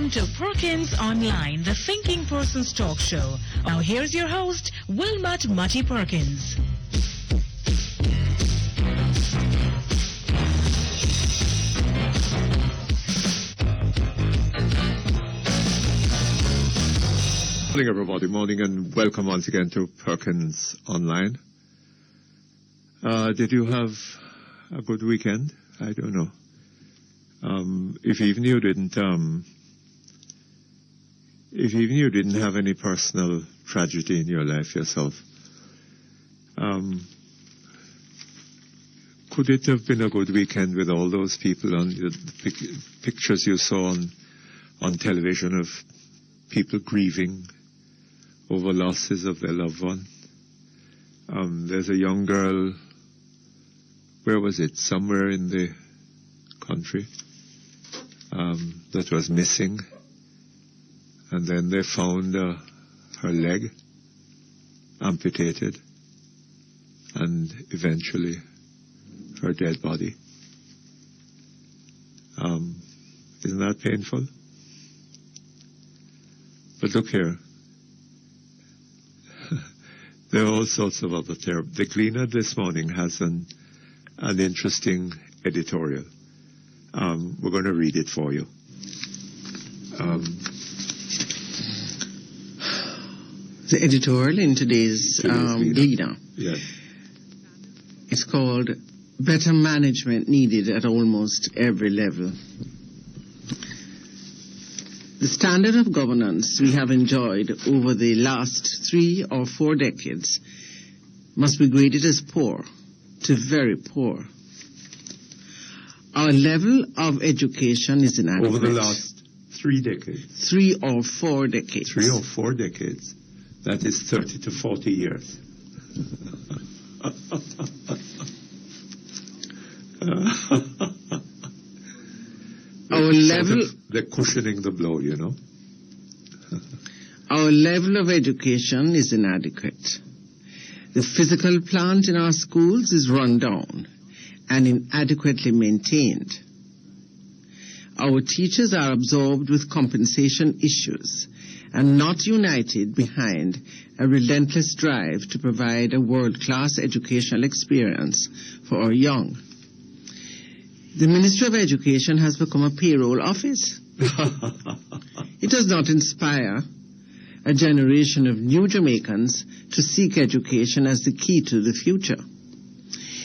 Welcome to Perkins Online, the Thinking Person's talk show. Now here's your host, Wilmot Mutty Perkins. Morning, everybody. Morning, and welcome once again to Perkins Online. Did you have a good weekend? I don't know. If even you didn't have any personal tragedy in your life yourself, could it have been a good weekend with all those people on the pictures you saw on television of people grieving over losses of their loved one? There's a young girl, where was it? Somewhere in the country, that was missing, and then they found her leg amputated, and eventually her dead body. Isn't that painful? But look here. There are all sorts of other terrible. The Cleaner this morning has an interesting editorial. We're going to read it for you. The editorial in today's Gleaner. Yes. It's called Better Management Needed at Almost Every Level. The standard of governance we have enjoyed over the last 3 or 4 decades must be graded as poor to very poor. Our level of education is inadequate. Over the last 3 decades. 3 or 4 decades. 3 or 4 decades. That is 30 to 40 years. Our level... They're cushioning the blow, you know. Our level of education is inadequate. The physical plant in our schools is run down and inadequately maintained. Our teachers are absorbed with compensation issues and not united behind a relentless drive to provide a world-class educational experience for our young. The Ministry of Education has become a payroll office. It does not inspire a generation of new Jamaicans to seek education as the key to the future.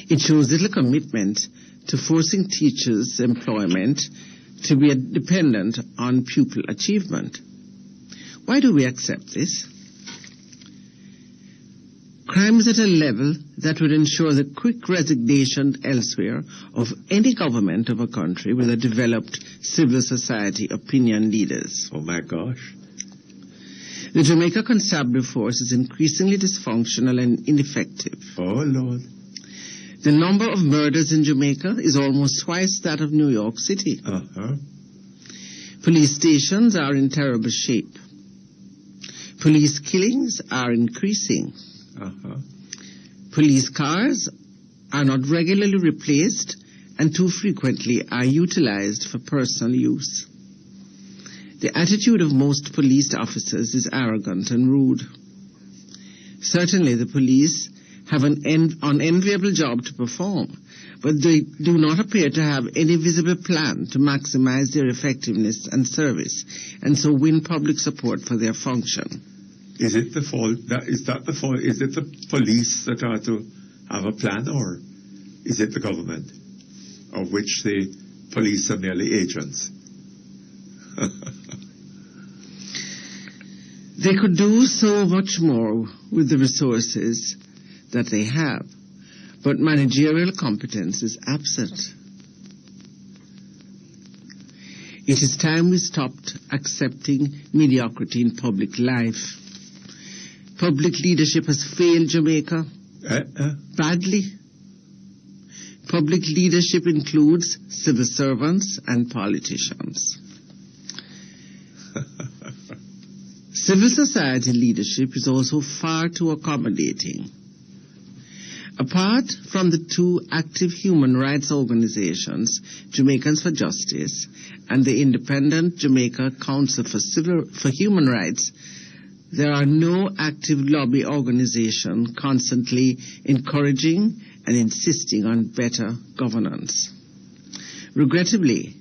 It shows little commitment to forcing teachers' employment to be dependent on pupil achievement. Why do we accept this? Crime is at a level that would ensure the quick resignation elsewhere of any government of a country with a developed civil society opinion leaders. Oh my gosh. The Jamaica Constabulary Force is increasingly dysfunctional and ineffective. Oh Lord. The number of murders in Jamaica is almost twice that of New York City. Police stations are in terrible shape. Police killings are increasing. Police cars are not regularly replaced and too frequently are utilized for personal use. The attitude of most police officers is arrogant and rude. Certainly the police have an unenviable job to perform, but they do not appear to have any visible plan to maximize their effectiveness and service, and so win public support for their function. Is it the fault? Is it the police that are to have a plan, or is it the government, of which the police are merely agents? They could do so much more with the resources that they have, but managerial competence is absent. It is time we stopped accepting mediocrity in public life. Public leadership has failed Jamaica badly. Public leadership includes civil servants and politicians. Civil society leadership is also far too accommodating. Apart from the two active human rights organizations, Jamaicans for Justice and the Independent Jamaica Council for Human Rights, there are no active lobby organization constantly encouraging and insisting on better governance. Regrettably,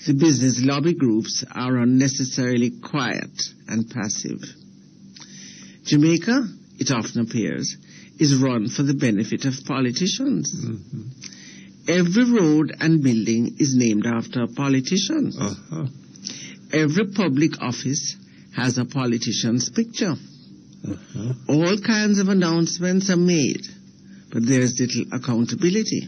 the business lobby groups are unnecessarily quiet and passive. Jamaica, it often appears, is run for the benefit of politicians. Mm-hmm. Every road and building is named after a politician. Uh-huh. Every public office has a politician's picture. Uh-huh. All kinds of announcements are made, but there is little accountability.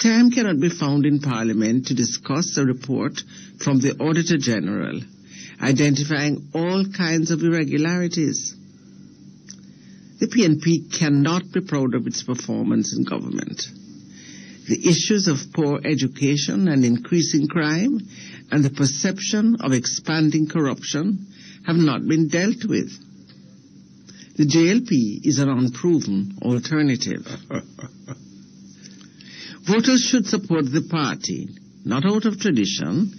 Time cannot be found in Parliament to discuss a report from the Auditor General identifying all kinds of irregularities. The PNP cannot be proud of its performance in government. The issues of poor education and increasing crime and the perception of expanding corruption have not been dealt with. The JLP is an unproven alternative. Voters should support the party, not out of tradition,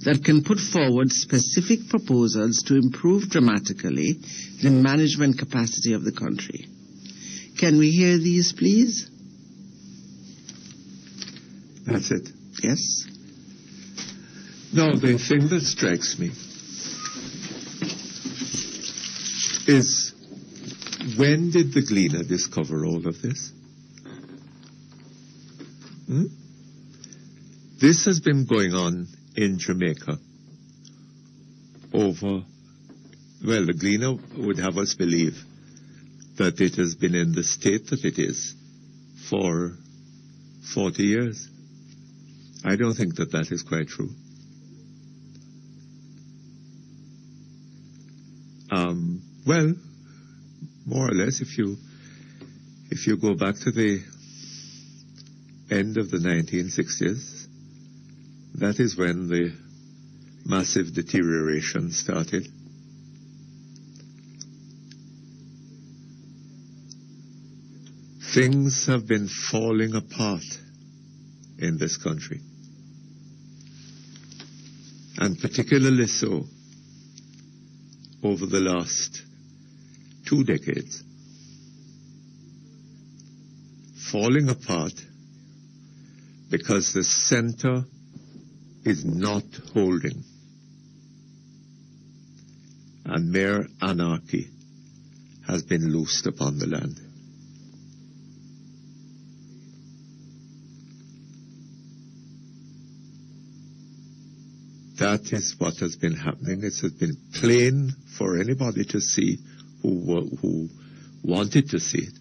that can put forward specific proposals to improve dramatically the management capacity of the country. Can we hear these, please? That's it. Yes? No, the thing that strikes me is, when did the Gleaner discover all of this? This has been going on in Jamaica over, well, the Gleaner would have us believe that it has been in the state that it is for 40 years. I don't think that that is quite true. Well, more or less, if you go back to the end of the 1960s, that is when the massive deterioration started. Things have been falling apart in this country, and particularly so over the last 2 decades. Falling apart because the center is not holding, and mere anarchy has been loosed upon the land. That is what has been happening. It has been plain for anybody to see who wanted to see it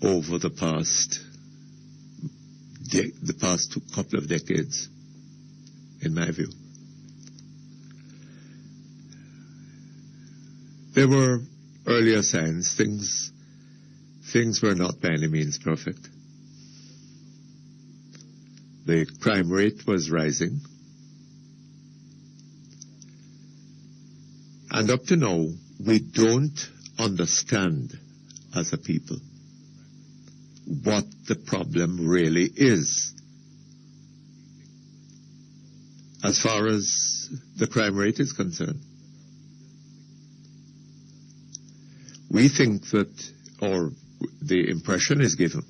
over the past couple of decades, in my view. There were earlier signs. Things were not by any means perfect. The crime rate was rising. And up to now, we don't understand as a people what the problem really is. As far as the crime rate is concerned, we think that, or the impression is given,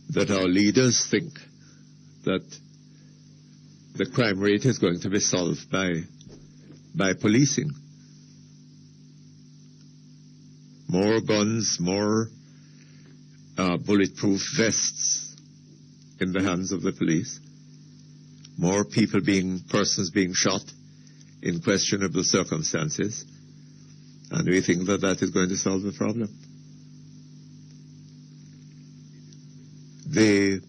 that our leaders think that the crime rate is going to be solved by policing. More guns, more bulletproof vests in the hands of the police, more persons being shot in questionable circumstances, and we think that that is going to solve the problem. The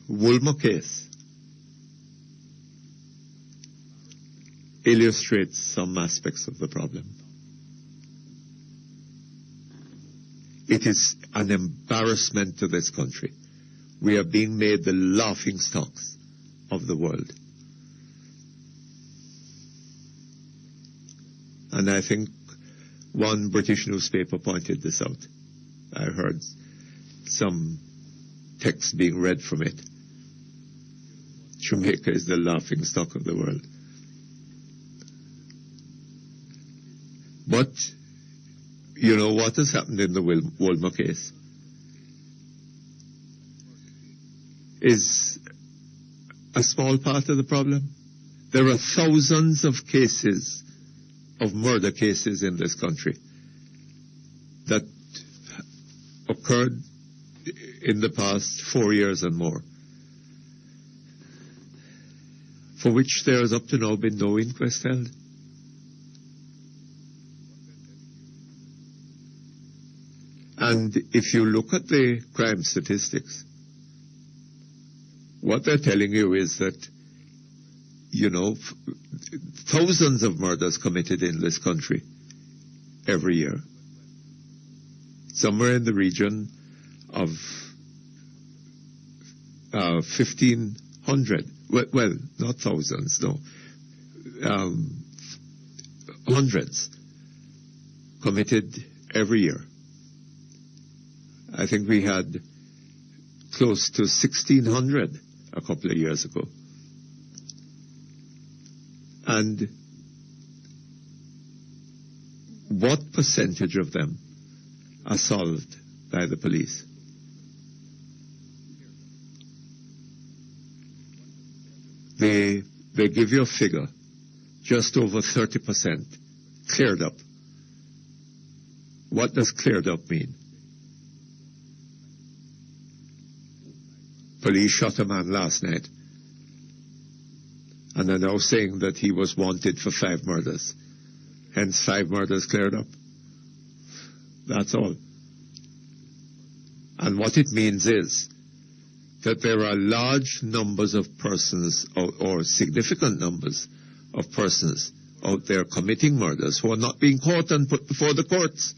Wilmot case illustrates some aspects of the problem. It is an embarrassment to this country. We are being made the laughing stocks of the world. And I think One British newspaper pointed this out. I heard some text being read from it. Jamaica is the laughing stock of the world. But, you know what has happened in the Wilmot case is a small part of the problem. There are thousands of cases, of murder cases in this country that occurred in the past 4 years and more, for which there has up to now been no inquest held. And if you look at the crime statistics, what they're telling you is that, you know, thousands of murders committed in this country every year. Somewhere in the region of 1,500. Well, not thousands, no. Hundreds committed every year. I think we had close to 1,600 a couple of years ago. And what percentage of them are solved by the police? They give you a figure, just over 30% cleared up. What does cleared up mean? Police shot a man last night, and they're now saying that he was wanted for 5 murders. Hence 5 murders cleared up. That's all. And what it means is that there are large numbers of persons, or significant numbers of persons out there committing murders who are not being caught and put before the courts.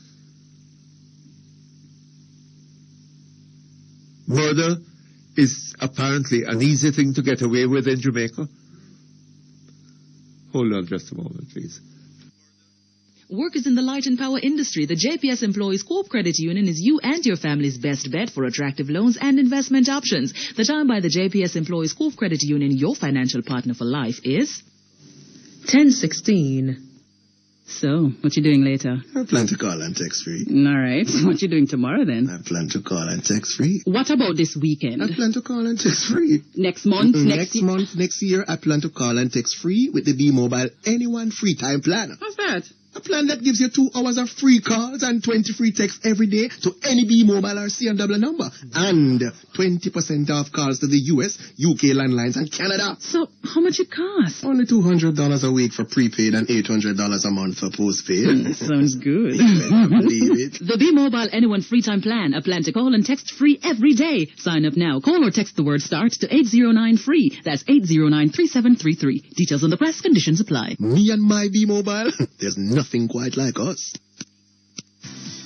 Murder is apparently an easy thing to get away with in Jamaica. Hold on just a moment, please. Workers in the light and power industry, the JPS Employees Co-op Credit Union is you and your family's best bet for attractive loans and investment options. The time by the JPS Employees Co-op Credit Union, your financial partner for life, is 10:16. So, what you doing later? I plan to call and text free. All right. What you doing tomorrow then? I plan to call and text free. What about this weekend? I plan to call and text free. Next month? Next year, I plan to call and text free with the B-Mobile Anyone Free Time Plan. What's that? A plan that gives you 2 hours of free calls and 20 free texts every day to any B-Mobile or CNW number. And 20% off calls to the US, UK landlines, and Canada. So, how much it costs? Only $200 a week for prepaid and $800 a month for postpaid. Sounds good. Believe it. The B-Mobile Anyone Free Time Plan. A plan to call and text free every day. Sign up now. Call or text the word START to 809-FREE. That's 809-3733. Details on the press, conditions apply. Me and my B-Mobile, there's nothing quite like us.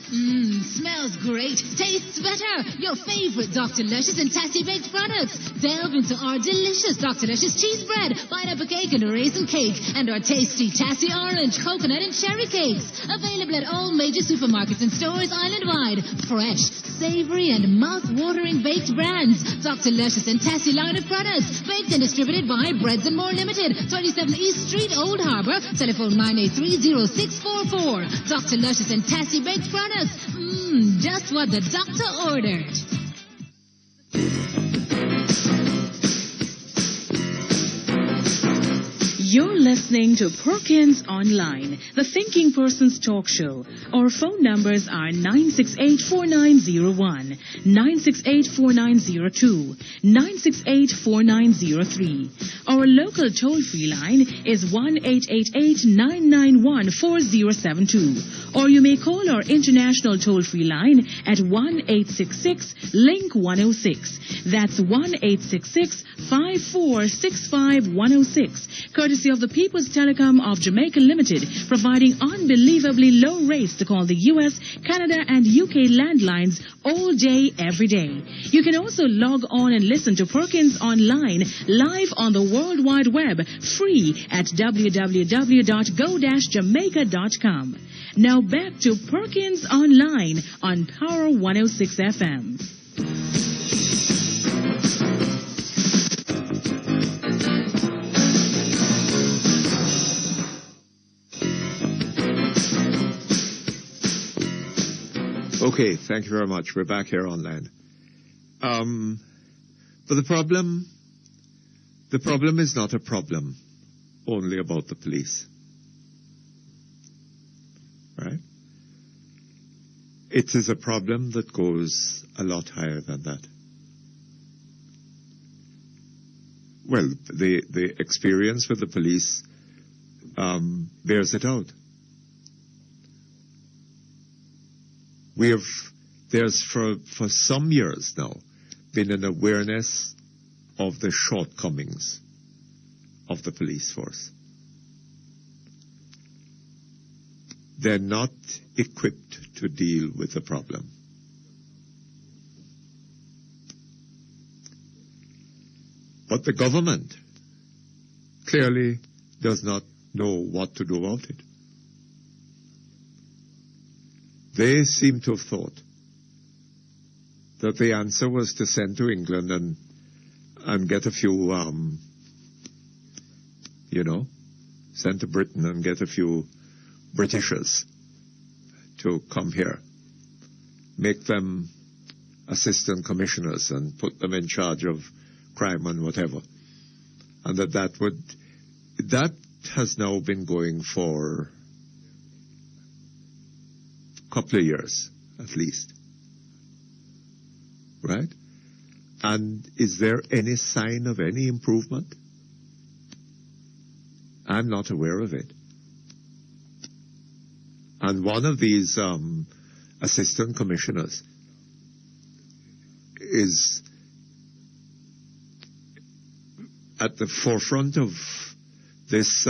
Smells great, tastes better. Your favorite Dr. Luscious and Tasty Baked products. Delve into our delicious Dr. Luscious cheese bread, pineapple cake and a raisin cake, and our tasty Tasty orange, coconut and cherry cakes. Available at all major supermarkets and stores island-wide. Fresh, savory and mouth-watering baked brands. Dr. Luscious and Tasty line of products. Baked and distributed by Breads and More Limited. 27 East Street, Old Harbour. Telephone 983-0644. Dr. Luscious and Tasty Baked products. Just what the doctor ordered. You're listening to Perkins Online, the Thinking Person's talk show. Our phone numbers are 968-4901, 968-4902, 968-4903. Our local toll-free line is 1-888-991-4072. Or you may call our international toll-free line at 1-866-LINK-106. That's 1-866-5465-106. Courtesy of the People's Telecom of Jamaica Limited, providing unbelievably low rates to call the US, Canada, and UK landlines all day, every day. You can also log on and listen to Perkins Online live on the World Wide Web, free at www.go-jamaica.com. Now back to Perkins Online on Power 106 FM. Okay, thank you very much. We're back here online. But the problem is not a problem only about the police. Right? It is a problem that goes a lot higher than that. Well, the experience with the police bears it out. There's for some years now been an awareness of the shortcomings of the police force. They're not equipped to deal with the problem. But the government clearly does not know what to do about it. They seem to have thought that the answer was to send to England and get a few, send to Britain and get a few Britishers to come here, make them assistant commissioners and put them in charge of crime and whatever. And that has now been going for a couple of years, at least. Right? And is there any sign of any improvement? I'm not aware of it. And one of these assistant commissioners is at the forefront of this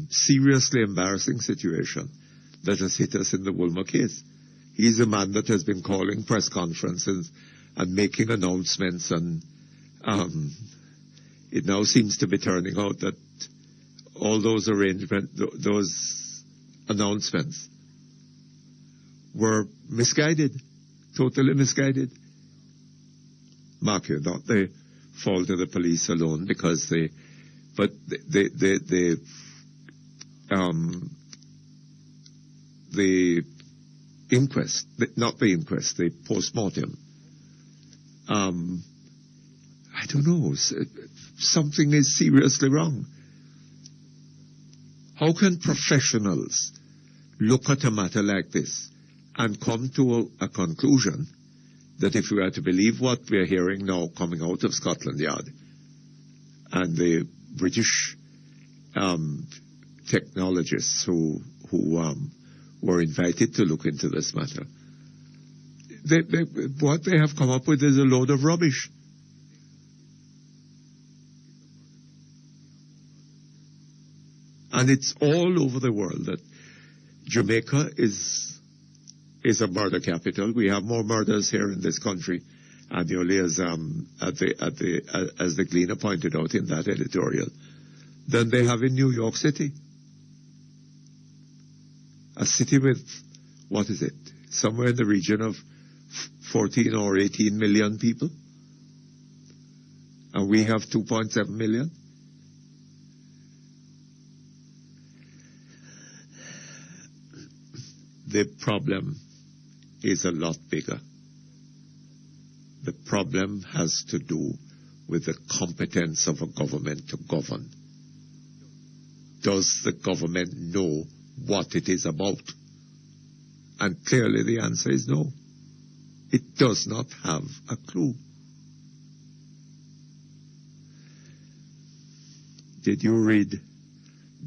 seriously embarrassing situation that has hit us in the Wilmot case. He's a man that has been calling press conferences and making announcements, and it now seems to be turning out that all those those announcements were misguided, totally misguided. Mark you, not the fault of the police alone, because the inquest, not the inquest, the post-mortem, I don't know, something is seriously wrong. How can professionals look at a matter like this and come to a conclusion that if we are to believe what we are hearing now coming out of Scotland Yard and the British technologists who were invited to look into this matter, what they have come up with is a load of rubbish. And it's all over the world that Jamaica is a murder capital. We have more murders here in this country annually, as the Gleaner pointed out in that editorial, than they have in New York City. A city with, what is it, somewhere in the region of 14 or 18 million people. And we have 2.7 million. The problem is a lot bigger. The problem has to do with the competence of a government to govern. Does the government know what it is about? And clearly the answer is no. It does not have a clue. Did you read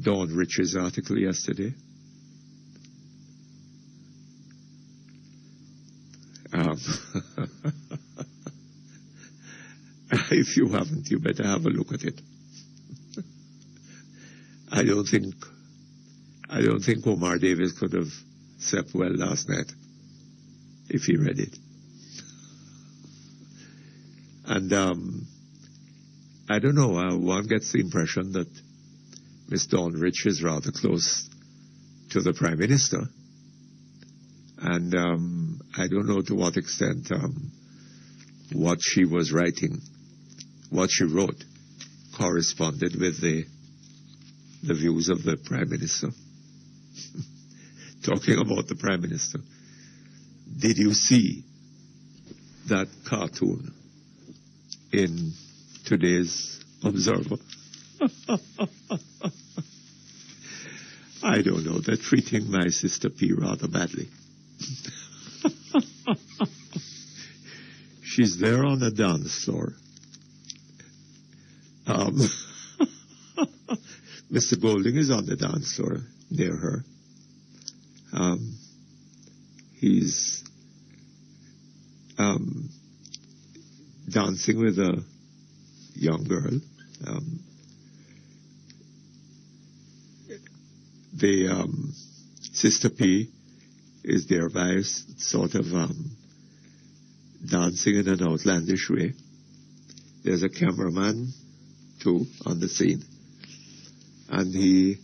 Dawn Rich's article yesterday? If you haven't, you better have a look at it. I don't think Omar Davis could have slept well last night if he read it. And I don't know, one gets the impression that Miss Dawn Rich is rather close to the Prime Minister, And I don't know to what extent what she was writing, what she wrote, corresponded with the views of the Prime Minister. Talking about the Prime Minister, did you see that cartoon in today's Observer? I don't know. They're treating my sister P rather badly. She's there on a dance floor. Mr. Golding is on the dance floor near her. He's dancing with a young girl. The Sister P is thereby sort of dancing in an outlandish way. There's a cameraman, too, on the scene. And he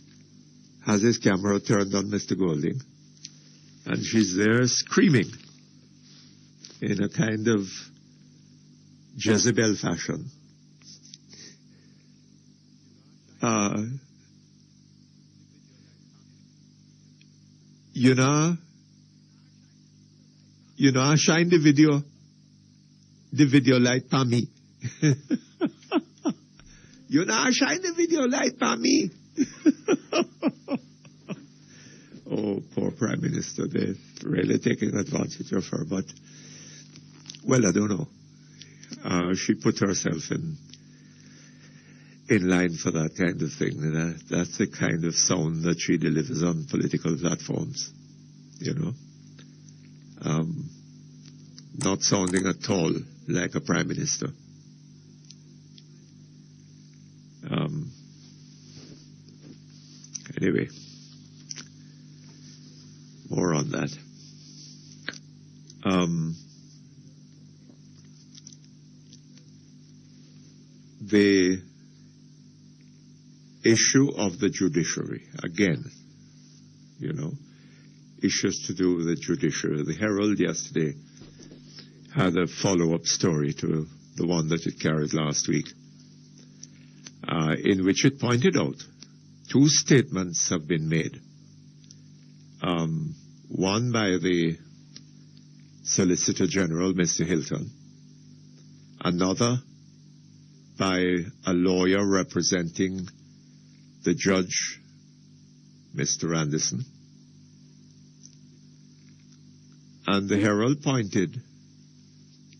has his camera turned on Mr. Golding. And she's there screaming in a kind of Jezebel fashion. I shine the video light pa me. I shine the video light pa me. Oh, poor Prime Minister, they're really taking advantage of her, but, well, I don't know. She put herself in line for that kind of thing. And that's the kind of sound that she delivers on political platforms, Not sounding at all like a Prime Minister. Anyway, more on that. The issue of the judiciary, again, issues to do with the judiciary. The Herald yesterday had a follow-up story to the one that it carried last week, in which it pointed out 2 statements have been made. One by the Solicitor General, Mr. Hilton, another by a lawyer representing the judge, Mr. Anderson. And the Herald pointed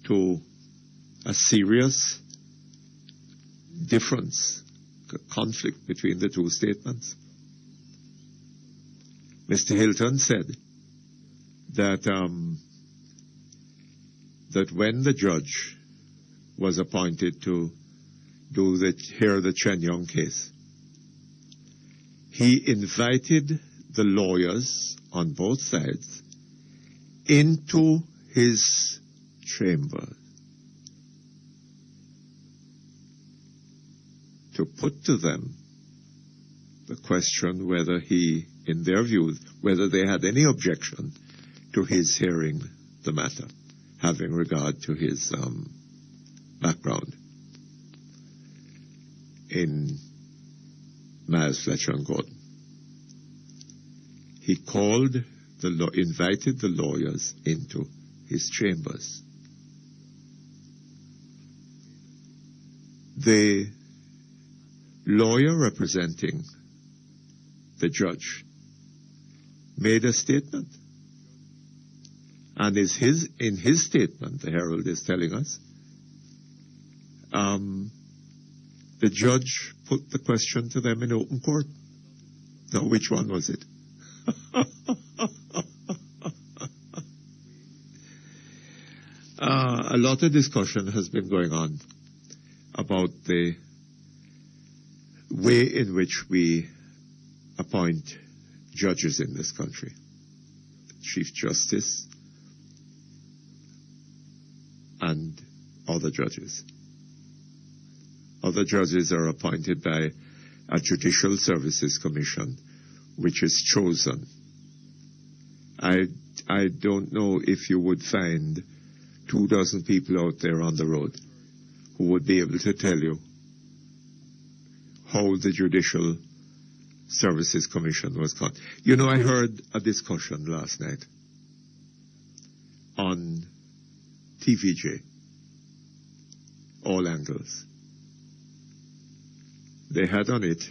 to a serious difference, conflict between the 2 statements. Mr. Hilton said that that when the judge was appointed to hear the Chen Yong case, he invited the lawyers on both sides into his chamber to put to them the question whether he, in their view, whether they had any objection to his hearing the matter, having regard to his background in Miles, Fletcher and Gordon. He invited the lawyers into his chambers. The lawyer representing the judge made a statement. And in his statement, the Herald is telling us, the judge put the question to them in open court. Now, which one was it? A lot of discussion has been going on about the way in which we appoint judges in this country. Chief Justice and other judges. Other judges are appointed by a Judicial Services Commission, which is chosen. I I don't know if you would find 24 people out there on the road who would be able to tell you how the Judicial Services Commission was cut. You know, I heard a discussion last night on TVJ, all angles. They had on it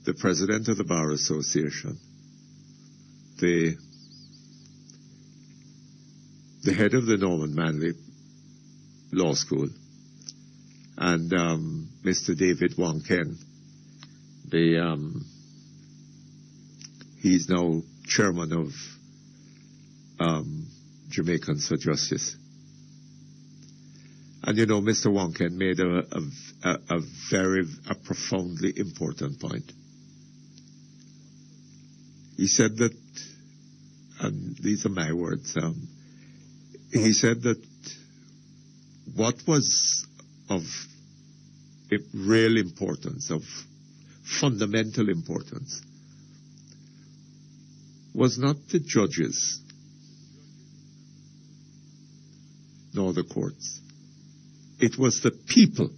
the president of the Bar Association, the head of the Norman Manley Law School, and Mr. David Wonken, he's now chairman of Jamaicans for Justice. And you know, Mr. Wonken made a profoundly important point. He said that, and these are my words, he said that what was of real importance, of fundamental importance, was not the judges nor the courts. It was the people.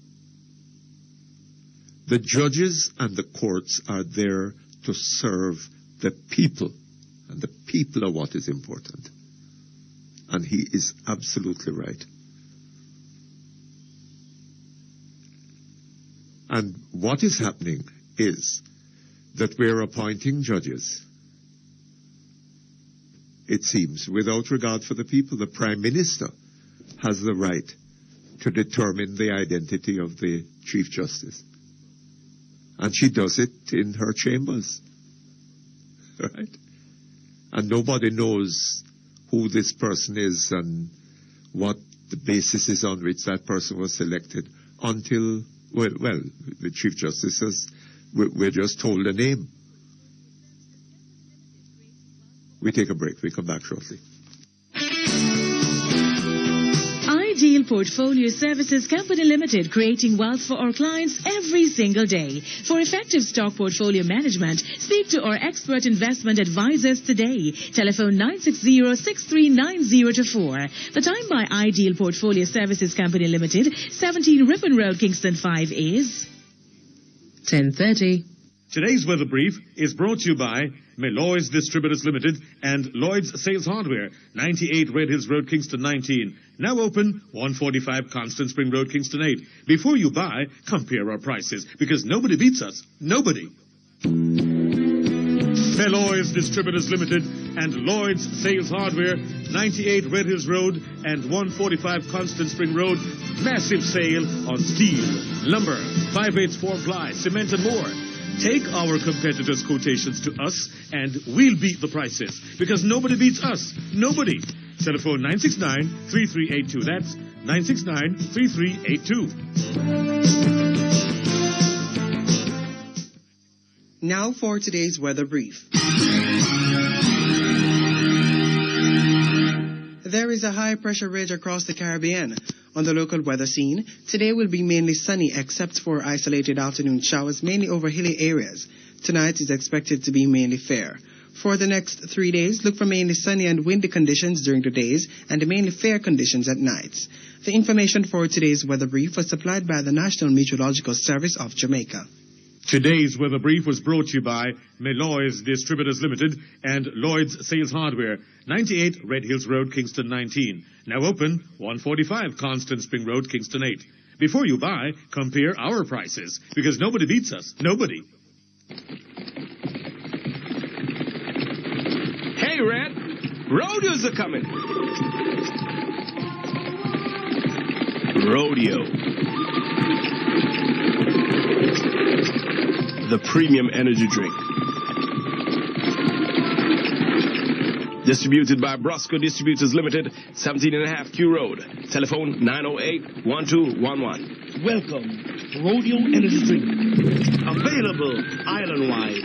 The judges and the courts are there to serve the people, and the people are what is important. And he is absolutely right. And what is happening is that we're appointing judges, it seems, without regard for the people. The Prime Minister has the right to determine the identity of the Chief Justice. And she does it in her chambers. Right? And nobody knows who this person is and what the basis is on which that person was selected until, well, the Chief Justice says, we're just told a name. We take a break. We come back shortly. Ideal Portfolio Services Company Limited, creating wealth for our clients every single day. For effective stock portfolio management, speak to our expert investment advisors today. Telephone 960-639024. The time by Ideal Portfolio Services Company Limited, 17 Ripon Road, Kingston 5 is 10:30. Today's weather brief is brought to you by Lloyd's Distributors Limited and Lloyd's Sales Hardware, 98 Red Hills Road, Kingston 19. Now open, 145 Constant Spring Road, Kingston 8. Before you buy, compare our prices, because nobody beats us. Nobody. Lloyd's Distributors Limited and Lloyd's Sales Hardware, 98 Red Hills Road and 145 Constant Spring Road. Massive sale on steel, lumber, 5/8 form ply, cement and more. Take our competitors' quotations to us, and we'll beat the prices, because nobody beats us. Nobody. Telephone 969-3382. That's 969-3382. Now for today's weather brief. There is a high-pressure ridge across the Caribbean. On the local weather scene, today will be mainly sunny except for isolated afternoon showers, mainly over hilly areas. Tonight is expected to be mainly fair. For the next 3 days, look for mainly sunny and windy conditions during the days and mainly fair conditions at nights. The information for today's weather brief was supplied by the National Meteorological Service of Jamaica. Today's weather brief was brought to you by Lloyd's Distributors Limited and Lloyd's Sales Hardware, 98 Red Hills Road, Kingston 19. Now open, 145 Constant Spring Road, Kingston 8. Before you buy, compare our prices, because nobody beats us. Nobody. Hey, Red, rodeos are coming. Rodeo. The premium energy drink. Distributed by Brosco Distributors Limited, 17.5 Q Road. Telephone 908-1211. Welcome, Rodeo Energy Drink. Available island-wide.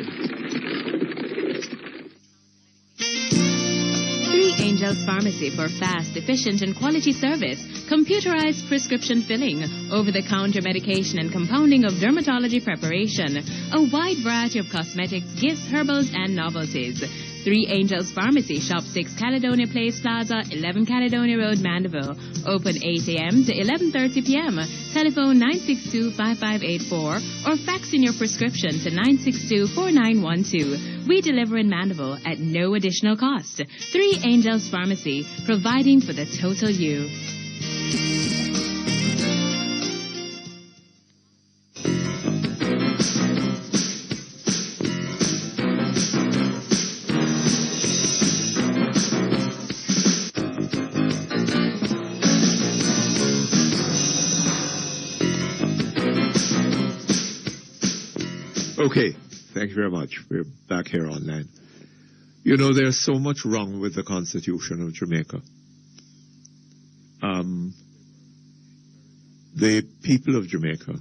Three Angels Pharmacy for fast, efficient, and quality service. Computerized prescription filling, over-the-counter medication and compounding of dermatology preparation. A wide variety of cosmetics, gifts, herbals, and novelties. Three Angels Pharmacy, Shop 6 Caledonia Place Plaza, 11 Caledonia Road, Mandeville. Open 8 a.m. to 11:30 p.m. Telephone 962-5584 or fax in your prescription to 962-4912. We deliver in Mandeville at no additional cost. Three Angels Pharmacy, providing for the total you. Okay, thank you very much. We're back here online. You know, there's so much wrong with the Constitution of Jamaica. The people of Jamaica,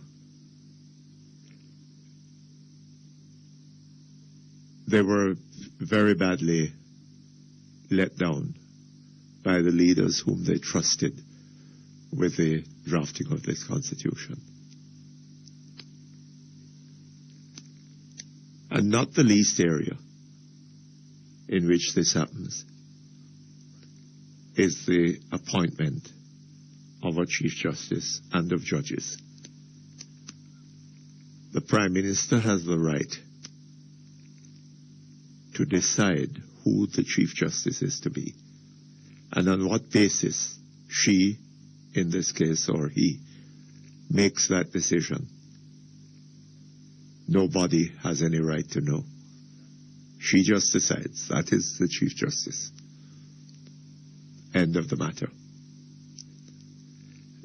they were very badly let down by the leaders whom they trusted with the drafting of this Constitution. And not the least area in which this happens is the appointment of a Chief Justice and of judges. The Prime Minister has the right to decide who the Chief Justice is to be, and on what basis she, in this case, or he, makes that decision. Nobody has any right to know. She just decides. That is the Chief Justice. End of the matter.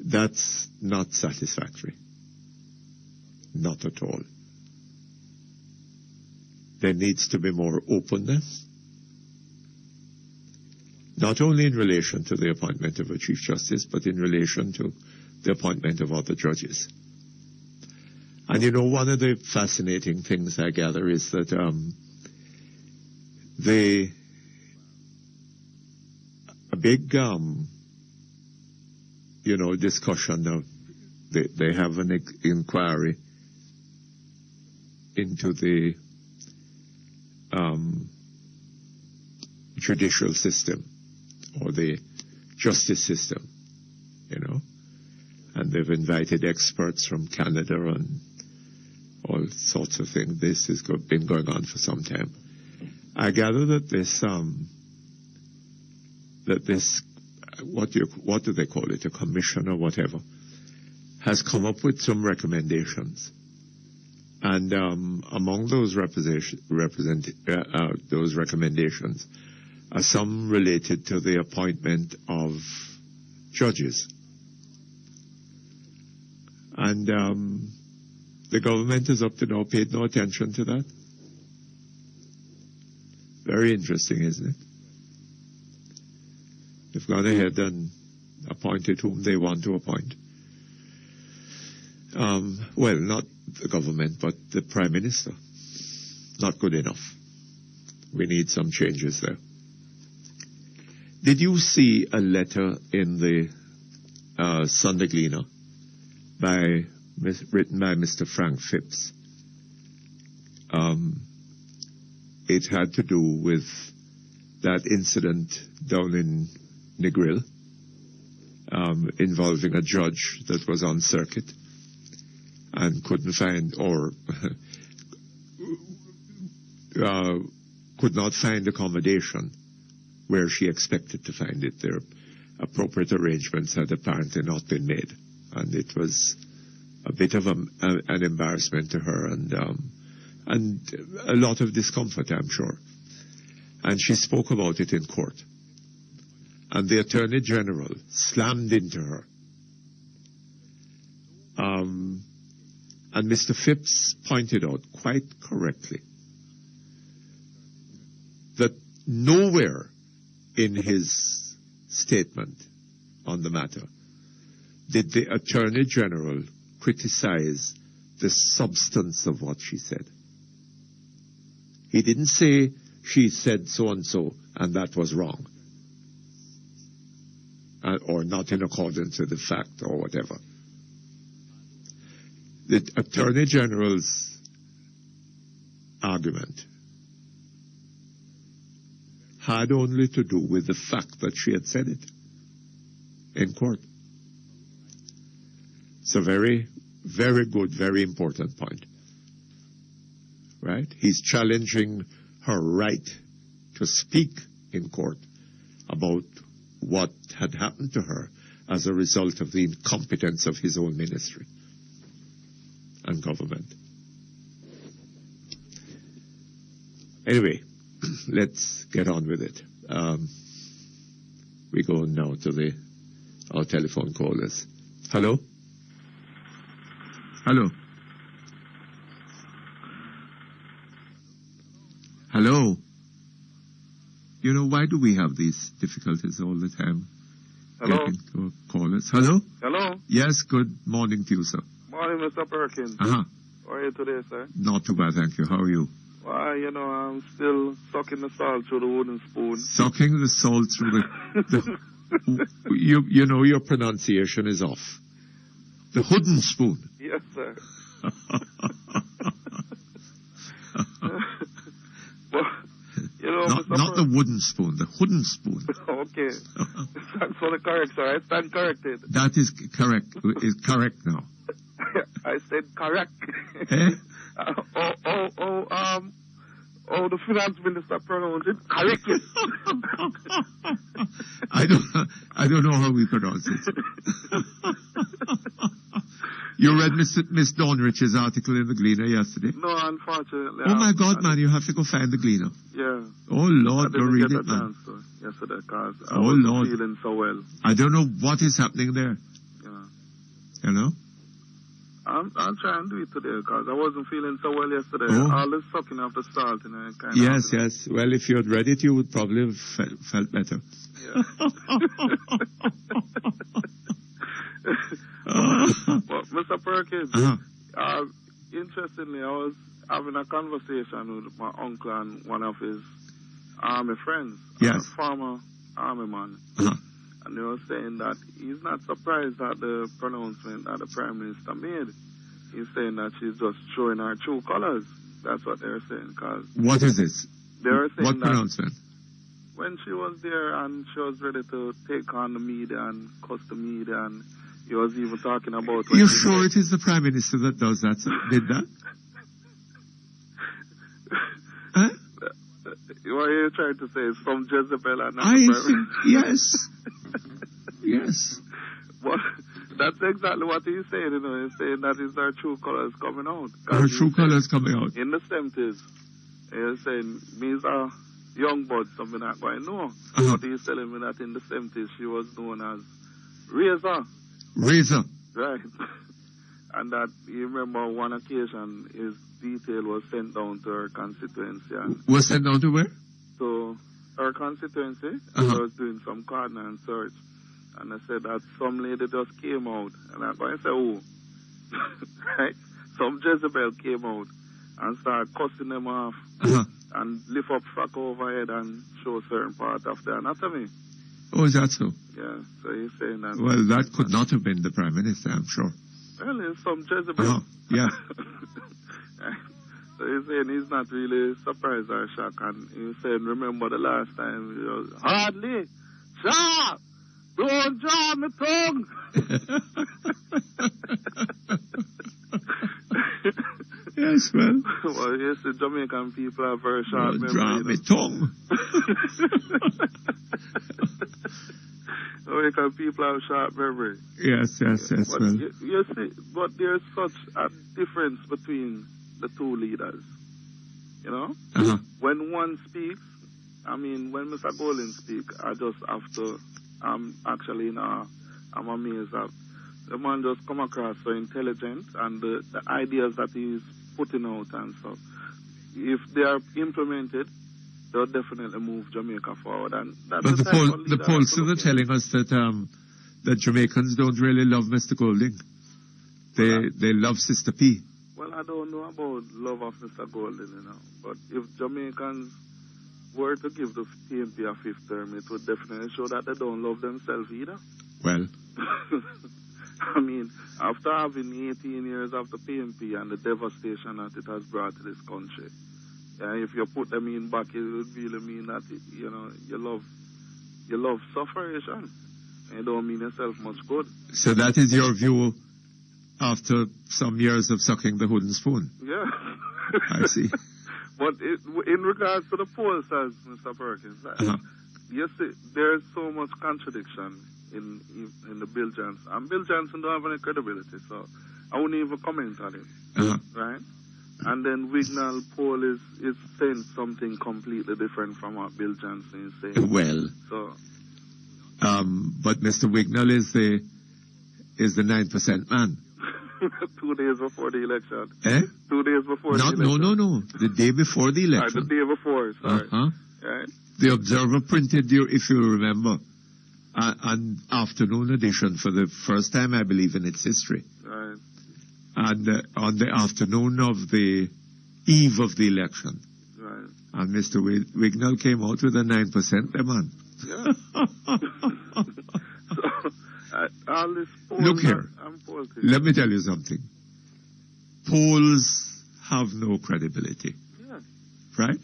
That's not satisfactory. Not at all. There needs to be more openness, not only in relation to the appointment of a Chief Justice, but in relation to the appointment of other judges. And you know, one of the fascinating things I gather is that a big discussion of they have an inquiry into the judicial system or the justice system, and they've invited experts from Canada and all sorts of things. This has been going on for some time. I gather that this what do they call it, a commission or whatever, has come up with some recommendations, and among those those recommendations are some related to the appointment of judges, and the government has up to now paid no attention to that. Very interesting, isn't it? They've gone ahead and appointed whom they want to appoint. Well, not the government, but the Prime Minister. Not good enough. We need some changes there. Did you see a letter in the Sunday Gleaner written by Mr. Frank Phipps? It had to do with that incident down in Negril involving a judge that was on circuit and couldn't find or could not find accommodation where she expected to find it. Their appropriate arrangements had apparently not been made, and it was a bit of an embarrassment to her and a lot of discomfort, I'm sure. And she spoke about it in court. And the Attorney General slammed into her. And Mr. Phipps pointed out quite correctly that nowhere in his statement on the matter did the Attorney General criticize the substance of what she said. He didn't say she said so-and-so and that was wrong, or not in accordance with the fact or whatever. The Attorney General's argument had only to do with the fact that she had said it in court. It's a very, very good, very important point. Right? He's challenging her right to speak in court about what had happened to her as a result of the incompetence of his own ministry and government. Anyway, let's get on with it. We go now to our telephone callers. Hello? Hello? Hello? You know, why do we have these difficulties all the time? Hello? Getting callers. Hello? Hello? Yes, good morning to you, sir. Morning, Mr. Perkins. Uh-huh. How are you today, sir? Not too bad, thank you. How are you? Well, you know, I'm still sucking the salt through the wooden spoon. Sucking the salt through you know, your pronunciation is off. The wooden spoon. Yes, sir. Well, you know, not the wooden spoon, the wooden spoon. Okay. Thanks for the correction. I stand corrected. That is correct. Is correct now. I said correct. Eh? The finance minister pronounced it correctly. I don't know how we pronounce it. You read Miss Dornrich's article in the Gleaner yesterday? No, unfortunately. Oh my God, man! You have to go find the Gleaner. Yeah. Oh Lord, I go didn't read get it, man. Yesterday, because I Oh wasn't Lord, feeling so well. I don't know what is happening there. Yeah. You know. I'll try and do it today because I wasn't feeling so well yesterday. Oh. All the sucking of the salt in it. Yes, yes. Well, if you had read it, you would probably have felt better. Yeah. But Mr. Perkins, interestingly, I was having a conversation with my uncle and one of his army friends, yes, a former army man. And they were saying that he's not surprised at the pronouncement that the Prime Minister made. He's saying that she's just showing her true colors. That's what they're saying. Cause what is this? They're saying what pronouncement? When she was there and she was ready to take on the media and cuss the media, and he was even talking about... You're sure it is the Prime Minister that does that, sir? Did that? Huh? What are you trying to say? Some Jezebel and not I the Prime think, yes. Yes. Well, that's exactly what he's saying, you know. He's saying that is our true colors coming out. Her true colors coming out. In the 70s, he's saying, me's a young bud, something not going to know. But he's telling me that in the 70s, she was known as Razor. Razor. Right. And that, you remember one occasion, his detail was sent down to her constituency. And was sent down to where? To her constituency. She was doing some cardinal search. And I said that some lady just came out. And I'm going to say, oh. Right? Some Jezebel came out and started cussing them off. And lift up frock overhead and show certain part of the anatomy. Oh, is that so? Yeah, so he's saying that. Well, that could not have been the Prime Minister, I'm sure. Well, it's some Jezebel. Yeah. So he's saying he's not really surprised or shocked. And he's saying, remember the last time, he was, hardly, sharp, don't draw my tongue. Yes, well. Well, yes, the Jamaican people are very sharp memory. Draw my tongue. Jamaican people have sharp memory. Yes, but well. You see, but there's such a difference between the two leaders. You know? When one speaks, I mean, when Mr. Golden speaks, I just have to, I'm amazed that the man just come across so intelligent and the ideas that he's putting out and stuff. If they are implemented, they'll definitely move Jamaica forward. And that's but the polls are telling us that that Jamaicans don't really love Mr. Golding. They love Sister P. Well, I don't know about love of Mr. Golding, you know. But if Jamaicans were to give the PNP a fifth term, it would definitely show that they don't love themselves either. Well. I mean, after having 18 years of the PNP and the devastation that it has brought to this country, If you put them in back, it would really mean that, you know, you love sufferation. You don't mean yourself much good. So that is your view after some years of sucking the wooden spoon? Yeah. I see. But in regards to the pollsters, Mr. Perkins, you see, there's so much contradiction in the Bill Johnson. And Bill Johnson don't have any credibility, so I wouldn't even comment on it. Right? And then Wignall poll is saying something completely different from what Bill Johnson is saying. Well, so, but Mr. Wignall is the 9% man. 2 days before the election. 2 days before the election. No. The day before the election. The day before, sorry. Right? The Observer printed, if you remember, an afternoon edition for the first time, I believe, in its history. Right. And on the afternoon of the eve of the election. Right. And Mr. Wignall came out with a 9% demand. Yeah. All this Look here, let me tell you something. Polls have no credibility. Yeah. Right?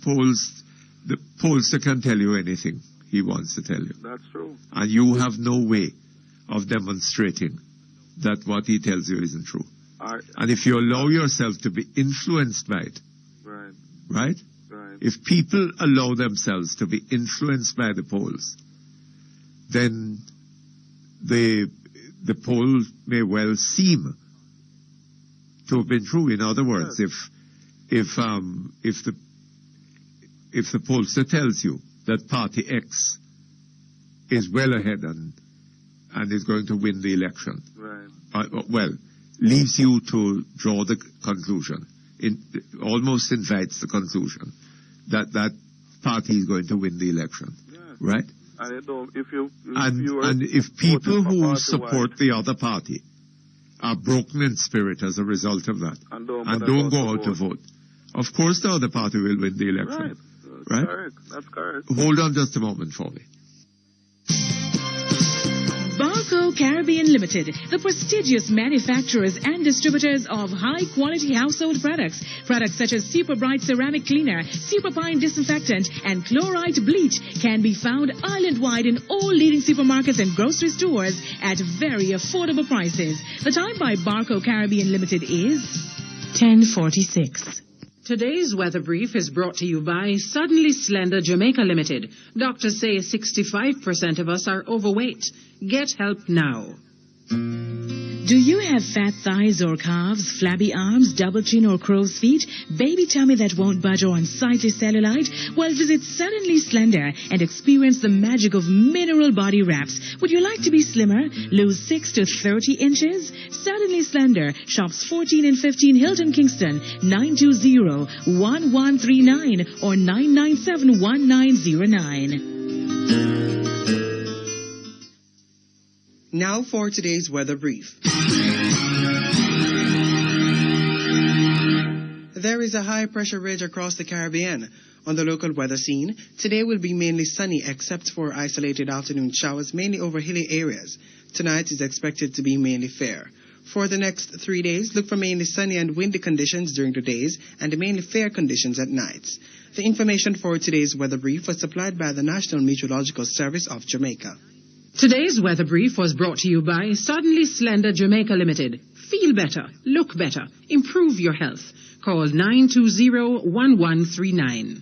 The pollster can tell you anything he wants to tell you. That's true. And you have no way of demonstrating that what he tells you isn't true. And if you allow yourself to be influenced by it, right? If people allow themselves to be influenced by the polls, then the poll may well seem to have been true. In other words, if the pollster tells you that Party X is well ahead and is going to win the election, leaves you to draw the conclusion, almost invites the conclusion that party is going to win the election, right? And if people who support the other party are broken in spirit as a result of that and don't go out to vote, of course the other party will win the election. Right? Correct. That's correct. Hold on just a moment for me. Barco Caribbean Limited, the prestigious manufacturers and distributors of high-quality household products. Products such as Super Bright Ceramic Cleaner, Super Pine Disinfectant, and Chlorite Bleach can be found island-wide in all leading supermarkets and grocery stores at very affordable prices. The time by Barco Caribbean Limited is 10:46. Today's weather brief is brought to you by Suddenly Slender Jamaica Limited. Doctors say 65% of us are overweight. Get help now. Do you have fat thighs or calves, flabby arms, double chin or crow's feet, baby tummy that won't budge or unsightly cellulite? Well, visit Suddenly Slender and experience the magic of mineral body wraps. Would you like to be slimmer? Lose 6 to 30 inches? Suddenly Slender. Shops 14 and 15 Hilton Kingston, 920-1139 or 997-1909. Now for today's weather brief. There is a high-pressure ridge across the Caribbean. On the local weather scene, today will be mainly sunny except for isolated afternoon showers, mainly over hilly areas. Tonight is expected to be mainly fair. For the next 3 days, look for mainly sunny and windy conditions during the days and mainly fair conditions at nights. The information for today's weather brief was supplied by the National Meteorological Service of Jamaica. Today's weather brief was brought to you by Suddenly Slender Jamaica Limited. Feel better, look better, improve your health. Call 920-1139.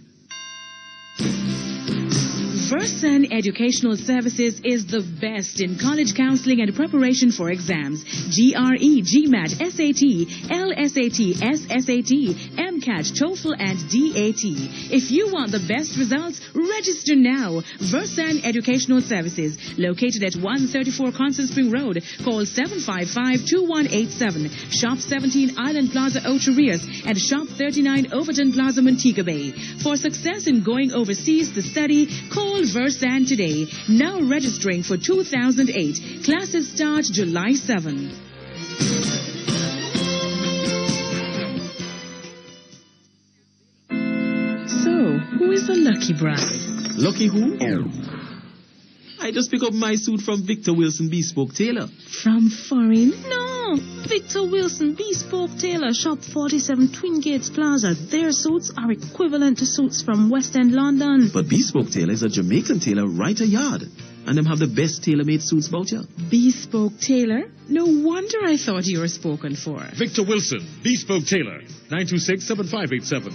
Versan Educational Services is the best in college counseling and preparation for exams. GRE, GMAT, SAT, LSAT, SSAT, MCAT, TOEFL, and DAT. If you want the best results, register now. Versan Educational Services, located at 134 Constant Spring Road. Call 755-2187. Shop 17 Island Plaza Ocherias and Shop 39 Overton Plaza Montego Bay. For success in going overseas to study, call Versan today. Now registering for 2008. Classes start July 7. So, who is the lucky bride? Lucky who? I just pick up my suit from Victor Wilson Bespoke Tailor. From foreign? No! Victor Wilson, Bespoke Tailor, Shop 47, Twin Gates Plaza. Their suits are equivalent to suits from West End London. But Bespoke Tailor is a Jamaican tailor right a yard. And them have the best tailor-made suits about you. Bespoke Tailor? No wonder I thought you were spoken for. Victor Wilson, Bespoke Tailor, 926-7587.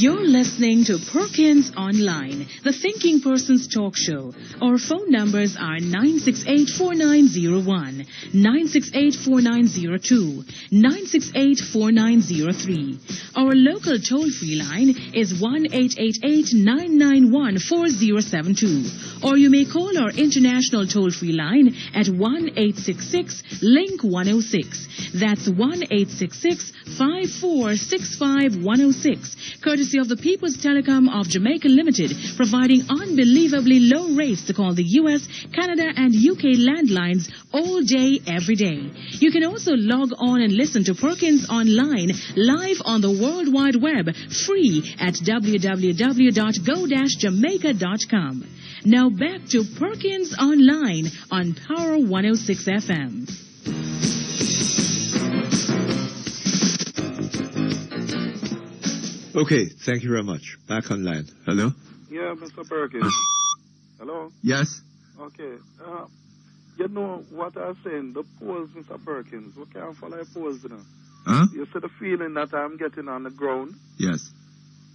You're listening to Perkins Online, the thinking person's talk show. Our phone numbers are 968-4901, 968-4902, 968-4903. Our local toll-free line is 1-888-991-4072. Or you may call our international toll-free line at 1-866-LINK-106. That's 1-866-5465-106. Courtesy of the People's Telecom of Jamaica Limited, providing unbelievably low rates to call the US, Canada, and UK landlines all day, every day. You can also log on and listen to Perkins Online live on the World Wide Web, free at www.go-jamaica.com. Now back to Perkins Online on Power 106 FM. Okay, thank you very much. Back online. Hello? Yeah, Mr. Perkins. Hello? Yes? Okay. You know what I was saying, the pose, Mr. Perkins, we can't follow a pose, you know. Huh? You see the feeling that I'm getting on the ground? Yes.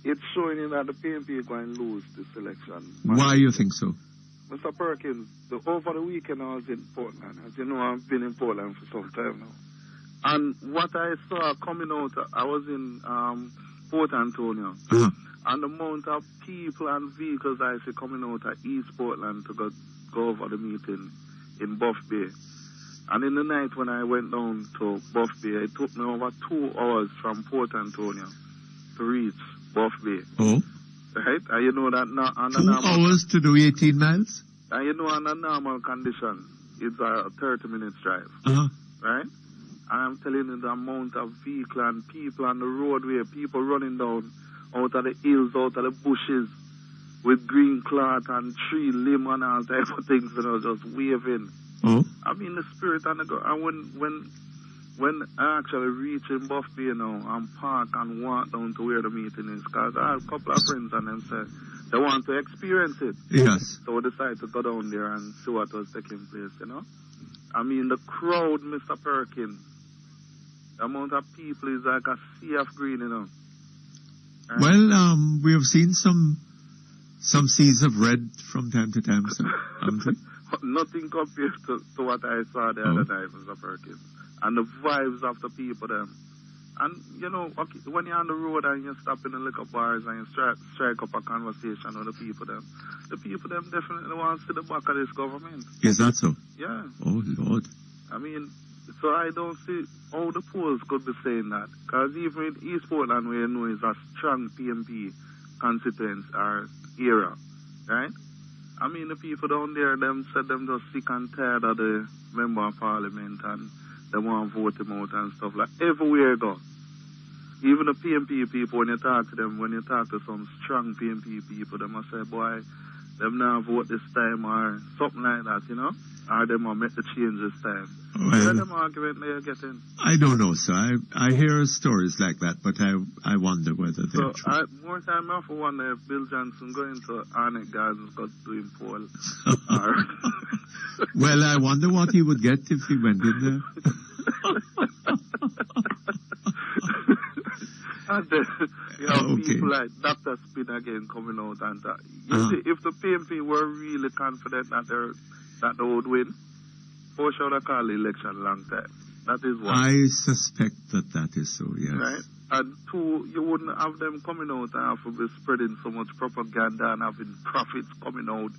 It's showing you that the PNP are going to lose this election. Why you think so? Mr. Perkins, over the weekend I was in Portland. As you know, I've been in Portland for some time now. And what I saw coming out, I was in Port Antonio. Uh-huh. And the amount of people and vehicles I see coming out of East Portland to go over the meeting in Buff Bay. And in the night when I went down to Buff Bay, it took me over 2 hours from Port Antonio to reach Buff Bay. Oh? Right? And you know that under 2 hours to do 18 miles? And you know under normal condition, it's a 30 minutes drive. Uh-huh. Right? And I'm telling you the amount of vehicle and people on the roadway, people running down out of the hills, out of the bushes, with green cloth and tree limb and all type of things, you know, just waving. Oh? I mean, the spirit and when I actually reach in Buff Bay, you know, and park and walk down to where the meeting is, because I have a couple of friends and them said they want to experience it. Yes. So we decided to go down there and see what was taking place, you know. I mean, the crowd, Mr. Perkins, the amount of people is like a sea of green, you know. And well, we have seen some seas of red from time to time, so, haven't we? Nothing compared to what I saw the other night, Mr. Perkins. And the vibes of the people, them. And, you know, okay, when you're on the road and you stop in the liquor bars and you strike up a conversation with the people, them definitely want to see the back of this government. Is that so? Yeah. Oh, Lord. I mean, so I don't see how the polls could be saying that. Because even in East Portland, where you know is a strong PMP constituent or area, right? I mean, the people down there, them said them just sick and tired of the member of parliament and they want to vote him out and stuff like everywhere you go. Even the PMP people, when you talk to them, when you talk to some strong PMP people, they must say, boy, them now vote this time or something like that, you know? Or they might make the change this time. Well, them argument they're getting. I don't know, sir. I hear stories like that, but I wonder whether they're true. More time I for wonder if Bill Johnson going to Arnett Gardens got doing poll. Well, I wonder what he would get if he went in there. And then you have people like Dr. Spin again coming out and that. You see, if the PMP were really confident that they would win, for sure they call the election a long time. That is one. I suspect that is so, yes. Right? And two, you wouldn't have them coming out and have to be spreading so much propaganda and having prophets coming out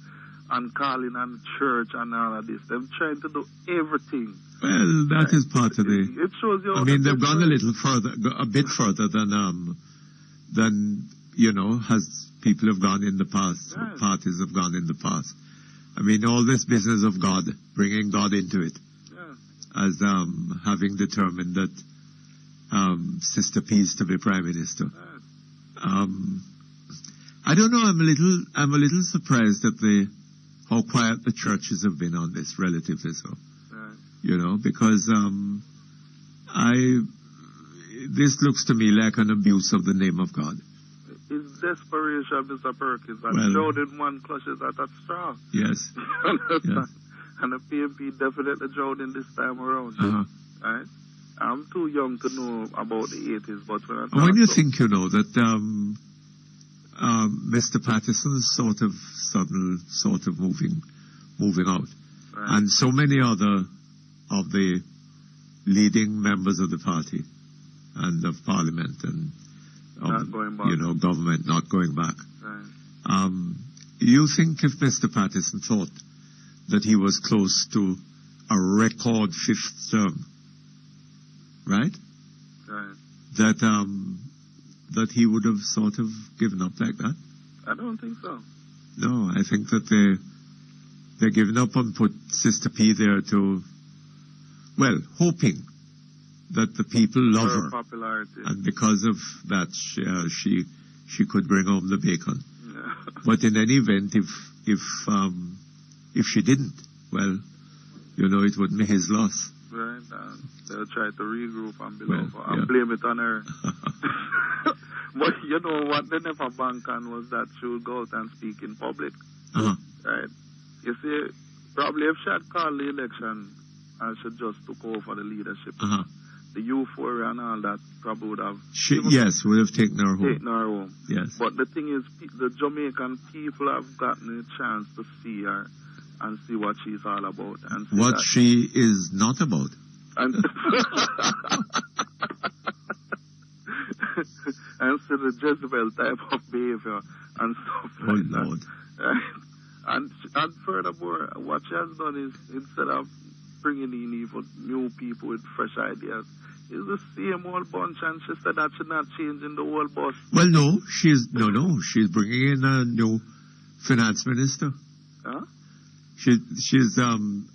and calling on the church and all of this. They're trying to do everything. Well, that is part of the... It shows you... I mean, they've gone a bit further than you know, as people have gone in the past, yes. Parties have gone in the past. I mean, all this business of God, bringing God into it, as having determined that Sister P is to be Prime Minister. I don't know. I'm a little surprised at how quiet the churches have been on this, relatively so. Right. You know, because this looks to me like an abuse of the name of God. It's desperation, Mr. Perkins. And Jordan one clutches at that straw. Yes. Yes. And the PMP definitely Jordan this time around. Right? I'm too young to know about the 80s, but when you think, you know, that Mr. Patterson's sort of moving out, right. And so many other of the leading members of the party and of Parliament and not going back. You know, government not going back. Right. You think if Mr. Patterson thought that he was close to a record fifth term, right? Right. That he would have sort of given up like that? I don't think so. No, I think that they're giving up and put Sister P there to, well, hoping that the people love her. Popularity. And because of that, she could bring home the bacon. Yeah. But in any event, if she didn't, well, you know, it wouldn't be his loss. Right. They'll try to regroup and blame it on her. But you know what they never bank on was that she would go out and speak in public. Right? You see, probably if she had called the election and she just took over the leadership, the euphoria and all that probably would have... would have taken her home. Yes. But the thing is, the Jamaican people have gotten a chance to see her and see what she's all about. And what she is not about. And, and see the Jezebel type of behavior and stuff like Lord. that. And furthermore, what she has done is, instead of bringing in even new people with fresh ideas, is the same old bunch, and she said that she's not changing the whole bus. Well, no, she's bringing in a new finance minister. Huh? She's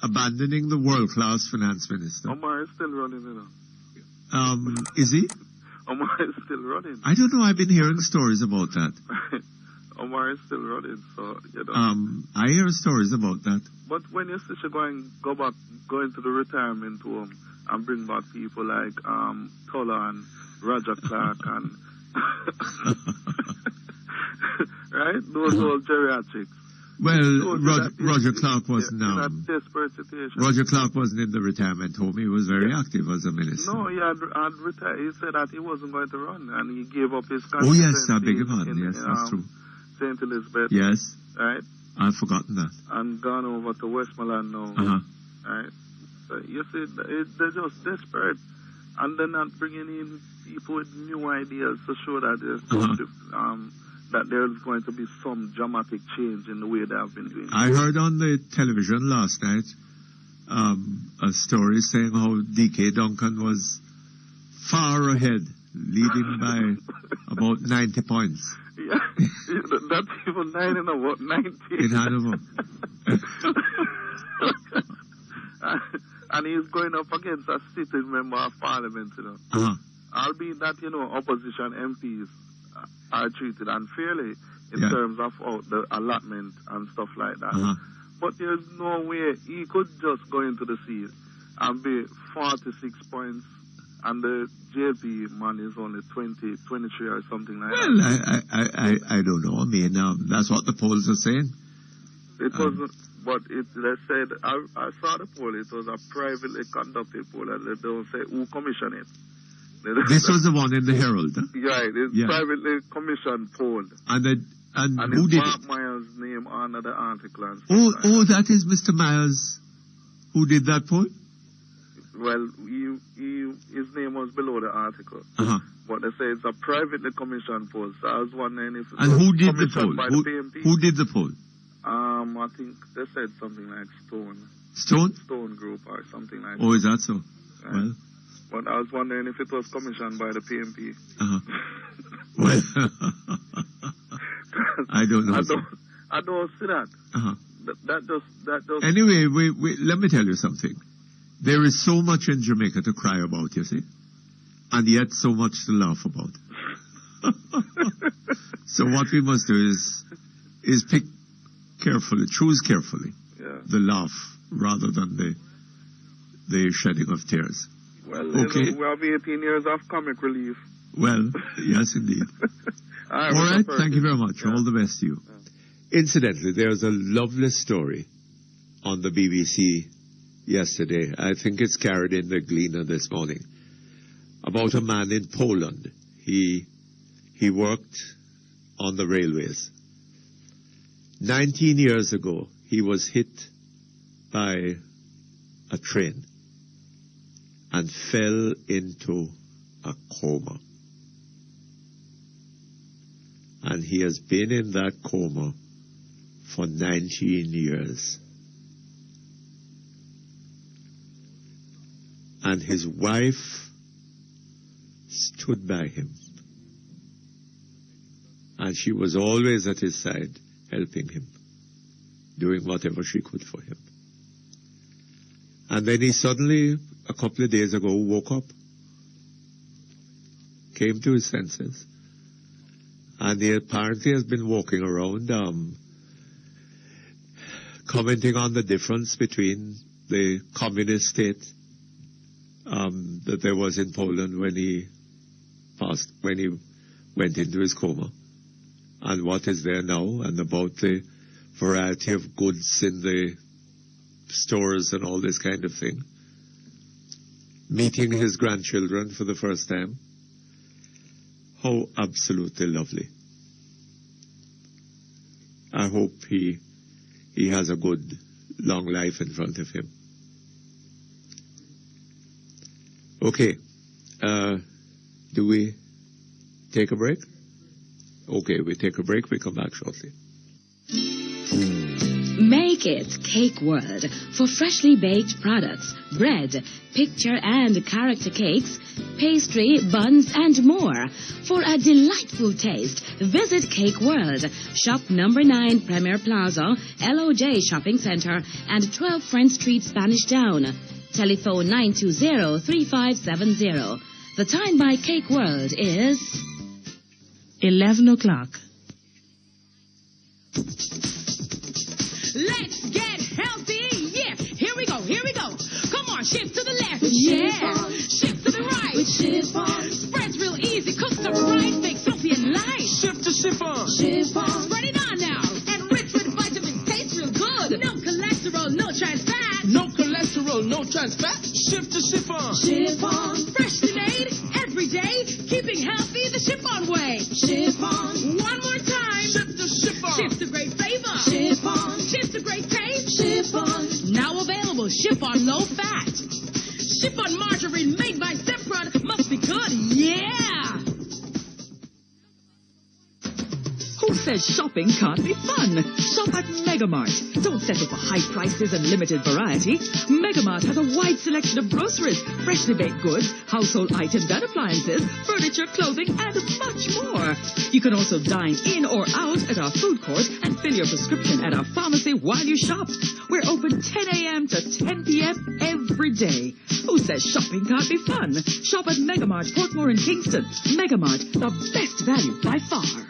abandoning the world-class finance minister. Omar is still running, you know. Is he? Omar is still running. I don't know. I've been hearing stories about that. Omar is still running, so you know. I hear stories about that. But when you see she go into the retirement home and bring back people like Tola and Roger Clark and right, those old geriatrics. Well, Roger Clark wasn't. Desperate situation. Roger Clark wasn't in the retirement home. He was very active as a minister. No, he had retired. He said that he wasn't going to run, and he gave up his constituency. Oh yes, I beg your pardon. Yes, that's true. St. Elizabeth. Yes. Right. I've forgotten that. And gone over to Westmoreland now. Right. So you see, they're just desperate, and they're not bringing in people with new ideas to show that there's that there's going to be some dramatic change in the way they have been doing. I heard on the television last night a story saying how D.K. Duncan was far ahead, leading by about 90 points. Yeah, that's even 9 in about 90. In Hanover. And he's going up against a sitting member of Parliament, you know. Albeit that, you know, opposition MPs are treated unfairly in terms of the allotment and stuff like that. But there's no way he could just go into the seat and be 46 points, and the JP man is only 23 or something like that. Well, I don't know. I mean, that's what the polls are saying. It wasn't, but they said, I saw the poll, it was a privately conducted poll, and they don't say who commissioned it. This was the one in the Herald. Huh? Right, it's privately commissioned poll. And who it's did Mark it? Myers' name on the article. And that is Mr. Myers who did that poll? Well, his name was below the article. But they say it's a privately commissioned poll. So I was wondering if it was who did the poll? By the PMP. Who did the poll? I think they said something like Stone. Stone? Stone Group or something like that. Oh, is that so? Right. Well. But I was wondering if it was commissioned by the PMP. Well, I don't know. I don't see that. That just. Anyway, let me tell you something. There is so much in Jamaica to cry about, you see, and yet so much to laugh about. So what we must do is pick carefully, choose carefully, the laugh rather than the shedding of tears. Well, okay. We have 18 years of comic relief. Well, yes, indeed. All right, thank you very much. Yeah. All the best to you. Yeah. Incidentally, there's a lovely story on the BBC yesterday. I think it's carried in the Gleaner this morning, about a man in Poland. He worked on the railways. 19 years ago, he was hit by a train and fell into a coma. And he has been in that coma for 19 years. And his wife stood by him. And she was always at his side, helping him, doing whatever she could for him. And then he suddenly, a couple of days ago, woke up, came to his senses, and he apparently has been walking around commenting on the difference between the communist state that there was in Poland when he went into his coma, and what is there now, and about the variety of goods in the stores and all this kind of thing. Meeting his grandchildren for the first time. How absolutely lovely. I hope he has a good, long life in front of him. Okay. Do we take a break? Okay, we take a break. We come back shortly. Make it Cake World for freshly baked products, bread, picture and character cakes, pastry, buns and more. For a delightful taste, visit Cake World, shop number 9 Premier Plaza, LOJ Shopping Center and 12 French Street, Spanish Town. Telephone 920-3570. The time by Cake World is 11 o'clock. Let's get healthy. Yeah, here we go. Come on, shift to the left. Yeah, shift to the right. With chiffon. Spreads real easy, cooked up right, baked fluffy and light. Shift to chiffon. Spread it on now. And rich with vitamins, tastes real good. No cholesterol, no trans fat. No cholesterol, no trans fat. Shift to chiffon. Freshly made, every day, keeping healthy the chiffon way. Chiffon. One more time. Shift to chiffon. Shift to great flavor. Shift to great taste. Chiffon. Now available, chiffon low fat. Chiffon margarine made by Zepron must be good. Yeah. Who says shopping can't be fun? Shop at Megamart. Don't settle for high prices and limited variety. Megamart has a wide selection of groceries, freshly baked goods, household items and appliances, furniture, clothing, and much more. You can also dine in or out at our food court and fill your prescription at our pharmacy while you shop. We're open 10 a.m. to 10 p.m. every day. Who says shopping can't be fun? Shop at Megamart, Portmore and Kingston. Megamart, the best value by far.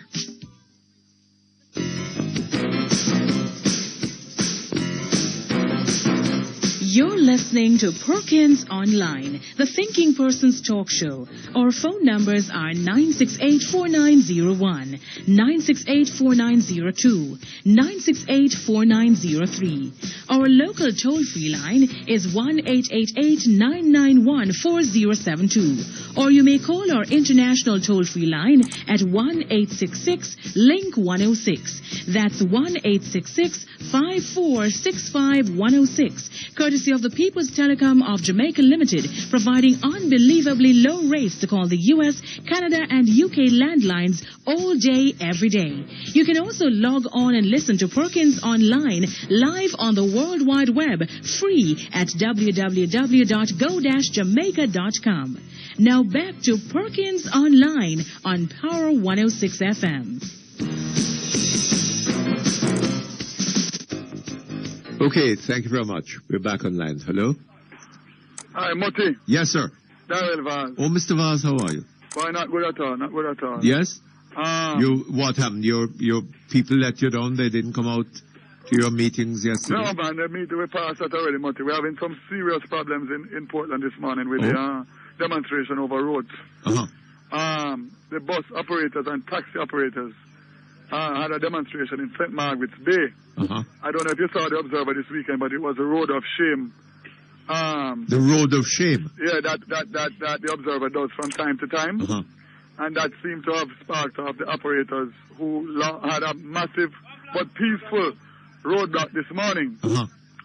You're listening to Perkins Online, the Thinking Person's talk show. Our phone numbers are 968-4901, 968-4902, 968-4903. Our local toll-free line is 1-888-991-4072. Or you may call our international toll-free line at 1-866-LINK-106. That's 1-866-5465-106. Courtesy of the People's Telecom of Jamaica Limited, providing unbelievably low rates to call the U.S., Canada, and UK landlines all day, every day. You can also log on and listen to Perkins Online live on the World Wide Web, free at www.go-jamaica.com. Now back to Perkins Online on Power 106 FM. Okay, thank you very much. We're back online. Hello? Hi, Mutty. Yes, sir. Darrell Vaz. Oh, Mr. Vaz, how are you? Why, not good at all, not good at all. Yes? What happened? Your people let you down? They didn't come out to your meetings yesterday? No, man, the meeting we passed that already, Mutty. We're having some serious problems in Portland this morning with the demonstration over roads. The bus operators and taxi operators had a demonstration in St. Margaret's Bay. I don't know if you saw the Observer this weekend, but it was a road of shame. The road of shame? Yeah, that the Observer does from time to time. And that seemed to have sparked off the operators who had a massive but peaceful roadblock this morning.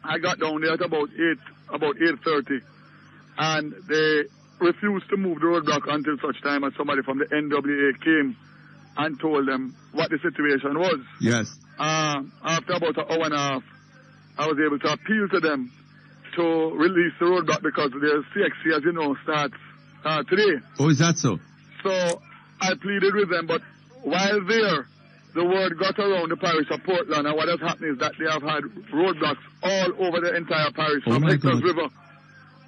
I got down there at about 8:30, and they refused to move the roadblock until such time as somebody from the NWA came and told them what the situation was. Yes. After about an hour and a half, I was able to appeal to them to release the roadblock because the CXC, as you know, starts today. Oh, is that so? So I pleaded with them, but while there, the word got around the parish of Portland, and what has happened is that they have had roadblocks all over the entire parish, from Hector's River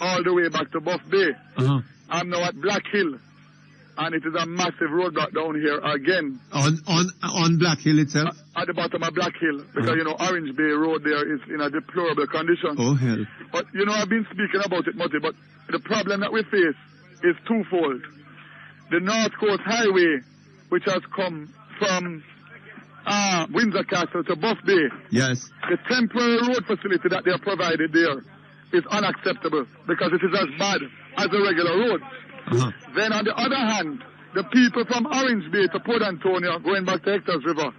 all the way back to Buff Bay. I'm now at Black Hill, and it is a massive roadblock down here again. On Black Hill itself? At the bottom of Black Hill, because, you know, Orange Bay Road there is in a deplorable condition. Oh, hell. But, you know, I've been speaking about it, Mutty, but the problem that we face is twofold. The North Coast Highway, which has come from Windsor Castle to Buff Bay. Yes. The temporary road facility that they have provided there is unacceptable because it is as bad as the regular roads. Then on the other hand, the people from Orange Bay to Port Antonio going back to Hector's River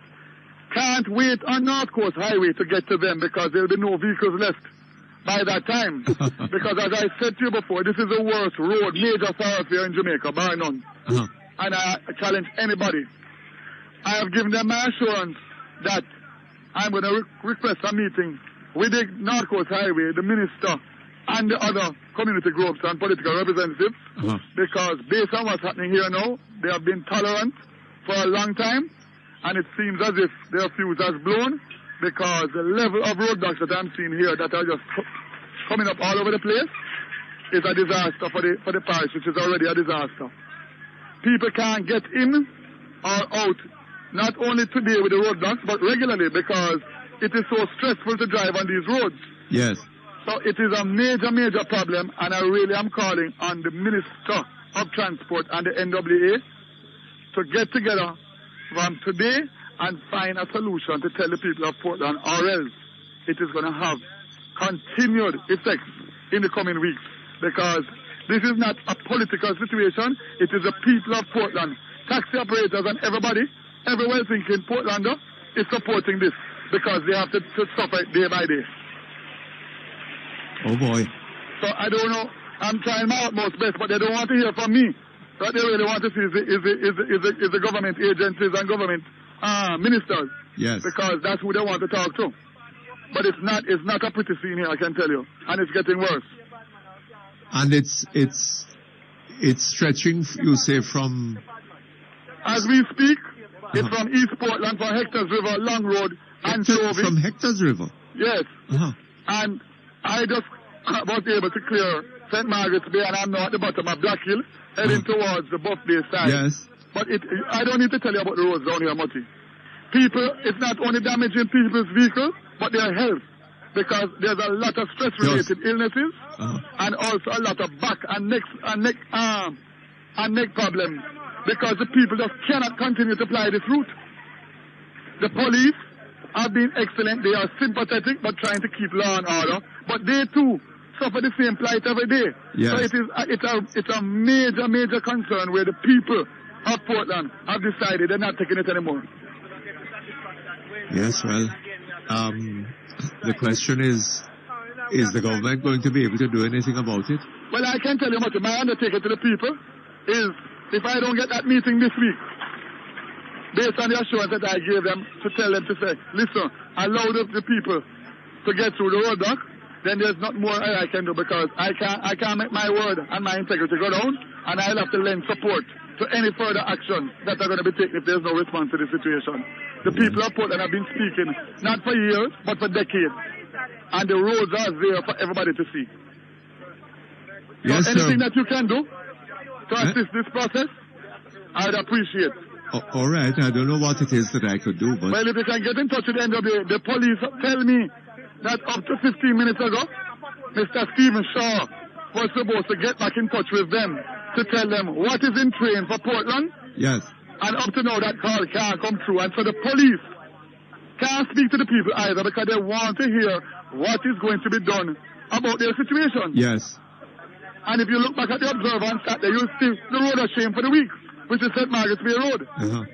can't wait on North Coast Highway to get to them because there will be no vehicles left by that time. Because as I said to you before, this is the worst road, major thoroughfare in Jamaica, bar none. And I challenge anybody. I have given them my assurance that I'm going to request a meeting with the North Coast Highway, the minister, and the other community groups and political representatives, because based on what's happening here now, they have been tolerant for a long time, and it seems as if their fuse has blown, because the level of roadblocks that I'm seeing here that are just coming up all over the place is a disaster for the parish, which is already a disaster. People can't get in or out, not only today with the roadblocks, but regularly, because it is so stressful to drive on these roads. Yes. So it is a major, major problem, and I really am calling on the Minister of Transport and the NWA to get together from today and find a solution to tell the people of Portland, or else it is going to have continued effects in the coming weeks, because this is not a political situation. It is the people of Portland, taxi operators and everybody, everywhere thinking Portlander is supporting this, because they have to suffer it day by day. Oh boy. So I don't know. I'm trying my utmost best, but they don't want to hear from me. What they really want to see is the government agencies and government ministers. Yes. Because that's who they want to talk to. But it's not a pretty scene here, I can tell you. And it's getting worse. And it's stretching, you say, from... As we speak, it's from East Portland, from Hector's River, Long Road, and Chovy. From Hector's River? Yes. And I just was able to clear St. Margaret's Bay, and I'm now at the bottom of Black Hill, heading towards the Buff Bay side. Yes. But I don't need to tell you about the roads down here, Mutty. People, it's not only damaging people's vehicles, but their health. Because there's a lot of stress-related illnesses, and also a lot of back and neck problems. Because the people just cannot continue to ply this route. The police have been excellent. They are sympathetic, but trying to keep law and order. But they too suffer the same plight every day. Yes. So it's a major, major concern where the people of Portland have decided they're not taking it anymore. Yes, well, the question is the government going to be able to do anything about it? Well, I can tell you what my undertaking to the people is, if I don't get that meeting this week, based on the assurance that I gave them, to tell them to say, listen, allow the people to get through the roadblock, then there's not more I can do, because I can't make my word and my integrity go down, and I'll have to lend support to any further action that are going to be taken if there's no response to the situation. The people of Portland have been speaking, not for years, but for decades. And the roads are there for everybody to see. Yes, so anything that you can do to assist this process, I'd appreciate. All right, I don't know what it is that I could do, but... Well, if you can get in touch with the NWA, the police tell me that up to 15 minutes ago, Mr. Stephen Shaw was supposed to get back in touch with them to tell them what is in train for Portland. Yes. And up to now, that call can't come through. And so the police can't speak to the people either because they want to hear what is going to be done about their situation. Yes. And if you look back at the Observer on Saturday, you'll see the road of shame for the week, which is St. Margaret's Bay Road. Uh-huh.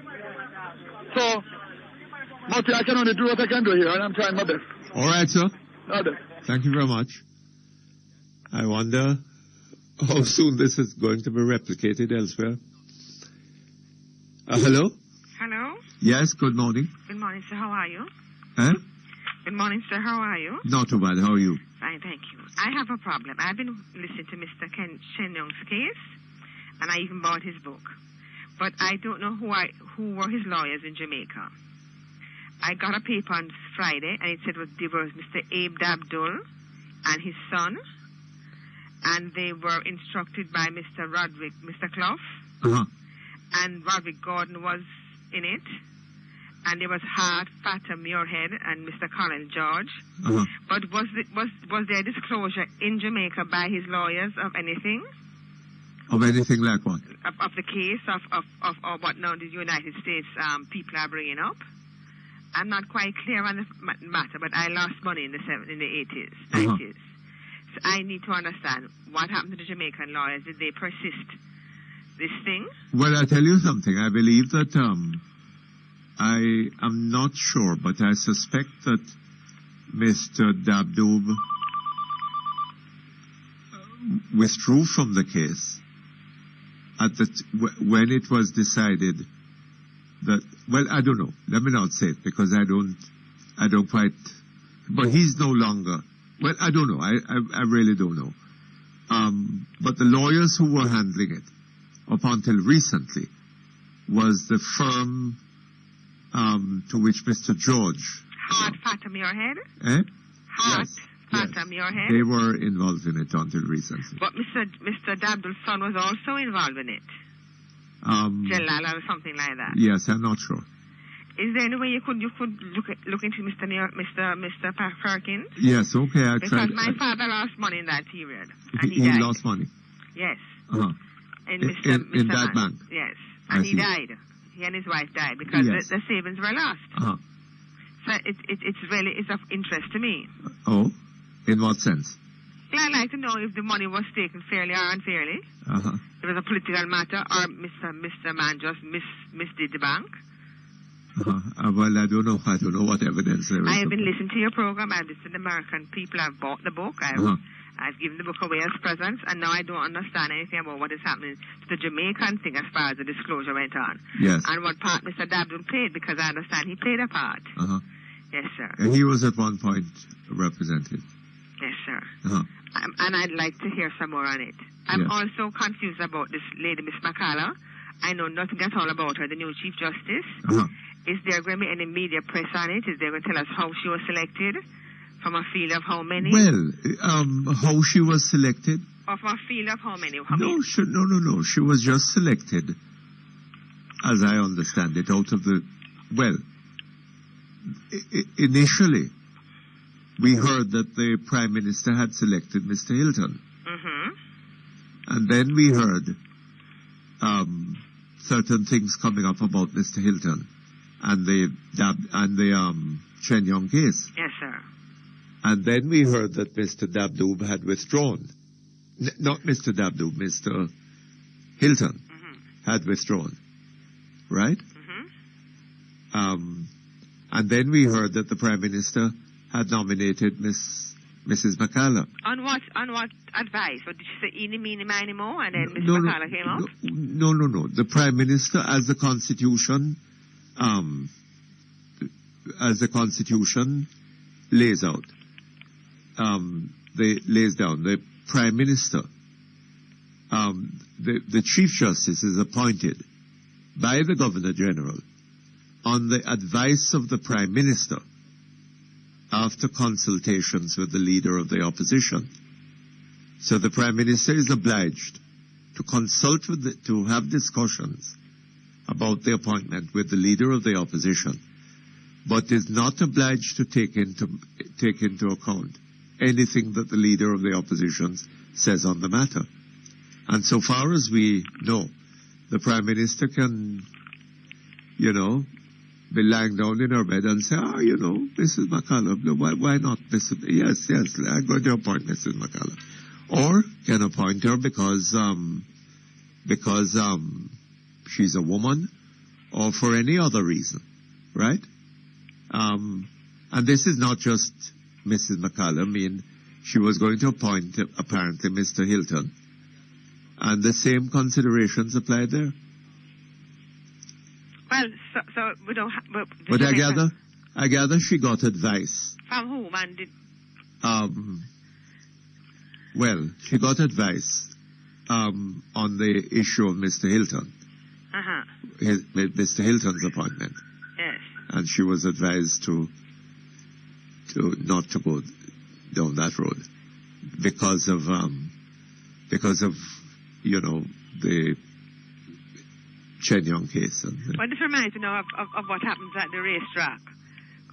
So, Mutty, I can only do what I can do here, and I'm trying my best. All right, sir. Okay. Thank you very much. I wonder how soon this is going to be replicated elsewhere. Hello? Hello? Yes, good morning. Good morning, sir. How are you? Huh? Good morning, sir. How are you? Not too bad. How are you? Fine, thank you. I have a problem. I've been listening to Mr. Shen Young's case, and I even bought his book. But I don't know who were his lawyers in Jamaica. I got a paper on Friday, and it said there was Mr. Abe Dabdul and his son, and they were instructed by Mr. Clough, Uh-huh. and Roderick Gordon was in it, and there was Hart, Fatta, Muirhead, and Mr. Colin George. Uh-huh. But was there disclosure in Jamaica by his lawyers of anything? Of anything like what? Of the case of what now the United States people are bringing up? I'm not quite clear on the matter, but I lost money in the 80s, 90s. Uh-huh. So I need to understand what happened to the Jamaican lawyers. Did they persist this thing? Well, I tell you something. I believe that I am not sure, but I suspect that Mr. Dabdoob withdrew from the case when it was decided that, well, I don't know. Let me not say it because I don't quite, but he's no longer, well, I don't know. I really don't know. But the lawyers who were handling it up until recently was the firm to which Mr. George... Hart, Fatta, Muirhead? Eh? Hart, Yes. Fatta, Muirhead? They were involved in it until recently. But Mr. Dabdul's son was also involved in it. Jalal or something like that. Yes, I'm not sure. Is there any way you could look into Mr. Perkins? Yes, okay, I because tried. Because my father lost money in that period. And he He died. lost money? Yes. Uh-huh. In that bank? Yes. I And he see. died. He and his wife died because Yes. the savings were lost. Uh-huh. So it's of interest to me. Oh, in what sense? Well, I'd like to know if the money was taken fairly or unfairly. Uh-huh. If it was a political matter or Mr. Man just misdid the bank. Uh-huh. Well, I don't know what evidence there is. I have been listening to your program. I've listened to American people. I've bought the book. I've given the book away as presents, and now I don't understand anything about what is happening to the Jamaican thing as far as the disclosure went on. Yes. And what part Mr. Dabdul played, because I understand he played a part. Uh-huh. Yes, sir. And he was at one point represented. Yes, sir. Uh-huh. And I'd like to hear some more on it. I'm Yes. also confused about this lady, Miss McCalla. I know nothing at all about her, the new Chief Justice. Uh-huh. Is there going to be any media press on it? Is they going to tell us how she was selected? From a field of how many? Well, how she was selected? Of a field of how many? No. She was just selected, as I understand it, out of the... Well, initially, we heard that the Prime Minister had selected Mr. Hilton. Mm-hmm. And then we heard certain things coming up about Mr. Hilton and the Chen Yong case. Yes, sir. And then we heard that Mr. Dabdoob had withdrawn. Not Mr. Dabdoob, Mr. Hilton had withdrawn. Right? And then we heard that the Prime Minister had nominated Mrs. McCalla. On what advice? Or did she say eeny, meeny, miny, mo, and then Mrs. McCalla came up? No. The Prime Minister, as the Constitution lays out, lays down, the Prime Minister, the Chief Justice is appointed by the Governor General on the advice of the Prime Minister after consultations with the Leader of the Opposition. So the Prime Minister is obliged to consult to have discussions about the appointment with the leader of the opposition, but is not obliged to take into account anything that the leader of the opposition says on the matter. And so far as we know, the Prime Minister can, be lying down in her bed and say, Mrs. McCullough, why not? Yes, I'm going to appoint Mrs. McCullough. Or can appoint her because she's a woman, or for any other reason, right? And this is not just Mrs. McCullough. I mean, she was going to appoint, apparently, Mr. Hilton. And the same considerations apply there. Well, so we don't have... But I gather she got advice. From whom? And did... Well, she got advice on the issue of Mr. Hilton. Uh-huh. Mr. Hilton's appointment. Yes. And she was advised to not to go down that road because of the Chen Young case. Well, this reminds me now of what happens at the racetrack.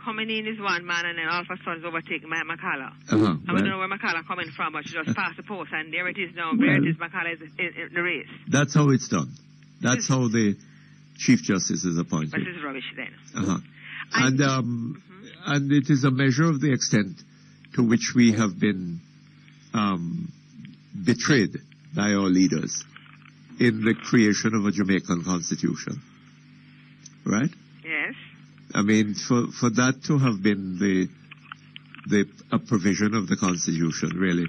Coming in is one man, and then all of a sudden is overtaken by McCullough. And we don't know where McCullough coming from, but she just passed the post, and there it is now. There it is, McCullough is in the race. That's how it's done. That's how the Chief Justice is appointed. But this is rubbish then. And it is a measure of the extent to which we have been betrayed by our leaders in the creation of a Jamaican constitution. Right? Yes. I mean, for that to have been a provision of the Constitution, really,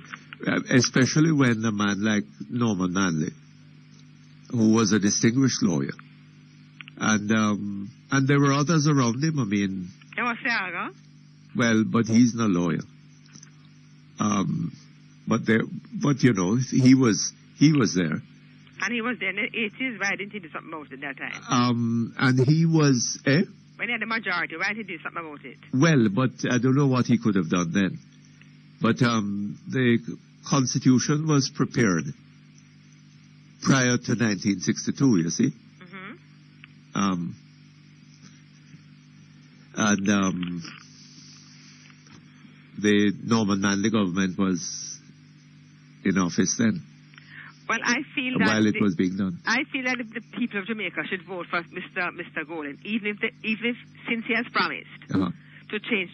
especially when a man like Norman Manley, who was a distinguished lawyer, and there were others around him. I mean, well, but he's not a lawyer. He was there. And he was there in the 80s. Why didn't he do something about it that time? And he was, When he had the majority, why didn't he do something about it? Well, but I don't know what he could have done then. But the Constitution was prepared prior to 1962, you see. Mm-hmm. The Norman Manley government was in office then. Well, I feel that while it was being done. I feel that the people of Jamaica should vote for Mr. Golan, even if since he has promised to change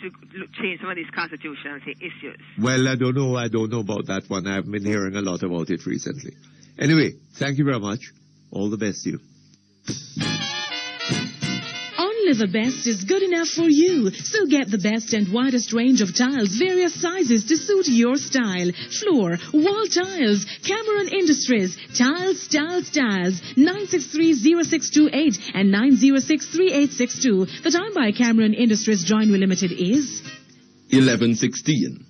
some of these constitutional issues. Well, I don't know about that one. I've been hearing a lot about it recently. Anyway, thank you very much. All the best to you. Only the best is good enough for you. So get the best and widest range of tiles, various sizes to suit your style. Floor, wall tiles, Cameron Industries, Tiles, 963-0628 and 906-3862. The time by Cameron Industries Joinery Limited is 11:16.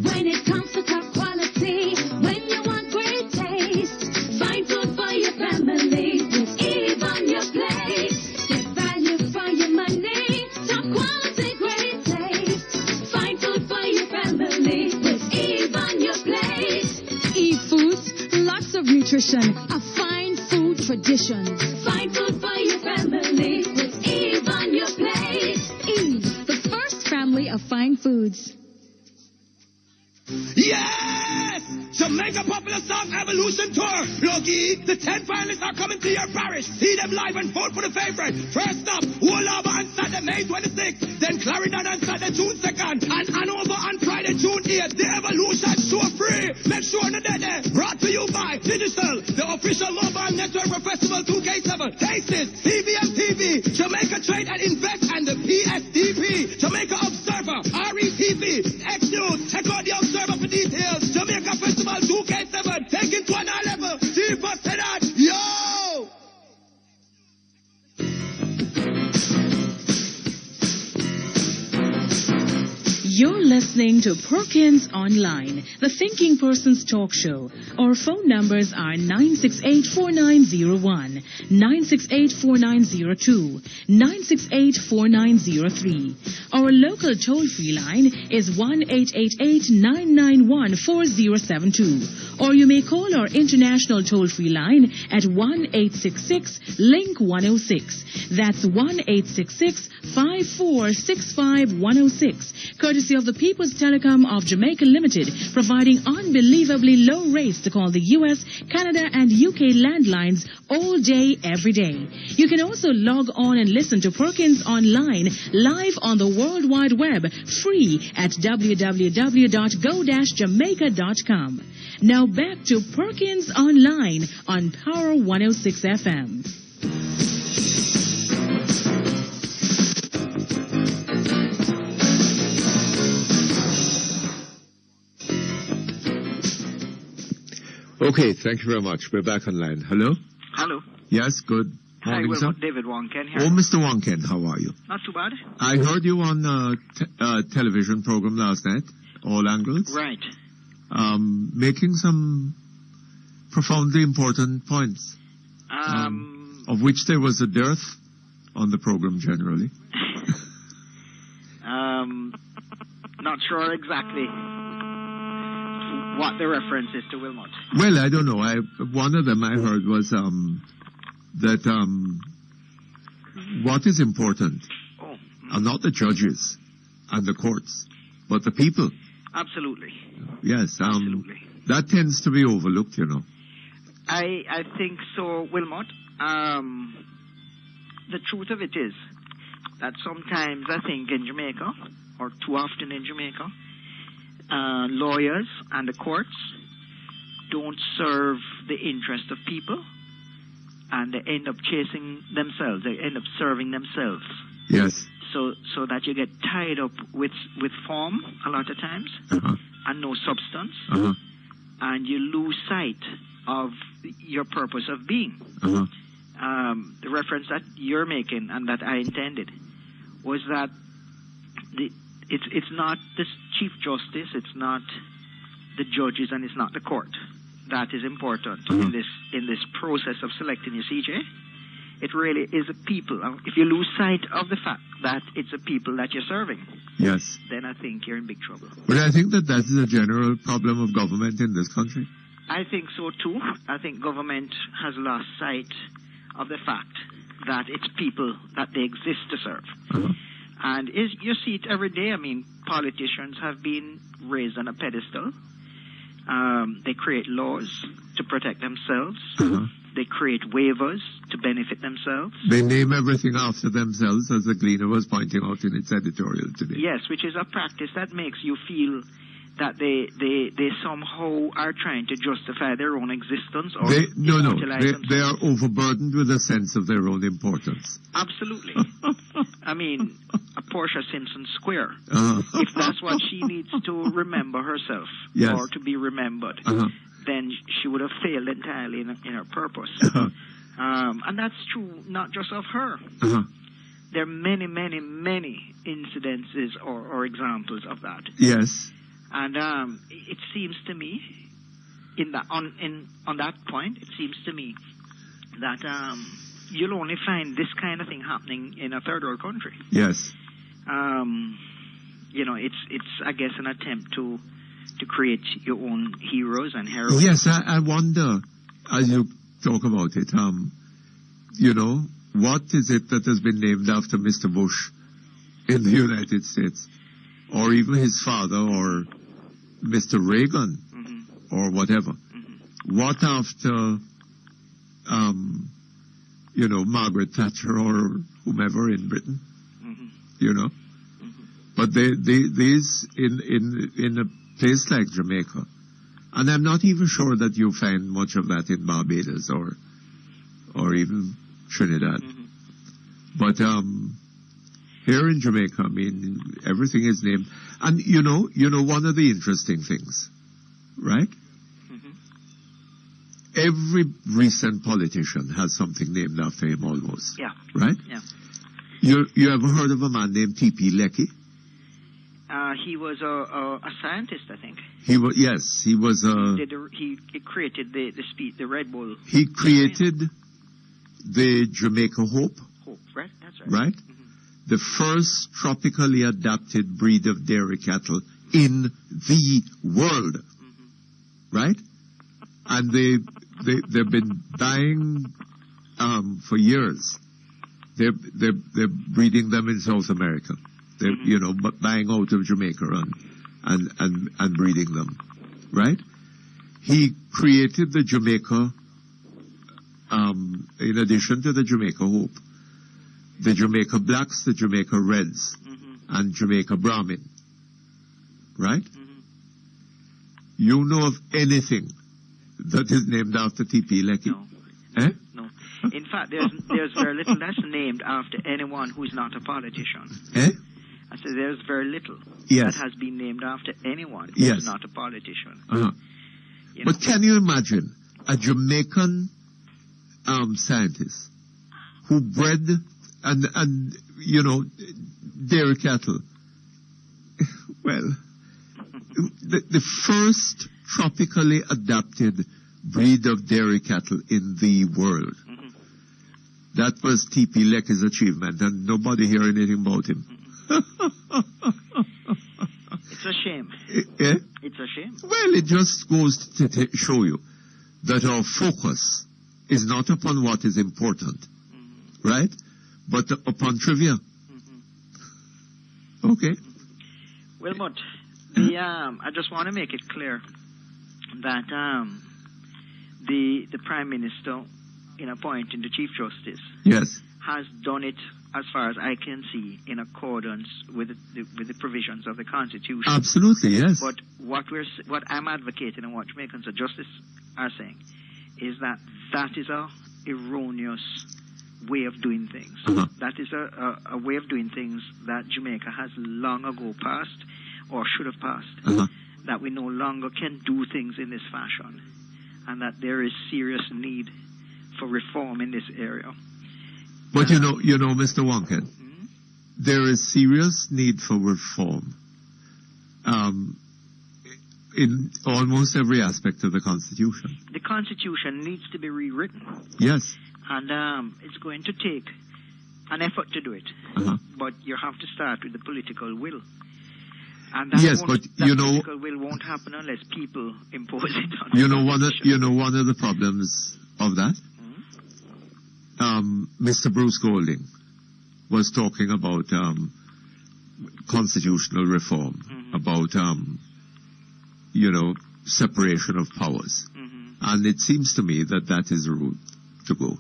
When it comes to top quality, when you want great taste, find food for your family with Eve on your plate. Get value for your money, top quality, great taste. Find food for your family with Eve on your plate. Eve Foods, lots of nutrition, a fine food tradition. Find food for your family with Eve on your plate. Eve, the first family of fine foods. Yes! Jamaica Popular Song Evolution Tour. Logie, the 10 finalists are coming to your parish. See them live and vote for the favorite. First up, Woolaba on Saturday, May 26th. Then Clarendon on Saturday, June 2nd. And Hanover on Friday, June 8th. The Evolution Show free. Make sure you're there. Brought to you by Digital, the official mobile network for Festival 2K7. Tastes, CBM TV, Jamaica Trade and Invest, and the PSDP. Jamaica Observer, RETV, X News. Check out the Observer for details. Jamaica Festival 2K7, taking to another level. Deeper said that. Yo! You're listening to Perkins Online, the Thinking Person's talk show. Our phone numbers are 968-4901, 968-4902, 968-4903. Our local toll-free line is 1-888-991-4072. Or you may call our international toll-free line at 1-866-LINK-106. That's 1-866-5465-106. Courtesy of the People's Telecom of Jamaica Limited, providing unbelievably low rates to call the U.S., Canada, and UK landlines all day, every day. You can also log on and listen to Perkins online live on the World Wide Web, free at www.go-jamaica.com. Now back to Perkins Online on Power 106 FM. Okay, thank you very much. We're back online. Hello? Hello. Yes, good Hi, morning, sir. Wilmot, David Wonken here. Oh, Mr. Wonken, how are you? Not too bad. I heard you on a television program last night, All Angles. Right. Making some profoundly important points, of which there was a dearth on the program generally. Not sure exactly what the reference is to Wilmot. Well, I don't know. One of them I heard was that what is important are not the judges and the courts, but the people. Absolutely. Yes. Absolutely. That tends to be overlooked, you know. I think so, Wilmot. The truth of it is that sometimes I think in Jamaica, or too often in Jamaica, lawyers and the courts don't serve the interest of people, and they end up chasing themselves. They end up serving themselves. Yes. So that you get tied up with form a lot of times, and no substance, and you lose sight of your purpose of being. The reference that you're making and that I intended was that it's not the Chief Justice, it's not the judges, and it's not the court that is important in this process of selecting your CJ. It really is the people. If you lose sight of the fact that it's the people that you're serving, yes, then I think you're in big trouble. But I think that is a general problem of government in this country. I think so too. I think government has lost sight of the fact that it's people that they exist to serve. And you see it every day. I mean, politicians have been raised on a pedestal. They create laws to protect themselves. They create waivers to benefit themselves. They name everything after themselves, as the Gleaner was pointing out in its editorial today. Yes, which is a practice that makes you feel that they somehow are trying to justify their own existence. Or they are overburdened with a sense of their own importance. Absolutely. I mean, a Portia Simpson Square. If that's what she needs to remember herself, or to be remembered, then she would have failed entirely in her purpose. And that's true not just of her. There are many, many, many incidences or examples of that. Yes. And it seems to me, on that point, it seems to me that you'll only find this kind of thing happening in a third world country. Yes. It's I guess an attempt to create your own heroes and heroines. Yes, I wonder, as you talk about it, what is it that has been named after Mr. Bush in the United States? Or even his father, or Mr. Reagan, or whatever. What after, Margaret Thatcher or whomever in Britain? But these in a place like Jamaica, and I'm not even sure that you find much of that in Barbados or even Trinidad. But here in Jamaica, I mean, everything is named. And you know, one of the interesting things, right? Every recent politician has something named after him almost. Yeah. Right? Yeah. You ever heard of a man named T.P. Lecky? He was a scientist, I think. He was he created the Red Bull. He created the Jamaica Hope. Right, that's right. Right? the first tropically adapted breed of dairy cattle in the world. Right? And they've been dying for years. They're breeding them in South America. They're buying out of Jamaica and breeding them, right? He created the Jamaica, in addition to the Jamaica Hope, the Jamaica Blacks, the Jamaica Reds, and Jamaica Brahmin, right? You know of anything that is named after T.P. Lecky? No. Eh? No. In fact, there's very little that's named after anyone who is not a politician. Eh? I said there's very little Yes. that has been named after anyone who Yes. is not a politician. Uh-huh. But can you imagine a Jamaican scientist who bred and dairy cattle? Well, the first tropically adapted breed of dairy cattle in the world. That was T.P. Lecky's achievement, and nobody hear anything about him. It's a shame. Eh? It's a shame. Well, it just goes to show you that our focus is not upon what is important, right? But upon trivia. Okay. Wilmot, I just want to make it clear that the Prime Minister, in appointing the Chief Justice, Yes. has done it, as far as I can see, in accordance with the provisions of the Constitution. Absolutely, yes. But what I'm advocating and what Jamaicans of Justice are saying is that is a erroneous way of doing things. That is a way of doing things that Jamaica has long ago passed, or should have passed. That we no longer can do things in this fashion, and that there is serious need for reform in this area. But you know, Mr. Wonken, there is serious need for reform in almost every aspect of the Constitution. The Constitution needs to be rewritten. Yes. And it's going to take an effort to do it. But you have to start with the political will. And that political will won't happen unless people impose it on one of the problems of that? Mr. Bruce Golding was talking about constitutional reform, about separation of powers, and it seems to me that is the route to go.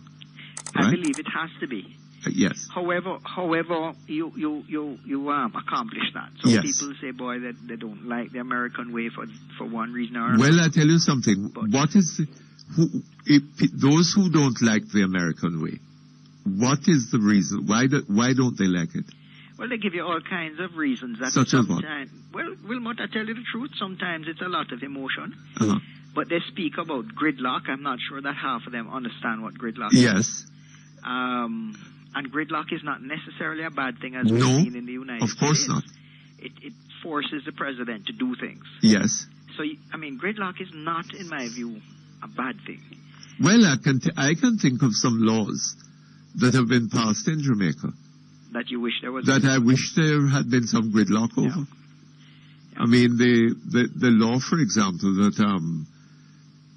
Right? I believe it has to be. Yes. However, you accomplish that. So Yes. people say, boy, that they don't like the American way for one reason or another. Well, I tell you something. What is those who don't like the American way? What is the reason? Why don't they like it? Well, they give you all kinds of reasons. That Such as what? Well, Wilmot, I tell you the truth. Sometimes it's a lot of emotion. But they speak about gridlock. I'm not sure that half of them understand what gridlock is. Yes. And gridlock is not necessarily a bad thing, as we've No, seen in the United States. of course not. It forces the president to do things. Yes. So, gridlock is not, in my view, a bad thing. Well, I can think of some laws that have been passed in Jamaica That you wish there was. that I wish there had been some gridlock over. I mean, the law, for example, that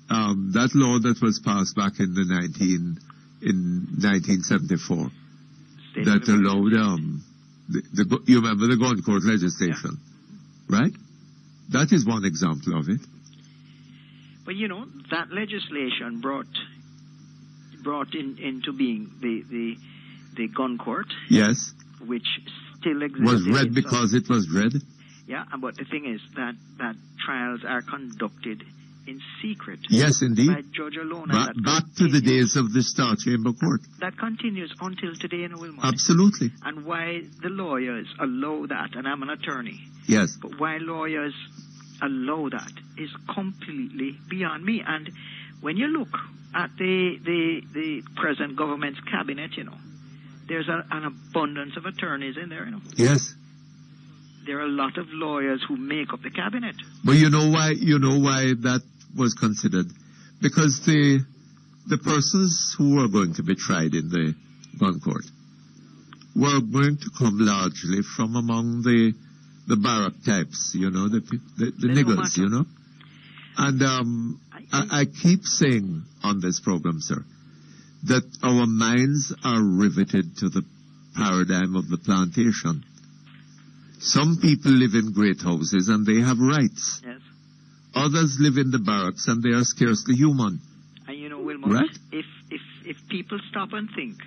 that law that was passed back in 1974 that allowed you remember the gun court legislation, right? That is one example of it. But that legislation brought into being the gun court. Yes. Which still exists. Was red because it was red? Yeah, but the thing is that trials are conducted in secret. Yes, indeed. By judge alone. Back to the days of the Star Chamber Court. That continues until today in Wilmot. Absolutely. And why the lawyers allow that, and I'm an attorney. Yes. But why lawyers allow that is completely beyond me. And when you look at the present government's cabinet, there's an abundance of attorneys in there, Yes. There are a lot of lawyers who make up the cabinet. But you know why that was considered? Because the persons who are going to be tried in the gun court were going to come largely from among the barrack types, you know, the niggers, you know. And I keep saying on this program, sir, that our minds are riveted to the paradigm of the plantation. Some people live in great houses and they have rights. Yes. Others live in the barracks and they are scarcely human. And you know, Wilmot, right? if people stop and think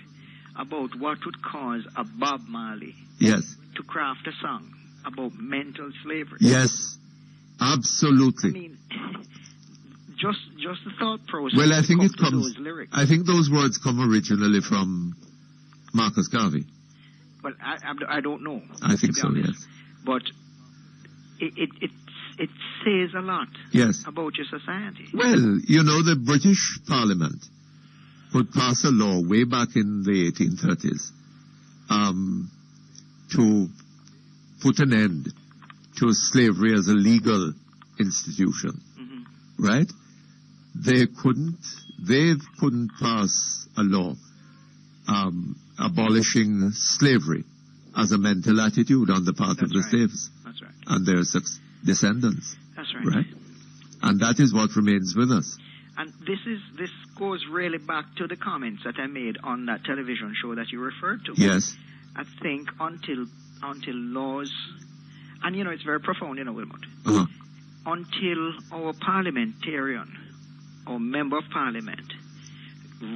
about what would cause a Bob Marley yes. to craft a song about mental slavery. Yes, absolutely. I mean, just the thought process. Well, I think it comes. Those lyrics. I think those words come originally from Marcus Garvey. Well, I don't know. I think so. Honest. Yes. But it says a lot. Yes. About your society. Well, you know, the British Parliament would pass a law way back in the 1830s to put an end to slavery as a legal institution. Mm-hmm. Right? They couldn't pass a law abolishing slavery as a mental attitude on the part of the slaves. That's right. And their descendants. That's right. Right? And that is what remains with us. And this goes really back to the comments that I made on that television show that you referred to. Yes. I think until laws, and you know, it's very profound, you know, Wilmot. Uh-huh. Until our parliamentarian or member of parliament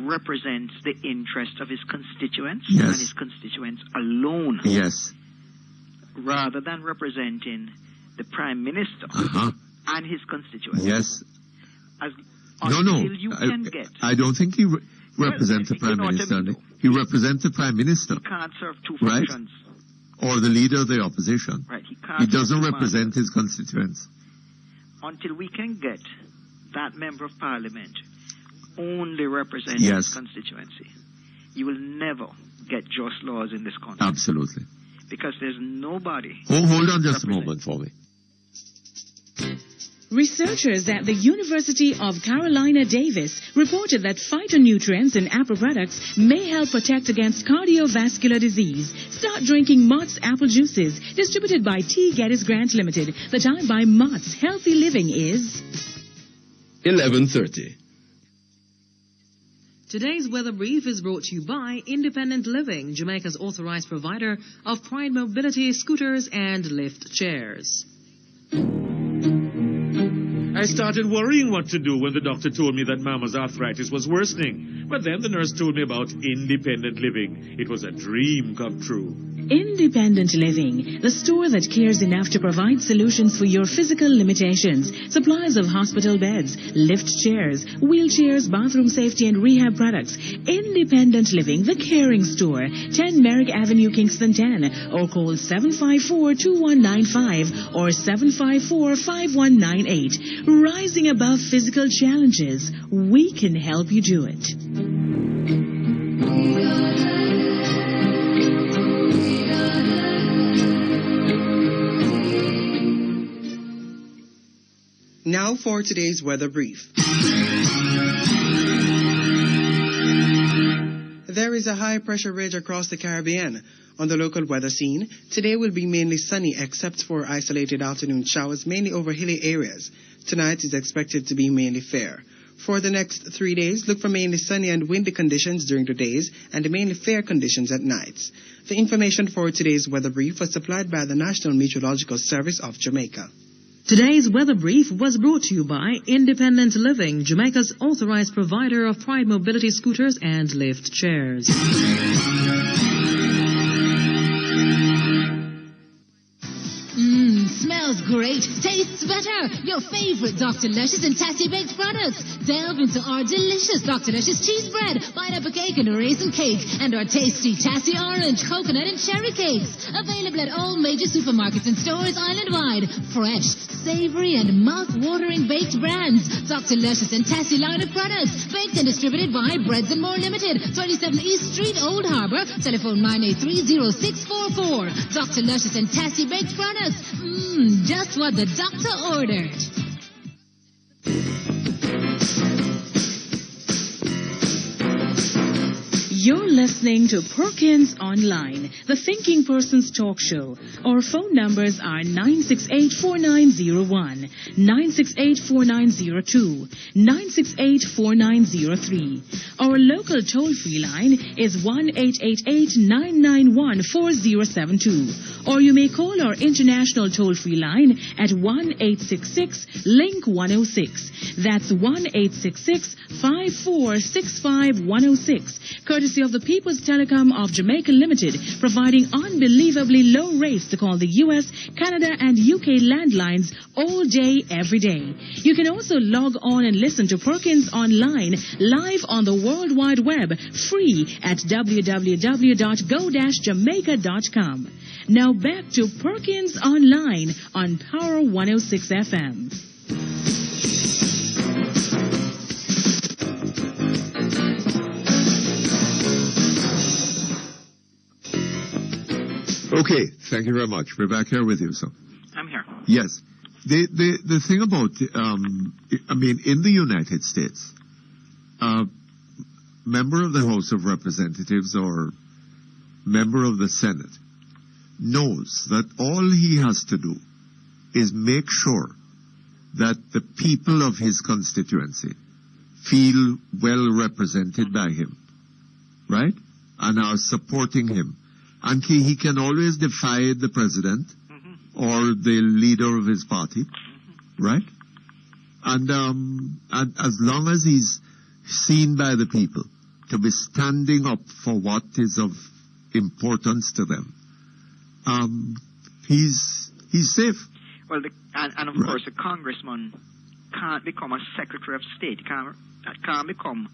represents the interest of his constituents and his constituents alone. Yes. Rather than representing the prime minister and his constituents. Yes. You can get. I don't think he represents the prime minister. He represents the prime minister. He can't serve two functions. Or the leader of the opposition. Right. He doesn't represent his constituents. Until we can get that member of parliament only representing his constituency, you will never get just laws in this country. Absolutely. Because there's nobody. Hold on just a moment for me. Researchers at the University of Carolina Davis reported that phytonutrients in apple products may help protect against cardiovascular disease. Start drinking Mott's apple juices, distributed by T. Geddes Grant Limited. The time by Mott's Healthy Living is 11:30. Today's weather brief is brought to you by Independent Living, Jamaica's authorized provider of Pride Mobility scooters and lift chairs. I started worrying what to do when the doctor told me that Mama's arthritis was worsening. But then the nurse told me about Independent Living. It was a dream come true. Independent Living, the store that cares enough to provide solutions for your physical limitations. Supplies of hospital beds, lift chairs, wheelchairs, bathroom safety and rehab products. Independent Living, the caring store. 10 Merrick Avenue, Kingston 10. Or call 754-2195 or 754-5198. Rising above physical challenges, we can help you do it. Now for today's weather brief. There is a high-pressure ridge across the Caribbean. On the local weather scene, today will be mainly sunny except for isolated afternoon showers, mainly over hilly areas. Tonight is expected to be mainly fair. For the next 3 days, look for mainly sunny and windy conditions during the days and mainly fair conditions at nights. The information for today's weather brief was supplied by the National Meteorological Service of Jamaica. Today's weather brief was brought to you by Independent Living, Jamaica's authorized provider of Pride Mobility scooters and lift chairs. Smells great, tastes better. Your favorite Dr. Luscious and Tasty Baked products. Delve into our delicious Dr. Luscious cheese bread, pineapple cake and a raisin cake, and our tasty Tasty orange, coconut and cherry cakes. Available at all major supermarkets and stores island-wide. Fresh, savory and mouth-watering baked brands. Dr. Luscious and Tasty line of products. Baked and distributed by Breads and More Limited. 27 East Street, Old Harbor. Telephone 983-0644. Dr. Luscious and Tasty Baked products. Just what the doctor ordered. You're listening to Perkins Online, the thinking person's talk show. Our phone numbers are 968-4901, 968-4902, 968-4903. Our local toll-free line is 1-888-991-4072. Or you may call our international toll-free line at 1-866-LINK-106. That's 1-866-5465-106. Courtesy of the People's Telecom of Jamaica Limited, providing unbelievably low rates to call the U.S., Canada, and UK landlines all day, every day. You can also log on and listen to Perkins Online live on the World Wide Web, free at www.go-jamaica.com. Now back to Perkins Online on Power 106 FM. Okay, thank you very much. We're back here with you, sir. I'm here. Yes. The thing about, in the United States, member of the House of Representatives or member of the Senate knows that all he has to do is make sure that the people of his constituency feel well represented by him, right? And are supporting him. And he can always defy the president or the leader of his party, right? And as long as he's seen by the people to be standing up for what is of importance to them, he's safe. Well, and of course, a congressman can't become a secretary of state. Can't become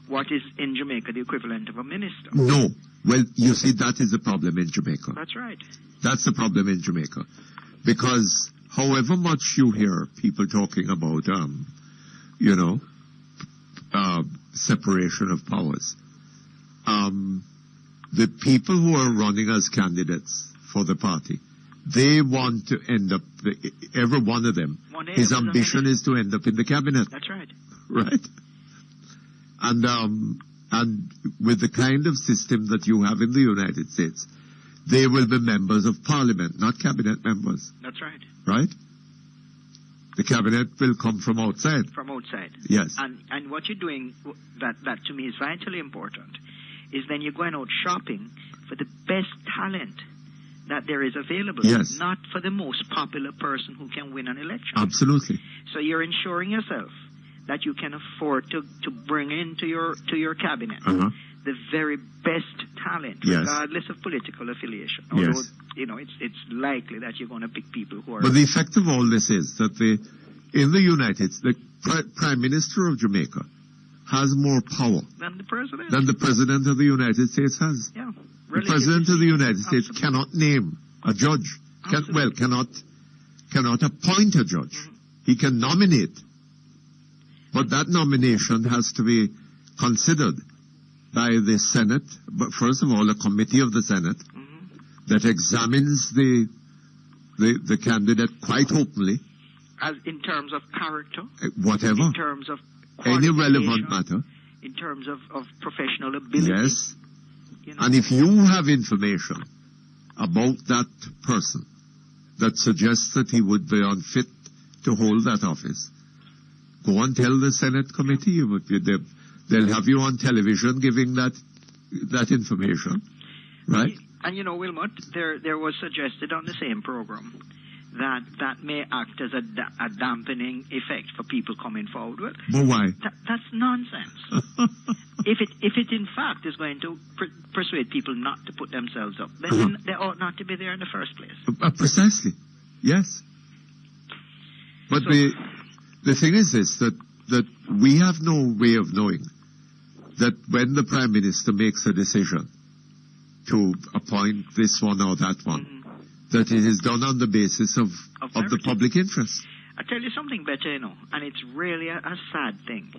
what is in Jamaica the equivalent of a minister. No. Well, you see, that is the problem in Jamaica. That's right. That's the problem in Jamaica. Because however much you hear people talking about, separation of powers, the people who are running as candidates for the party, they want to end up, every one of them, his ambition is to end up in the cabinet. That's right. Right? And with the kind of system that you have in the United States, they will be members of parliament, not cabinet members. That's right. Right? The cabinet will come from outside. From outside. Yes. And what you're doing, that to me is vitally important, is then you're going out shopping for the best talent that there is available. Yes. Not for the most popular person who can win an election. Absolutely. So you're ensuring yourself that you can afford to bring into your cabinet the very best talent, regardless of political affiliation. Although, it's likely that you're going to pick people who are... But the effect of all this is that in the United States, the Prime Minister of Jamaica has more power than the President. Than the President of the United States has. Yeah. The President of the United States cannot name a judge. Cannot appoint a judge. He can nominate. But that nomination has to be considered by the Senate, but first of all, a committee of the Senate that examines the candidate quite openly. As in terms of character? Whatever. In terms of any relevant matter. In terms of professional ability. Yes. And if you have information about that person that suggests that he would be unfit to hold that office, go and tell the Senate committee. They'll have you on television giving that information, right? And Wilmot, there was suggested on the same program that may act as a dampening effect for people coming forward with. But why? That's nonsense. If it in fact is going to persuade people not to put themselves up, then they ought not to be there in the first place. Precisely, yes. But the thing is this, that we have no way of knowing that when the Prime Minister makes a decision to appoint this one or that one, that it is done on the basis of the public interest. I tell you something better, and it's really a sad thing.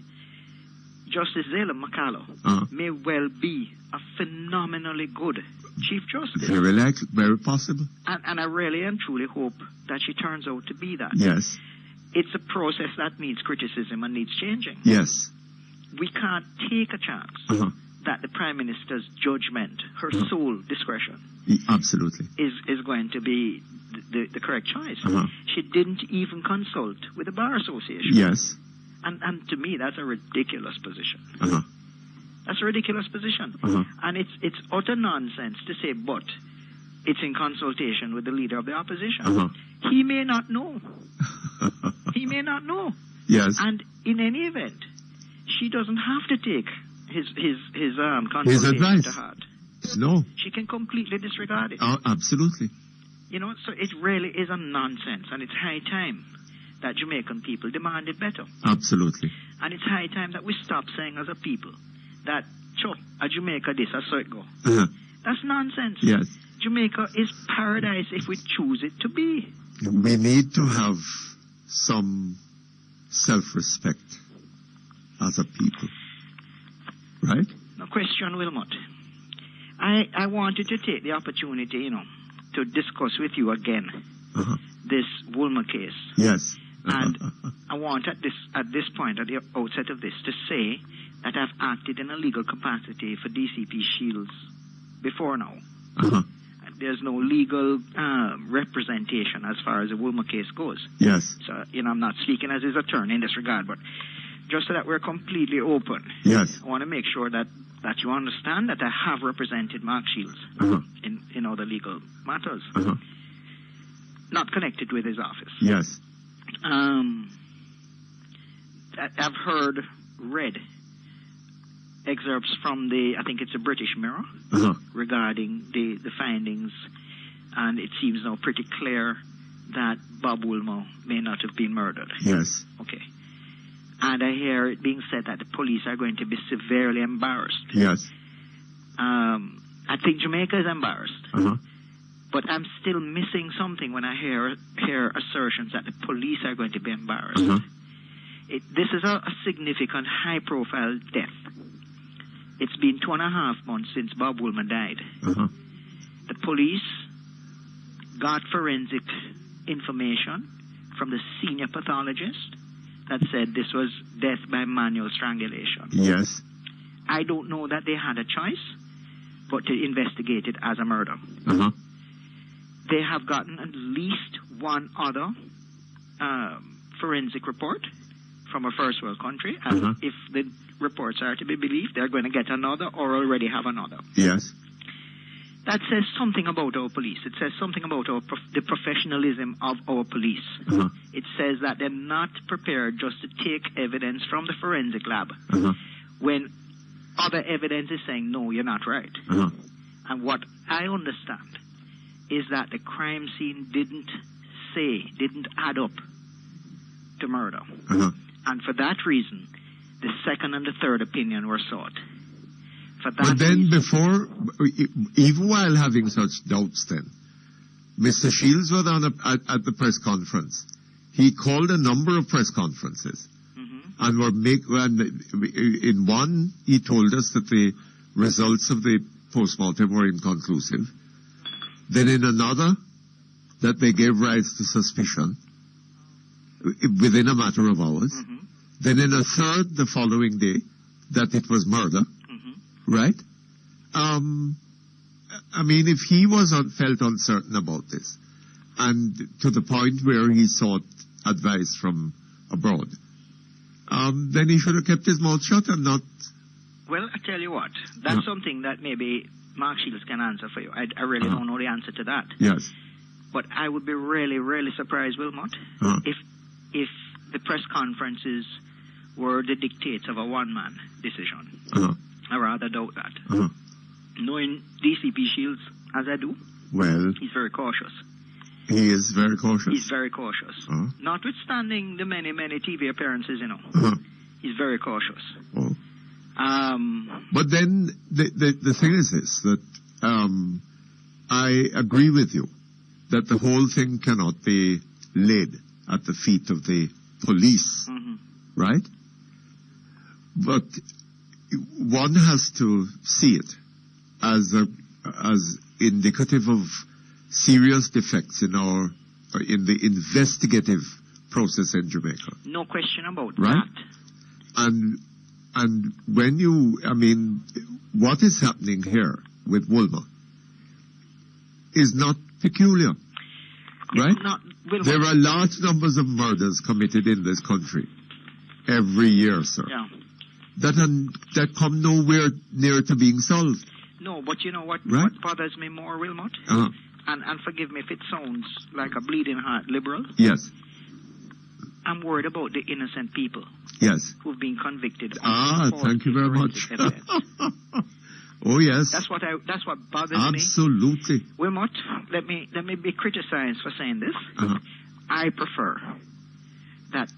Justice Zayla Makalo may well be a phenomenally good Chief Justice. Very possible. And I really and truly hope that she turns out to be that. Yes. It's a process that needs criticism and needs changing. Yes. We can't take a chance that the Prime Minister's judgment, her sole discretion, Absolutely. is going to be the correct choice. She didn't even consult with the Bar Association. Yes. And to me, that's a ridiculous position. That's a ridiculous position. And it's utter nonsense to say, but it's in consultation with the leader of the opposition. He may not know. He may not know. Yes. And in any event, she doesn't have to take his consultation advice to heart. No. She can completely disregard it. Absolutely. You know, so it really is a nonsense, and it's high time that Jamaican people demanded better. Absolutely. And it's high time that we stop saying as a people that, a Jamaica this, a so it go. That's nonsense. Yes. Jamaica is paradise if we choose it to be. We need to have some self-respect as a people. Right? No question, Wilmot. I wanted to take the opportunity, to discuss with you again this Wilmot case. Yes. And I want at this point, at the outset of this, to say that I've acted in a legal capacity for DCP Shields before now. There's no legal representation as far as the Wilmot case goes. Yes. So, I'm not speaking as his attorney in this regard, but just so that we're completely open. Yes. I want to make sure that you understand that I have represented Mark Shields in other legal matters. Not connected with his office. Yes. I've read excerpts from I think it's a British Mirror, regarding the findings, and it seems now pretty clear that Bob Wilmot may not have been murdered. Yes. Okay. And I hear it being said that the police are going to be severely embarrassed. Yes. I think Jamaica is embarrassed. But I'm still missing something when I hear assertions that the police are going to be embarrassed. This is a significant, high-profile death. It's been 2.5 months since Bob Wilmot died. The police got forensic information from the senior pathologist that said this was death by manual strangulation. Yes. I don't know that they had a choice but to investigate it as a murder. They have gotten at least one other forensic report from a first world country, and if the reports are to be believed, they're going to get another or already have another. Yes. That says something about our police. It says something about the professionalism of our police. It says that they're not prepared just to take evidence from the forensic lab when other evidence is saying, no, you're not right. And what I understand is that the crime scene didn't add up to murder. And for that reason, the second and the third opinion were sought. But then before, even while having such doubts then, Mr. Shields was at the press conference. He called a number of press conferences. And in one, he told us that the results of the postmortem were inconclusive. Then in another, that they gave rise to suspicion within a matter of hours. Then in a third, the following day, that it was murder. Right? I mean, if he felt uncertain about this, and to the point where he sought advice from abroad, then he should have kept his mouth shut and not... Well, I tell you what, that's something that maybe Mark Shields can answer for you. I really don't know the answer to that. Yes. But I would be really, really surprised, Wilmot, if the press conferences were the dictates of a one-man decision. I rather doubt that. Knowing DCP Shields as I do, well, he's very cautious. He is very cautious? He's very cautious. Notwithstanding the many, many TV appearances, he's very cautious. But then the thing is this, that I agree with you that the whole thing cannot be laid at the feet of the police, right? But one has to see it as indicative of serious defects in the investigative process in Jamaica. No question about right? that. And when what is happening here with Wilmot is not peculiar, right? There are large numbers of murders committed in this country every year, sir. Yeah. That come nowhere near to being solved. No, but you know what? Right? What bothers me more, Wilmot? And forgive me if it sounds like a bleeding heart liberal. Yes. I'm worried about the innocent people. Yes. Who've been convicted. Thank you very much. Oh yes. That's what bothers me. Absolutely. Wilmot, let me be criticized for saying this. I prefer that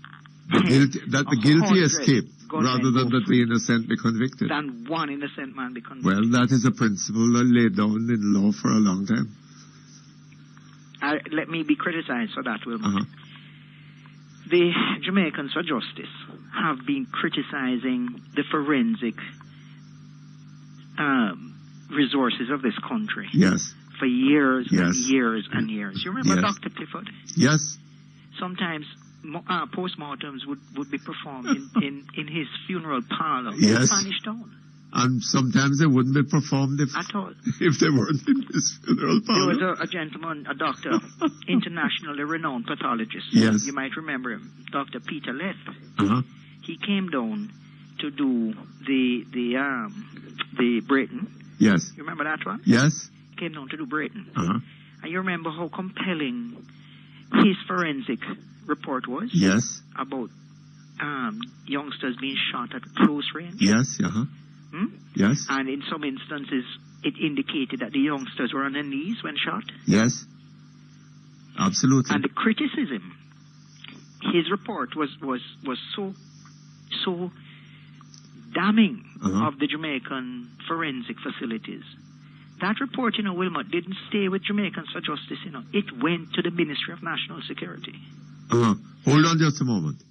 the guilty escape rather than that the innocent be convicted. Than one innocent man be convicted. Well, that is a principle laid down in law for a long time. Let me be criticized for that, Wilmot. The Jamaicans for Justice have been criticizing the forensic resources of this country. Yes. For years and years and years. You remember Dr. Clifford? Yes. Sometimes postmortems would be performed in his funeral parlor in Yes. Spanish Town. And sometimes they wouldn't be performed if they weren't in his funeral parlor. There was a gentleman, a doctor, internationally renowned pathologist. Yes. You might remember him, Dr. Peter Leth. He came down to do the Britain. Yes. You remember that one? Yes. He came down to do Britain. And you remember how compelling his forensic report was? Yes. About youngsters being shot at close range? Yes. Yes. And in some instances, it indicated that the youngsters were on their knees when shot. Yes. Absolutely. And the criticism, his report was so damning of the Jamaican forensic facilities. That report, Wilmot, didn't stay with Jamaicans for Justice, It went to the Ministry of National Security. Hold on just a moment.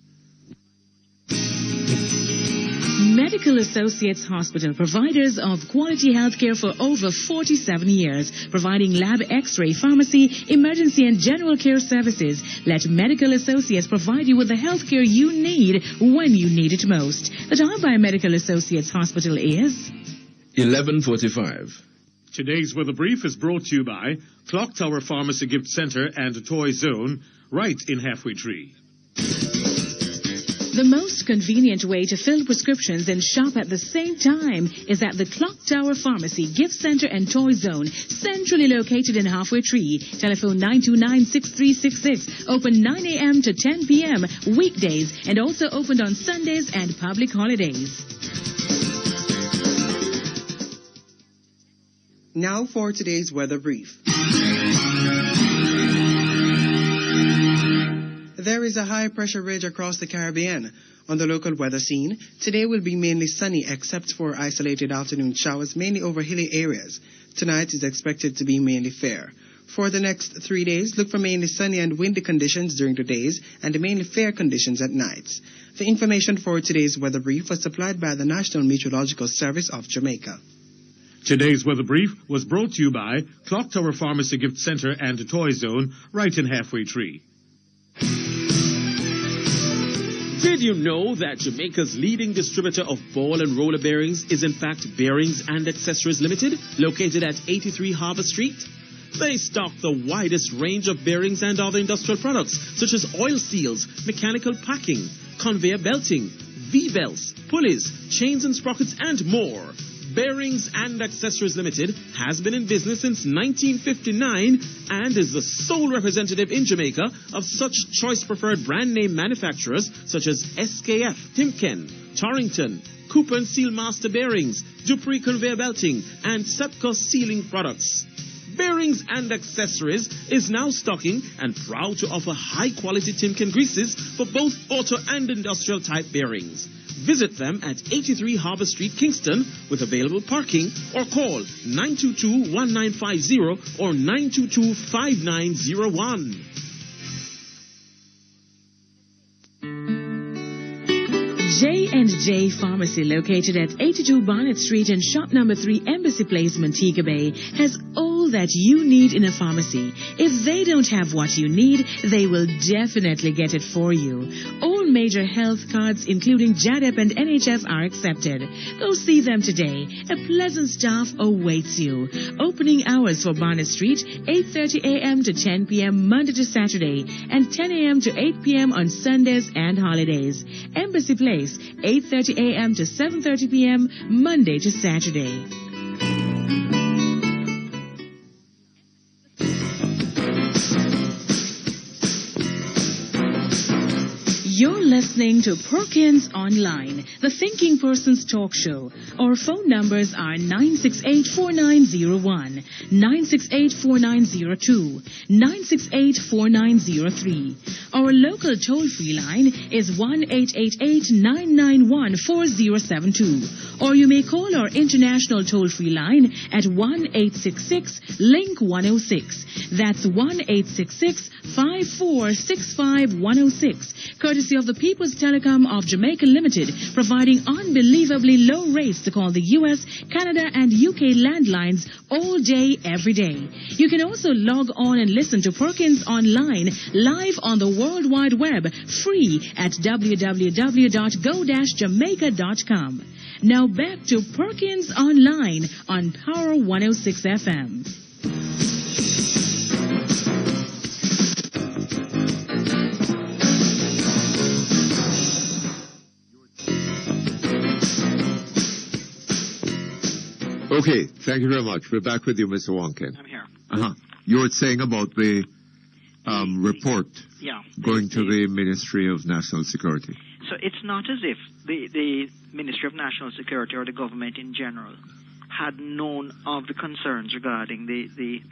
Medical Associates Hospital, providers of quality healthcare for over 47 years, providing lab, x-ray, pharmacy, emergency and general care services. Let Medical Associates provide you with the healthcare you need when you need it most. The time by Medical Associates Hospital is 11:45. Today's weather brief is brought to you by Clock Tower Pharmacy Gift Center and Toy Zone, right in Halfway Tree. The most convenient way to fill prescriptions and shop at the same time is at the Clock Tower Pharmacy Gift Center and Toy Zone, centrally located in Halfway Tree. Telephone 929-6366. Open 9 a.m. to 10 p.m. weekdays and also opened on Sundays and public holidays. Now for today's weather brief. There is a high-pressure ridge across the Caribbean. On the local weather scene, today will be mainly sunny except for isolated afternoon showers, mainly over hilly areas. Tonight is expected to be mainly fair. For the next 3 days, look for mainly sunny and windy conditions during the days and mainly fair conditions at nights. The information for today's weather brief was supplied by the National Meteorological Service of Jamaica. Today's weather brief was brought to you by Clock Tower Pharmacy Gift Center and Toy Zone, right in Halfway Tree. Did you know that Jamaica's leading distributor of ball and roller bearings is in fact Bearings and Accessories Limited, located at 83 Harbour Street? They stock the widest range of bearings and other industrial products, such as oil seals, mechanical packing, conveyor belting, V-belts, pulleys, chains and sprockets, and more. Bearings and Accessories Limited has been in business since 1959 and is the sole representative in Jamaica of such choice preferred brand name manufacturers such as SKF, Timken, Torrington, Cooper and Seal Master Bearings, Dupree Conveyor Belting, and Sepco Sealing Products. Bearings and Accessories is now stocking and proud to offer high-quality Timken greases for both auto and industrial type bearings. Visit them at 83 Harbour Street, Kingston, with available parking, or call 922-1950 or 922-5901. J&J Pharmacy, located at 82 Barnett Street and shop number 3, Embassy Place, Montego Bay, has all all that you need in a pharmacy. If they don't have what you need, they will definitely get it for you. All major health cards, including JADEP and NHF, are accepted. Go see them today. A pleasant staff awaits you. Opening hours for Barnett Street, 8:30 a.m. to 10 p.m. Monday to Saturday, and 10 a.m. to 8 p.m. on Sundays and holidays. Embassy Place, 8:30 a.m. to 7:30 p.m. Monday to Saturday. You're listening to Perkins Online, the thinking person's talk show. Our phone numbers are 968-4901, 968-4902, 968-4903. Our local toll-free line is 1-888-991-4072. Or you may call our international toll-free line at 1-866-LINK-106. That's 1-866-5465-106. Courtesy of the People's Telecom of Jamaica Limited, providing unbelievably low rates to call the U.S., Canada, and UK landlines all day, every day. You can also log on and listen to Perkins Online live on the World Wide Web, free at www.go-jamaica.com. Now back to Perkins Online on Power 106 FM. Okay, thank you very much. We're back with you, Mr. Wonken. I'm here. You were saying about the report going to the Ministry of National Security. So it's not as if the Ministry of National Security or the government in general had known of the concerns regarding the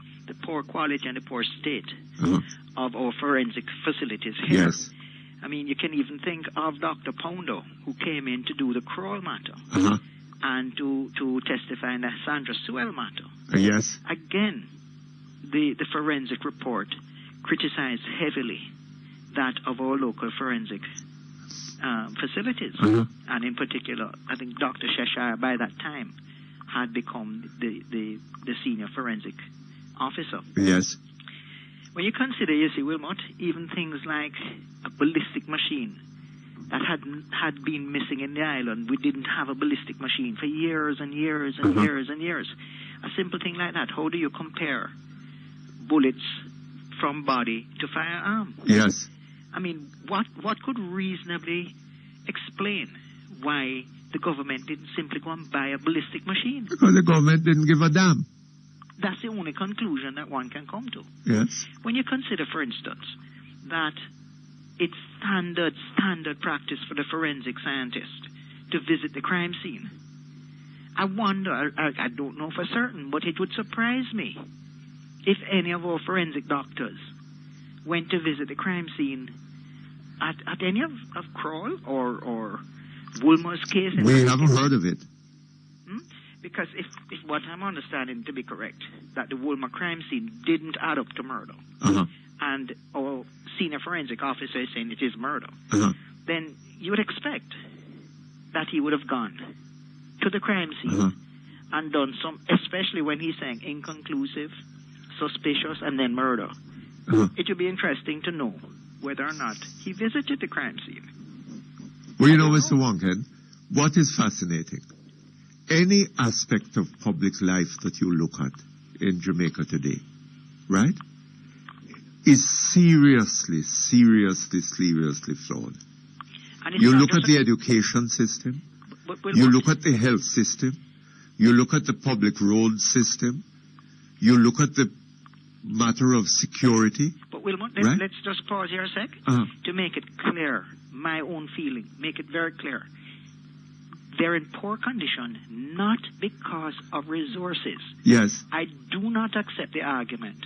poor quality and the poor state of our forensic facilities here. Yes. I mean, you can even think of Dr. Poundo, who came in to do the Kroll matter and to testify in the Sandra Sewell matter. Yes. Again, the forensic report criticized heavily that of our local forensic facilities. And in particular, I think Dr. Cheshire by that time had become the senior forensic officer. Yes. When you consider, you see, Wilmot, even things like a ballistic machine that had been missing in the island. We didn't have a ballistic machine for years and years and years and years. A simple thing like that. How do you compare bullets from body to firearm? Yes. I mean, what could reasonably explain why the government didn't simply go and buy a ballistic machine? Because the government didn't give a damn. That's the only conclusion that one can come to. Yes. When you consider, for instance, that it's standard practice for the forensic scientist to visit the crime scene. I wonder, I don't know for certain, but it would surprise me if any of our forensic doctors went to visit the crime scene at any of Kroll or Wilmot's case. We haven't heard of it. Because if what I'm understanding to be correct, that the Wilmot crime scene didn't add up to murder, and our senior forensic officer is saying it is murder, then you would expect that he would have gone to the crime scene and done some, especially when he's saying inconclusive, suspicious, and then murder. It would be interesting to know whether or not he visited the crime scene. Well, you know, Mr. Wonken, what is fascinating? Any aspect of public life that you look at in Jamaica today, right, is seriously flawed. You look at the education system, you look at the health system, you look at the public road system, you look at the matter of security. But Wilmot, let's just pause here a sec to make it clear, my own feeling, make it very clear. They're in poor condition, not because of resources. Yes. I do not accept the argument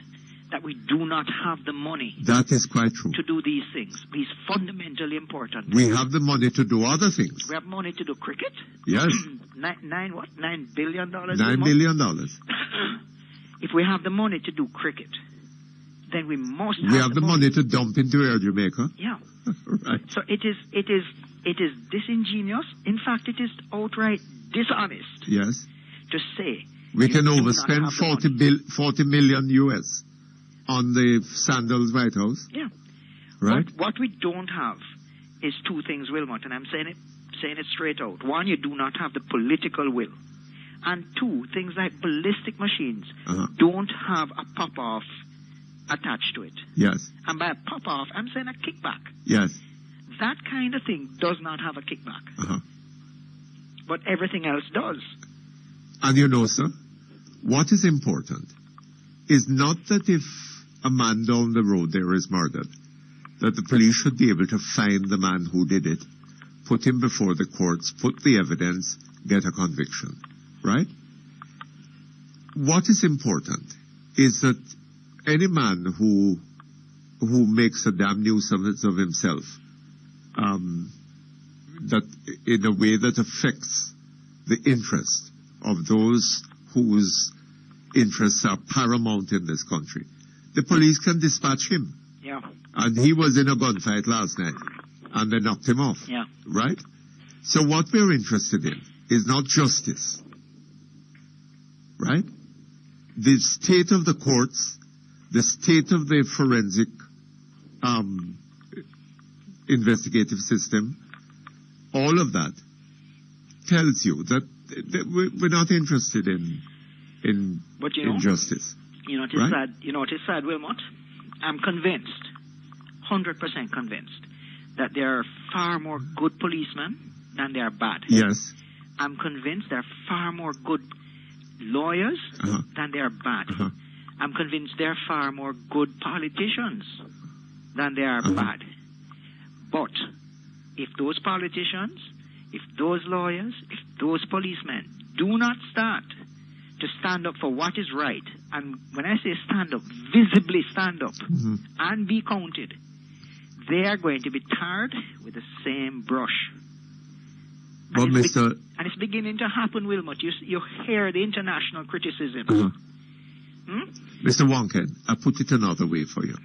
that we do not have the money. That is quite true. To do these things. These fundamentally important. We have the money to do other things. We have money to do cricket. Yes. $9 billion? $9 billion. If we have the money to do cricket, then we must have We have the money to dump into Air Jamaica. Yeah. Right. So it is disingenuous. In fact, it is outright dishonest. Yes. To say We can overspend 40 million US on the Sandals White House. Yeah. Right? What we don't have is two things, Wilmot, and I'm saying it straight out. One, you do not have the political will. And two, things like ballistic machines don't have a pop-off attached to it. Yes. And by a pop-off, I'm saying a kickback. Yes. That kind of thing does not have a kickback. But everything else does. And you know, sir, what is important is not that if a man down the road there is murdered, that the police should be able to find the man who did it, put him before the courts, put the evidence, get a conviction. Right? What is important is that any man who makes a damn nuisance of himself, that in a way that affects the interest of those whose interests are paramount in this country, the police can dispatch him. Yeah. And he was in a gunfight last night, and they knocked him off. Yeah. Right? So what we're interested in is not justice. Right? The state of the courts, the state of the forensic investigative system, all of that tells you that we're not interested in justice. You know, it is sad, Wilmot. I'm convinced, 100% convinced, that there are far more good policemen than there are bad. Yes. I'm convinced there are far more good lawyers than there are bad. I'm convinced there are far more good politicians than there are bad. But if those politicians, if those lawyers, if those policemen do not start to stand up for what is right, and when I say stand up, visibly stand up and be counted, they are going to be tarred with the same brush. But and it's beginning to happen, Wilmot. You hear the international criticism. Mr. Wonken, I put it another way for you.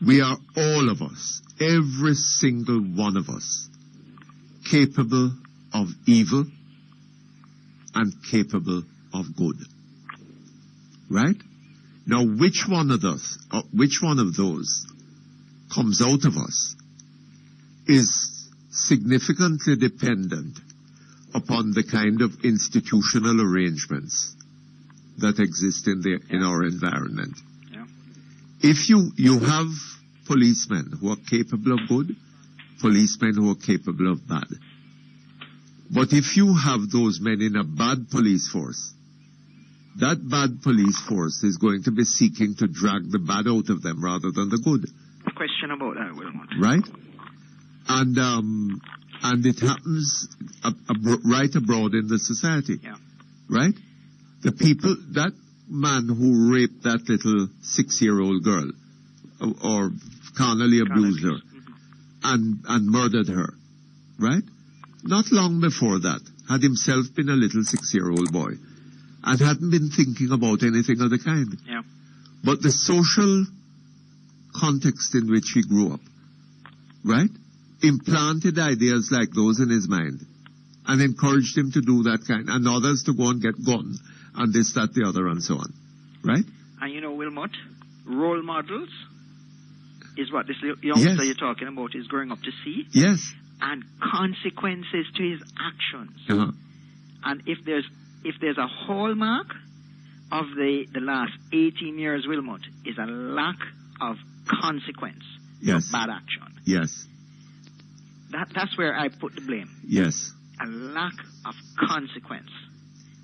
We are all of us, every single one of us, capable of evil and capable of good. Right? Now, which one of those comes out of us is significantly dependent upon the kind of institutional arrangements that exist in our environment. Yeah. If you have policemen who are capable of good, policemen who are capable of bad. But if you have those men in a bad police force, that bad police force is going to be seeking to drag the bad out of them rather than the good. No question about that, Wilmot. Right? And it happens right abroad in the society. Yeah. Right? The people, that man who raped that little 6-year-old girl, or carnally abused her, and murdered her, right? Not long before that, had himself been a little 6-year-old boy, and hadn't been thinking about anything of the kind. Yeah. But the social context in which he grew up, right, implanted ideas like those in his mind, and encouraged him to do that kind, and others to go and get guns, and this, that, the other, and so on. Right? And you know, Wilmot, role models is what this youngster you're talking about is growing up to see. Yes. And consequences to his actions. And if there's a hallmark of the last 18 years, Wilmot, is a lack of consequence for bad action. Yes. That's where I put the blame. Yes. A lack of consequence.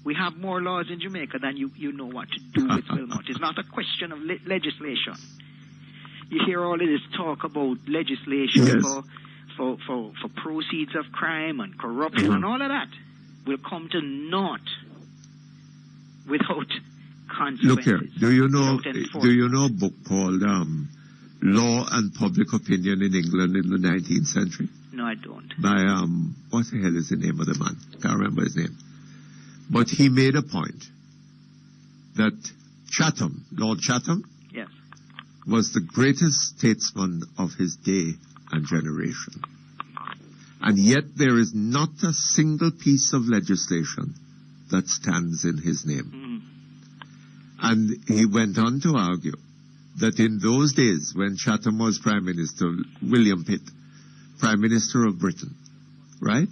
We have more laws in Jamaica than you know what to do with, Wilmot. It's not a question of legislation. You hear all of this talk about legislation for proceeds of crime and corruption and all of that will come to naught without consequences. Look here, do you know a book called Law and Public Opinion in England in the 19th century? No, I don't. By, what the hell is the name of the man? Can't remember his name. But he made a point that Chatham, Lord Chatham, was the greatest statesman of his day and generation. And yet there is not a single piece of legislation that stands in his name. And he went on to argue that in those days when Chatham was Prime Minister, William Pitt, Prime Minister of Britain, right?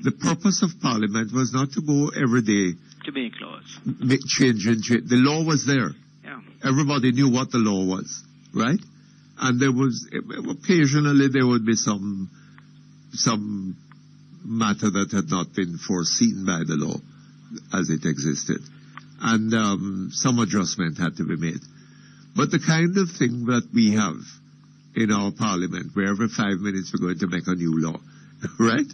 The purpose of Parliament was not to go every day to make laws. Change. The law was there. Yeah. Everybody knew what the law was, right? And there was, occasionally there would be some matter that had not been foreseen by the law as it existed. And some adjustment had to be made. But the kind of thing that we have in our Parliament, where every 5 minutes we're going to make a new law, right,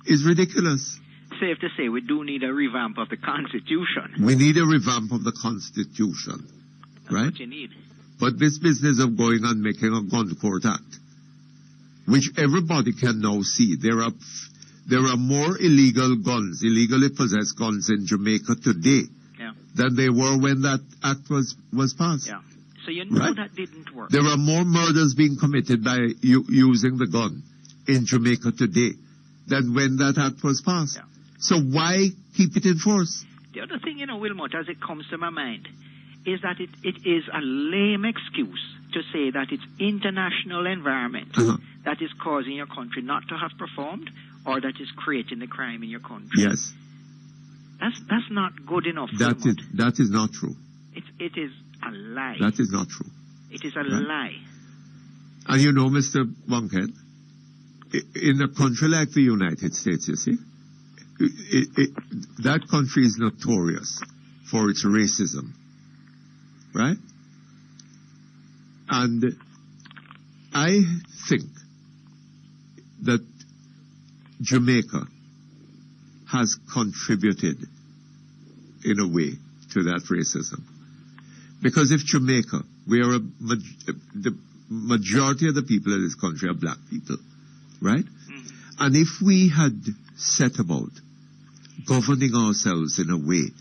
is ridiculous. Safe to say we do need a revamp of the Constitution. We need a revamp of the Constitution, right? That's what you need. But this business of going and making a gun court act, which everybody can now see, there are more illegal guns, illegally possessed guns in Jamaica today than there were when that act was passed. Yeah. So you know right? that didn't work. There are more murders being committed by using the gun in Jamaica today than when that act was passed. Yeah. So why keep it in force? The other thing, Wilmot, as it comes to my mind, is that it is a lame excuse to say that it's international environment that is causing your country not to have performed or that is creating the crime in your country. Yes. That's not good enough. That is not true. It is a lie. That is not true. It is a lie. And you know, Mr. Bunkhead, in a country like the United States, you see, that country is notorious for its racism, right? And I think that Jamaica has contributed in a way to that racism. Because if Jamaica, the majority of the people in this country are black people, right? And if we had set about governing ourselves in a way,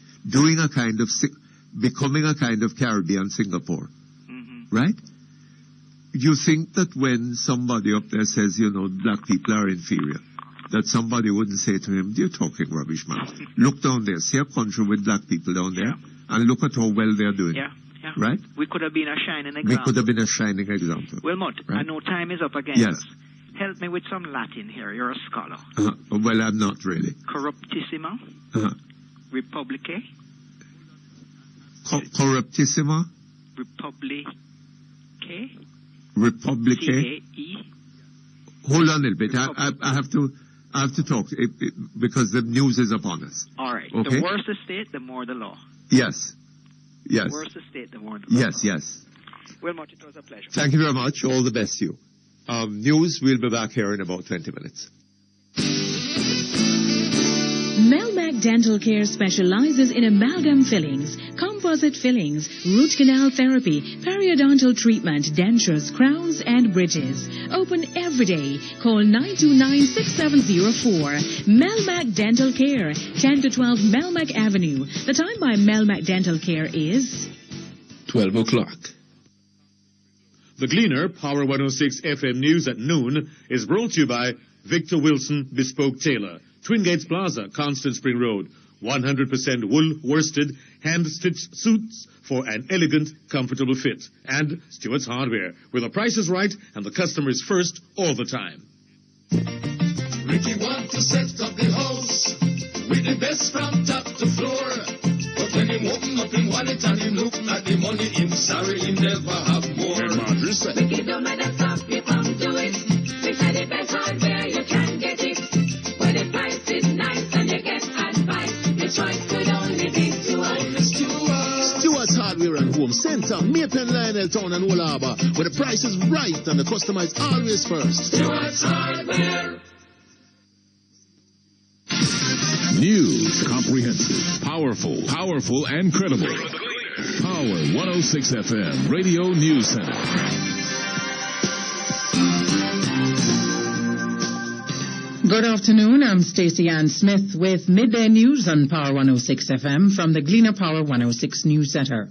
becoming a kind of Caribbean Singapore, right? You think that when somebody up there says, black people are inferior, that somebody wouldn't say to him, "You're talking rubbish, man. Look down there. See a country with black people down there, and look at how well they're doing." Yeah. Right? We could have been a shining example. We could have been a shining example. Wilmot, right? I know time is up again. Yes. Help me with some Latin here. You're a scholar. Well, I'm not really. Corruptissima. Republique. Corruptissima. Republique. C-A-E. Hold on a little bit. I have to talk because the news is upon us. All right. Okay? The worse the state, the more the law. Yes. The worse the state, the more the law. Yes. Wilmot, it was a pleasure. Thank you very much. All the best to you. News, we'll be back here in about 20 minutes. Melmac Dental Care specializes in amalgam fillings, composite fillings, root canal therapy, periodontal treatment, dentures, crowns, and bridges. Open every day. Call 929-6704. Melmac Dental Care, 10 to 12 Melmac Avenue. The time by Melmac Dental Care is 12 o'clock. The Gleaner, Power 106 FM News at noon, is brought to you by Victor Wilson Bespoke Tailor, Twin Gates Plaza, Constant Spring Road. 100% wool worsted, hand-stitched suits for an elegant, comfortable fit. And Stewart's Hardware, where the price is right and the customer is first all the time. Ricky want to set up the house with the best from top to floor. But when him open up in wallet and him look at the money, him sorry he never have more. Ricky don't matter stop, you come to it. We said the best hardware, you can get it. Where the price is nice and you get advice. Your choice could only be Stewart's Hardware and Home Center, Maple, Lionel Town and Old Harbour, where the price is right and the customer is always first. Stewart's Hardware. News, comprehensive, powerful, and credible. Power 106 FM, Radio News Center. Good afternoon. I'm Stacey Ann Smith with Midday News on Power 106 FM from the Gleaner Power 106 News Center.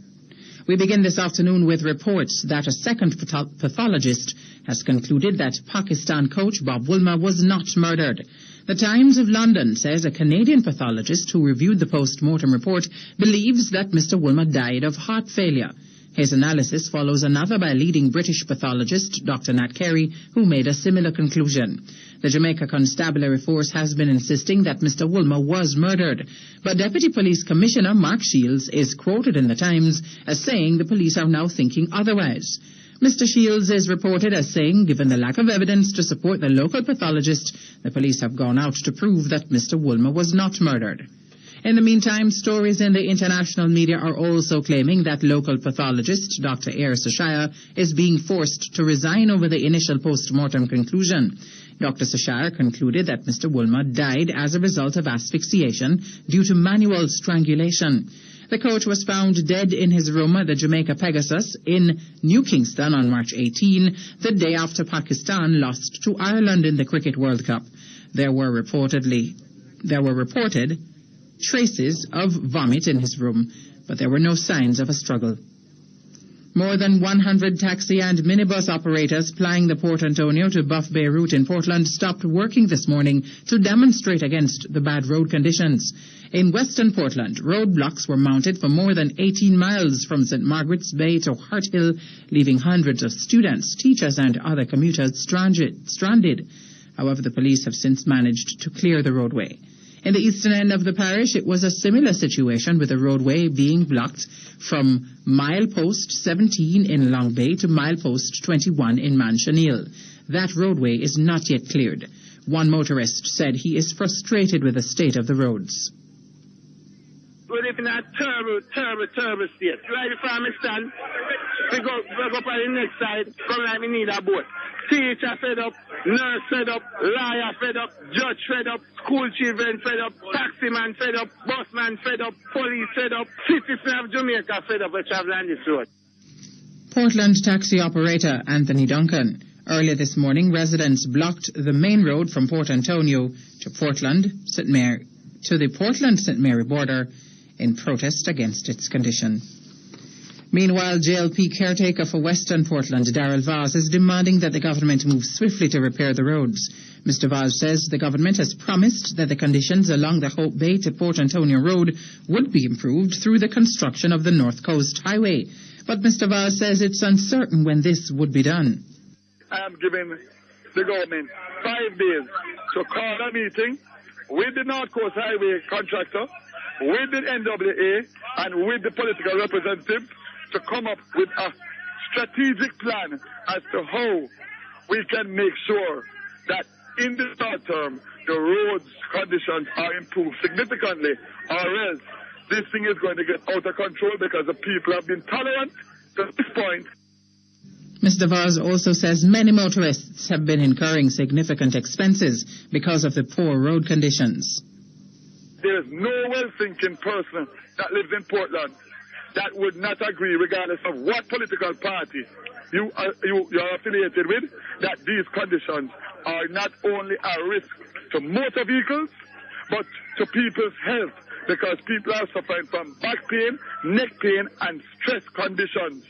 We begin this afternoon with reports that a second pathologist has concluded that Pakistan coach Bob Wilmot was not murdered. The Times of London says a Canadian pathologist who reviewed the post-mortem report believes that Mr. Wilmot died of heart failure. His analysis follows another by leading British pathologist, Dr. Nat Carey, who made a similar conclusion. The Jamaica Constabulary Force has been insisting that Mr. Wilmot was murdered, but Deputy Police Commissioner Mark Shields is quoted in the Times as saying the police are now thinking otherwise. Mr. Shields is reported as saying, given the lack of evidence to support the local pathologist, the police have gone out to prove that Mr. Wilmot was not murdered. In the meantime, stories in the international media are also claiming that local pathologist Dr. Ayr Sashire is being forced to resign over the initial post-mortem conclusion. Dr. Sashire concluded that Mr. Wilmot died as a result of asphyxiation due to manual strangulation. The coach was found dead in his room at the Jamaica Pegasus in New Kingston on March 18, the day after Pakistan lost to Ireland in the Cricket World Cup. There were reported traces of vomit in his room, but there were no signs of a struggle. More than 100 taxi and minibus operators plying the Port Antonio to Buff Bay route in Portland stopped working this morning to demonstrate against the bad road conditions. In western Portland, roadblocks were mounted for more than 18 miles from St. Margaret's Bay to Hart Hill, leaving hundreds of students, teachers and other commuters stranded. However, the police have since managed to clear the roadway. In the eastern end of the parish, it was a similar situation with the roadway being blocked from milepost 17 in Long Bay to milepost 21 in Manchaniel. That roadway is not yet cleared. One motorist said he is frustrated with the state of the roads. We live in a terrible state. Right before me stand, we go up on the next side, come like we need a boat. Teacher fed up, nurse fed up, lawyer fed up, judge fed up, school children fed up, taximan fed up, busman fed up, police fed up, citizen of Jamaica fed up, we travel on this road. Portland taxi operator Anthony Duncan. Earlier this morning, residents blocked the main road from Port Antonio to the Portland-St. Mary border in protest against its condition. Meanwhile, JLP caretaker for Western Portland, Darrell Vaz, is demanding that the government move swiftly to repair the roads. Mr. Vaz says the government has promised that the conditions along the Hope Bay to Port Antonio Road would be improved through the construction of the North Coast Highway. But Mr. Vaz says it's uncertain when this would be done. I am giving the government 5 days to call a meeting with the North Coast Highway contractor, with the NWA, and with the political representative to come up with a strategic plan as to how we can make sure that in the short term the roads conditions are improved significantly, or else this thing is going to get out of control because the people have been tolerant to this point. Mr. Vaz also says many motorists have been incurring significant expenses because of the poor road conditions. There is no well-thinking person that lives in Portland that would not agree, regardless of what political party you are affiliated with, that these conditions are not only a risk to motor vehicles, but to people's health, because people are suffering from back pain, neck pain, and stress conditions,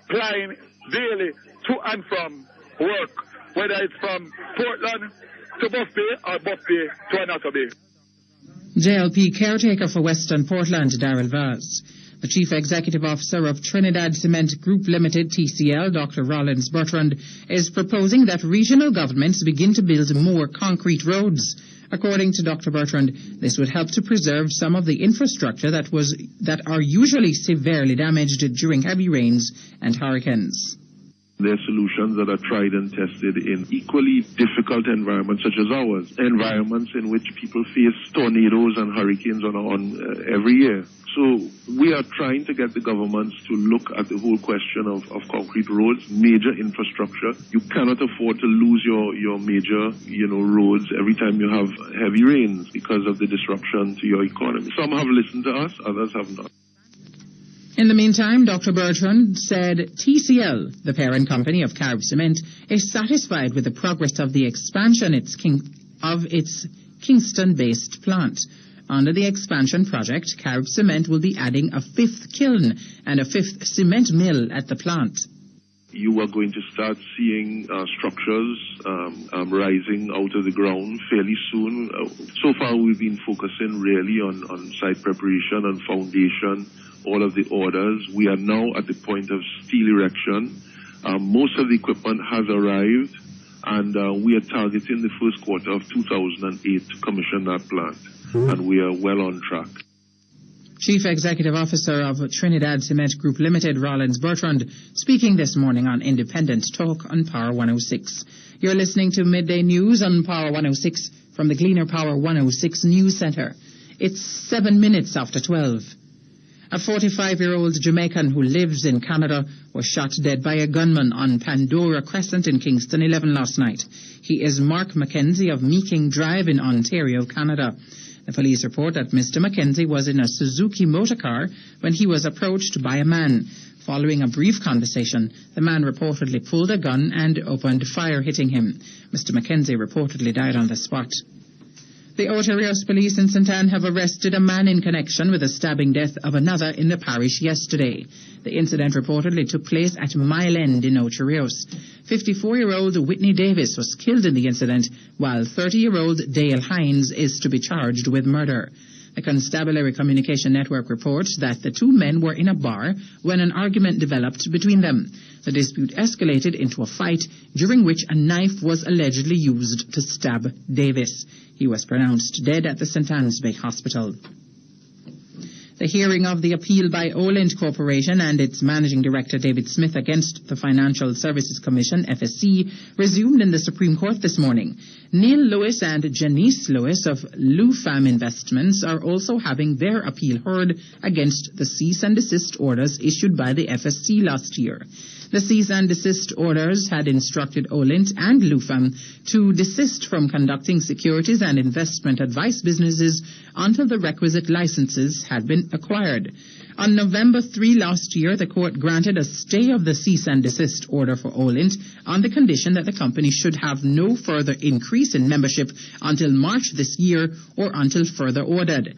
flying daily to and from work, whether it's from Portland to Buff Bay or Buff Bay to another bay. JLP caretaker for Western Portland, Darrell Vaz. The Chief Executive Officer of Trinidad Cement Group Limited, TCL, Dr. Rollins Bertrand, is proposing that regional governments begin to build more concrete roads. According to Dr. Bertrand, this would help to preserve some of the infrastructure that are usually severely damaged during heavy rains and hurricanes. They're solutions that are tried and tested in equally difficult environments such as ours, environments in which people face tornadoes and hurricanes on every year. So we are trying to get the governments to look at the whole question of concrete roads, major infrastructure. You cannot afford to lose your major, roads every time you have heavy rains because of the disruption to your economy. Some have listened to us, others have not. In the meantime, Dr. Bertrand said TCL, the parent company of Carib Cement, is satisfied with the progress of the expansion of its Kingston-based plant. Under the expansion project, Carib Cement will be adding a 5th kiln and a 5th cement mill at the plant. you are going to start seeing structures rising out of the ground fairly soon. So far, we've been focusing really on site preparation and foundation, all of the orders. We are now at the point of steel erection. Most of the equipment has arrived, and we are targeting the first quarter of 2008 to commission that plant, and we are well on track. Chief Executive Officer of Trinidad Cement Group Limited, Rollins Bertrand, speaking this morning on Independent Talk on Power 106. You're listening to Midday News on Power 106 from the Gleaner Power 106 News Centre. It's 7 minutes after 12. A 45-year-old Jamaican who lives in Canada was shot dead by a gunman on Pandora Crescent in Kingston 11 last night. He is Mark McKenzie of Meeking Drive in Ontario, Canada. The police report that Mr. McKenzie was in a Suzuki motorcar when he was approached by a man. Following a brief conversation, the man reportedly pulled a gun and opened fire, hitting him. Mr. McKenzie reportedly died on the spot. The Outer Rios police in St. Anne have arrested a man in connection with the stabbing death of another in the parish yesterday. The incident reportedly took place at Mile End in Outer Rios. 54-year-old Whitney Davis was killed in the incident, while 30-year-old Dale Hines is to be charged with murder. The Constabulary Communication Network reports that the two men were in a bar when an argument developed between them. The dispute escalated into a fight, during which a knife was allegedly used to stab Davis. He was pronounced dead at the St. Anne's Bay Hospital. The hearing of the appeal by Olent Corporation and its Managing Director David Smith against the Financial Services Commission, FSC, resumed in the Supreme Court this morning. Neil Lewis and Janice Lewis of Lufam Investments are also having their appeal heard against the cease and desist orders issued by the FSC last year. The cease and desist orders had instructed Olent and Lufam to desist from conducting securities and investment advice businesses until the requisite licenses had been acquired. On November 3 last year, the court granted a stay of the cease and desist order for Olent on the condition that the company should have no further increase in membership until March this year or until further ordered.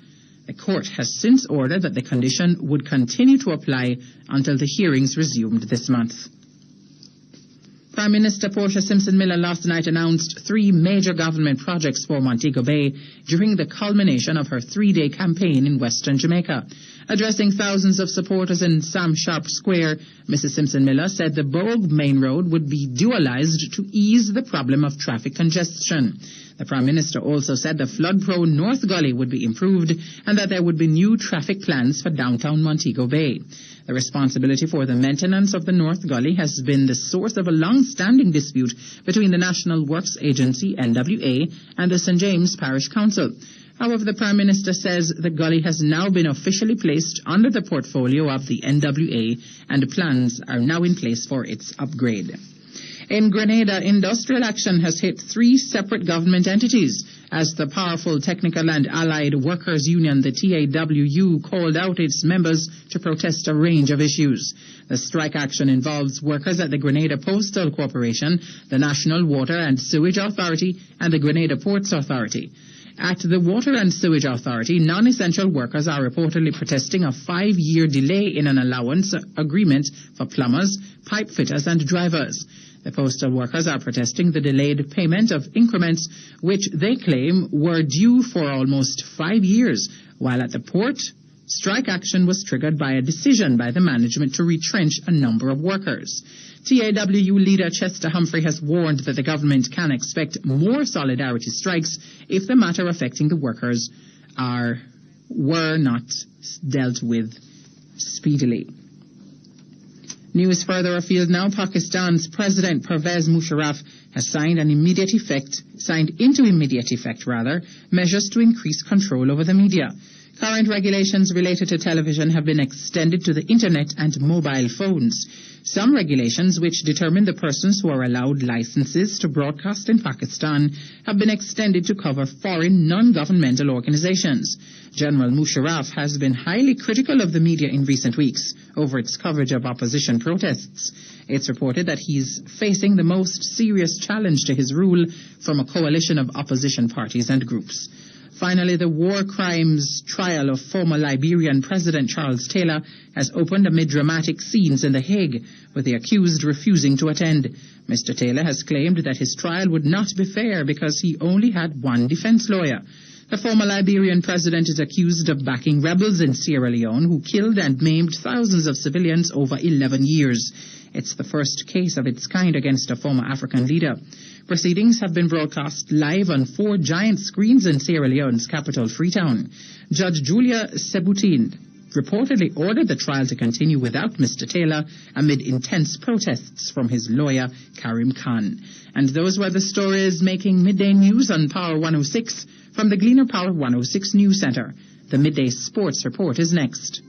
The court has since ordered that the condition would continue to apply until the hearings resumed this month. Prime Minister Portia Simpson-Miller last night announced 3 major government projects for Montego Bay during the culmination of her 3-day campaign in Western Jamaica. Addressing thousands of supporters in Sam Sharp Square, Mrs. Simpson-Miller said the Bogue Main Road would be dualized to ease the problem of traffic congestion. The Prime Minister also said the flood-prone North Gully would be improved and that there would be new traffic plans for downtown Montego Bay. The responsibility for the maintenance of the North Gully has been the source of a long-standing dispute between the National Works Agency, NWA, and the St. James Parish Council. However, the Prime Minister says the gully has now been officially placed under the portfolio of the NWA and plans are now in place for its upgrade. In Grenada, industrial action has hit 3 separate government entities as the powerful Technical and Allied Workers Union, the TAWU, called out its members to protest a range of issues. The strike action involves workers at the Grenada Postal Corporation, the National Water and Sewage Authority, and the Grenada Ports Authority. At the Water and Sewage Authority, non-essential workers are reportedly protesting a 5-year delay in an allowance agreement for plumbers, pipe fitters and drivers. The postal workers are protesting the delayed payment of increments which they claim were due for almost 5 years, while at the port, strike action was triggered by a decision by the management to retrench a number of workers. TAWU leader Chester Humphrey has warned that the government can expect more solidarity strikes if the matter affecting the workers were not dealt with speedily. News further afield now. Pakistan's President Pervez Musharraf has signed into immediate effect, measures to increase control over the media. Current regulations related to television have been extended to the internet and mobile phones. Some regulations which determine the persons who are allowed licenses to broadcast in Pakistan have been extended to cover foreign non-governmental organizations. General Musharraf has been highly critical of the media in recent weeks over its coverage of opposition protests. It's reported that he's facing the most serious challenge to his rule from a coalition of opposition parties and groups. Finally, the war crimes trial of former Liberian President Charles Taylor has opened amid dramatic scenes in The Hague, with the accused refusing to attend. Mr. Taylor has claimed that his trial would not be fair because he only had one defense lawyer. The former Liberian president is accused of backing rebels in Sierra Leone who killed and maimed thousands of civilians over 11 years. It's the first case of its kind against a former African leader. Proceedings have been broadcast live on 4 giant screens in Sierra Leone's capital, Freetown. Judge Julia Sebutine reportedly ordered the trial to continue without Mr. Taylor amid intense protests from his lawyer, Karim Khan. And those were the stories making midday news on Power 106 from the Gleaner Power 106 News Center. The Midday Sports Report is next.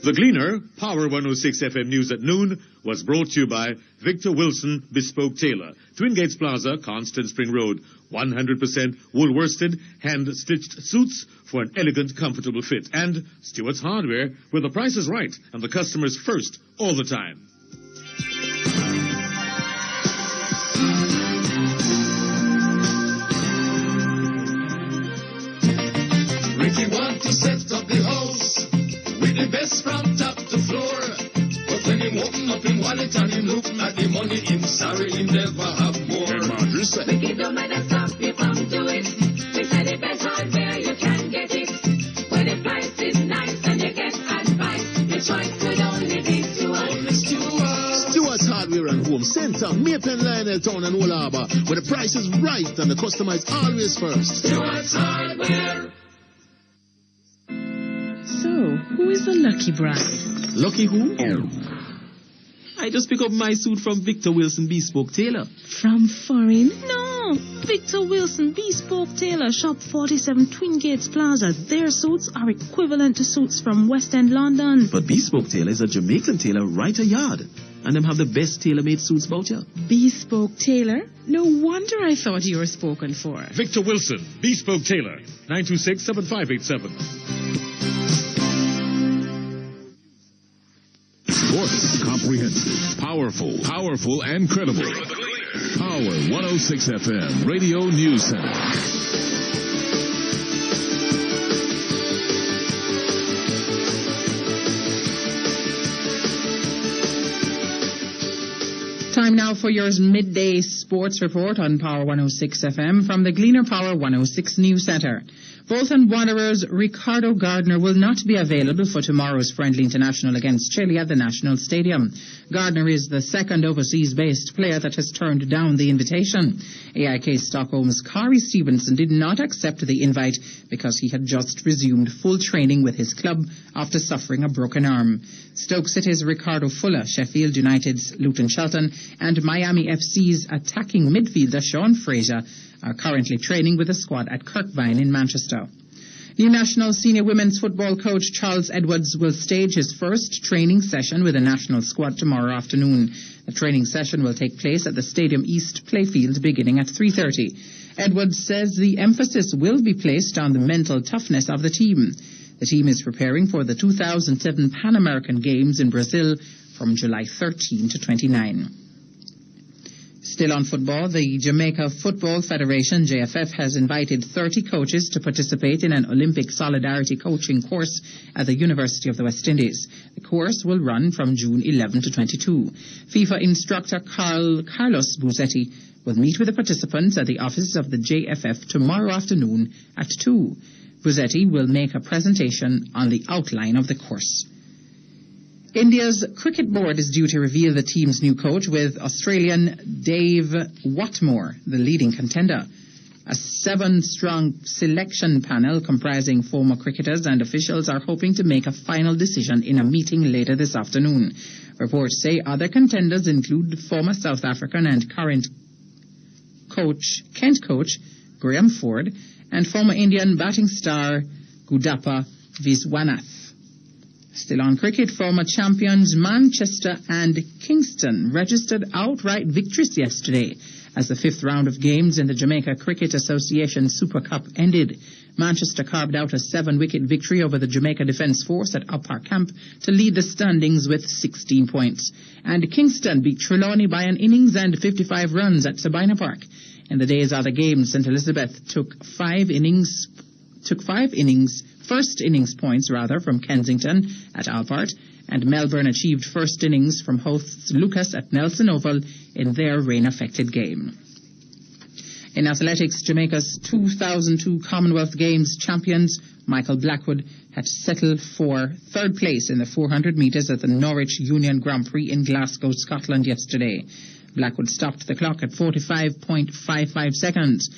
The Gleaner, Power 106 FM News at noon, was brought to you by Victor Wilson Bespoke Tailor, Twin Gates Plaza, Constant Spring Road. 100% wool worsted, hand-stitched suits for an elegant, comfortable fit. And Stewart's Hardware, where the price is right and the customer's first all the time. Ricky want to set up the house with the best from top to floor. But when him open up him wallet and him look at the money, him sorry him never have more. Ricky don't matter stop you from do it. We said the best hardware you can get it. When the price is nice and you get advice, your choice could only be Stewart. Stewart's Hardware and Home Center, Maypen, Lionel Town and Old Harbour, where the price is right and the customer is always first. Stewart's Hardware. So, who is the lucky bride? Lucky who? I just pick up my suit from Victor Wilson Bespoke Tailor. From foreign? No! Victor Wilson Bespoke Tailor, shop 47 Twin Gates Plaza. Their suits are equivalent to suits from West End London. But Bespoke Tailor is a Jamaican tailor right a yard. And them have the best tailor-made suits about here. Bespoke Tailor? No wonder I thought you were spoken for. Victor Wilson Bespoke Tailor, 926-7587. Sports, comprehensive, powerful, and credible. Power 106 FM, Radio News Center. Time now for your midday sports report on Power 106 FM from the Gleaner Power 106 News Center. Bolton Wanderers' Ricardo Gardner will not be available for tomorrow's friendly international against Chile at the National Stadium. Gardner is the second overseas-based player that has turned down the invitation. AIK Stockholm's Kari Stevenson did not accept the invite because he had just resumed full training with his club after suffering a broken arm. Stoke City's Ricardo Fuller, Sheffield United's Luton Shelton, and Miami FC's attacking midfielder Sean Fraser are currently training with the squad at Kirkvine in Manchester. New national senior women's football coach Charles Edwards will stage his first training session with the national squad tomorrow afternoon. The training session will take place at the Stadium East playfield beginning at 3:30. Edwards says the emphasis will be placed on the mental toughness of the team. The team is preparing for the 2007 Pan American Games in Brazil from July 13 to 29. Still on football, the Jamaica Football Federation, JFF, has invited 30 coaches to participate in an Olympic Solidarity coaching course at the University of the West Indies. The course will run from June 11 to 22. FIFA instructor Carlos Buzetti will meet with the participants at the offices of the JFF tomorrow afternoon at 2. Buzetti will make a presentation on the outline of the course. India's cricket board is due to reveal the team's new coach, with Australian Dave Watmore the leading contender. A 7-strong selection panel comprising former cricketers and officials are hoping to make a final decision in a meeting later this afternoon. Reports say other contenders include former South African and current Kent coach Graham Ford and former Indian batting star Gudappa Viswanath. Still on cricket, former champions Manchester and Kingston registered outright victories yesterday As the fifth round of games in the Jamaica Cricket Association Super Cup ended, Manchester carved out a 7-wicket victory over the Jamaica Defence Force at Up Park Camp to lead the standings with 16 points. And Kingston beat Trelawney by an innings and 55 runs at Sabina Park. In the day's other games, St. Elizabeth took first innings points from Kensington at Alpart, and Melbourne achieved first innings from hosts Lucas at Nelson Oval in their rain-affected game. In athletics, Jamaica's 2002 Commonwealth Games champions Michael Blackwood had settled for third place in the 400 metres at the Norwich Union Grand Prix in Glasgow, Scotland yesterday. Blackwood stopped the clock at 45.55 seconds.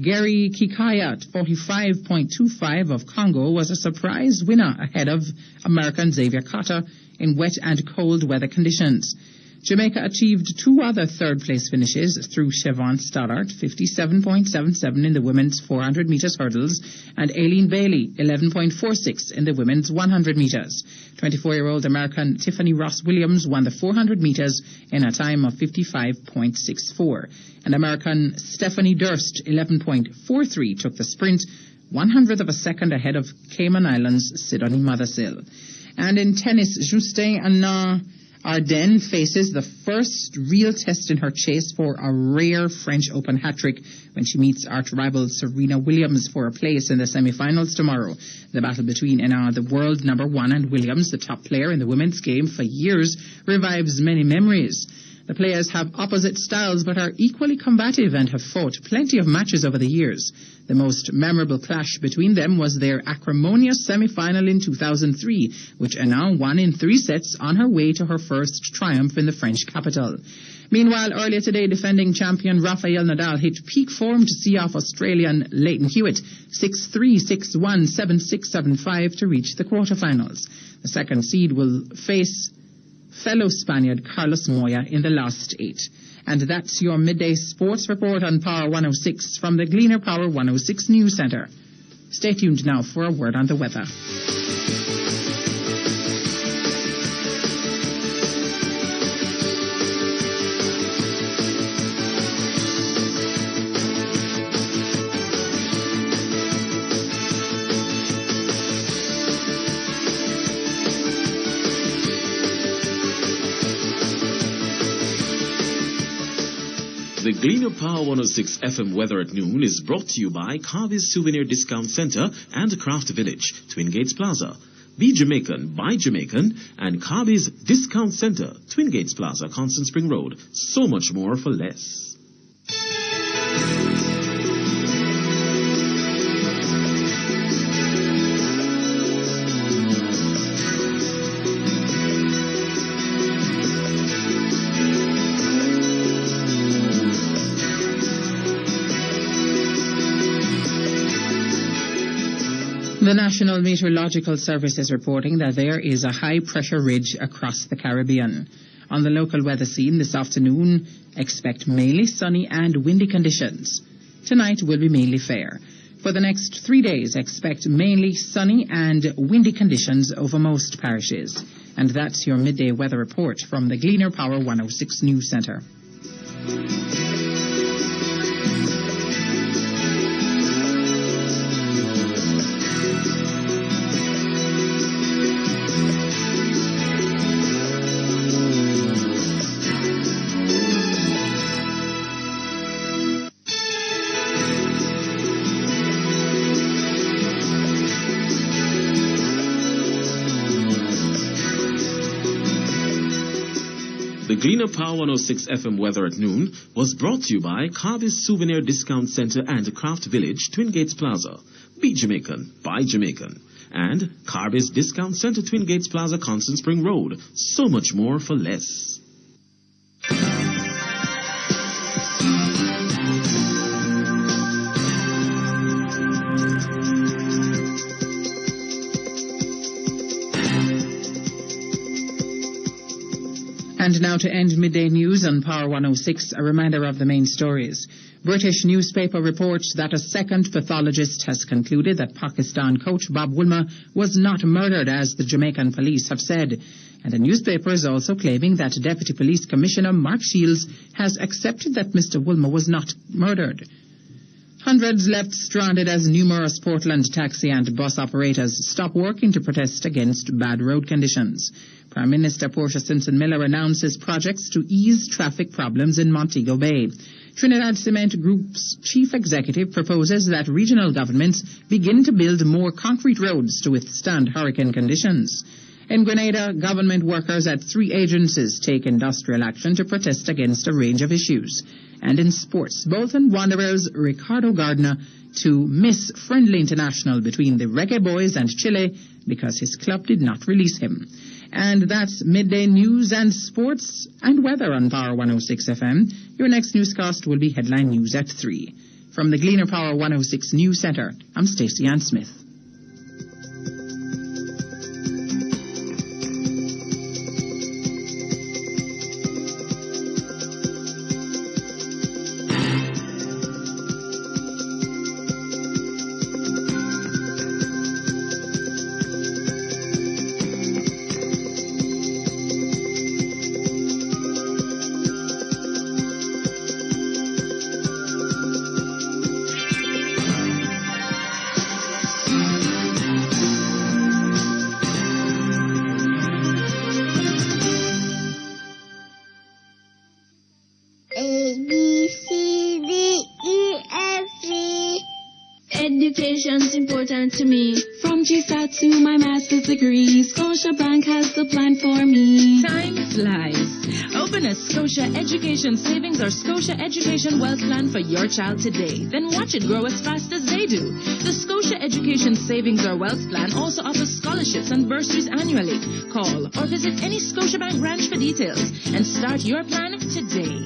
Gary Kikaya at 45.25 of Congo was a surprise winner ahead of American Xavier Cotter in wet and cold weather conditions. Jamaica achieved two other third-place finishes through Siobhan Stoddart, 57.77 in the women's 400 metres hurdles, and Aileen Bailey, 11.46 in the women's 100 metres. 24-year-old American Tiffany Ross Williams won the 400 metres in a time of 55.64. And American Stephanie Durst, 11.43, took the sprint, 100th of a second ahead of Cayman Islands' Sidonie Mothersill. And in tennis, Justin Anna Arden faces the first real test in her chase for a rare French Open hat-trick when she meets arch-rival Serena Williams for a place in the semi-finals tomorrow. The battle between Anna, the world number one, and Williams, the top player in the women's game for years, revives many memories. The players have opposite styles but are equally combative and have fought plenty of matches over the years. The most memorable clash between them was their acrimonious semi-final in 2003, which Anna won in 3 sets on her way to her first triumph in the French capital. Meanwhile, earlier today, defending champion Rafael Nadal hit peak form to see off Australian Leighton Hewitt 6-3, 6-1, 7-6, 7-5 to reach the quarterfinals. The second seed will face fellow Spaniard Carlos Moya in the last 8. And that's your midday sports report on Power 106 from the Gleaner Power 106 News Centre. Stay tuned now for a word on the weather. The Gleaner Power 106 FM weather at noon is brought to you by Carby's Souvenir Discount Centre and Craft Village, Twin Gates Plaza. Be Jamaican, buy Jamaican, and Carby's Discount Centre, Twin Gates Plaza, Constant Spring Road. So much more for less. The National Meteorological Service is reporting that there is a high-pressure ridge across the Caribbean. On the local weather scene this afternoon, expect mainly sunny and windy conditions. Tonight will be mainly fair. For the next 3 days, expect mainly sunny and windy conditions over most parishes. And that's your midday weather report from the Gleaner Power 106 News Centre. The Gleaner Power 106 FM weather at noon was brought to you by Carby's Souvenir Discount Centre and Craft Village, Twin Gates Plaza. Be Jamaican, buy Jamaican. And Carby's Discount Centre, Twin Gates Plaza, Constant Spring Road. So much more for less. And now to end midday news on Power 106, a reminder of the main stories. British newspaper reports that a second pathologist has concluded that Pakistan coach Bob Wilmot was not murdered, as the Jamaican police have said. And the newspaper is also claiming that Deputy Police Commissioner Mark Shields has accepted that Mr. Wilmot was not murdered. Hundreds left stranded as numerous Portland taxi and bus operators stop working to protest against bad road conditions. Prime Minister Portia Simpson-Miller announces projects to ease traffic problems in Montego Bay. Trinidad Cement Group's chief executive proposes that regional governments begin to build more concrete roads to withstand hurricane conditions. In Grenada, government workers at 3 agencies take industrial action to protest against a range of issues. And in sports, Bolton Wanderers' Ricardo Gardner to miss friendly international between the Reggae Boys and Chile because his club did not release him. And that's midday news and sports and weather on Power 106 FM. Your next newscast will be headline news at 3. From the Gleaner Power 106 News Center, I'm Stacey Ann Smith. Education's important to me. From GSAT to my master's degree, Scotiabank has the plan for me. Time flies. Open a Scotia Education Savings or Scotia Education Wealth Plan for your child today. Then watch it grow as fast as they do. The Scotia Education Savings or Wealth Plan also offers scholarships and bursaries annually. Call or visit any Scotiabank branch for details and start your plan today.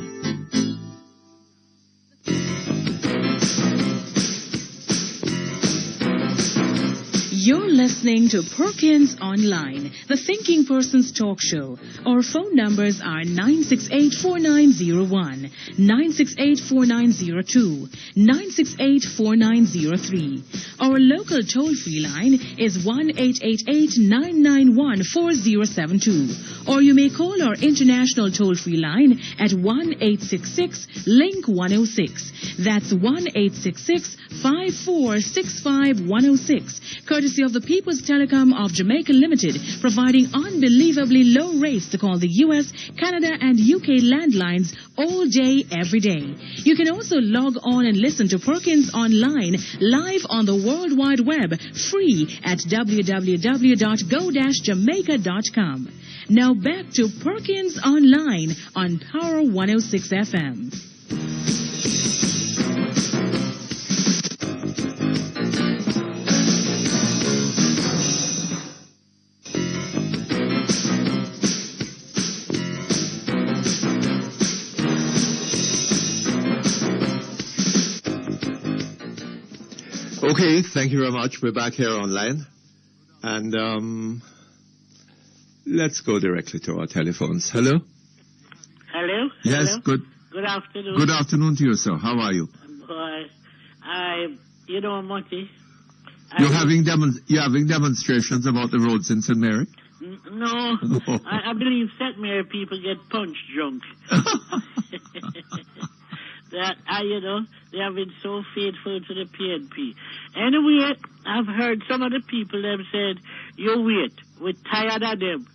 You're listening to Perkins Online, the Thinking Person's talk show. Our phone numbers are 968-4901, 968-4902, 968-4903. Our local toll-free line is 1-888-991-4072. Or you may call our international toll-free line at 1-866-LINK-106. That's 1-866-5465-106. Courtesy of the People's Telecom of Jamaica Limited, providing unbelievably low rates to call the U.S., Canada, and UK landlines all day, every day. You can also log on and listen to Perkins Online live on the World Wide Web, free at www.go-jamaica.com. Now back to Perkins Online on Power 106 FM. Okay, thank you very much. We're back here online. And let's go directly to our telephones. Hello? Hello? Yes, Hello? Good afternoon. Good afternoon to you, sir. How are you? Mutty. You're having demonstrations about the roads in St. Mary? No. I believe St. Mary people get punch drunk. They have been so faithful to the PNP. Anyway, I've heard some of the people them said, you wait, we're tired of them.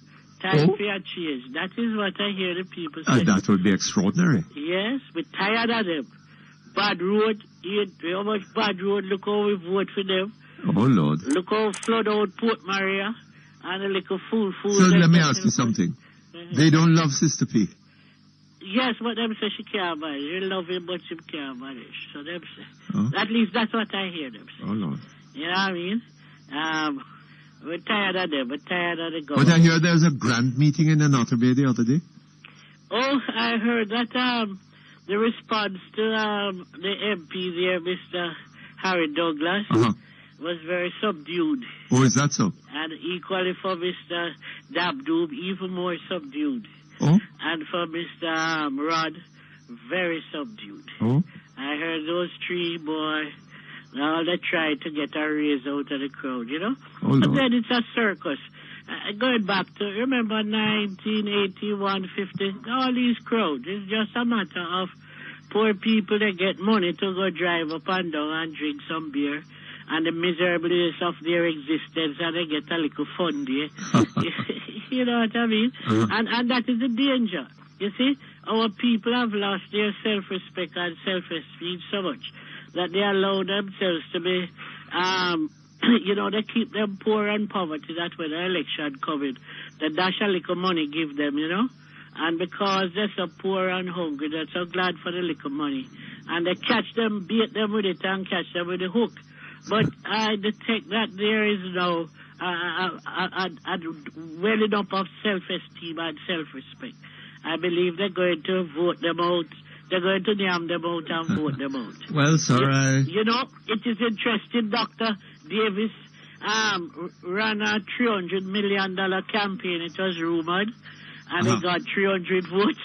Time for a change. That is what I hear the people say. That would be extraordinary. Yes, we're tired of them. Bad road, how much bad road, look how we vote for them. Oh, Lord. Look how flood out Port Maria and a little fool. So let me ask you something. They don't love Sister P. Yes, but them say she can't manage. She love him, but she can't manage. So them say. At least that's what I hear them say. Oh, Lord. You know what I mean? We're tired of them. We're tired of the government. But I hear there's a grand meeting in Another Bay the other day. Oh, I heard that the response to the MP there, Mr. Harry Douglas, was very subdued. Oh, is that so? And equally for Mr. Dabdoob, even more subdued. Oh? And for Mr. Rod, very subdued. Oh? I heard those three, boy, now they tried to get a raise out of the crowd, you know? Oh, but then it's a circus. going back to, remember 1981, 50, all these crowds. It's just a matter of poor people that get money to go drive up and down and drink some beer, and the miserableness of their existence, and they get a little fun there. You know what I mean? And that is the danger. You see, our people have lost their self-respect and self-esteem so much that they allow themselves to be, you know, they keep them poor and poverty. That's when the election coming. They dash a little money give them, you know. And because they're so poor and hungry, they're so glad for the little money. And they catch them, beat them with it, and catch them with the hook. But I detect that there is no welling up of self-esteem and self-respect. I believe they're going to vote them out. They're going to name them out and vote them out. Well, sir, You know, it is interesting. Dr. Davis ran a $300 million campaign. It was rumored. And he got 300 votes.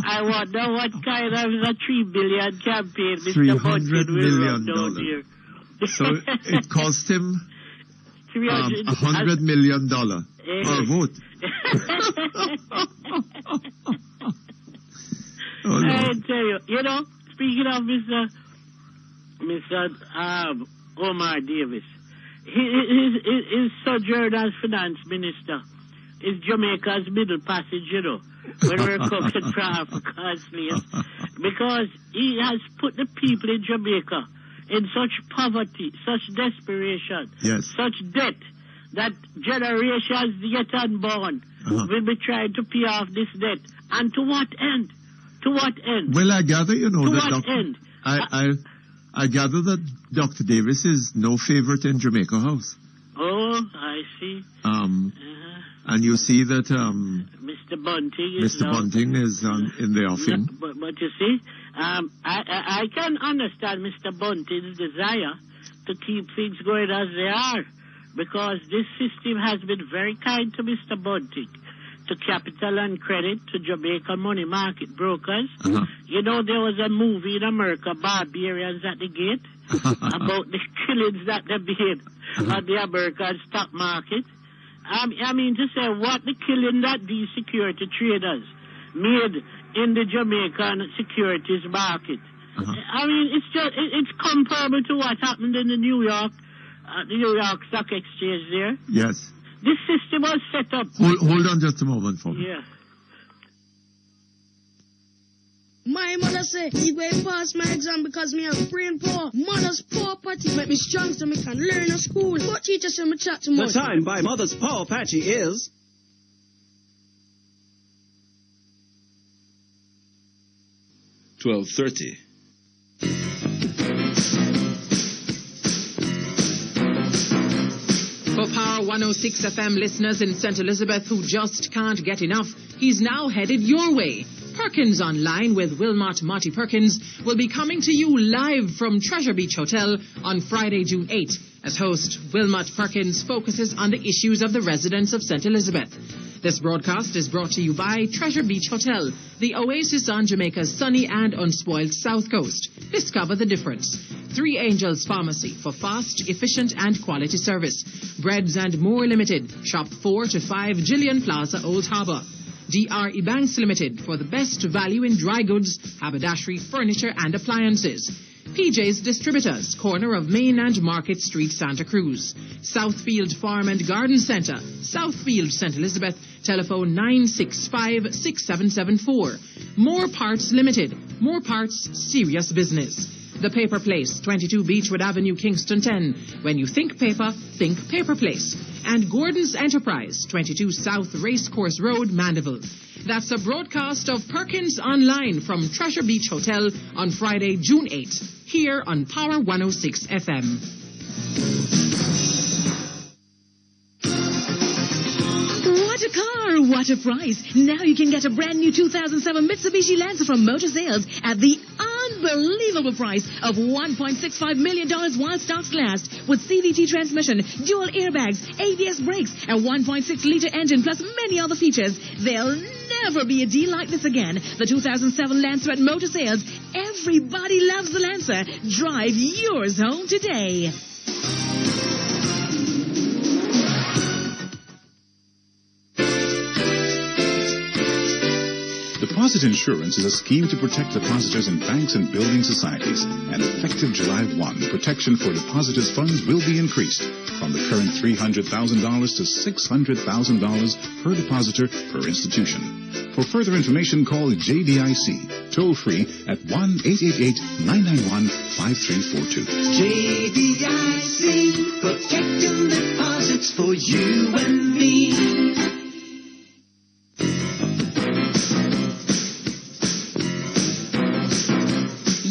I wonder what kind of a $3 billion campaign Mr. Bunting will run down here. So it cost him $100 million per vote. Oh, no. I tell you, you know, speaking of Mr. Omar Davis, his sojourn as finance minister is Jamaica's middle passage, you know, when we're coming from African slaves, because he has put the people in Jamaica in such poverty, such desperation, such debt, that generations yet unborn will be trying to pay off this debt. And to what end? To what end? Well, I gather, you know, to that what end? I gather that Dr. Davis is no favorite in Jamaica House. Oh, I see. And you see that Mr. Bunting is in the offing. No, but you see, I can understand Mr. Bunting's desire to keep things going as they are, because this system has been very kind to Mr. Bunting, to capital and credit, to Jamaica money market brokers. You know, there was a movie in America, Barbarians at the Gate, about the killings that they made on the American stock market. I mean to say, what the killing that these security traders made in the Jamaican securities market. I mean, it's comparable to what happened in the New York Stock Exchange there. Yes. This system was set up. Hold on just a moment for me. Yeah. My mother said, he will pass my exam because me have brain poor. Mother's poor patty make me strong so me can learn at school. But teacher say me chat too much. The time by Mother's Paw Patchy is 12:30. For Power 106 FM listeners in St. Elizabeth who just can't get enough, he's now headed your way. Perkins Online with Wilmot Mutty Perkins will be coming to you live from Treasure Beach Hotel on Friday, June 8, as host Wilmot Perkins focuses on the issues of the residents of St. Elizabeth. This broadcast is brought to you by Treasure Beach Hotel, the oasis on Jamaica's sunny and unspoiled south coast. Discover the difference. Three Angels Pharmacy for fast, efficient and quality service. Breads and More Limited. Shop 4 to 5 Gillian Plaza, Old Harbour. DRE Banks Limited for the best value in dry goods, haberdashery, furniture and appliances. PJ's Distributors, corner of Main and Market Street, Santa Cruz. Southfield Farm and Garden Centre, Southfield, St. Elizabeth, telephone 965-6774. More Parts Limited, more parts, serious business. The Paper Place, 22 Beechwood Avenue, Kingston 10. When you think paper, think Paper Place. And Gordon's Enterprise, 22 South Racecourse Road, Mandeville. That's a broadcast of Perkins Online from Treasure Beach Hotel on Friday, June 8th, here on Power 106 FM. What a car, what a price. Now you can get a brand new 2007 Mitsubishi Lancer from Motor Sales at the unbelievable price of $1.65 million while stocks last, with CVT transmission, dual airbags, ABS brakes, a 1.6-liter engine, plus many other features. There'll never be a deal like this again. The 2007 Lancer at Motor Sales. Everybody loves the Lancer. Drive yours home today. Deposit insurance is a scheme to protect depositors in banks and building societies. And effective July 1, protection for depositors' funds will be increased from the current $300,000 to $600,000 per depositor per institution. For further information, call JDIC, toll-free at 1-888-991-5342. JDIC, protecting deposits for you and me.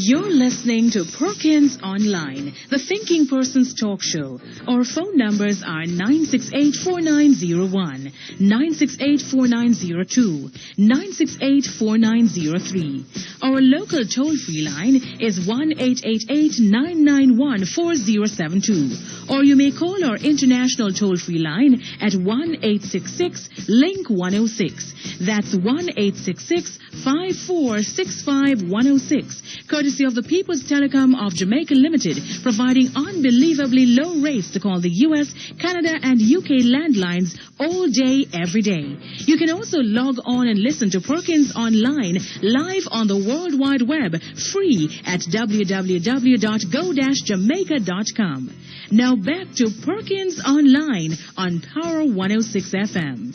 You're listening to Perkins Online, the Thinking Person's Talk Show. Our phone numbers are 968-4901, 968-4902, 968-4903. Our local toll-free line is 1-888-991-4072. Or you may call our international toll-free line at 1-866-LINK-106. That's 1-866-5465-106. Courtesy of the People's Telecom of Jamaica Limited, providing unbelievably low rates to call the U.S., Canada, and UK landlines all day, every day. You can also log on and listen to Perkins Online live on the World Wide Web, free at www.go-jamaica.com. Now back to Perkins Online on Power 106 FM.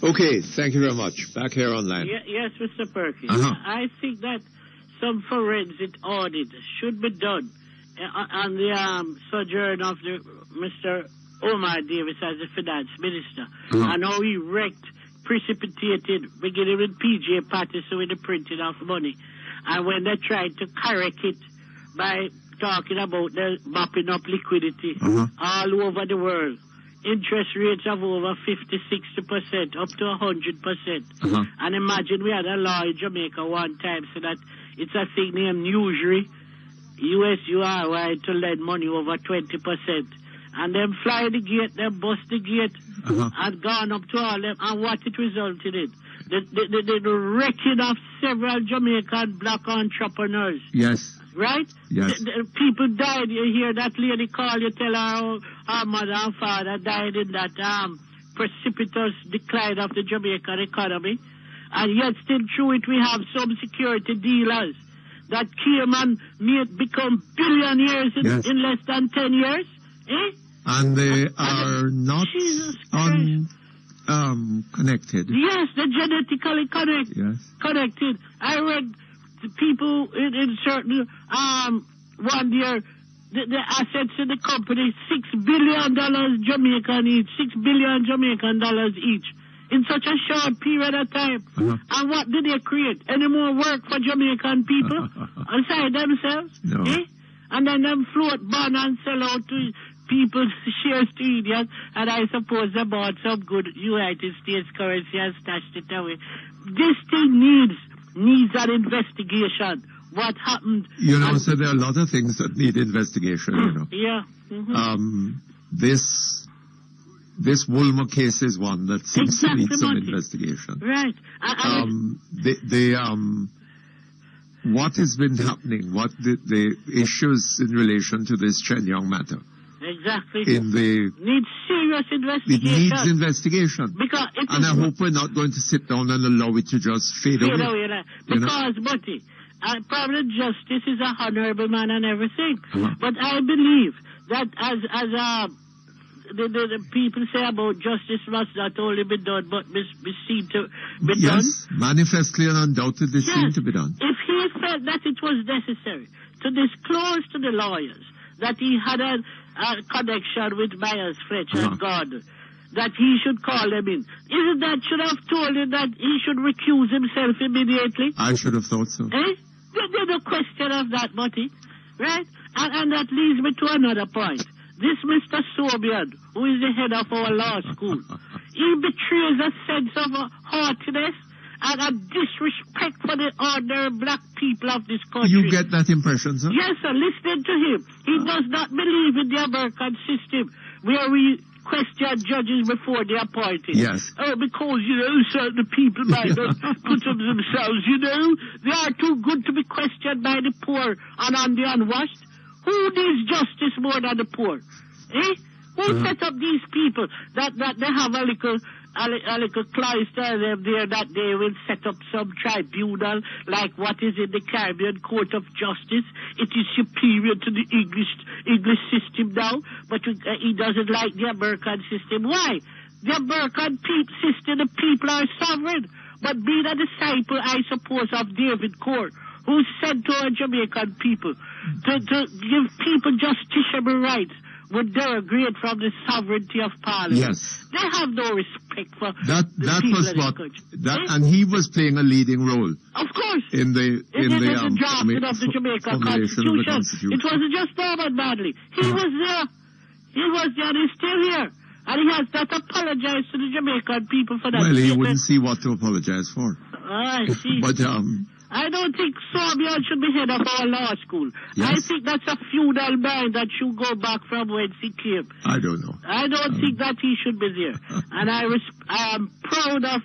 Okay, thank you very much. Back here online. Yes, Mr. Perkins. I think that some forensic audit should be done on the sojourn of Mr. Omar Davis as the finance minister. And how he wrecked, precipitated, beginning with PJ Patterson with the printing of money. And when they tried to correct it by talking about the mopping up liquidity all over the world. Interest rates of over 50-60%, up to 100%. And imagine we had a law in Jamaica one time so that it's a thing named usury, USURY, to lend money over 20%. And them fly the gate, them bust the gate, and gone up to all them. And what it resulted in? The wrecking of several Jamaican black entrepreneurs. Yes. Right? Yes. The people died. You hear that lady call, you tell her her mother and father died in that precipitous decline of the Jamaican economy. And yet still through it we have some security dealers that came and become billionaires in less than 10 years. Eh? And they are not connected. Yes, they're genetically connected. I read the people in certain one year, the assets in the company, $6 billion Jamaican each, $6 billion Jamaican dollars each, in such a short period of time. And what did they create? Any more work for Jamaican people aside themselves? No. Eh? And then them float, bond and sell out to people, shares to idiots, and I suppose they bought some good United States currency and stashed it away. This thing needs an investigation. What happened? You know, so there are a lot of things that need investigation, you know. Yeah. This Wilmot case is one that seems to need some investigation. Right. What has been happening, what the issues in relation to this Chen Young matter. Exactly. Needs serious investigation. It needs investigation. Because and I hope we're not going to sit down and allow it to just fade away. Because, Mutty, probably justice is a honorable man and everything. But I believe that as the people say about justice must not only be done, but be seen to be done. Yes, manifestly and undoubtedly seen to be done. If he felt that it was necessary to disclose to the lawyers that he had a connection with Myers, Fletcher, and Gordon, that he should call them in. Isn't that should have told him that he should recuse himself immediately? I should have thought so. There's no question of that, Mutty. Right? And that leads me to another point. This Mr. Sobian, who is the head of our law school, he betrays a sense of haughtiness and a disrespect for the ordinary black people of this country. You get that impression, sir? Yes, sir. Listening to him, he does not believe in the American system where we question judges before they appoint it. Yes. Because, certain people might not put them themselves, They are too good to be questioned by the poor and the unwashed. Who needs justice more than the poor? Who set up these people that they have a little clause there that they will set up some tribunal like what is in the Caribbean Court of Justice? It is superior to the English system now, but he doesn't like the American system. Why? The American system, the people are sovereign. But being a disciple, I suppose, of David Court, who sent to our Jamaican people to give people justiciable rights, would derogate from the sovereignty of Parliament. Yes. They have no respect for that people was in what the country. and he was playing a leading role. Of course. In the drafting of the Jamaican Constitution. It wasn't just Norman Badley. He was there. He was there and he's still here. And he has not apologized to the Jamaican people for that. Well, he wouldn't see what to apologize for. I see. But I don't think Sorbian should be head of our law school. Yes. I think that's a feudal man that should go back from whence he came. I don't know. I don't think that he should be there. And I am proud of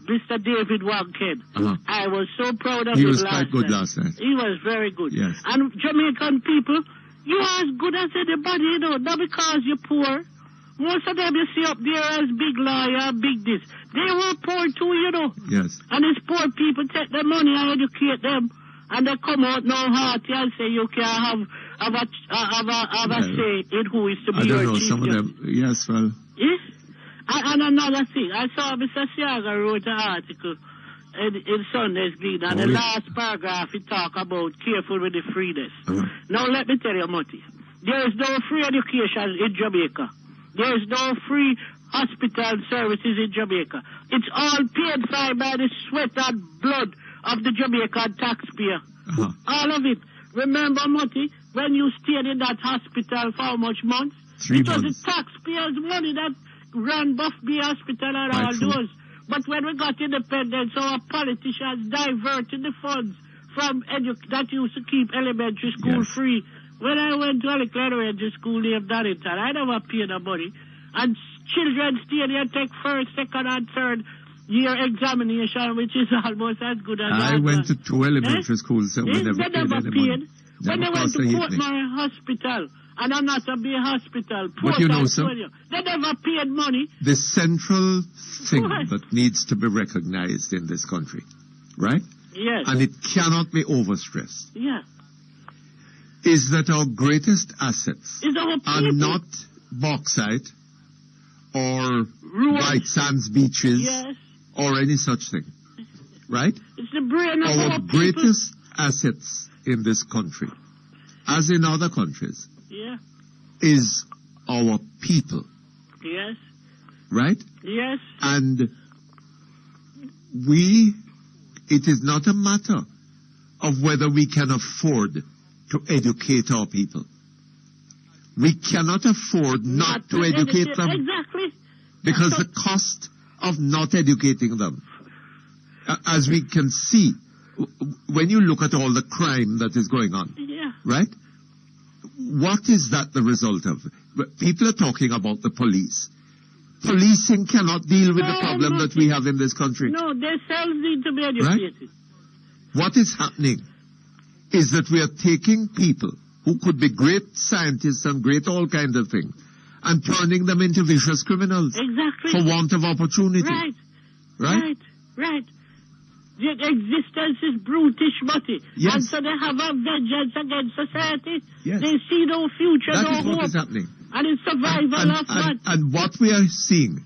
Mr. David Wankin. I was so proud of him last night. He was quite good last night. He was very good. Yes. And Jamaican people, you are as good as anybody, not because you're poor. Most of them you see up there as big lawyer, big this. They were poor too, Yes. And these poor people take their money and educate them, and they come out no hearty and say you can have a say in who is to be your chief. I don't know, some of them, yes, well. Yes? And another thing, I saw Mr. Siaga wrote an article in Sunday's Glean, and the last paragraph he talk about careful with the freeness. Now let me tell you, Mutty, there is no free education in Jamaica. There is no free hospital services in Jamaica. It's all paid for by the sweat and blood of the Jamaican taxpayer. All of it. Remember, Mutty, when you stayed in that hospital for how much months? 3 months. It was the taxpayers' money that ran Buff Bay Hospital and all those. But when we got independence, our politicians diverted the funds from that used to keep elementary school free. When I went to elementary school near Darrington, I never paid no money. And children stay there take first, second, and third year examination, which is almost as good as I went to 2 elementary schools and we never paid any money. When they went to Portmore Hospital and another Bay Hospital, but you know, sir, they never paid money. The central thing that needs to be recognized in this country, right? Yes. And it cannot be overstressed. Yeah. Is that our greatest assets are not bauxite or white sands beaches or any such thing, right? It's the brain of our greatest assets in this country, as in other countries, is our people. Yes. Right? Yes. And it is not a matter of whether we can afford to educate our people. We cannot afford not to educate them. Exactly. Because the cost of not educating them, as we can see, when you look at all the crime that is going on, right? What is that the result of? People are talking about the police. Policing cannot deal with the problem that we have in this country. No, themselves need to be educated. Right? What is happening is that we are taking people who could be great scientists and great all kinds of things and turning them into vicious criminals. Exactly. For want of opportunity. Right. Right? Right. Their existence is brutish, Mutty. Yes. And so they have a vengeance against society. Yes. They see no future, That no is what hope. is happening. And it's survival of what? And what we are seeing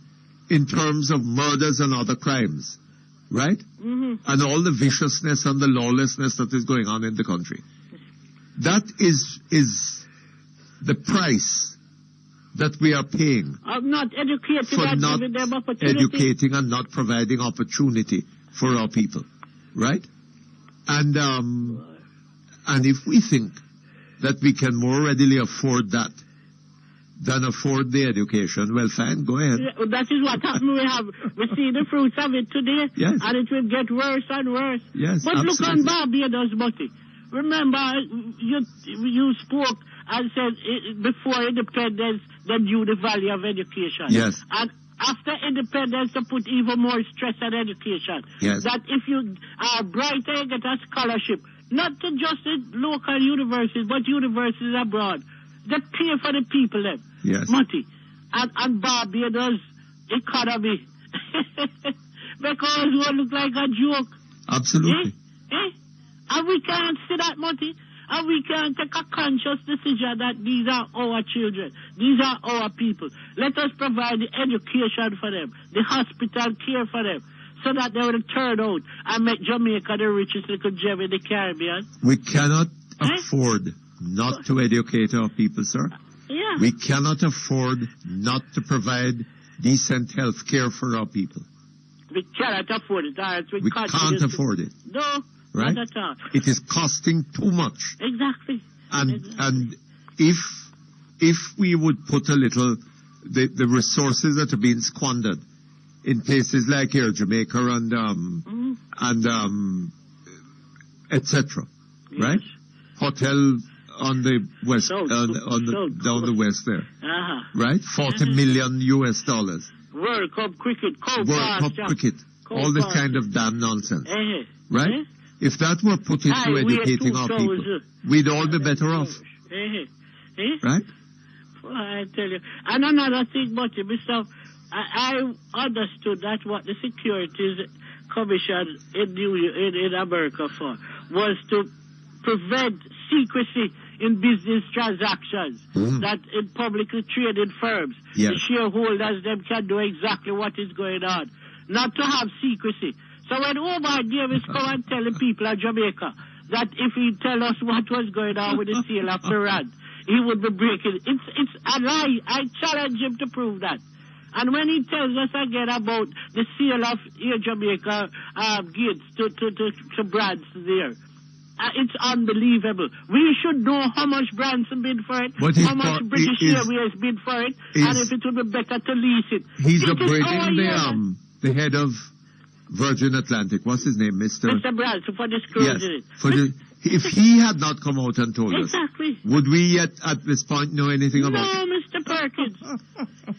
in terms of murders and other crimes, right? Mm-hmm. And all the viciousness and the lawlessness that is going on in the country. That is the price that we are paying Of not educating for and not giving them opportunity. educating and not providing opportunity for our people, right? And if we think that we can more readily afford that than afford the education, well, fine, go ahead. That is what happened. We see the fruits of it today, yes. And it will get worse and worse. Yes, but absolutely. Look on Barbados, Mutty. Remember, you spoke and said before independence they knew the value of education. Yes. And after independence, they put even more stress on education. Yes. That if you are brighter, you get a scholarship. Not to just the local universities, but universities abroad. They pay for the people then. Yes. Mutty. And Barbados economy. Because we look like a joke. Absolutely. And we can't see that, Mutty. And we can take a conscious decision that these are our children. These are our people. Let us provide the education for them, the hospital care for them, so that they will turn out and make Jamaica the richest little gem in the Caribbean. We cannot afford not to educate our people, sir. Yeah. We cannot afford not to provide decent health care for our people. We cannot afford it. Right? We can't afford it. No, right? not at all. It is costing too much. Exactly. And if we would put a little, the resources that are being squandered in places like here, Jamaica and etc. Yes. Right? Hotel on the west, South, down the west there. Right? $40 million. World Cup cricket, World Cup cricket. All this kind of damn nonsense. Right? If that were put into educating our people, we'd all be better off. Right? Well, I tell you. And another thing, but Mr. I understood that what the Securities Commission in America for was to prevent secrecy in business transactions, that in publicly traded firms, the shareholders them can know exactly what is going on, not to have secrecy. So when Omar Davis come and tell the people of Jamaica that if he tell us what was going on with the sale of Iran, he would be breaking. It's a lie. I challenge him to prove that. And when he tells us again about the sale of Air Jamaica goods to brands there, it's unbelievable. We should know how much Branson bid for it, how much British Airways bid for it, and if it would be better to lease it. He's upgrading the head of Virgin Atlantic. What's his name, Mr. Branson, for disclosing it. If he had not come out and told us, would we yet at this point know anything about it? No, Mr. Perkins.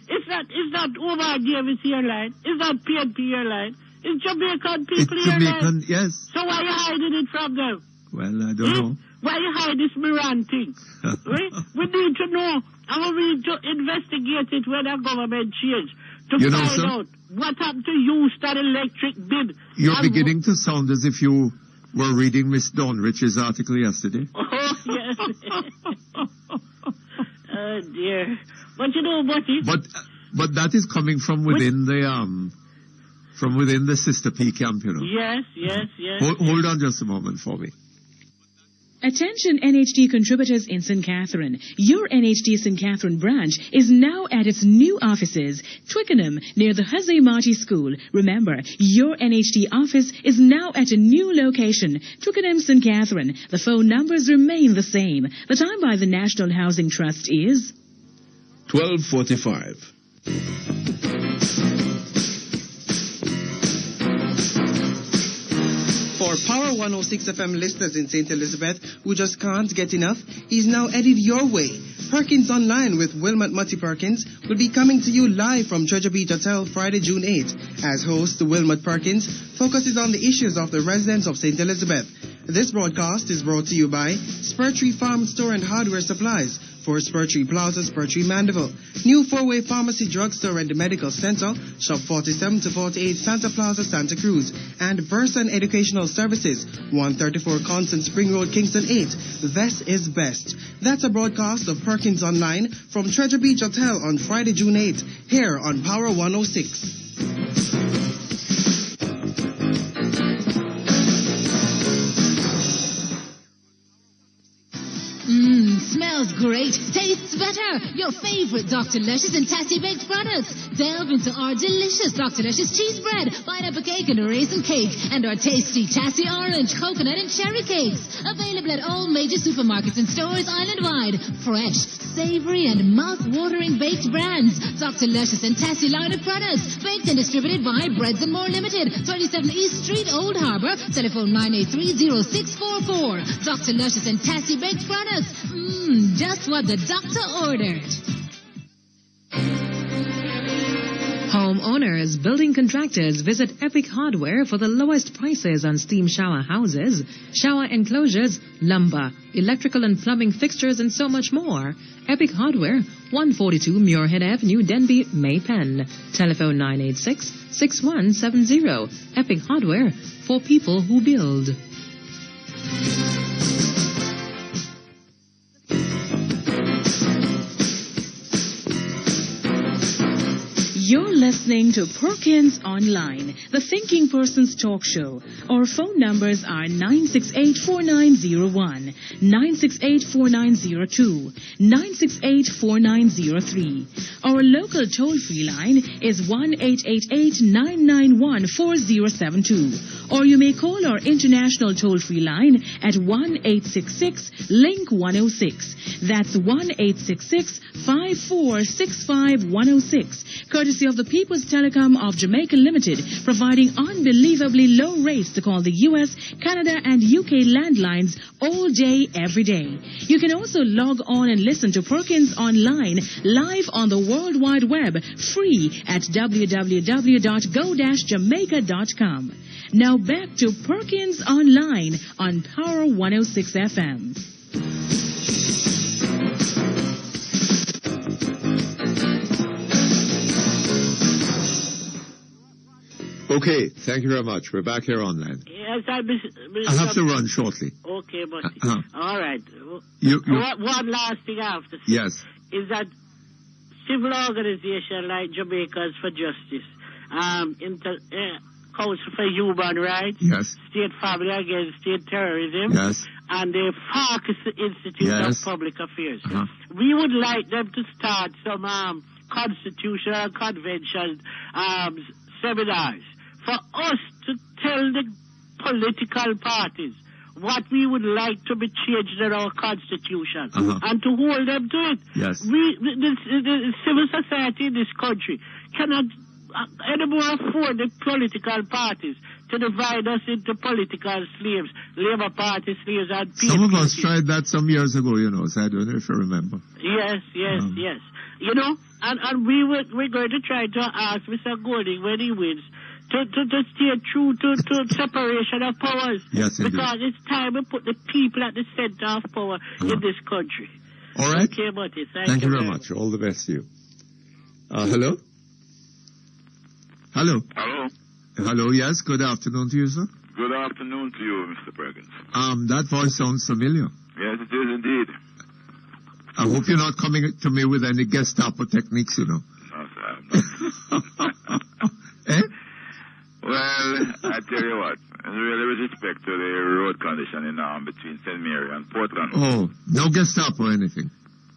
It's not Omar Davis airline. It's not PNP airline. It's Jamaican people airline. Jamaican, yes. So why are you hiding it from them? Well, I don't know. Why you hide this Miran thing? Right? We need to know. And we need to investigate it when our government change. To find out what happened to Houston Electric bid. You're beginning to sound as if you were reading Miss Dornrich's article yesterday. Oh, yes. Oh, dear. But you know, Buddy. But that is coming from within the Sister P camp, you know. Yes. Hold on just a moment for me. Attention NHD contributors in St. Catherine. Your NHD St. Catherine branch is now at its new offices, Twickenham, near the Jose Marti School. Remember, your NHD office is now at a new location, Twickenham, St. Catherine. The phone numbers remain the same. The time by the National Housing Trust is 12:45. For Power 106 FM listeners in St. Elizabeth who just can't get enough, he's now headed your way. Perkins Online with Wilmot Mutty Perkins will be coming to you live from Treasure Beach Hotel Friday, June 8th. As host, Wilmot Perkins focuses on the issues of the residents of St. Elizabeth. This broadcast is brought to you by Spurtree Farm Store and Hardware Supplies for Spurtree Plaza, Spurtree Mandeville. New 4-way pharmacy, drugstore and medical center, shop 47 to 48 Santa Plaza, Santa Cruz. And Burson Educational Services, 134 Constant Spring Road, Kingston 8. This is best. That's a broadcast of Perkins Online from Treasure Beach Hotel on Friday, June 8th, here on Power 106. Smells great, tastes better. Your favorite Dr. Luscious and Tasty Baked products. Delve into our delicious Dr. Luscious cheese bread, pineapple cake and a raisin cake, and our tasty Tasty orange, coconut and cherry cakes. Available at all major supermarkets and stores island-wide. Fresh, savory and mouth-watering baked brands. Dr. Luscious and Tasty line of products. Baked and distributed by Breads and More Limited. 27 East Street, Old Harbour. Telephone 983-0644. Dr. Luscious and Tasty Baked products. Just what the doctor ordered. Homeowners, building contractors, visit Epic Hardware for the lowest prices on steam shower houses, shower enclosures, lumber, electrical and plumbing fixtures, and so much more. Epic Hardware, 142 Muirhead Avenue, Denbigh, Maypen. Telephone 986-6170. Epic Hardware, for people who build. You're listening to Perkins Online, the Thinking Person's talk show. Our phone numbers are 968-4901, 968-4902, 968-4903. Our local toll-free line is 1-888-991-4072. Or you may call our international toll-free line at 1-866-LINK-106. That's 1-866-5465-106. Courtesy of the People's Telecom of Jamaica Limited, providing unbelievably low rates to call the U.S., Canada, and UK landlines all day, every day. You can also log on and listen to Perkins Online live on the World Wide Web, free at www.go-jamaica.com. Now back to Perkins Online on Power 106 FM. Okay, thank you very much. We're back here online. Yes, I have to run shortly. Okay, but all right. One last thing I have to say. Yes. Is that civil organization like Jamaicans for Justice, Council for Human Rights, yes, State Family Against State Terrorism, yes, and the FARC Institute of Public Affairs. We would like them to start some constitutional convention seminars for us to tell the political parties what we would like to be changed in our constitution and to hold them to it. Yes. The civil society in this country cannot anymore afford the political parties to divide us into political slaves, Labour Party slaves and PNP. Some of us tried that some years ago, so I don't know if you remember. Yes. You know, and we're going to try to ask Mr. Golding when he wins to stay true to separation of powers. Yes, indeed. Because it's time we put the people at the center of power in this country. All right. Okay, Mutty. Thank you very much. All the best to you. Hello? Hello? Hello? Hello, yes. Good afternoon to you, sir. Good afternoon to you, Mr. Perkins. That voice sounds familiar. Yes, it is indeed. I hope you're not coming to me with any Gestapo techniques, No, sir, I'm not. Eh? Well, I tell you what, really with respect to the road condition in between St. Mary and Portland. Oh, no Gestapo or anything?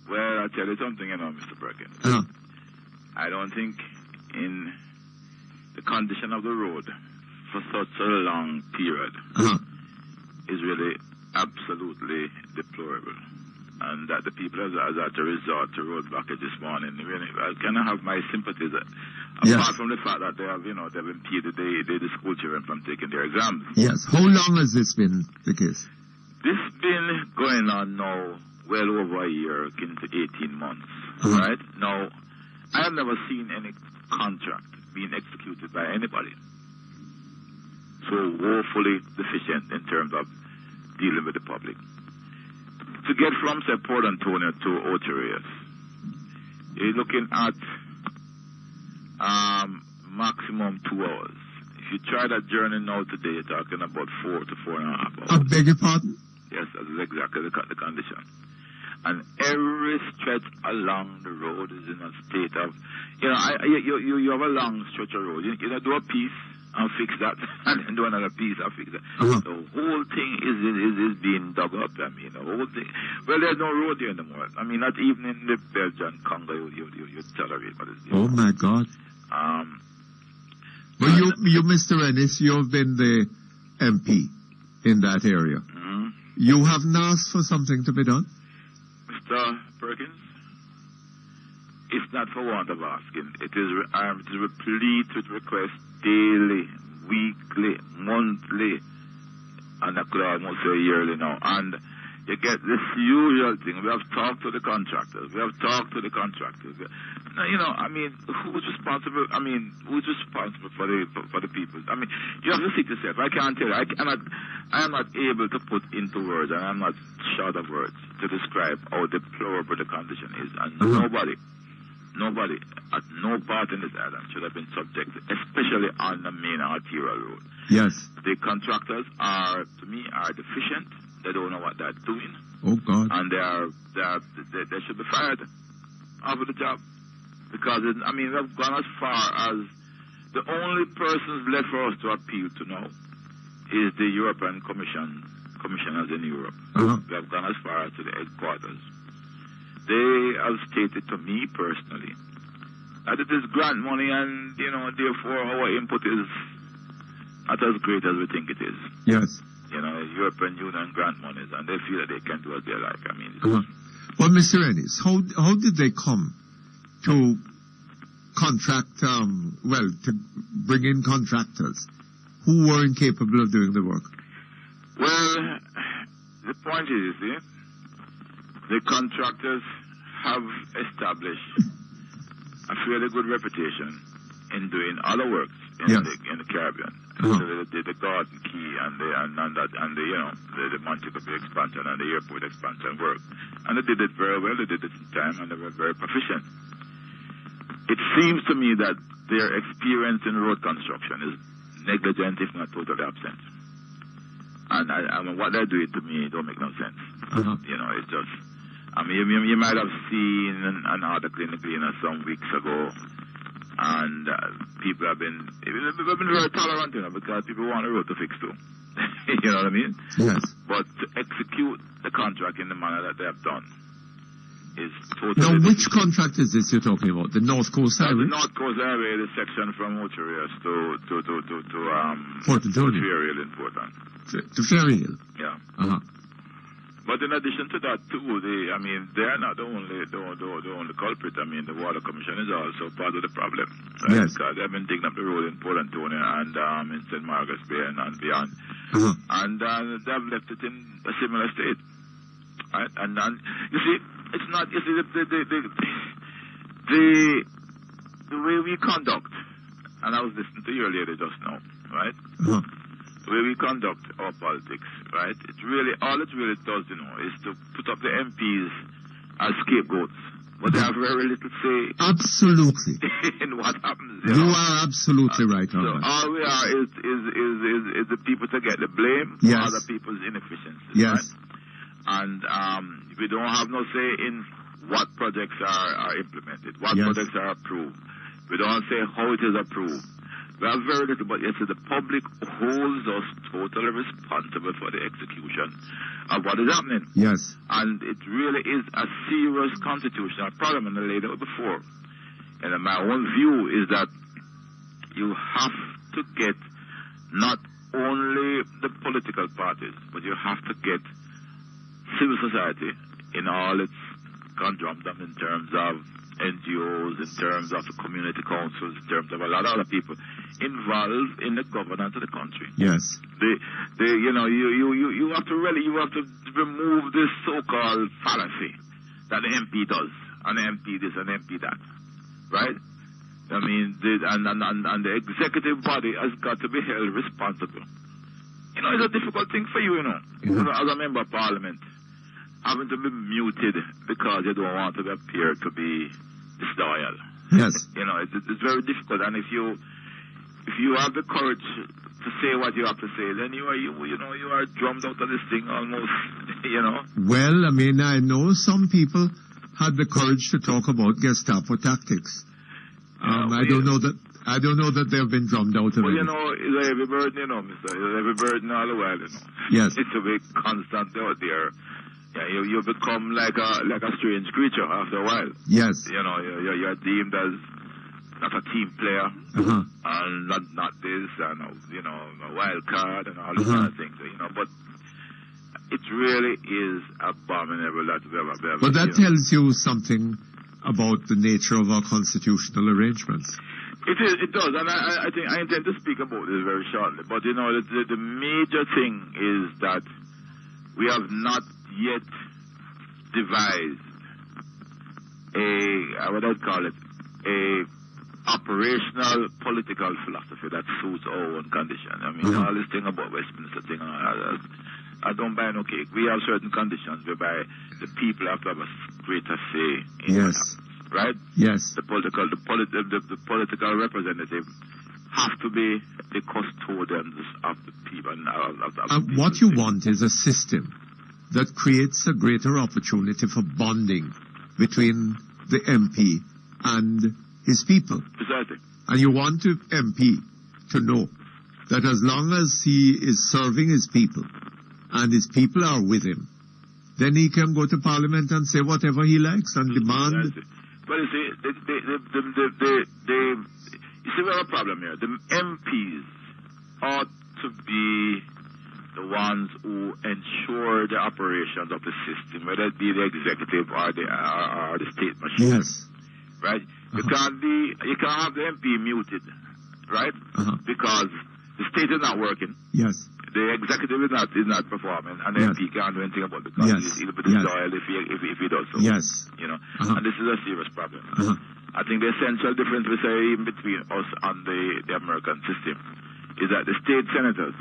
Well, I'll tell you something, Mr. Perkins. I don't think in the condition of the road for such a long period is really absolutely deplorable. And that the people have had to resort to road blockage this morning. Really, I kind of have my sympathies. Apart from the fact that they've impeded the school children from taking their exams. Yes. How long has this been the case? This been going on now well over a year, into 18 months. Right? Now, I have never seen any contract being executed by anybody so woefully deficient in terms of dealing with the public. To get from, say, Port Antonio to Ocho, you're looking at maximum 2 hours. If you try that journey now today, you're talking about 4 to 4.5 hours. I beg your pardon? Yes, that is exactly the condition. And every stretch along the road is in a state of, you have a long stretch of road. You do a piece and fix that, and then do another piece and fix that. The whole thing is being dug up. I mean, the whole thing. Well, there's no road here anymore. I mean, not even in the Belgian Congo you tolerate what is there. Oh my God. But you, Mr. Ennis, you've been the MP in that area. You haven't asked for something to be done? Mr. Perkins, it's not for want of asking. It is replete with requests daily, weekly, monthly, and I could almost say yearly now. And you get this usual thing. We have talked to the contractors. I mean, who's responsible? I mean, who's responsible for the people? I mean, you have to see yourself. I can't tell you. I am not able to put into words, and I'm not short of words to describe how deplorable the condition is. And nobody at no part in this island should have been subjected, especially on the main arterial road. Yes. The contractors are deficient. They don't know what they're doing. Oh God. And they should be fired off of the job. Because, they've gone as far as the only persons left for us to appeal to now is the European commissioners in Europe. They've gone as far as to the headquarters. They have stated to me personally that it is grant money and, therefore our input is not as great as we think it is. Yes. European Union grant monies, and they feel that they can do as they like. Well, Mr. Ennis, how did they come to contract, to bring in contractors who were incapable of doing the work? Well, the point is, you see, the contractors have established a fairly good reputation in doing other works in the Caribbean. So they did the Garden Key and the Montego Bay expansion and the airport expansion work. And they did it very well, they did it in time, and they were very proficient. It seems to me that their experience in road construction is negligent, if not totally absent. And what they're doing to me don't make no sense. It's just, you might have seen an article in the Gleaner some weeks ago, and people have been very tolerant, because people want the road to fix too. You know what I mean? Yes. But to execute the contract in the manner that they have done is totally... Now, which contract is this you're talking about? The North Coast Highway? The North Coast Highway, the section from Ocherias to Fort Antonio. Ferryhill in Portland. To Ferryhill? Yeah. But in addition to that, too, they are not the only culprit. The Water Commission is also part of the problem. Right? Yes. Because they've been digging up the road in Port Antonio and in St. Margaret's Bay and beyond. And they've left it in a similar state. Right? And you see, it's not, you see, the way we conduct, and I was listening to your lady just now, right? The way we conduct our politics, right? All it really does, is to put up the MPs as scapegoats. But they have very little say. Absolutely. In what happens. You are absolutely right on that. All we are is the people to get the blame for other people's inefficiencies. Yes. Right? And we don't have no say in what projects are implemented, what projects are approved. We don't say how it is approved. We have very little, but yes, the public holds us totally responsible for the execution of what is happening. Yes. And it really is a serious constitutional problem, and I laid out before. And my own view is that you have to get not only the political parties, but you have to get civil society in all its conundrum in terms of NGOs, in terms of the community councils, in terms of a lot of other people involved in the governance of the country. Yes. You have to remove this so-called fallacy that the MP does, and the MP this and the MP that, right? And the executive body has got to be held responsible. It's a difficult thing for you, as a member of parliament, having to be muted because you don't want to appear to be disloyal. Yes. It's very difficult, and if you have the courage to say what you have to say, then you are drummed out of this thing almost. Well, I know some people had the courage to talk about Gestapo tactics. I don't know that they've been drummed out of it. It's every burden, mister. It's every burden all the while, Yes. It's to be constant out there. Yeah, you become like a strange creature after a while. Yes. You're deemed as not a team player, and not this, and a wild card, and all these kind of things. But it really is abominable that we ever. But that tells you something about the nature of our constitutional arrangements. It does, and I think I intend to speak about this very shortly. But the major thing is that we have not yet devised what I'd call it, a operational political philosophy that suits our own condition. I mean, all this thing about Westminster thing, I don't buy no cake. We have certain conditions whereby the people have to have a greater say in what happens, right? Yes. The political representative have to be the custodians of the people. What you want is a system that creates a greater opportunity for bonding between the MP and his people. Precisely. And you want the MP to know that as long as he is serving his people and his people are with him, then he can go to Parliament and say whatever he likes and demand. Well, you see, you see, we have a problem here. The MPs ought to be the ones who ensure the operations of the system, whether it be the executive or the state machine. Yes. Right? You can't have the MP muted, right? Because the state is not working. Yes. The executive is not performing, and the MP can't do anything about it because he'll be disloyal if he does so. Yes. You know, and this is a serious problem. I think the essential difference we say in between us and the American system is that the state senators,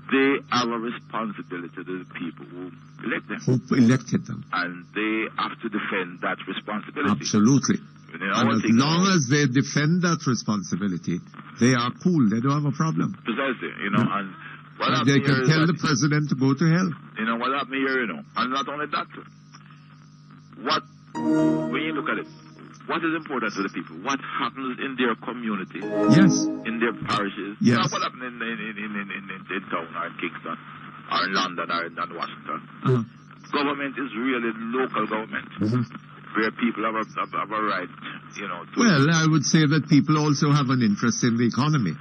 they have a responsibility to the people who elect them. Who elected them. And they have to defend that responsibility. Absolutely. You know, and as long as they defend that responsibility, they are cool. They don't have a problem. Precisely, you know, and what and they can tell the president to go to hell. You know, what happened here, you know, and not only that, when you look at it, what is important to the people? What happens in their community? Yes. In their parishes? Yes. Not what happens in town or in Kingston or in London or in Washington. Government is really local government. Where people have a right, you know. Well, I would say that people also have an interest in the economy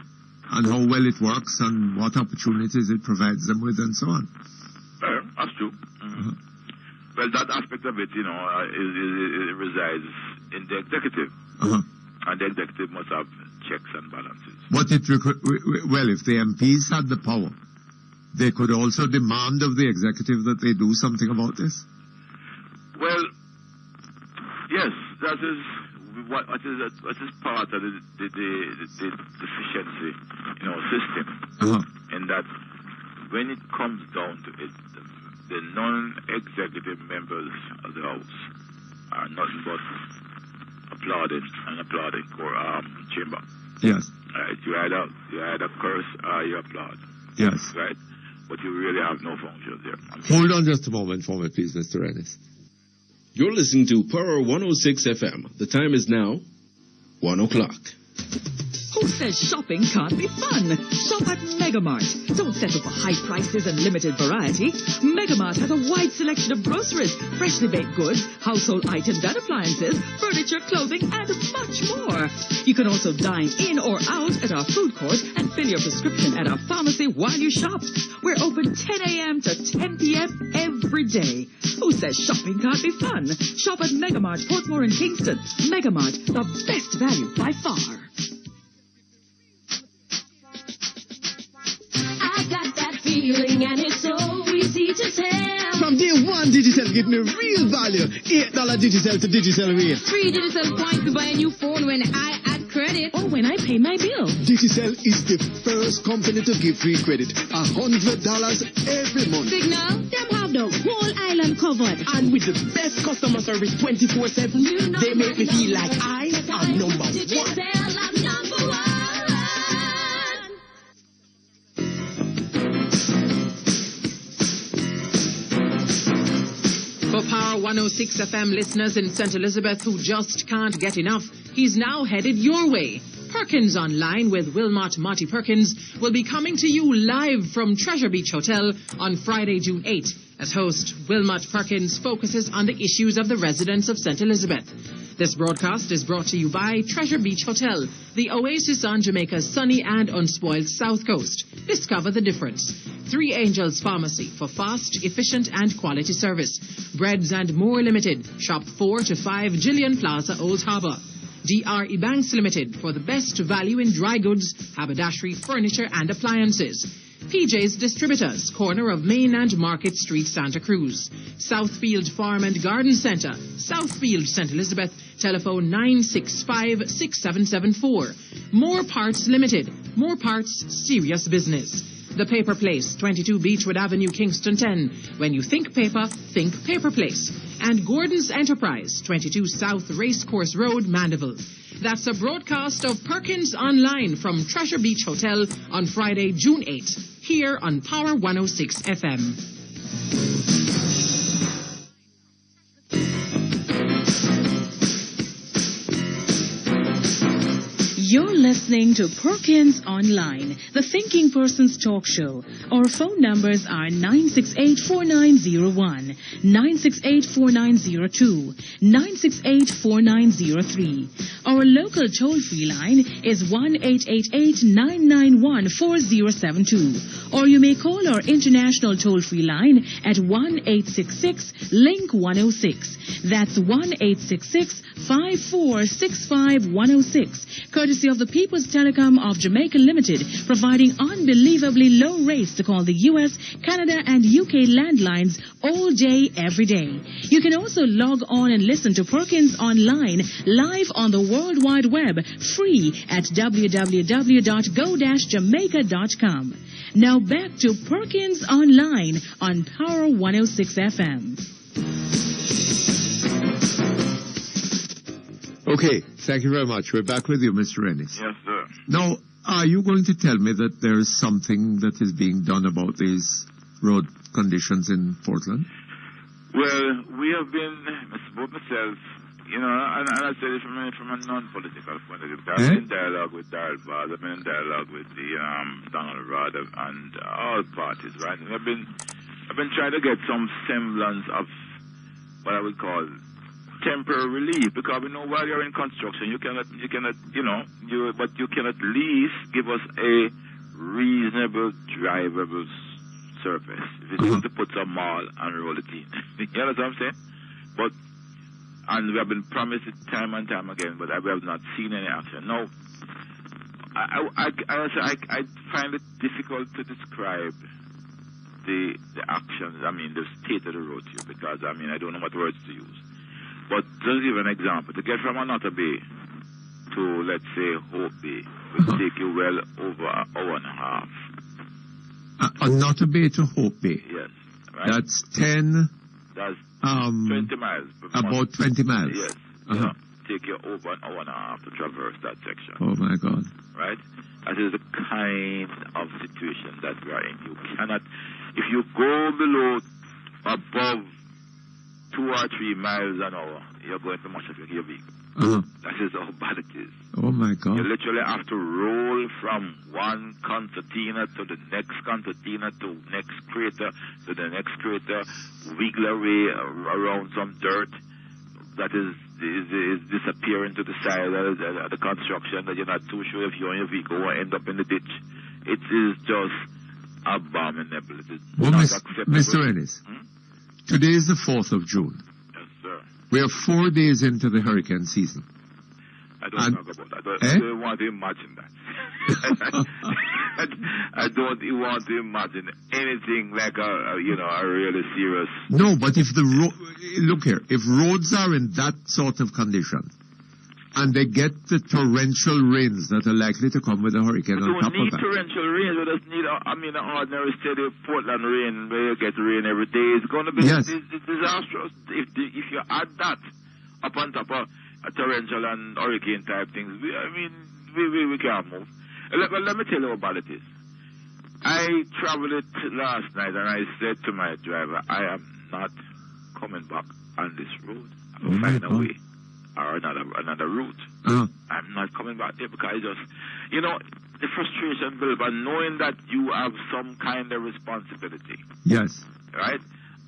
and how well it works and what opportunities it provides them with and so on. That's true. Well, that aspect of it, you know, it resides in the executive. And the executive must have checks and balances. But if the MPs had the power, they could also demand of the executive that they do something about this? Well, yes, that is what is part of the deficiency, you know, system. In that, when it comes down to it, the non-executive members of the House are nothing but applauding chamber. Yes. Right. You either curse or you applaud. Yes. Right. But you really have no function there. Hold on just a moment for me, please, Mr. Ennis. You're listening to Power 106 FM. The time is now 1 o'clock. Who says shopping can't be fun? Shop at Megamart. Don't settle for high prices and limited variety. Megamart has a wide selection of groceries, freshly baked goods, household items and appliances, furniture, clothing, and much more. You can also dine in or out at our food court and fill your prescription at our pharmacy while you shop. We're open 10 a.m. to 10 p.m. every day. Who says shopping can't be fun? Shop at Megamart, Portmore and Kingston. Megamart, the best value by far. Feeling and it's so easy to tell. From day one, Digicel give me real value. $8 Digicel to Digicel rate. 3 Digicel points to buy a new phone when I add credit. Or when I pay my bill. Digicel is the first company to give free credit. $100 every month. Signal? Them have the whole island covered. And with the best customer service 24/7, they make me feel like I am number one. For Power 106 FM listeners in St. Elizabeth who just can't get enough, he's now headed your way. Perkins Online with Wilmot Mutty Perkins will be coming to you live from Treasure Beach Hotel on Friday, June 8. As host, Wilmot Perkins focuses on the issues of the residents of St. Elizabeth. This broadcast is brought to you by Treasure Beach Hotel, the oasis on Jamaica's sunny and unspoiled south coast. Discover the difference. 3 Angels Pharmacy for fast, efficient and quality service. Breads and More Limited. Shop 4 to 5 Gillian Plaza, Old Harbour. DRE Banks Limited for the best value in dry goods, haberdashery, furniture and appliances. PJ's Distributors, corner of Main and Market Street, Santa Cruz. Southfield Farm and Garden Centre, Southfield, St. Elizabeth, telephone 965-6774. More Parts Limited, more parts, serious business. The Paper Place, 22 Beechwood Avenue, Kingston 10. When you think paper, think Paper Place. And Gordon's Enterprise, 22 South Racecourse Road, Mandeville. That's a broadcast of Perkins Online from Treasure Beach Hotel on Friday, June 8th, here on Power 106 FM. You're listening to Perkins Online, the thinking person's talk show. Our phone numbers are 968-4901, 968-4902, 968-4903. Our local toll-free line is 1-888-991-4072. Or you may call our international toll-free line at 1-866-LINK-106. That's 1-866-5465-106. Courtesy of the People's Telecom of Jamaica Limited, providing unbelievably low rates to call the U.S., Canada, and UK landlines all day, every day. You can also log on and listen to Perkins Online live on the World Wide Web, free at www.go-jamaica.com. Now back to Perkins Online on Power 106 FM. Okay, thank you very much. We're back with you, Mr. Ennis. Yes, sir. Now, are you going to tell me that there is something that is being done about these road conditions in Portland? Well, we have been, both myself, you know, and I say this from a non-political point of view. I've been in dialogue with Darrell Bars, I've been in dialogue with the Donald Rod and all parties, right? And I've been trying to get some semblance of what I would call temporary relief, because we know while you're in construction, you cannot, but you can at least give us a reasonable drivable surface. If it's going to put some mall and roll it in. You know what I'm saying? And we have been promised it time and time again, but we have not seen any action. Now, I find it difficult to describe the actions, the state of the road here, because, I don't know what words to use. But just give an example. To get from Anota Bay to, let's say, Hope Bay will take you well over an hour and a half. Anota Bay to Hope Bay? Yes. Right? That's 10... That's 20 miles. About 20 miles? Yes. Take you over an hour and a half to traverse that section. Oh, my God. Right? That is the kind of situation that we are in. You cannot... If you go below, above 2 or 3 miles an hour, you're going to much of your vehicle. That is how bad it is. Oh, my God. You literally have to roll from one concertina to the next concertina to next crater to the next crater, wiggle away around some dirt that is disappearing to the side of the construction that you're not too sure if you and your vehicle will end up in the ditch. It is just abominable. It is well, not acceptable. Mr. Ennis, today is the 4th of June. Yes, sir. We are 4 days into the hurricane season. I don't talk about that. I don't want to imagine that. I don't want to imagine anything like a really serious... No, but if look here, if roads are in that sort of condition, and they get the torrential rains that are likely to come with a hurricane on top of that. We don't need torrential rain. We just need, an ordinary steady Portland rain where you get rain every day. It's going to be disastrous. If you add that up on top of a torrential and hurricane type things, we can't move. Let me tell you how bad it is. I traveled it last night and I said to my driver, I am not coming back on this road. I will find a way. Or another route. I'm not coming back there because I just, the frustration built by knowing that you have some kind of responsibility. Yes. Right?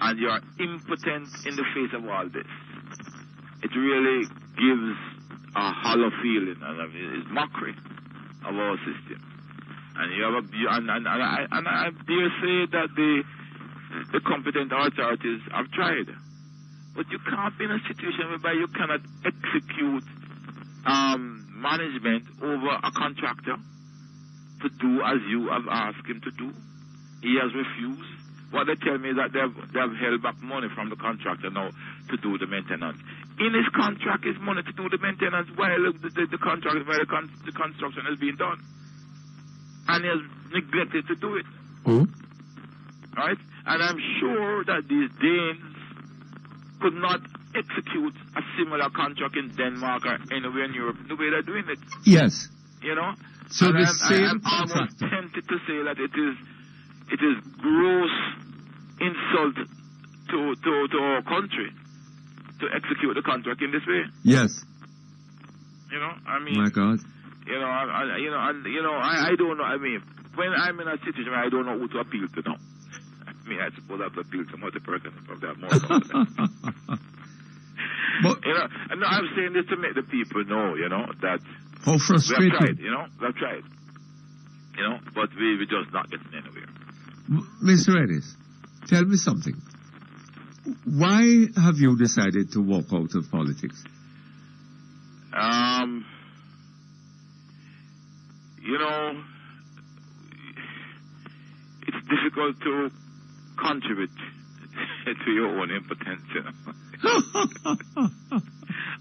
And you're impotent in the face of all this. It really gives a hollow feeling, and it's mockery of our system. And you have and I dare say that the competent authorities have tried. But you can't be in a situation whereby you cannot execute management over a contractor to do as you have asked him to do. He has refused. What they tell me is that they have held back money from the contractor now to do the maintenance. In his contract is money to do the maintenance while the construction is being done. And he has neglected to do it. Right? And I'm sure that these Danes could not execute a similar contract in Denmark or anywhere in Europe the way they're doing it. Yes. You know? So and the same I'm almost tempted to say that it is gross insult to our country to execute the contract in this way. Yes. You know, I mean, my God. You know, I don't know. I mean, when I'm in a situation where I don't know who to appeal to now. I mean, I suppose I have to appeal to Mutty Perkins if they have more confidence. But, you know, and I'm saying this to make the people know, you know, that how frustrating. we have tried, you know, we've tried. You know, but we're just not getting anywhere. Mr. Ennis, tell me something. Why have you decided to walk out of politics? You know, it's difficult to contribute to your own impotence, you know.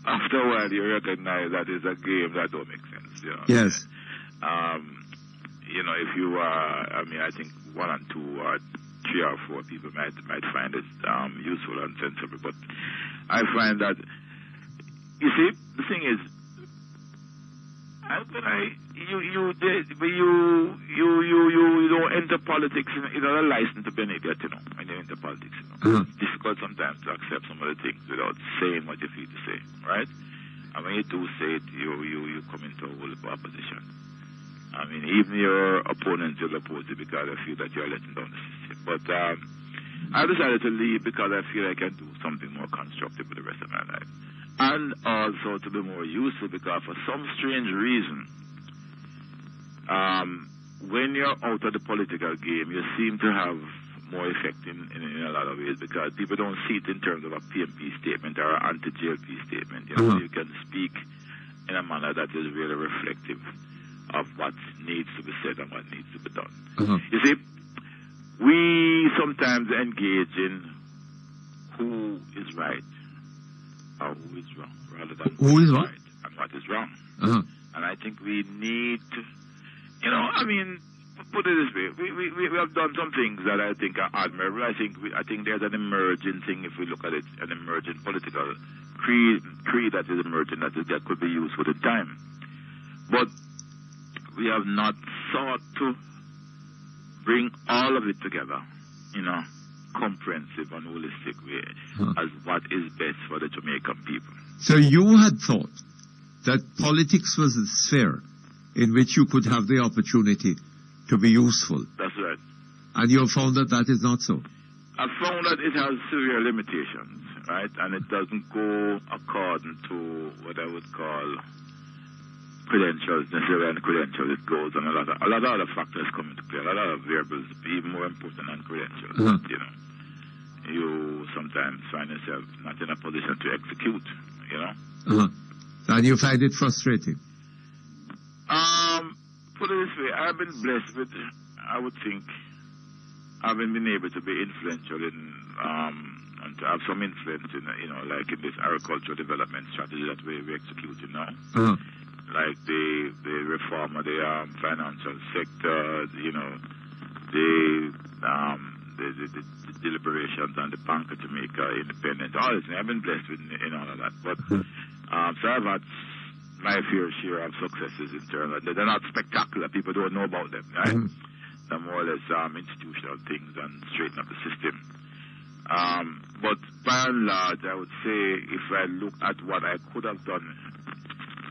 After a while, you recognize that it's a game that don't make sense, you know. Yes. You know, if you are, I mean, I think 1 or 2 or 3 or 4 people might find it useful and sensible, but I find that, you see, the thing is, you don't enter politics in a license to be an idiot, you know, when you enter politics, you know. It's difficult sometimes to accept some of the things without saying what you feel to say, right? And when you do say it, you come into a whole opposition. I mean, even your opponents will oppose you because they feel that you're letting down the system. But I decided to leave because I feel I can do something more constructive for the rest of my life. And also to be more useful because for some strange reason, when you're out of the political game, you seem to have more effect in a lot of ways because people don't see it in terms of a PMP statement or an anti-JLP statement. You know, you can speak in a manner that is really reflective of what needs to be said and what needs to be done. You see, we sometimes engage in who is right or who is wrong rather than who is what right and what is wrong. And I think we need to, you know, I mean, put it this way, we have done some things that I think are admirable. I think there's an emerging thing, if we look at it, an emerging political creed that is emerging that could be useful in time. But we have not sought to bring all of it together in a comprehensive and holistic way as what is best for the Jamaican people. So you had thought that politics was a sphere in which you could have the opportunity to be useful. That's right. And you have found that that is not so. I've found that it has severe limitations, right? And it doesn't go according to what I would call credentials, necessarily, and credentials. It goes on a lot of other factors come into play, a lot of variables, even more important than credentials. You know, you sometimes find yourself not in a position to execute, you know. And you find it frustrating? Put it this way, I've been blessed with, I would think, having been able to be influential in, and to have some influence in, you know, like in this agricultural development strategy that we're executing now. Like the reform of the financial sector, you know, the deliberations on the Bank of Jamaica independence, all this. I've been blessed with in all of that. But so I've had my fair share of successes in terms of, they're not spectacular. People don't know about them, right? They're more or less institutional things and straighten up the system. But by and large, I would say if I look at what I could have done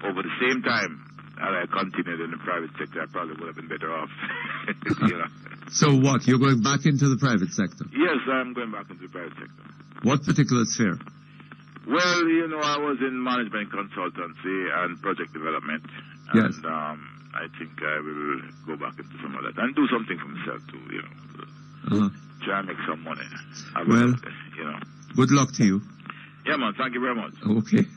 over the same time that I continued in the private sector, I probably would have been better off. You know? So what? You're going back into the private sector? Yes, I'm going back into the private sector. What particular sphere? Well, you know, I was in management consultancy and project development. Yes. And I think I will go back into some of that and do something for myself too, you know. Try and make some money. Well, you know. Good luck to you. Yeah, man. Thank you very much. Okay.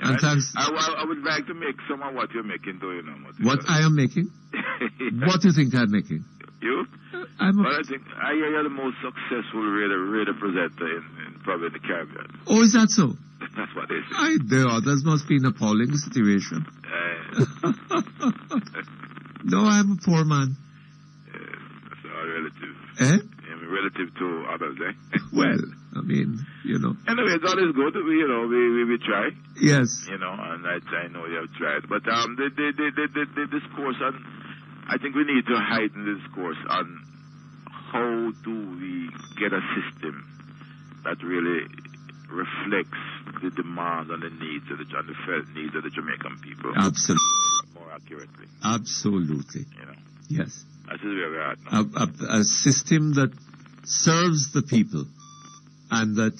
And thanks. I would like to make some of what you're making, though, you know. What I am making? What do you think I'm making? You? But I think you're the most successful radio presenter in probably the Caribbean. Oh, is that so? That's what they say. The others must be an appalling situation. No, I'm a poor man. That's all relative. Eh? Relative to others, eh? Well, I mean, you know. Anyway, God is good. We try. Yes. You know, and I know you have tried. But the discourse on, I think we need to heighten the discourse on how do we get a system that really reflects the demands and the needs and the felt needs of the Jamaican people. Absolutely. More accurately. Absolutely. You know. Yes. That's where we're at now. A system that serves the people, and that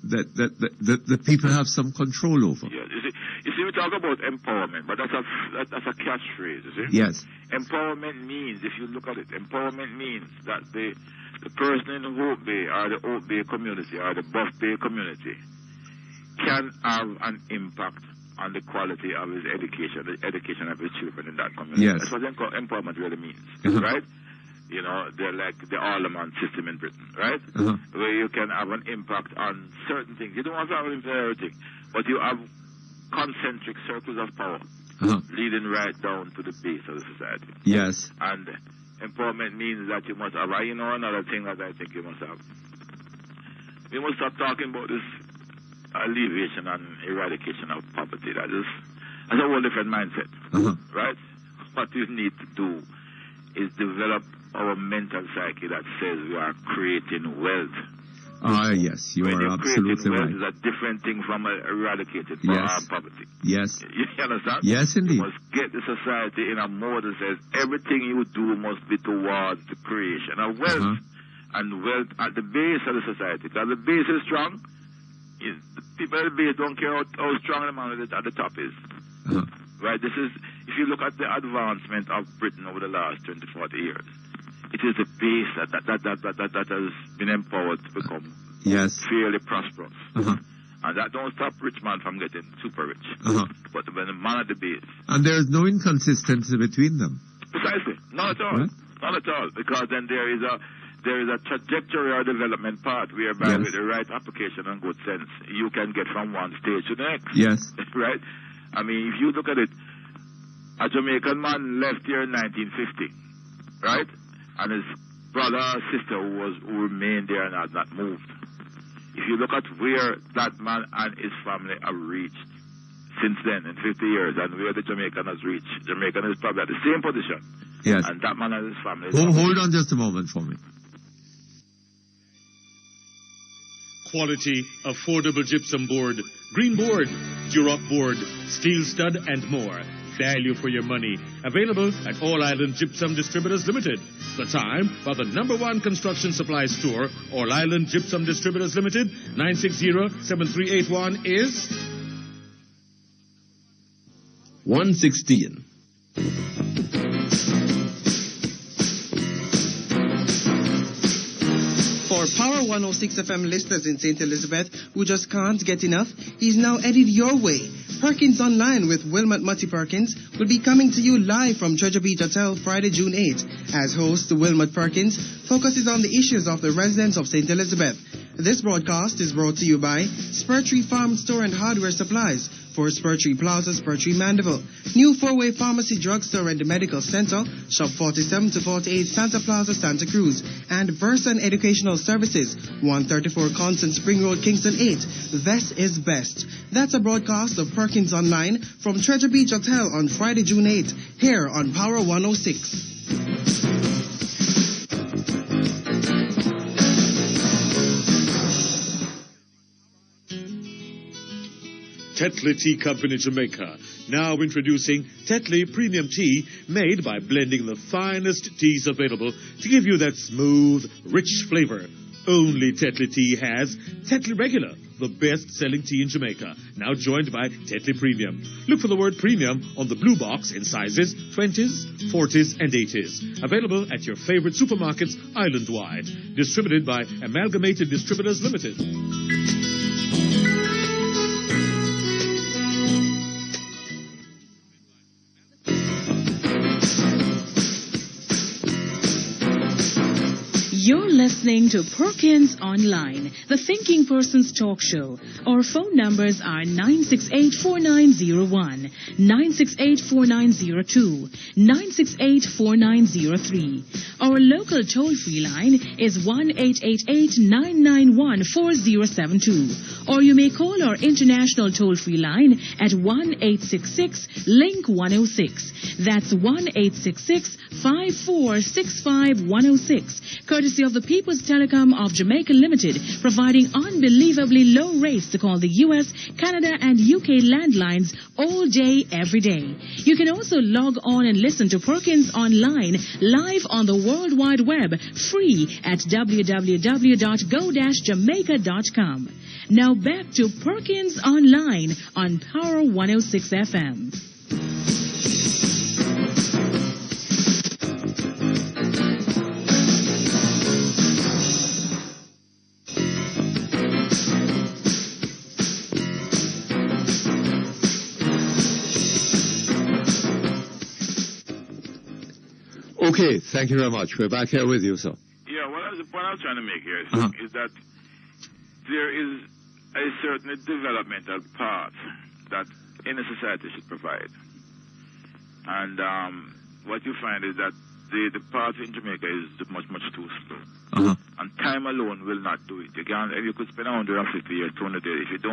that the people have some control over. Yeah, you see, we talk about empowerment, but that's a catchphrase. You see? Yes. Empowerment means, if you look at it, empowerment means that the person in the Hope Bay or the Hope Bay community or the Buff Bay community can have an impact on the quality of his education, the education of his children in that community. Yes. That's what empowerment really means, Uh-huh. right? You know, they're like the Alderman system in Britain, right? Uh-huh. Where you can have an impact on certain things. You don't want to have an impact on everything, but you have concentric circles of power leading right down to the base of the society. Yes. And empowerment means that you must have, another thing that I think you must have. We must start talking about this alleviation and eradication of poverty. That's a whole different mindset, right? What we need to do is develop our mental psyche that says we are creating wealth. Yes, you are absolutely right. Wealth is a different thing from eradicating poverty. Yes. You understand? Yes, indeed. You must get the society in a mode that says everything you do must be towards the creation of wealth. And wealth at the base of the society. Because the base is strong, the people at the base don't care how strong the man at the top is. Right? This is, if you look at the advancement of Britain over the last 20, 40 years, it is the base that has been empowered to become fairly prosperous. And that don't stop rich man from getting super rich. But when the man at the base. And there is no inconsistency between them. Precisely. Not at all. Not at all. Because then there is a trajectory or development path whereby with the right application and good sense, you can get from one stage to the next. Yes. Right? I mean, if you look at it, a Jamaican man left here in 1950, right? And his brother or sister who remained there and had not moved. If you look at where that man and his family have reached since then, in 50 years, and where the Jamaican has reached, Jamaican is probably at the same position. Yes. And that man and his family... Hold on just a moment for me. Quality, affordable gypsum board, green board, Duroc board, steel stud, and more. Value for your money. Available at All Island Gypsum Distributors Limited. The time for the #1 construction supply store, All Island Gypsum Distributors Limited, 960-7381 is 116. For Power 106 FM listeners in St. Elizabeth who just can't get enough, he's now headed your way. Perkins Online with Wilmot Mutty Perkins will be coming to you live from Treasure Beach Hotel Friday, June 8th. As host, Wilmot Perkins focuses on the issues of the residents of St. Elizabeth. This broadcast is brought to you by Spurtree Farm Store and Hardware Supplies for Spurtree Plaza, Spurtree Mandeville. New 4-way pharmacy, drugstore and medical center, shop 47 to 48 Santa Plaza, Santa Cruz. And Versan Educational Services, 134 Constant Spring Road, Kingston 8. This is best. That's a broadcast of Perkins Online from Treasure Beach Hotel on Friday, June 8th, here on Power 106. Tetley Tea Company, Jamaica. Now introducing Tetley Premium Tea, made by blending the finest teas available to give you that smooth, rich flavor. Only Tetley Tea has Tetley Regular, the best-selling tea in Jamaica, now joined by Tetley Premium. Look for the word premium on the blue box in sizes 20s, 40s, and 80s. Available at your favorite supermarkets island-wide. Distributed by Amalgamated Distributors Limited. You're listening to Perkins Online, the thinking person's talk show. Our phone numbers are 968-4901, 968-4902, 968-4903. Our local toll-free line is 1-888-991-4072. Or you may call our international toll-free line at 1-866-LINK-106. That's 1-866-5465-106. Courtesy of the People's Telecom of Jamaica Limited, providing unbelievably low rates to call the U.S., Canada, and UK landlines all day, every day. You can also log on and listen to Perkins Online live on the World Wide Web, free at www.go-jamaica.com. Now back to Perkins Online on Power 106 FM. Okay, thank you very much. We're back here with you, sir. Yeah, the point I was trying to make here is that there is a certain developmental path that any society should provide. And what you find is that the path in Jamaica is much too slow. And time alone will not do it. You could spend 150 years, 200 days. If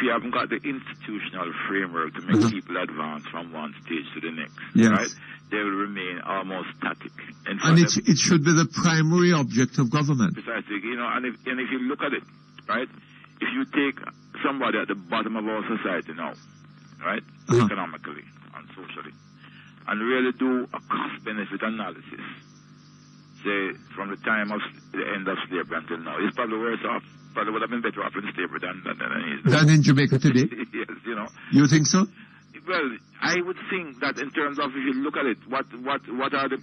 you haven't got the institutional framework to make people advance from one stage to the next, right? They will remain almost static. And it should be the primary object of government. Precisely, and if you look at it, right, if you take somebody at the bottom of our society now, right, economically and socially, and really do a cost-benefit analysis, say, from the time of the end of slavery until now, he's probably worse off. Probably would have been better off in slavery than he is. Than in Jamaica today? Yes, You think so? Well, I would think that in terms of, if you look at it, what are the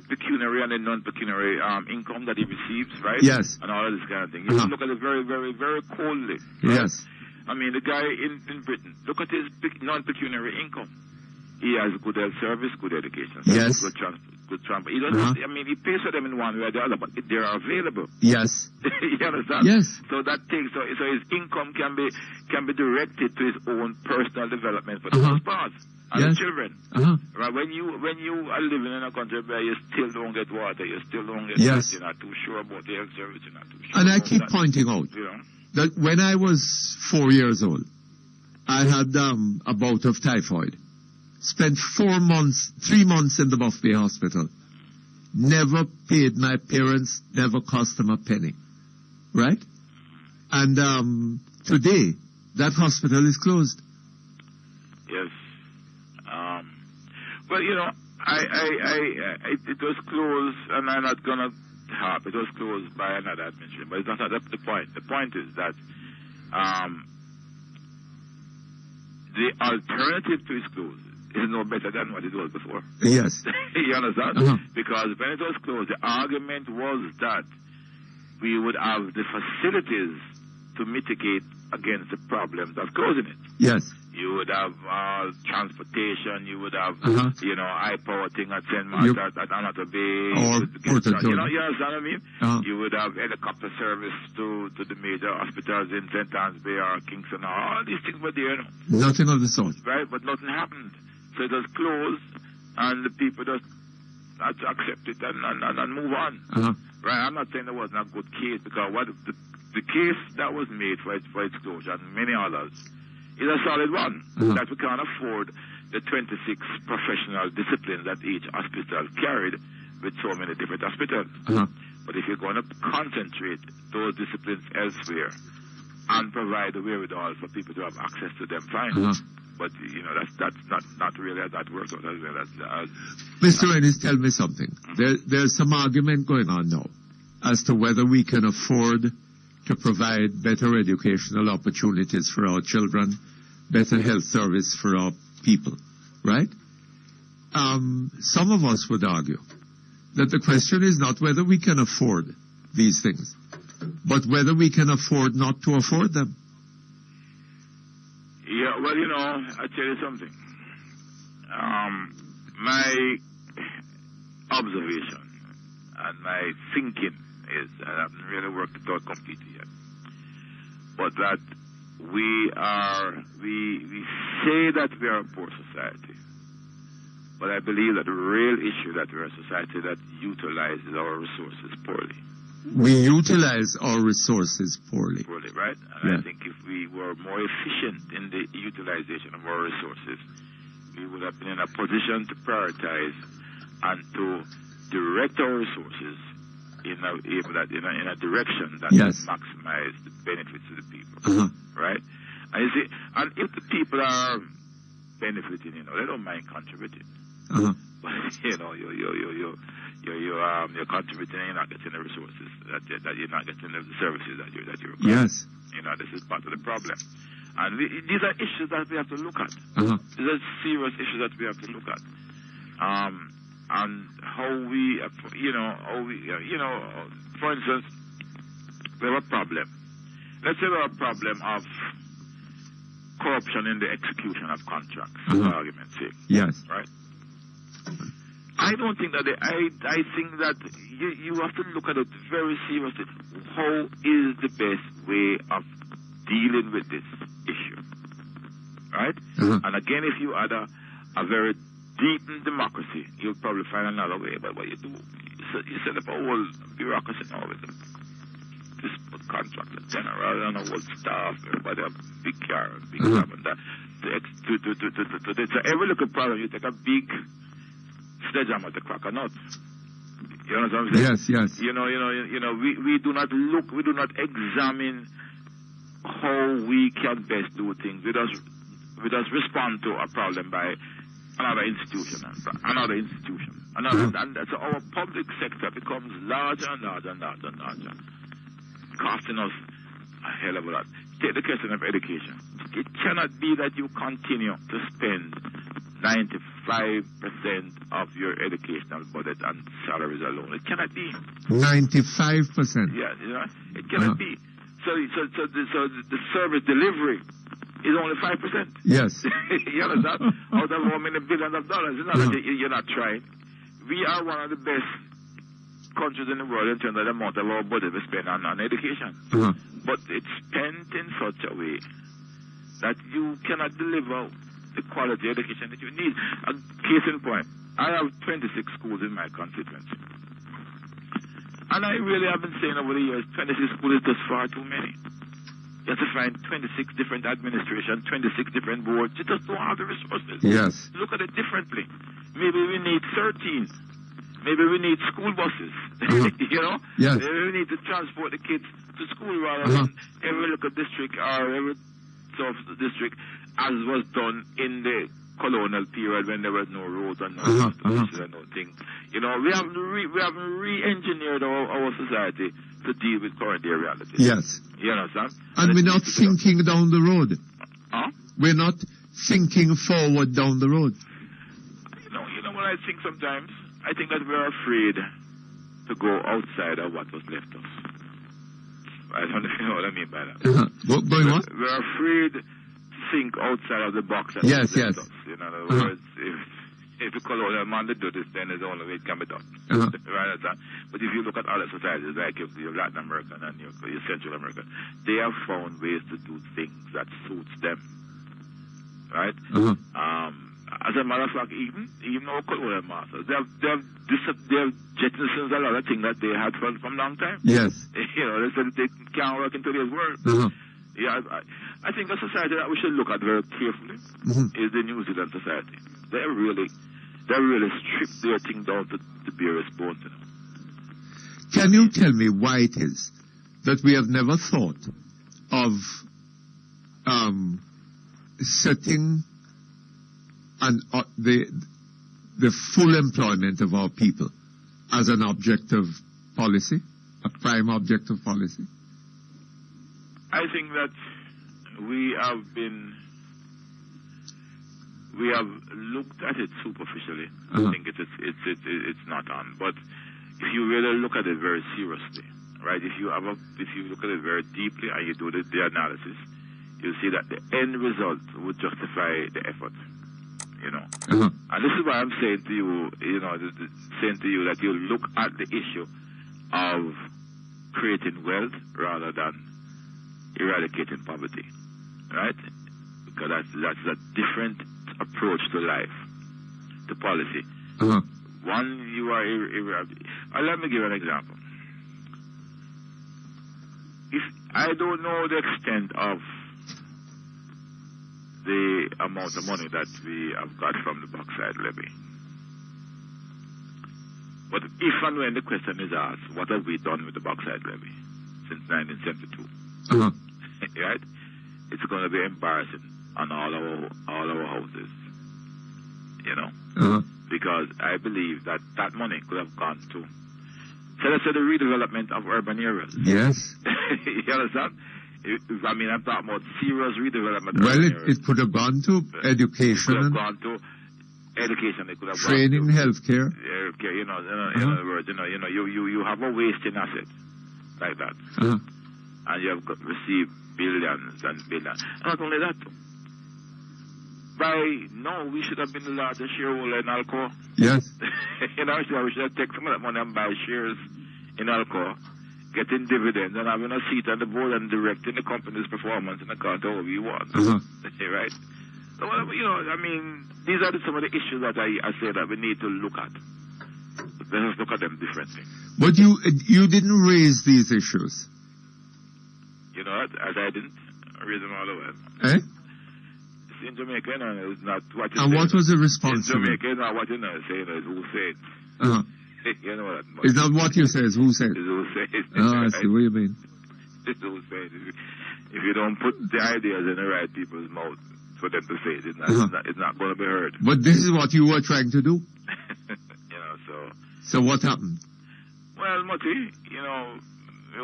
pecuniary and the non-pecuniary income that he receives, right? Yes. And all of this kind of thing. You look at it very, very, very coldly. Right? Yes. I mean, the guy in Britain, look at his non-pecuniary income. He has good health service, good education, yes, good transport. He doesn't. I mean, he pays for them in one way or the other, but they are available. Yes. You understand? Yes. So that takes. So his income can be directed to his own personal development for the most part, and the children. Right? When you are living in a country where you still don't get water, you still don't get yes, you're not too sure about the health service, you're not too sure. And I keep pointing out that when I was 4 years old, I had a bout of typhoid. Spent 3 months in the Buff Bay Hospital. Never paid my parents, never cost them a penny. Right? And today, that hospital is closed. Yes. Well, it was closed, and I'm not going to harp. It was closed by another administration, but it's not the point. The point is that the alternative to its closed is no better than what it was before. Yes. You understand? Because when it was closed, the argument was that we would have the facilities to mitigate against the problems of closing it. Yes. You would have transportation, you would have, high power thing at St. Martha, at Anata Bay. Or you understand what I mean? You would have helicopter service to the major hospitals in St. Anne's Bay or Kingston. All these things were there. Nothing of the sort. Right, but nothing happened. So it was closed, and the people just had to accept it and move on. Right, I'm not saying there wasn't a good case, because the case that was made for its closure, and many others, is a solid one, that we can't afford the 26 professional disciplines that each hospital carried with so many different hospitals. But if you're going to concentrate those disciplines elsewhere and provide the wherewithal for people to have access to them, fine. But, that's not really how that works out. Mr. Ennis, tell me something. There's some argument going on now as to whether we can afford to provide better educational opportunities for our children, better health service for our people, right? Some of us would argue that the question is not whether we can afford these things, but whether we can afford not to afford them. Yeah, well, I'll tell you something. My observation, and my thinking is, and I haven't really worked it out completely yet, but that we say that we are a poor society, but I believe that the real issue that we are a society that utilizes our resources poorly. We utilize our resources poorly. Poorly, right? And I think if we were more efficient in the utilization of our resources, we would have been in a position to prioritize and to direct our resources in a direction that will maximize the benefits of the people, right? And you see, and if the people are benefiting, they don't mind contributing. But you're contributing and you're not getting the resources that you're not getting the services that you require. Yes. This is part of the problem. And these are issues that we have to look at. These are serious issues that we have to look at. And how we, for instance, we have a problem. Let's say we have a problem of corruption in the execution of contracts, for argument's sake. Yes. Right? I don't think that I think that you have to look at it very seriously. How is the best way of dealing with this issue? Right? And again, if you add a very deepened democracy, you'll probably find another way. But what you do, you set up a whole bureaucracy now with them. This contractor general and a whole staff, everybody have big car, big job, and that. So every little problem, you take a big sledgehammer to crack a nut. You know what I'm saying? Yes. We do not look, we do not examine how we can best do things. We just respond to a problem by another institution, and so our public sector becomes larger and larger and larger and larger, costing us a hell of a lot. Take the question of education. It cannot be that you continue to spend 95% of your educational budget on salaries alone. It cannot be. 95%. Yeah, it cannot be. So the service delivery is only 5%. Yes. You understand? Out of how many billions of dollars? It's not that you're not trying. We are one of the best countries in the world in terms of the amount of our budget we spend on education. But it's spent in such a way that you cannot deliver the quality education that you need. A case in point, I have 26 schools in my constituency. And I really have been saying over the years, 26 schools is just far too many. You have to find 26 different administrations, 26 different boards. You just don't have the resources. Yes. Look at it differently. Maybe we need 13. Maybe we need school buses. Yes. Maybe we need to transport the kids to school rather than every local district or every district as was done in the colonial period when there was no roads and no transportation and no thing. We haven't re-engineered our society to deal with current day realities. Yes. You understand? And we're not thinking down the road. We're not thinking forward down the road. You know what I think sometimes? I think that we're afraid to go outside of what was left us. I don't know if you know what I mean by that. What? We're afraid to think outside of the box. Yes. In other words, if the colonial man to do this, then there's the only way it can be done. Right? But if you look at other societies, like your Latin American and your Central American, they have found ways to do things that suits them. Right? As a matter of fact, even our colonial masters, they have jettisoned a lot of things that they had from long time. Yes. They said they can't work in today's world. Yeah, I think a society that we should look at very carefully is the New Zealand society. They really stripped their thing down to the barest bone. Can you tell me why it is that we have never thought of setting the full employment of our people as an object of policy, a prime object of policy? I think that we have looked at it superficially. I think it's not on. But if you really look at it very seriously, right? If you look at it very deeply and you do the analysis, you'll see that the end result would justify the effort. you know. Uh-huh. And this is why I'm saying to you, saying to you that you look at the issue of creating wealth rather than eradicating poverty, right? Because that's a different approach to life, to policy. Uh-huh. One, you are let me give an example. If I don't know the extent of the amount of money that we have got from the bauxite levy, but if and when the question is asked, what have we done with the bauxite levy since 1972? Uh-huh. Right? It's going to be embarrassing on all our houses, you know. Uh-huh. Because I believe that money could have gone to, so let's say, the redevelopment of urban areas. Yes. You understand? I mean, I'm talking about serious redevelopment. Well, it could have gone to education. It could have gone to education. It could have training, gone to healthcare. Healthcare. In other words, you have a wasting asset like that, and you have received billions and billions. Not only that. By now, we should have been the largest shareholder in Alcoa. Yes. We should have taken some of that money and buy shares in Alcoa, getting dividends and having a seat on the board and directing the company's performance in account of what we want. Right? So, I mean, these are some of the issues that I say that we need to look at. Let us look at them differently. But you didn't raise these issues. You know what? As I didn't raise them all the way. Eh? In Jamaica, it's not what you and say. what was the response? In Jamaica, it's not what you say, it's who said. You know what? It's not what you say, it's who said. It's who said. I see what you mean. It's who said. If you don't put the ideas in the right people's mouth for them to say it, it's not going to be heard. But this is what you were trying to do. So what happened? Well, Mutty, we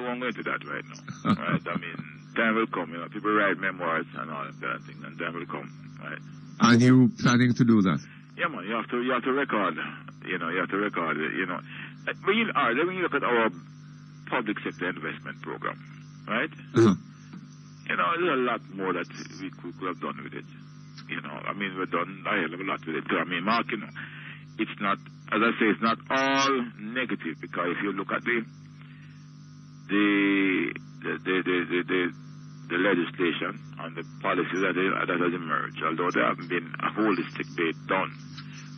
won't go into that right now. Right? I mean, time will come, people write memoirs and all that kind of thing, and time will come, right? And you planning to do that? Yeah, man, you have to record, you have to record it, When you look at our public sector investment program, right? There's a lot more that we could have done with it. I mean, we've done a hell of a lot with it too. I mean, Mark, it's not, as I say, it's not all negative, because if you look at the legislation and the policies that has emerged, although there haven't been a holistic debate done.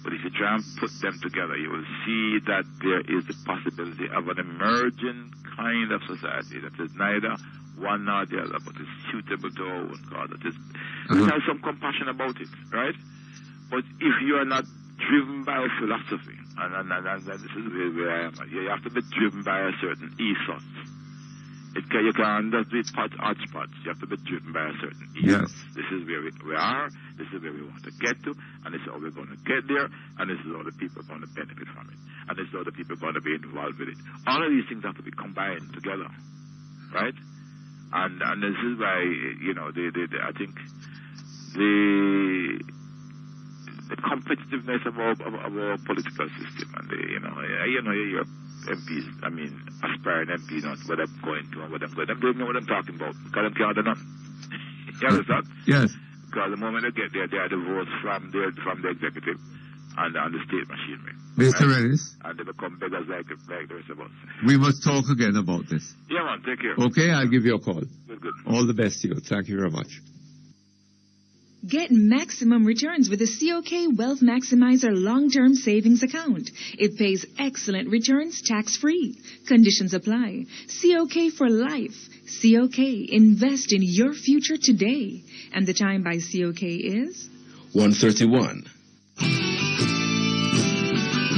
But if you try and put them together, you will see that there is the possibility of an emerging kind of society that is neither one nor the other, but is suitable to our own cause. That has some compassion about it, right? But if you are not driven by a philosophy, and this is where I am, you have to be driven by a certain ethos. You can't just do it hodgepodge. You have to be driven by a certain ethos. Yes. This is where we are, this is where we want to get to, and this is how we're going to get there, and this is how the people are going to benefit from it, and this is how the people are going to be involved with it. All of these things have to be combined together, right? And this is why, I think the competitiveness of our political system, and your MPs, I mean, aspiring MPs, not what I'm going to and what I'm going to. They don't know what I'm talking about, because they can't do nothing. You understand? Yes. Because the moment they get there, they are divorced from the executive and the state machinery. Mr. Rennis? And they become beggars like the rest of us. We must talk again about this. Yeah, man, take care. Okay, I'll give you a call. Good. All the best to you. Thank you very much. Get maximum returns with the COK Wealth Maximizer long-term savings account. It pays excellent returns tax-free. Conditions apply. COK for life. COK. Invest in your future today. And the time by COK is 1:31.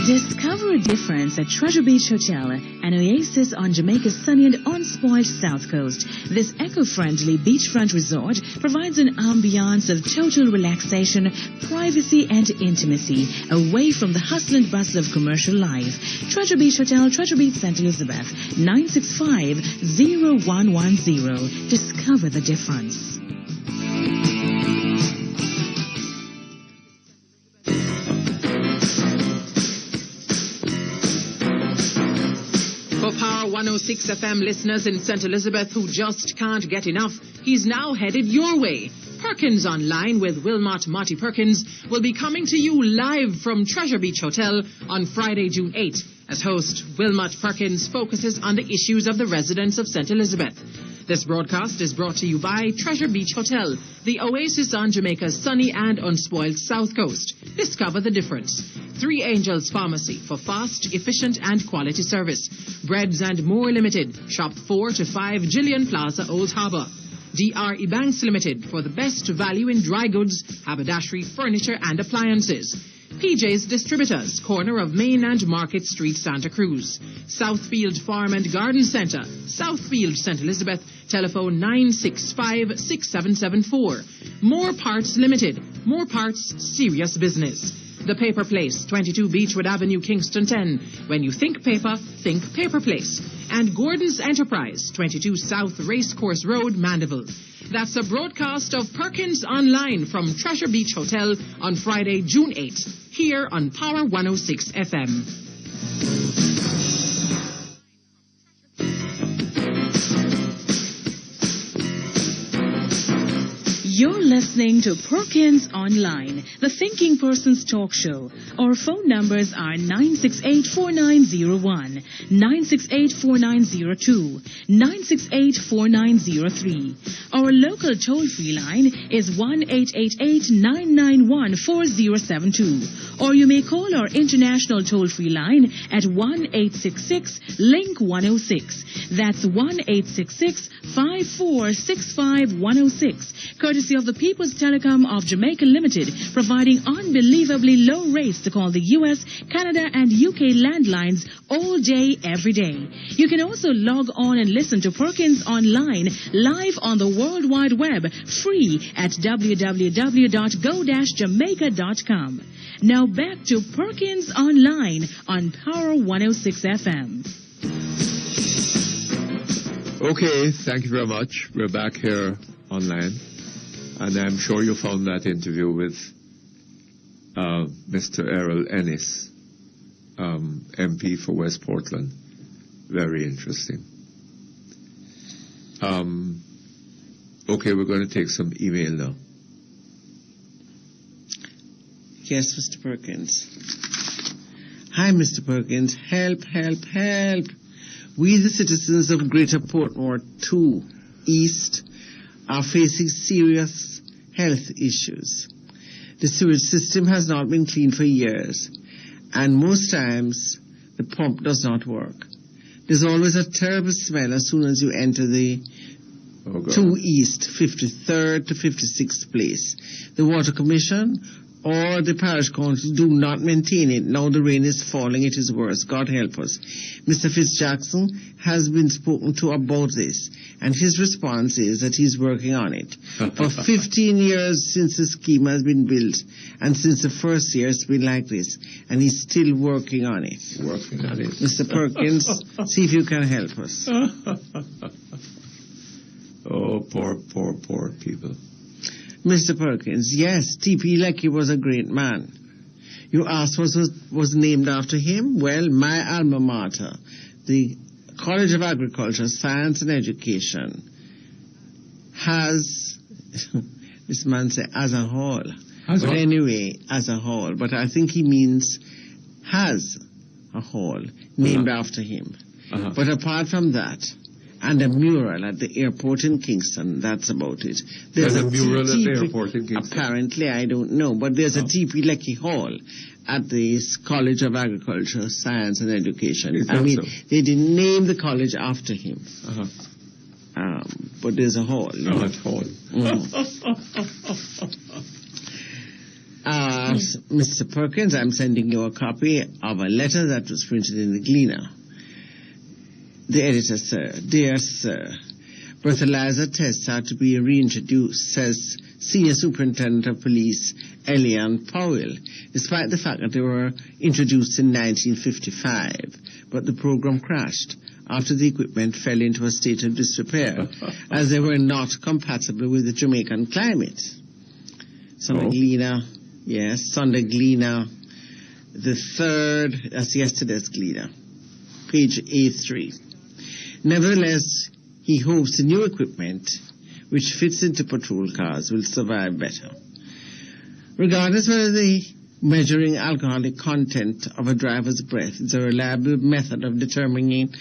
Discover a difference at Treasure Beach Hotel, an oasis on Jamaica's sunny and unspoiled south coast. This eco-friendly beachfront resort provides an ambiance of total relaxation, privacy, and intimacy, away from the hustle and bustle of commercial life. Treasure Beach Hotel, Treasure Beach, St. Elizabeth, 965-0110. Discover the difference. For Power 106 FM listeners in St. Elizabeth who just can't get enough, he's now headed your way. Perkins Online with Wilmot Mutty Perkins will be coming to you live from Treasure Beach Hotel on Friday, June 8, as host Wilmot Perkins focuses on the issues of the residents of St. Elizabeth. This broadcast is brought to you by Treasure Beach Hotel, the oasis on Jamaica's sunny and unspoiled south coast. Discover the difference. Three Angels Pharmacy for fast, efficient and quality service. Breads and More Limited. Shop 4 to 5 Gillian Plaza, Old Harbour. DRE Banks Limited for the best value in dry goods, haberdashery, furniture and appliances. PJ's Distributors, corner of Main and Market Street, Santa Cruz. Southfield Farm and Garden Centre, Southfield, St. Elizabeth, telephone 965-6774. More Parts Limited, More Parts, serious business. The Paper Place, 22 Beechwood Avenue, Kingston 10. When you think paper, think Paper Place. And Gordon's Enterprise, 22 South Racecourse Road, Mandeville. That's a broadcast of Perkins Online from Treasure Beach Hotel on Friday, June 8, here on Power 106 FM. You're listening to Perkins Online, the thinking person's talk show. Our phone numbers are 968-4901, 968-4902, 968-4903. Our local toll-free line is 1-888-991-4072. Or you may call our international toll-free line at 1-866-LINK-106. That's 1-866-5465-106. Courtesy of the People's Telecom of Jamaica Limited, providing unbelievably low rates to call the US, Canada and UK landlines all day, every day. You can also log on and listen to Perkins Online live on the World Wide Web, free at www.go-jamaica.com. Now back to Perkins Online on Power 106 FM. Okay, thank you very much. We're back here online. And I'm sure you found that interview with Mr. Errol Ennis, MP for West Portland. Very interesting. Okay, we're going to take some email now. Yes, Mr. Perkins. Hi, Mr. Perkins. Help, help, help. We, the citizens of Greater Portmore 2 East, are facing serious health issues. The sewage system has not been cleaned for years, and most times the pump does not work. There's always a terrible smell as soon as you enter the 2 East, 53rd to 56th place. The Water Commission or the parish council do not maintain it. Now the rain is falling, it is worse. God help us. Mr. Fitzjackson has been spoken to about this, and his response is that he's working on it. For 15 years since the scheme has been built, and since the first year it's been like this, and he's still working on it. Working on it. Mr. Perkins, see if you can help us. Oh, poor people. Mr. Perkins, yes, T.P. Leckie was a great man. You asked what was named after him? Well, my alma mater, the College of Agriculture, Science and Education, has, this man said, as a whole. But anyway, as a whole. But I think he means has a hall named after him. But apart from that, and a mural at the airport in Kingston, that's about it. There's a mural at the airport in Kingston? Apparently, I don't know. But there's a T.P. Leckie Hall at the College of Agriculture, Science and Education. I mean, they didn't name the college after him. But there's a hall. Oh, it's hall. Mr. Perkins, I'm sending you a copy of a letter that was printed in the Gleaner. The editor, sir. Dear sir, breathalyzer tests are to be reintroduced, says Senior Superintendent of Police Elian Powell, despite the fact that they were introduced in 1955. But the program crashed after the equipment fell into a state of disrepair, as they were not compatible with the Jamaican climate. Sunday Gleaner, yes, Sunday Gleaner, the 3rd, that's yesterday's Gleaner, page A3. Nevertheless, he hopes the new equipment which fits into patrol cars will survive better. Regardless whether the measuring alcoholic content of a driver's breath is a reliable method of determining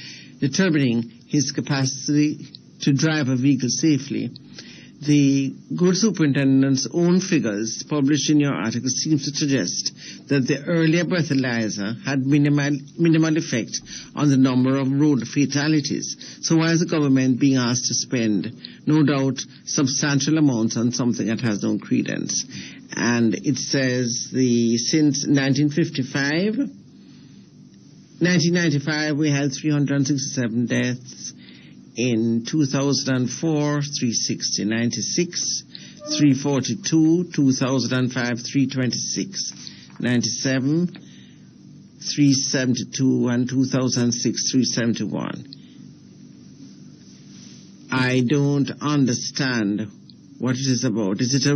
his capacity to drive a vehicle safely, the good superintendent's own figures published in your article seems to suggest that the earlier breathalyzer had minimal effect on the number of road fatalities. So why is the government being asked to spend, no doubt, substantial amounts on something that has no credence? And it says since 1995 we had 367 deaths. In 2004, 360, 96, 342, 2005, 326, 97, 372, and 2006, 371. I don't understand what it is about. Is the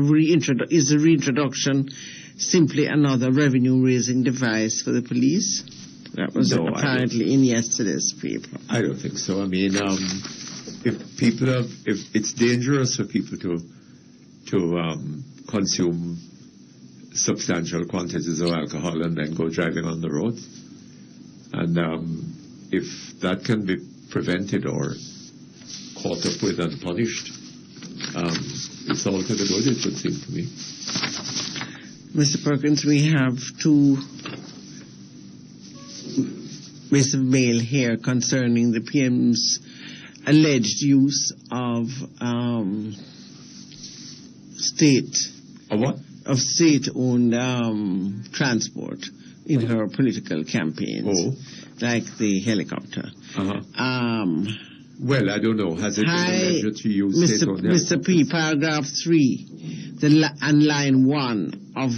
reintroduction simply another revenue-raising device for the police? That was apparently in yesterday's paper. I don't think so. I mean, if it's dangerous for people to consume substantial quantities of alcohol and then go driving on the road, and if that can be prevented or caught up with and punished, it's all to the good, it would seem to me. Mr. Perkins, we have two bits of mail here concerning the PM's alleged use of state-owned transport in her political campaigns, like the helicopter. Well, I don't know. Has it been alleged to use Mr. P, paragraph 3, and line 1 of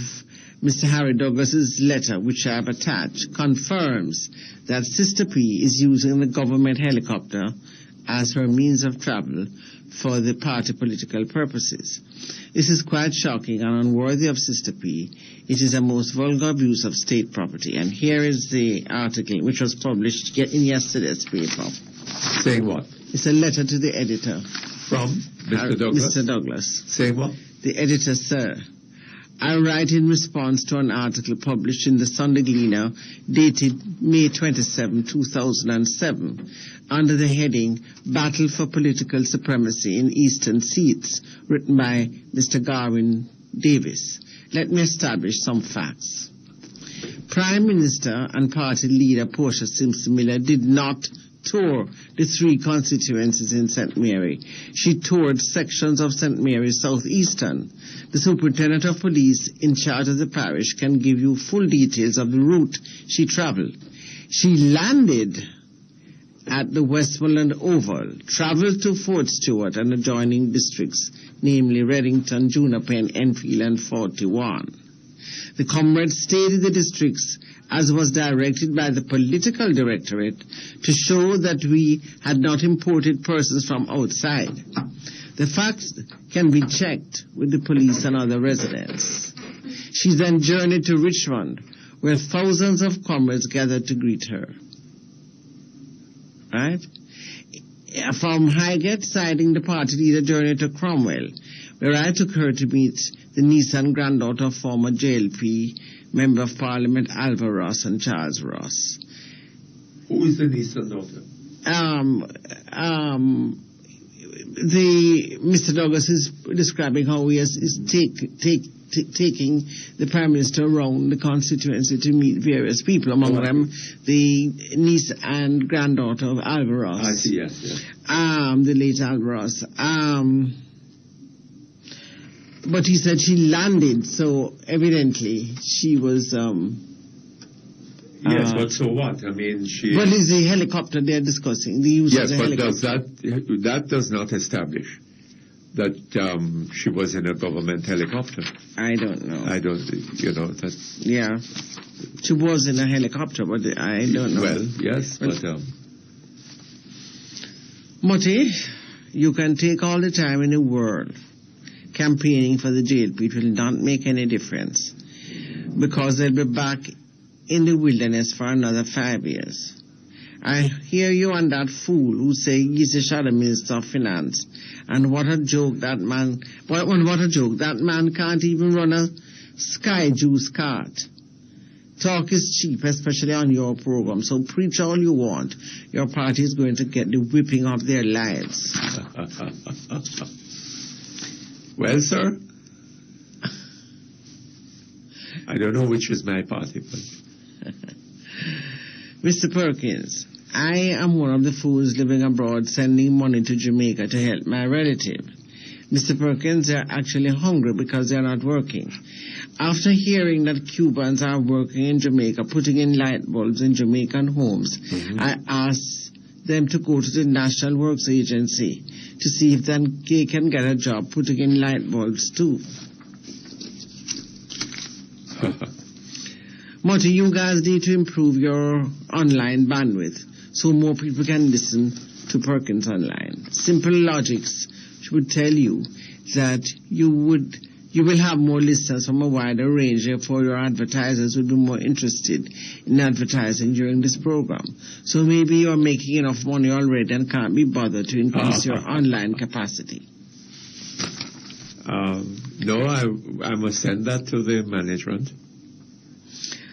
Mr. Harry Douglas's letter, which I have attached, confirms that Sister P is using the government helicopter as her means of travel for the party political purposes. This is quite shocking and unworthy of Sister P. It is a most vulgar abuse of state property. And here is the article which was published in yesterday's paper. Saying what? It's a letter to the editor. From Mr. Douglas? Mr. Douglas. Saying what? The editor, sir. I write in response to an article published in the Sunday Gleaner dated May 27, 2007, under the heading Battle for Political Supremacy in Eastern Seats, written by Mr. Garwin Davis. Let me establish some facts. Prime Minister and party leader Portia Simpson-Miller did not tour the 3 constituencies in St. Mary. She toured sections of St. Mary Southeastern. The superintendent of police in charge of the parish can give you full details of the route she traveled. She landed at the Westmoreland Oval, traveled to Fort Stewart and adjoining districts, namely Reddington, Juniper, Enfield, and 41. The comrades stayed in the districts as was directed by the political directorate to show that we had not imported persons from outside. The facts can be checked with the police and other residents. She then journeyed to Richmond, where thousands of comrades gathered to greet her. Right? From Highgate, siding, the party leader journeyed to Cromwell, where I took her to meet the niece and granddaughter of former JLP Member of Parliament Alva Ross and Charles Ross. Who is the niece and daughter? Mr. Douglas is describing how he is taking the Prime Minister around the constituency to meet various people, among them the niece and granddaughter of Alva Ross. I see, yes. The late Alva Ross. But he said she landed, so evidently she was... yes, but so what? I mean, she... What is the helicopter they're discussing? The use of the helicopter. That does not establish that she was in a government helicopter. I don't know. That... Yeah. She was in a helicopter, but I don't know. Well, yes, but... Mutty, you can take all the time in the world. Campaigning for the JLP will not make any difference because they'll be back in the wilderness for another 5 years. I hear you and that fool who say he's the shadow minister of finance. And what a joke that man, what a joke. That man can't even run a Sky Juice cart. Talk is cheap, especially on your program. So preach all you want. Your party is going to get the whipping of their lives. Well, sir, I don't know which is my party, but... Mr. Perkins, I am one of the fools living abroad sending money to Jamaica to help my relative. Mr. Perkins, they're actually hungry because they're not working. After hearing that Cubans are working in Jamaica, putting in light bulbs in Jamaican homes, I asked them to go to the National Works Agency to see if they can get a job putting in light bulbs too. Mutty, you guys need to improve your online bandwidth so more people can listen to Perkins Online. Simple logics would tell you that you will have more listeners from a wider range, therefore your advertisers will be more interested in advertising during this program. So maybe you're making enough money already and can't be bothered to increase your online capacity. No, I must send that to the management.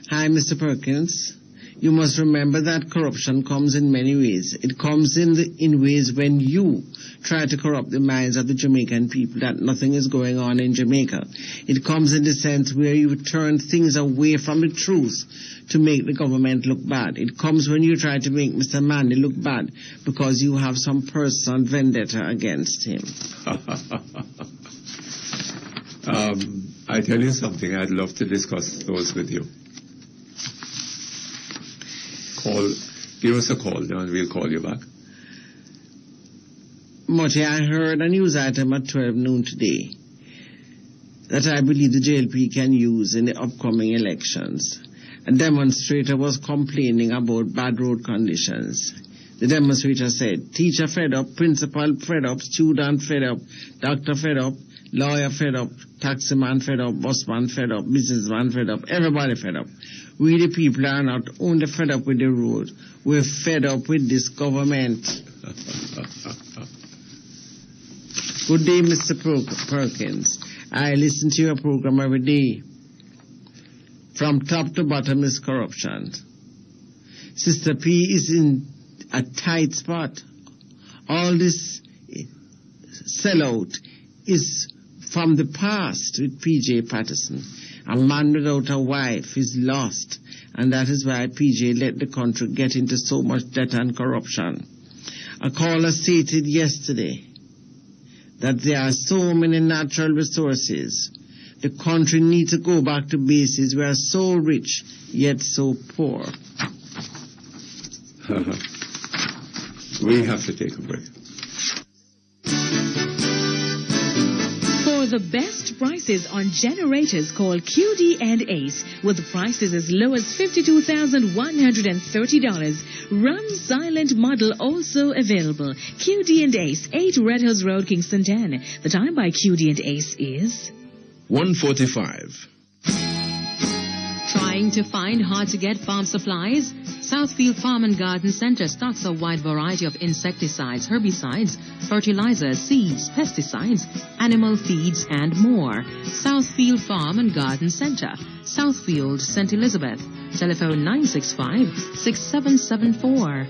Hi, Mr. Perkins. You must remember that corruption comes in many ways. It comes in ways when you try to corrupt the minds of the Jamaican people that nothing is going on in Jamaica. It comes in the sense where you turn things away from the truth to make the government look bad. It comes when you try to make Mr. Mandy look bad because you have some personal vendetta against him. I tell you something, I'd love to discuss those with you. Give us a call and we'll call you back. Mutty, I heard a news item at 12 noon today that I believe the JLP can use in the upcoming elections. A demonstrator was complaining about bad road conditions. The demonstrator said, teacher fed up, principal fed up, student fed up, doctor fed up, lawyer fed up, taximan fed up, busman fed up, businessman fed up, everybody fed up. We the people are not only fed up with the road, we're fed up with this government. Good day, Mr. Perkins. I listen to your program every day. From top to bottom is corruption. Sister P is in a tight spot. All this sellout is from the past with P.J. Patterson. A man without a wife is lost, and that is why P.J. let the country get into so much debt and corruption. A caller stated yesterday that there are so many natural resources. The country needs to go back to basics. We are so rich, yet so poor. We have to take a break. For the best prices on generators, call QD and Ace with prices as low as $52,130. Run silent model also available. QD and Ace, 8 Red Hills Road, Kingston 10. The time by QD and Ace is 1:45. Trying to find hard-to-get farm supplies? Southfield Farm and Garden Center stocks a wide variety of insecticides, herbicides, fertilizers, seeds, pesticides, animal feeds, and more. Southfield Farm and Garden Center, Southfield, St. Elizabeth. Telephone 965-6774.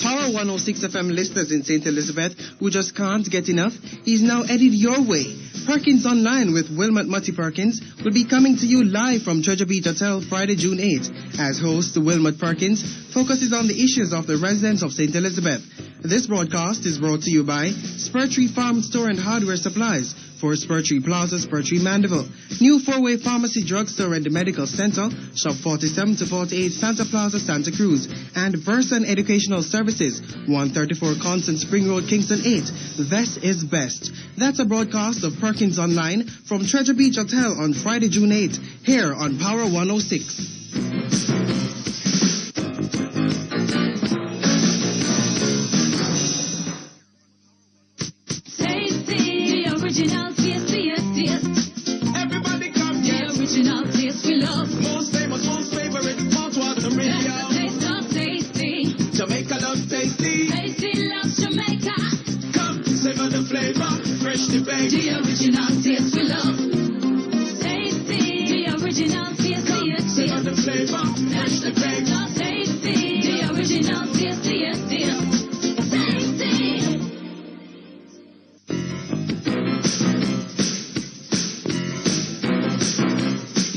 Power 106 FM listeners in St. Elizabeth who just can't get enough, he's now headed your way. Perkins Online with Wilmot Mutty Perkins will be coming to you live from Treasure Beach Hotel Friday, June 8th. As host, Wilmot Perkins focuses on the issues of the residents of St. Elizabeth. This broadcast is brought to you by Spurtree Farm Store and Hardware Supplies for Spurtree Plaza, Spurtree Mandeville. New 4-way pharmacy, drugstore, and the medical center, shop 47 to 48 Santa Plaza, Santa Cruz. And Verson Educational Services, 134 Constant Spring Road, Kingston 8. This is best. That's a broadcast of Perkins Online from Treasure Beach Hotel on Friday, June 8th, here on Power 106. Tasty, the original taste. freshly baked. The original taste we love. Tasty. The original taste, taste. The flavor, freshly baked. Tasty. The original taste, taste.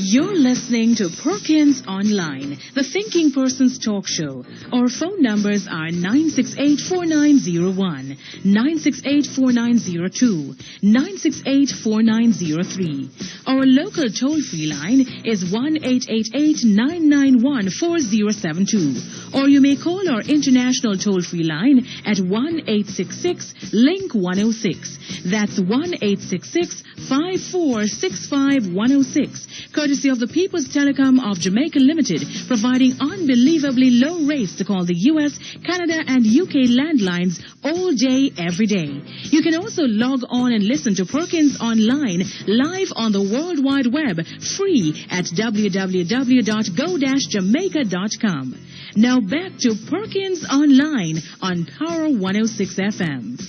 You're listening to Perkins Online, the Thinking Person's talk show. Our phone numbers are 968-4901, 968-4902, 968-4903. Our local toll-free line is 1-888-991-4072. Or you may call our international toll-free line at 1-866-LINK-106. That's 1-866-5465-106. Courtesy of the People's Telecom of Jamaica Limited, providing unbelievably low rates to call the U.S., Canada, and UK landlines all day, every day. You can also log on and listen to Perkins Online live on the World Wide Web, free at www.go-jamaica.com. Now back to Perkins Online on Power 106 FM.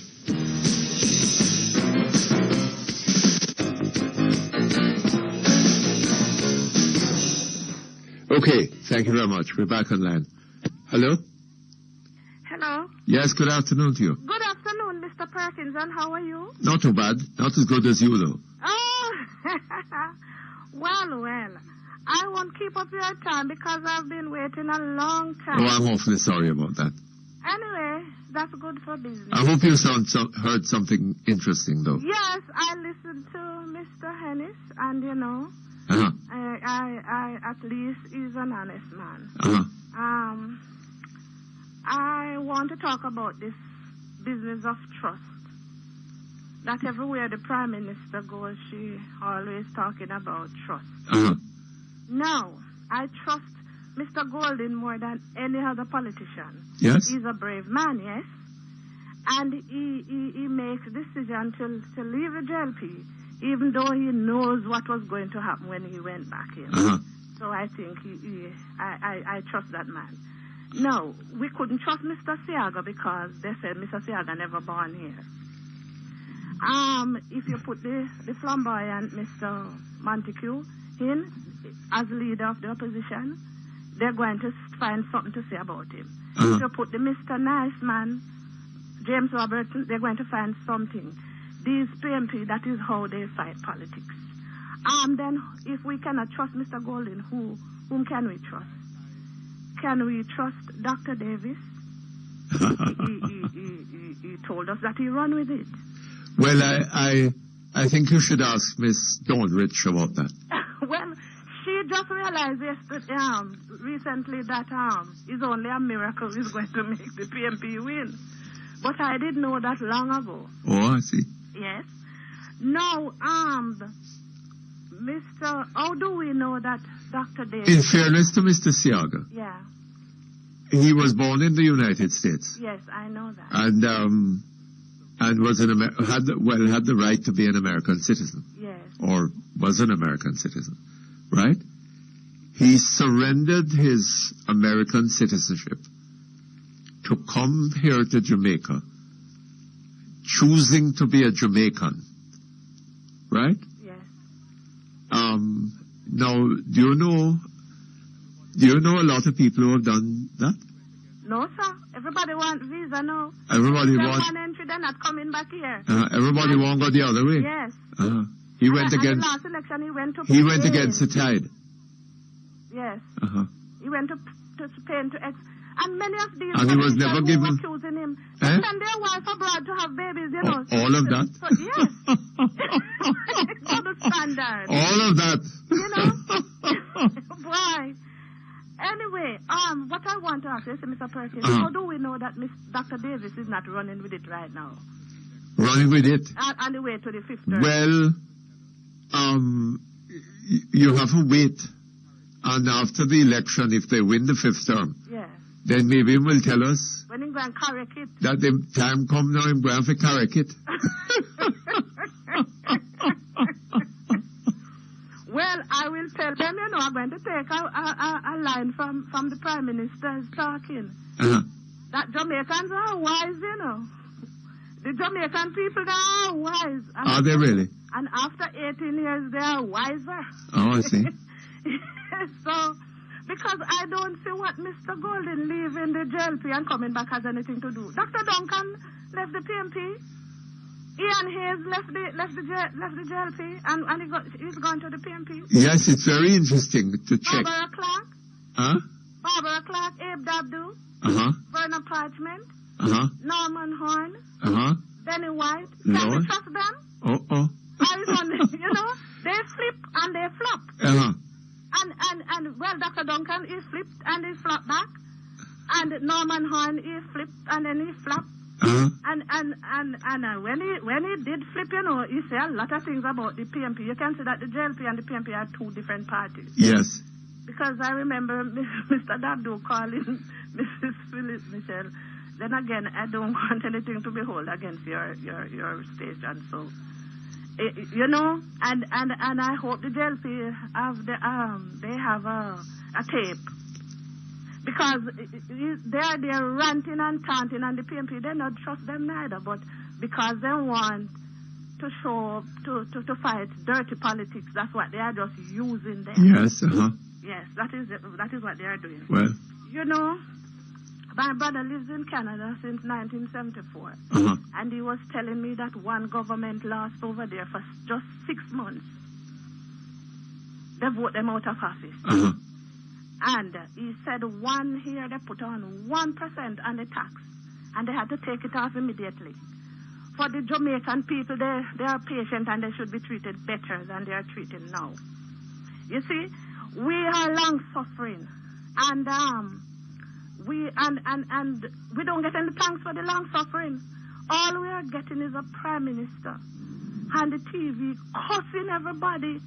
Okay, thank you very much. We're back online. Hello? Hello. Yes, good afternoon to you. Good afternoon, Mr. Perkins, and how are you? Not too bad. Not as good as you, though. Oh, well. I won't keep up your time because I've been waiting a long time. Oh, I'm awfully sorry about that. Anyway, that's good for business. I hope you heard something interesting, though. Yes, I listened to Mr. Hennis, and you know, Uh-huh. I at least is an honest man. Uh-huh. I want to talk about this business of trust. That everywhere the Prime Minister goes, she always talking about trust. Uh-huh. No, I trust Mr. Golden more than any other politician. Yes? He's a brave man, yes. And he makes decision to leave the JLP, even though he knows what was going to happen when he went back in. Uh-huh. So I think I trust that man. No, we couldn't trust Mr. Siaga because they said Mr. Siaga never born here. If you put the flamboyant Mr. Montague in as leader of the opposition, they're going to find something to say about him. Uh-huh. If you put the Mr. Nice Man, James Robertson, they're going to find something. These PMP, that is how they fight politics. Then, if we cannot trust Mr. Golden, whom can we trust? Can we trust Dr. Davis? he told us that he run with it. Well, I think you should ask Miss Dawnrich about that. Well, she just realized recently that it's only a miracle is going to make the PMP win. But I didn't know that long ago. Oh, I see. Yes. Now, Mr. How do we know that Dr. Davis... In fairness to Mr. Siaga, Yeah. he was born in the United States. Yes, I know that. And was had the right to be an American citizen. Yes. Or was an American citizen. Right? He surrendered his American citizenship to come here to Jamaica, choosing to be a Jamaican. Right? Yes. Now, do you know a lot of people who have done that? No, sir. Everybody want visa now. Everybody They're want... on entry, they're not coming back here. Everybody want to go the other way. Yes. He went And against... the last election, he went to He went Spain. against the tide. Yes. Uh-huh. He went to Spain to and many of these And he was never who given... were choosing him. They send their wife abroad to have babies, you know. All of that? So, yes. Double standard. All of that. You know? Why? Anyway, what I want to ask you, Mr. Perkins, how do we know that Dr. Davis is not running with it right now? Running with it? On the way to the fifth term. Well, you have to wait. And after the election, if they win the fifth term, yeah, then maybe he will tell us when he go and correct it. that the time come now I'm going to correct it. Well, I will tell them, you know, I'm going to take a line from the Prime Minister's talking. Uh-huh. That Jamaicans are wise, you know. The Jamaican people, they are wise. Are they really? And after 18 years, they are wiser. Oh, I see. So, because I don't see what Mr. Golden leaving the JLP and coming back has anything to do. Dr. Duncan left the PMP. Ian Hayes left the JLP and he's gone to the PMP. Yes, it's very interesting to check. Barbara Clark. Huh? Barbara Clark, Abe Dabdu. Uh-huh. Vernon Parchment. Uh-huh. Norman Horn. Uh-huh. Benny White. Can Lord. we trust them? Uh-oh. You know, they flip and they flop. Uh-huh. And well, Dr. Duncan, he flipped and he flopped back. And Norman Horn, he flipped and then he flopped. Uh-huh. And when he did flip, you know, he said a lot of things about the PMP. You can see that the JLP and the PMP are two different parties. Yes. Because I remember Mr. Dabdo calling Mrs. Phyllis Michelle. Then again, I don't want anything to behold against your station. So, you know, and I hope the JLP have they have a tape. Because they are there ranting and taunting, and the PMP, they don't trust them neither. But because they want to show to fight dirty politics, that's what they are just using them. Yes, uh-huh. Yes, that is what they are doing. Well. You know, my brother lives in Canada since 1974, uh-huh. and he was telling me that one government lost over there for just 6 months. They vote them out of office. Uh-huh. And he said one here they put on 1% on the tax, and they had to take it off immediately. For the Jamaican people, they are patient and they should be treated better than they are treated now. You see, we are long suffering, and we don't get any thanks for the long suffering. All we are getting is a prime minister and the TV cussing everybody.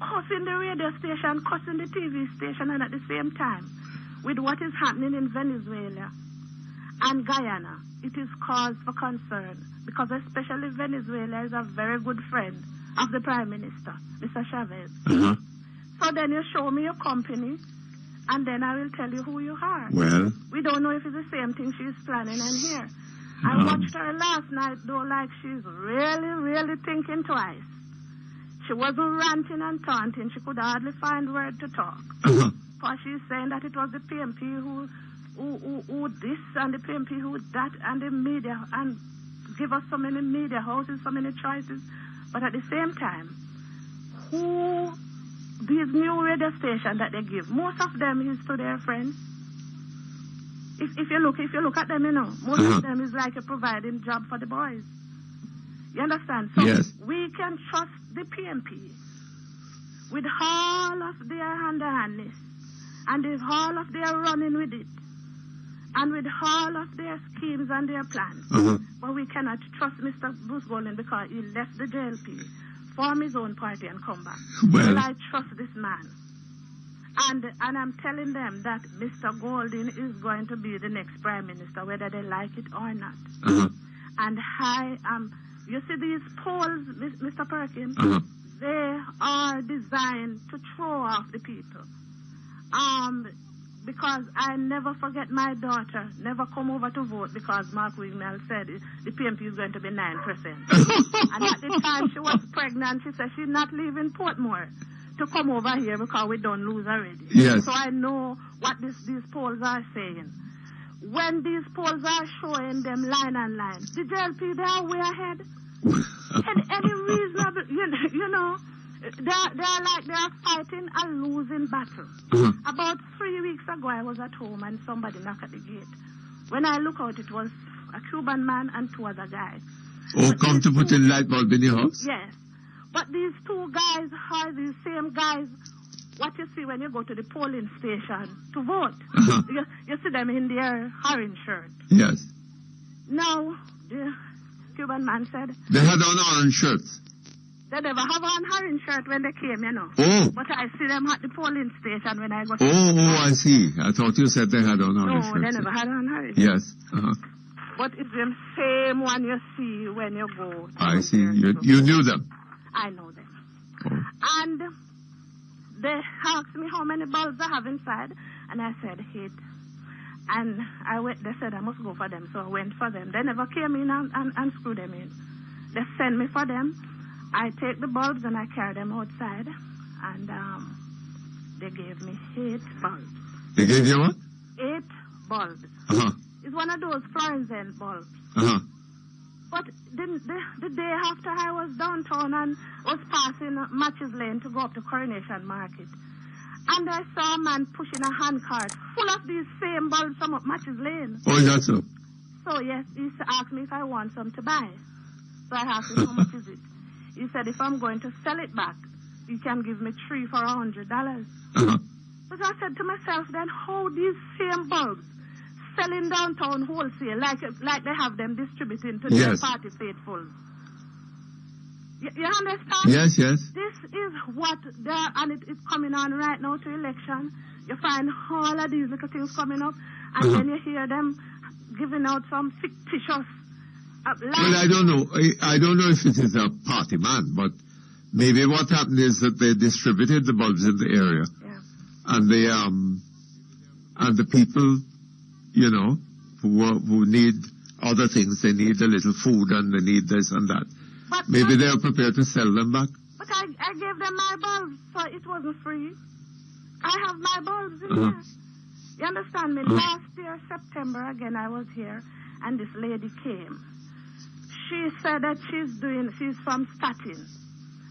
Cussing the radio station, cussing the TV station, and at the same time, with what is happening in Venezuela and Guyana, it is cause for concern, because especially Venezuela is a very good friend of the Prime Minister, Mr. Chavez. Uh-huh. So then you show me your company, and then I will tell you who you are. Well. We don't know if it's the same thing she's planning in here. I watched her last night, though, like she's really, really thinking twice. She wasn't ranting and taunting. She could hardly find words to talk. Uh-huh. For she's saying that it was the PMP who this and the PMP who that and the media and give us so many media houses, so many choices. But at the same time, who these new radio stations that they give, most of them is to their friends. If you look at them, you know, most of them is like a providing job for the boys. You understand? So yes. We can trust the PMP with all of their hand-handness and with all of their running with it and with all of their schemes and their plans. Uh-huh. But we cannot trust Mr. Bruce Golden because he left the JLP, form his own party and come back. Well, I trust this man. And I'm telling them that Mr. Golden is going to be the next Prime Minister, whether they like it or not. Uh-huh. And I am... You see these polls, Mr. Perkins, uh-huh. They are designed to throw off the people. Because I never forget my daughter never come over to vote because Mark Wignall said the PMP is going to be 9%. And at the time she was pregnant, she said she's not leaving Portmore to come over here because we don't lose already. Yes. So I know what these polls are saying. When these polls are showing them line and line, the JLP, they are way ahead. And any reasonable, you know, they are fighting a losing battle. Uh-huh. About 3 weeks ago, I was at home and somebody knocked at the gate. When I look out, it was a Cuban man and two other guys. Oh, come to put a light bulb in your house? Yes. But these two guys are the same guys what you see when you go to the polling station to vote. Uh-huh. You see them in their orange shirt. Yes. Now, the Cuban man said... They had on orange shirts. They never have on orange shirt when they came, you know. Oh. But I see them at the polling station when I go to... Oh, I see. I thought you said they had on orange shirts. No, they never had on orange. Yes. Uh-huh. But it's the same one you see when you go... I see. You knew them. I know them. Oh. And they asked me how many bulbs I have inside, and I said 8. And they said I must go for them, so I went for them. They never came in and screwed them in. They sent me for them. I take the bulbs and I carry them outside, and they gave me 8 bulbs. They gave you what? 8 bulbs. It's one of those fluorescent bulbs. But the day after I was downtown and was passing Matches Lane to go up to Coronation Market, and I saw a man pushing a handcart full of these same bulbs from up Matches Lane. Oh, is that so? So, yes, he asked me if I want some to buy. So I asked him, how much is it? He said, if I'm going to sell it back, you can give me 3 for $100. But I said to myself, then how these same bulbs selling downtown wholesale, like they have them distributing to their party faithfuls? You understand? Yes, yes. This is what and it's coming on right now to election. You find all of these little things coming up, and then you hear them giving out some fictitious. Well, I don't know. I don't know if it is a party man, but maybe what happened is that they distributed the bulbs in the area, and they and the people, you know, who need other things, they need a little food and they need this and that. But maybe they are prepared to sell them back. But I gave them my bulbs, so it wasn't free. I have my bulbs in here. You understand me? Last year, September, again, I was here, and this lady came. She said that she's from Staten.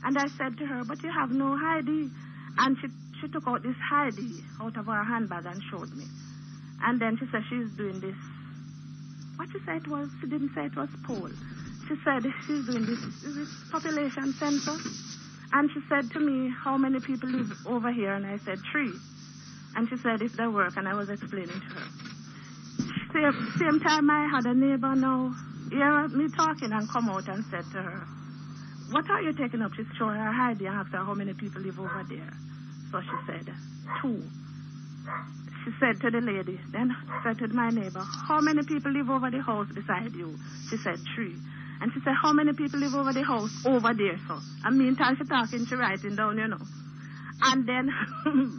And I said to her, but you have no ID. And she took out this ID out of her handbag and showed me. And then she said she's doing this. What she said it was, she didn't say it was poll. She said she's doing this population census. And she said to me, how many people live over here? And I said 3. And she said, if they work, and I was explaining to her. Same time I had a neighbor now hear me talking and come out and said to her, what are you taking up? She showed her ID and asked her how many people live over there. So she said, 2. She said to the lady, then said to my neighbor, how many people live over the house beside you? She said 3. And she said, how many people live over the house over there, so? And meantime, she talking, she writing down, you know. And then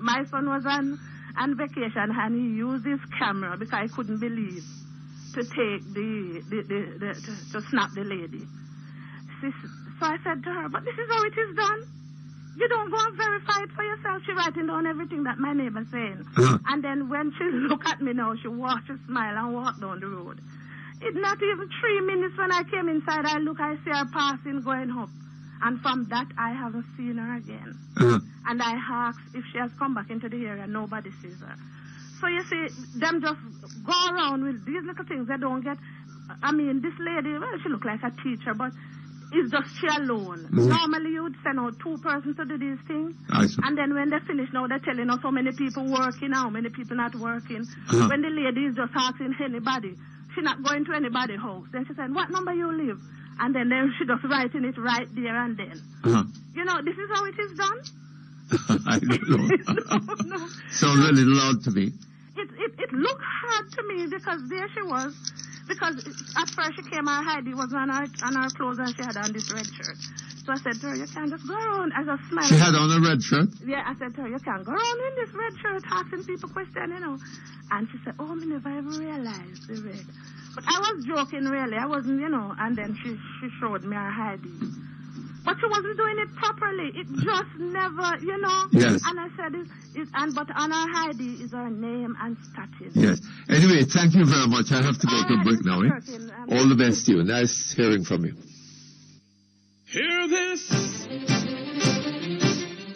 my son was on vacation, and he used his camera because I couldn't believe to take to snap the lady. So I said to her, but this is how it is done. You don't go and verify it for yourself. She writing down everything that my neighbor's saying. And then when she look at me now, she smile and walk down the road. It's not even 3 minutes when I came inside, I see her passing, going up. And from that, I haven't seen her again. And I asked if she has come back into the area. Nobody sees her. So you see, them just go around with these little things. They don't get... I mean, this lady, well, she look like a teacher, but it's just she alone. Normally, you would send out 2 persons to do these things. And then when they finish now, they're telling us how many people working, how many people not working. When the lady is just asking anybody, she's not going to anybody's house. Then she said, what number you live? And then she just writing it right there and then. You know, this is how it is done. I don't know. No. Sounds a little odd to me. It looked hard to me because there she was. Because at first she came, her ID was on her clothes and she had on this red shirt. So I said to her, you can't just go around. I just smiled. She had on a red shirt? Yeah, I said to her, you can't go around in this red shirt asking people questions, you know. And she said, oh, I never ever realized the red. But I was joking, really. I wasn't, you know. And then she showed me her ID. But she wasn't doing it properly. It just never, you know. Yes. And I said, but on her ID is her name and Staten. Yes. Anyway, thank you very much. I have to go to a break now. All the best to you. Nice hearing from you. Hear this?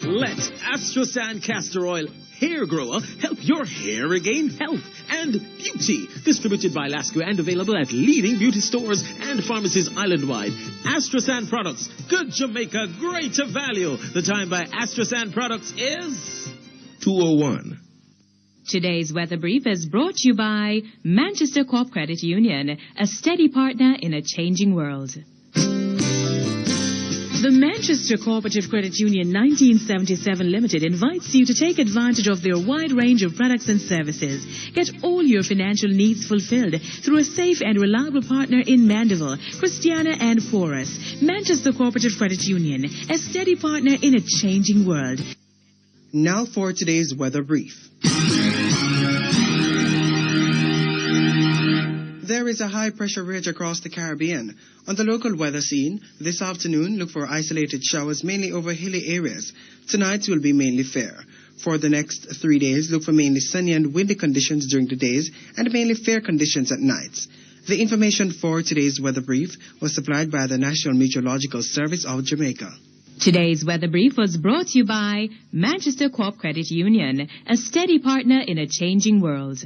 Let Astrosan Castor Oil Hair Grower help your hair regain health and beauty. Distributed by Lasco and available at leading beauty stores and pharmacies island-wide. Astrosan products, good Jamaica, great value. The time by Astrosan products is 2:01. Today's weather brief is brought to you by Manchester Co-op Credit Union, a steady partner in a changing world. The Manchester Cooperative Credit Union 1977 Limited invites you to take advantage of their wide range of products and services. Get all your financial needs fulfilled through a safe and reliable partner in Mandeville, Christiana and Forest. Manchester Cooperative Credit Union, a steady partner in a changing world. Now for today's weather brief. There is a high-pressure ridge across the Caribbean. On the local weather scene, this afternoon, look for isolated showers mainly over hilly areas. Tonight will be mainly fair. For the next 3 days, look for mainly sunny and windy conditions during the days and mainly fair conditions at nights. The information for today's weather brief was supplied by the National Meteorological Service of Jamaica. Today's weather brief was brought to you by Manchester Co-op Credit Union, a steady partner in a changing world.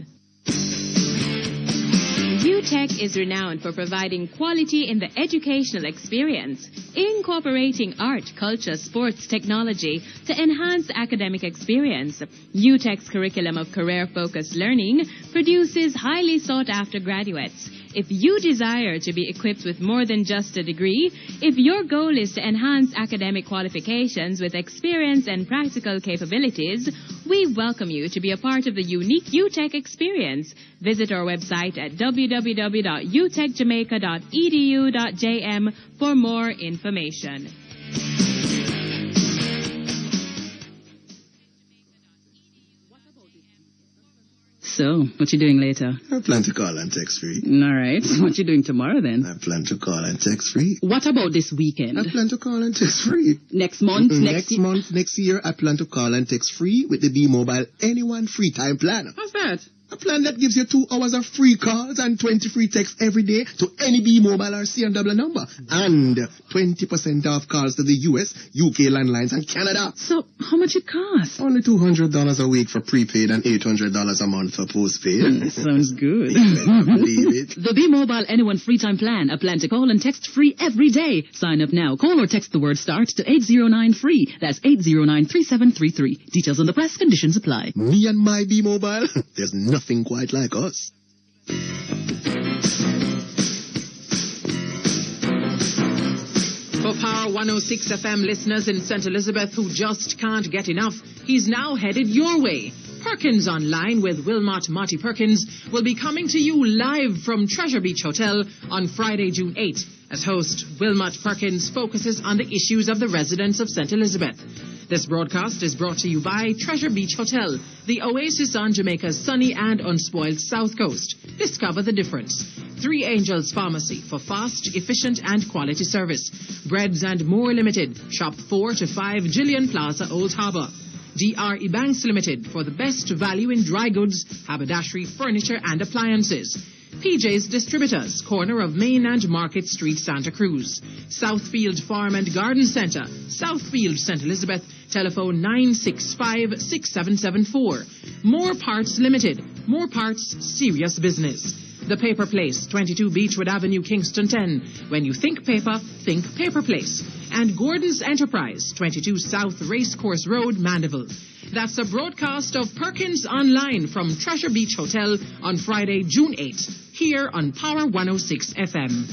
UTech is renowned for providing quality in the educational experience, incorporating art, culture, sports, technology to enhance academic experience. UTech's curriculum of career-focused learning produces highly sought-after graduates. If you desire to be equipped with more than just a degree, if your goal is to enhance academic qualifications with experience and practical capabilities, we welcome you to be a part of the unique UTech experience. Visit our website at www.utechjamaica.edu.jm for more information. So, what you doing later? I plan to call and text free. All right. What you doing tomorrow then? I plan to call and text free. What about this weekend? I plan to call and text free. Next month? Next month, next year, I plan to call and text free with the B-Mobile Anyone Free Time Plan. What's that? A plan that gives you 2 hours of free calls and 20 free texts every day to any B-Mobile or CMW number. And 20% off calls to the US, UK landlines, and Canada. So, how much it costs? Only $200 a week for prepaid and $800 a month for postpaid. Sounds good. Believe it. The B-Mobile Anyone Free Time Plan. A plan to call and text free every day. Sign up now. Call or text the word START to 809-FREE. That's 809-3733. Details on the press, conditions apply. Me and my B-Mobile? There's nothing quite like us. For Power 106 FM listeners in St. Elizabeth who just can't get enough, he's now headed your way. Perkins Online with Wilmot Mutty Perkins will be coming to you live from Treasure Beach Hotel on Friday, June 8th. As host, Wilmot Perkins focuses on the issues of the residents of St. Elizabeth. This broadcast is brought to you by Treasure Beach Hotel, the oasis on Jamaica's sunny and unspoiled south coast. Discover the difference. 3 Angels Pharmacy for fast, efficient and quality service. Breads and More Limited. Shop 4 to 5 Gillian Plaza, Old Harbour. DRE Banks Limited for the best value in dry goods, haberdashery, furniture and appliances. PJ's Distributors, corner of Main and Market Street, Santa Cruz. Southfield Farm and Garden Centre, Southfield, St. Elizabeth, telephone 965-6774. More Parts Limited, more parts, serious business. The Paper Place, 22 Beechwood Avenue, Kingston 10. When you think paper, think Paper Place. And Gordon's Enterprise, 22 South Racecourse Road, Mandeville. That's a broadcast of Perkins Online from Treasure Beach Hotel on Friday, June 8th, here on Power 106 FM.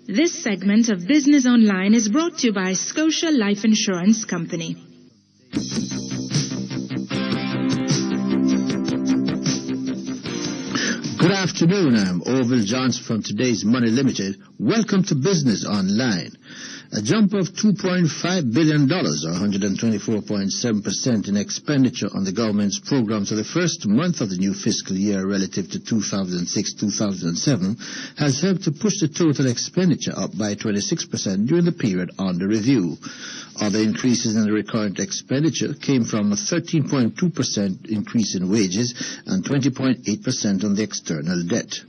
This segment of Business Online is brought to you by Scotia Life Insurance Company. Good afternoon, I'm Orville Johnson from today's Money Limited. Welcome to Business Online. A jump of $2.5 billion, or 124.7% in expenditure on the government's programs for the first month of the new fiscal year relative to 2006-2007 has helped to push the total expenditure up by 26% during the period under review. Other increases in the recurrent expenditure came from a 13.2% increase in wages and 20.8% on the external debt.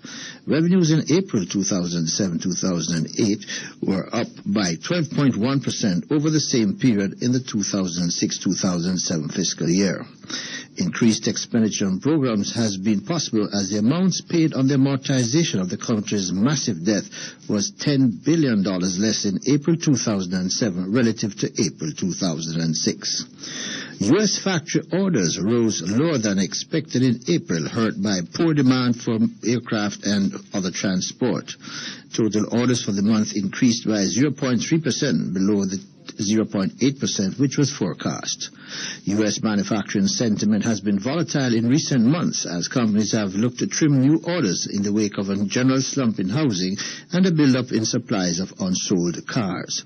Revenues in April 2007-2008 were up by 12.1% over the same period in the 2006-2007 fiscal year. Increased expenditure on programs has been possible as the amounts paid on the amortization of the country's massive debt was $10 billion less in April 2007 relative to April 2006. U.S. factory orders rose lower than expected in April, hurt by poor demand for aircraft and other transport. Total orders for the month increased by 0.3% below the 0.8%, which was forecast. U.S. manufacturing sentiment has been volatile in recent months as companies have looked to trim new orders in the wake of a general slump in housing and a build-up in supplies of unsold cars.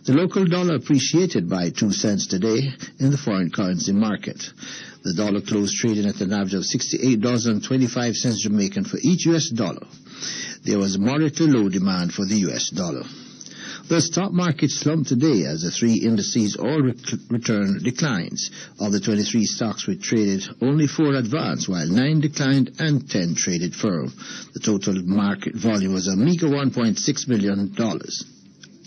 The local dollar appreciated by 2 cents today in the foreign currency market. The dollar closed trading at an average of $68.25 Jamaican for each U.S. dollar. There was moderately low demand for the U.S. dollar. The stock market slumped today as the three indices all returned declines. Of the 23 stocks which traded, only 4 advanced, while 9 declined and 10 traded firm. The total market volume was a meager $1.6 million.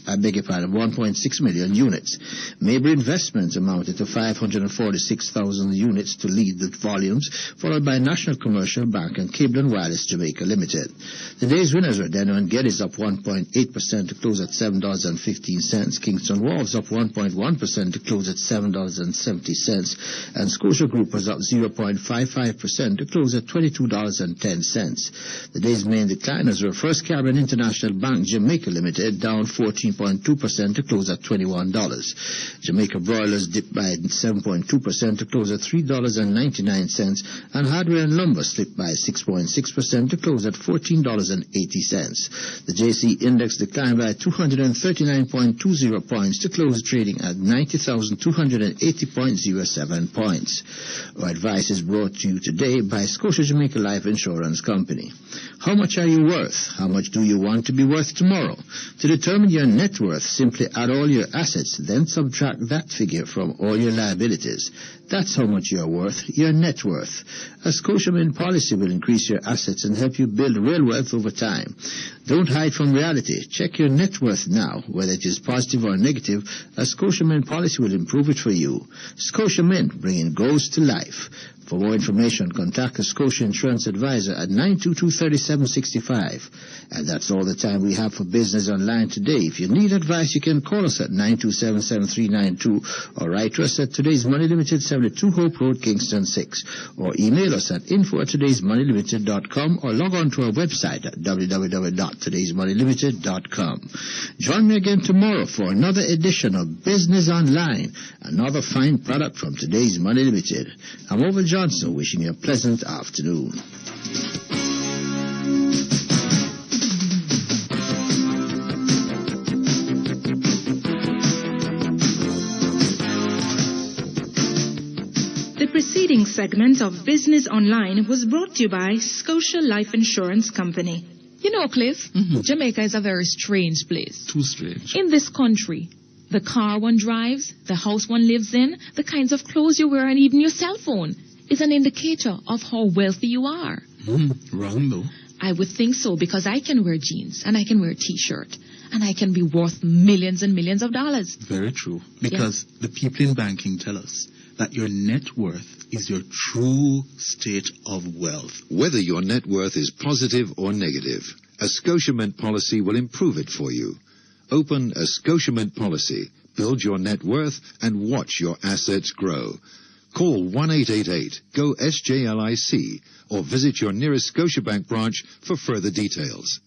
1.6 million units. Mabry Investments amounted to 546,000 units to lead the volumes, followed by National Commercial Bank and Cable and Wireless Jamaica Limited. Today's winners were Denver and Geddes up 1.8% to close at $7.15. Kingston Wharves up 1.1% to close at $7.70. And Scotia Group was up 0.55% to close at $22.10. The day's main decliners were First Caribbean International Bank Jamaica Limited down 14.2% to close at $21. Jamaica Broilers dipped by 7.2% to close at $3.99, and Hardware and Lumber slipped by 6.6% to close at $14.80. The JC Index declined by 239.20 points to close trading at 90,280.07 points. Our advice is brought to you today by Scotia Jamaica Life Insurance Company. How much are you worth? How much do you want to be worth tomorrow? To determine your net worth, simply add all your assets, then subtract that figure from all your liabilities. That's how much you are worth, your net worth. A Scotiaman policy will increase your assets and help you build real wealth over time. Don't hide from reality. Check your net worth now. Whether it is positive or negative, a Scotiaman policy will improve it for you. Scotiamen, bringing goals to life. For more information, contact a Scotia Insurance Advisor at 922-3765. And that's all the time we have for Business Online today. If you need advice, you can call us at 927-7392 or write to us at Today's Money Limited, 72 Hope Road, Kingston 6. Or email us at info@todaysmoneylimited.com or log on to our website at www.todaysmoneylimited.com. Join me again tomorrow for another edition of Business Online, another fine product from Today's Money Limited. I'm Over Johnson, wishing you a pleasant afternoon. The preceding segment of Business Online was brought to you by Scotia Life Insurance Company. You know, Cliff, Jamaica is a very strange place. Too strange. In this country, the car one drives, the house one lives in, the kinds of clothes you wear, and even your cell phone is an indicator of how wealthy you are. Wrong, though. I would think so, because I can wear jeans, and I can wear a T-shirt, and I can be worth millions and millions of dollars. Very true. Because the people in banking tell us that your net worth is your true state of wealth. Whether your net worth is positive or negative, a Scotiamint policy will improve it for you. Open a Scotiamint policy, build your net worth, and watch your assets grow. Call 1-888-GO-SJLIC or visit your nearest Scotiabank branch for further details.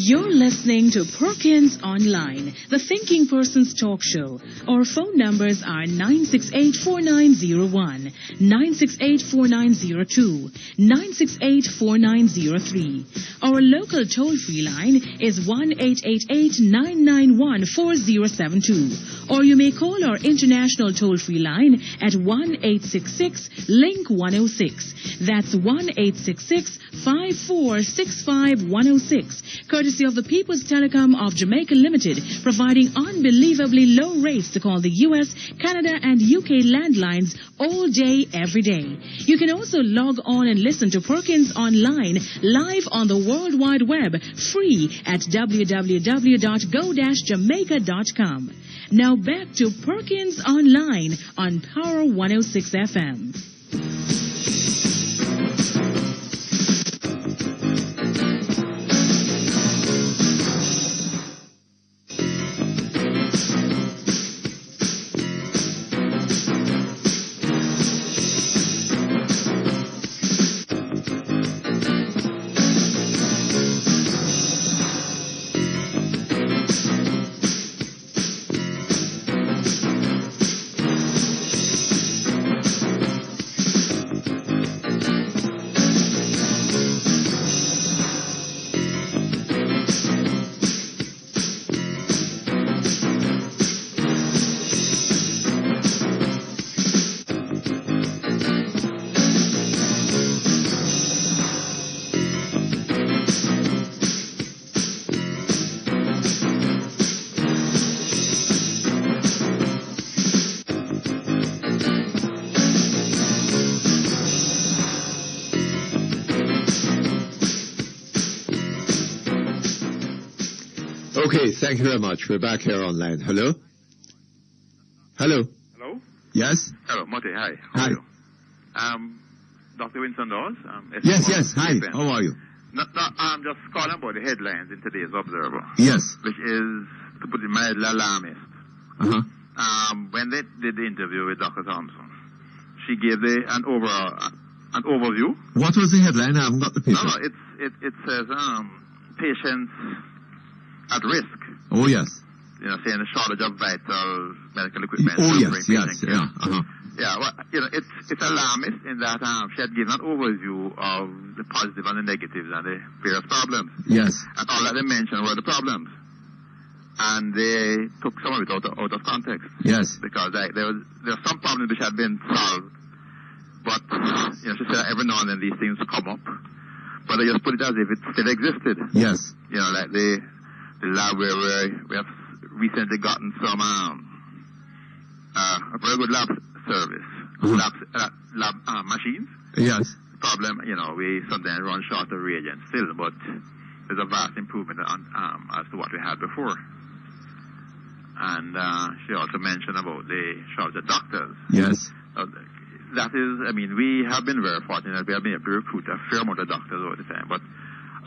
You're listening to Perkins Online, the Thinking Person's talk show. Our phone numbers are 968-4901, 968-4902, 968-4903. Our local toll-free line is 1-888-991-4072. Or you may call our international toll-free line at 1-866-LINK-106. That's 1-866-5465-106. Courtesy of the People's Telecom of Jamaica Limited, providing unbelievably low rates to call the U.S., Canada, and UK landlines all day, every day. You can also log on and listen to Perkins Online live on the World Wide Web, free at www.go-jamaica.com. Now back to Perkins Online on Power 106 FM. Okay, thank you very much. We're back here online. Hello? Hello? Hello? Yes? Hello, Mutty. Hi. Hi. Dr. Winston Dawes. Yes. Hi. How are you? I'm just calling about the headlines in today's Observer. Yes. Which is, to put it mildly, alarmist. Uh-huh. When they did the interview with Dr. Thompson, she gave an overview. What was the headline? I haven't got the paper. No, it says patients at risk. Oh, yes. You know, saying a shortage of vital medical equipment. Oh, yes. Yeah. Uh-huh. Yeah, well, you know, it's alarmist in that she had given an overview of the positive and the negatives and the various problems. Yes. And all that they mentioned were the problems. And they took some of it out of context. Yes. Because there were some problems which had been solved. But, you know, she said every now and then these things come up. But they just put it as if it still existed. Yes. You know, like the lab where we have recently gotten some, a very good lab service. Lab machines. Yes. Problem, you know, we sometimes run short of reagents still, but there's a vast improvement as to what we had before. And she also mentioned about the shortage of doctors. Yes. That is, I mean, we have been very fortunate. We have been able to recruit a fair amount of doctors over the time, but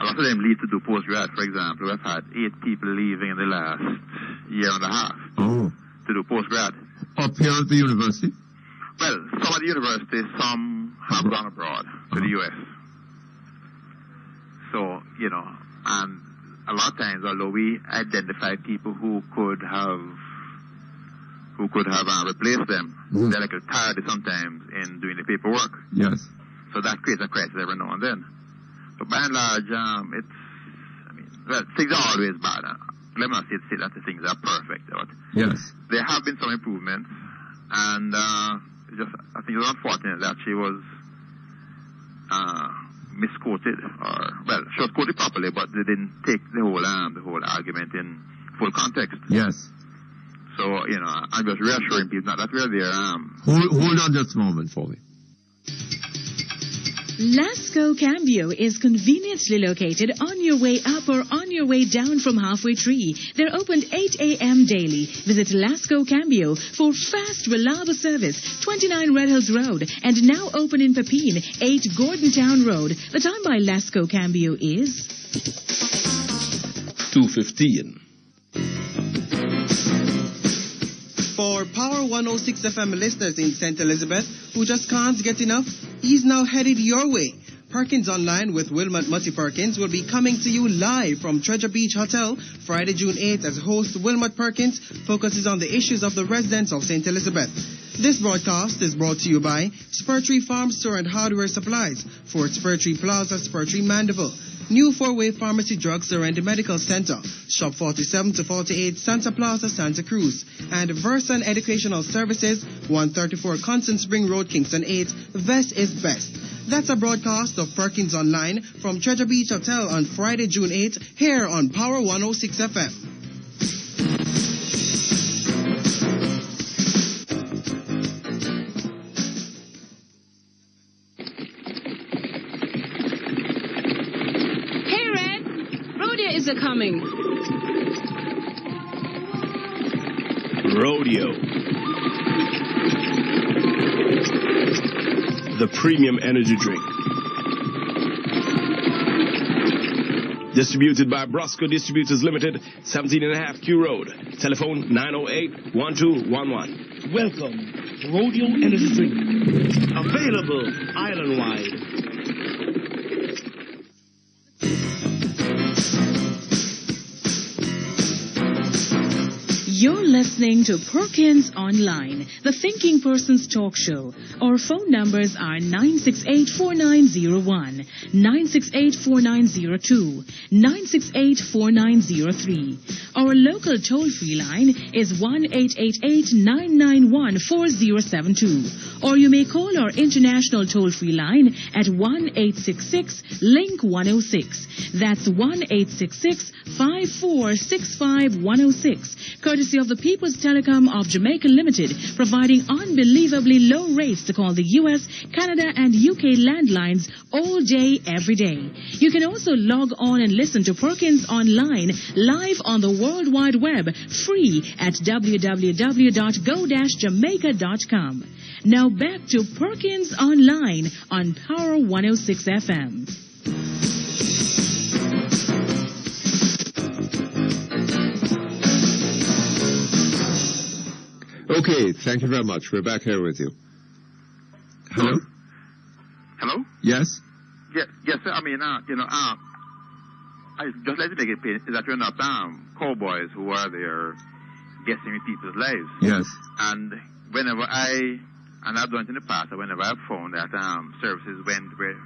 a lot of them leave to do postgrad. For example, we've had 8 people leaving in the last year and a half to do postgrad. Up here at the university? Well, some at the university, some have gone abroad to the U.S. So, you know, and a lot of times, although we identified people who could have replaced them, they're like tired sometimes in doing the paperwork. Yes. So that creates a crisis every now and then. But by and large, things are always bad. Let me not say that the things are perfect, but yes, there have been some improvements, and I think it was unfortunate that she was misquoted, she was quoted properly, but they didn't take the whole argument in full context. Yes. So, you know, I'm just reassuring people that we're there. Hold on just a moment for me. Lasco Cambio is conveniently located on your way up or on your way down from Halfway Tree. They're open 8 a.m. daily. Visit Lasco Cambio for fast, reliable service. 29 Red Hills Road and now open in Pepin, 8 Gordontown Road. The time by Lasco Cambio is 2:15. For Power 106 FM listeners in St. Elizabeth who just can't get enough, he's now headed your way. Perkins Online with Wilmot Mutty Perkins will be coming to you live from Treasure Beach Hotel Friday, June 8th as host Wilmot Perkins focuses on the issues of the residents of St. Elizabeth. This broadcast is brought to you by Spurtree Farm Store and Hardware Supplies, Fort Spurtree Plaza, Spurtree Mandeville, New 4-Way Pharmacy Drug Surrender Medical Center, Shop 47 to 48 Santa Plaza, Santa Cruz, and Versan Educational Services, 134 Constant Spring Road, Kingston 8. Vest is best. That's a broadcast of Perkins Online from Treasure Beach Hotel on Friday, June 8th, here on Power 106 FM. Coming. Rodeo. The premium energy drink. Distributed by Brosco Distributors Limited, 17.5 Q Road. Telephone 908-1211. Welcome to Rodeo Energy Drink. Available island-wide. You're listening to Perkins Online, the thinking person's talk show. Our phone numbers are 968-4901, 968-4902, 968-4903. Our local toll-free line is 1-888-991-4072. Or you may call our international toll-free line at 1-866-LINK-106. That's 1-866-546-5106. Courtesy courtesy of the People's Telecom of Jamaica Limited, providing unbelievably low rates to call the US, Canada, and UK landlines all day, every day. You can also log on and listen to Perkins online live on the World Wide Web, free at www.go-jamaica.com. Now back to Perkins Online on Power 106 FM. Okay, thank you very much. We're back here with you. Hello? Hello? Yes? Yes, sir. I mean, I just like to make it clear that we're not cowboys who are there guessing with people's lives. Yes. And whenever I've done it in the past, whenever I've found that services went where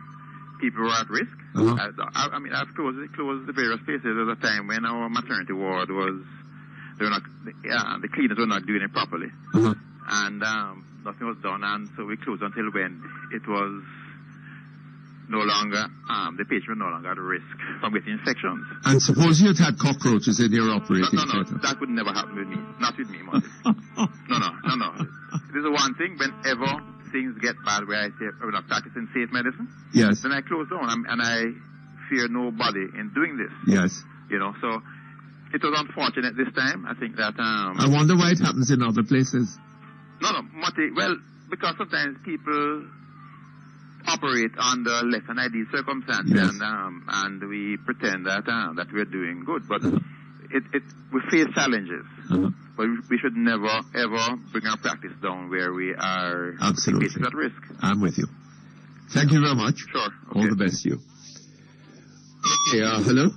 people were at risk, I've closed the various places. There was a time when our maternity ward was, the cleaners were not doing it properly. And nothing was done, and so we closed until when it was no longer, the patient was no longer at risk from getting infections. And suppose you had cockroaches in your operating theatre? That would never happen with me. Not with me, Monty. No. This is one thing. Whenever things get bad where I say we're not practicing safe medicine, yes, then I close down, and I fear nobody in doing this. Yes. So it was unfortunate this time. I think that... I wonder why it happens in other places. No, Monty, well, because sometimes people operate under less than ideal circumstances, yes, and we pretend that we're doing good, but we face challenges. But we should never, ever bring our practice down where we are absolutely at risk. I'm with you. Thank you very much. Sure. Okay. All the best to you. Hello?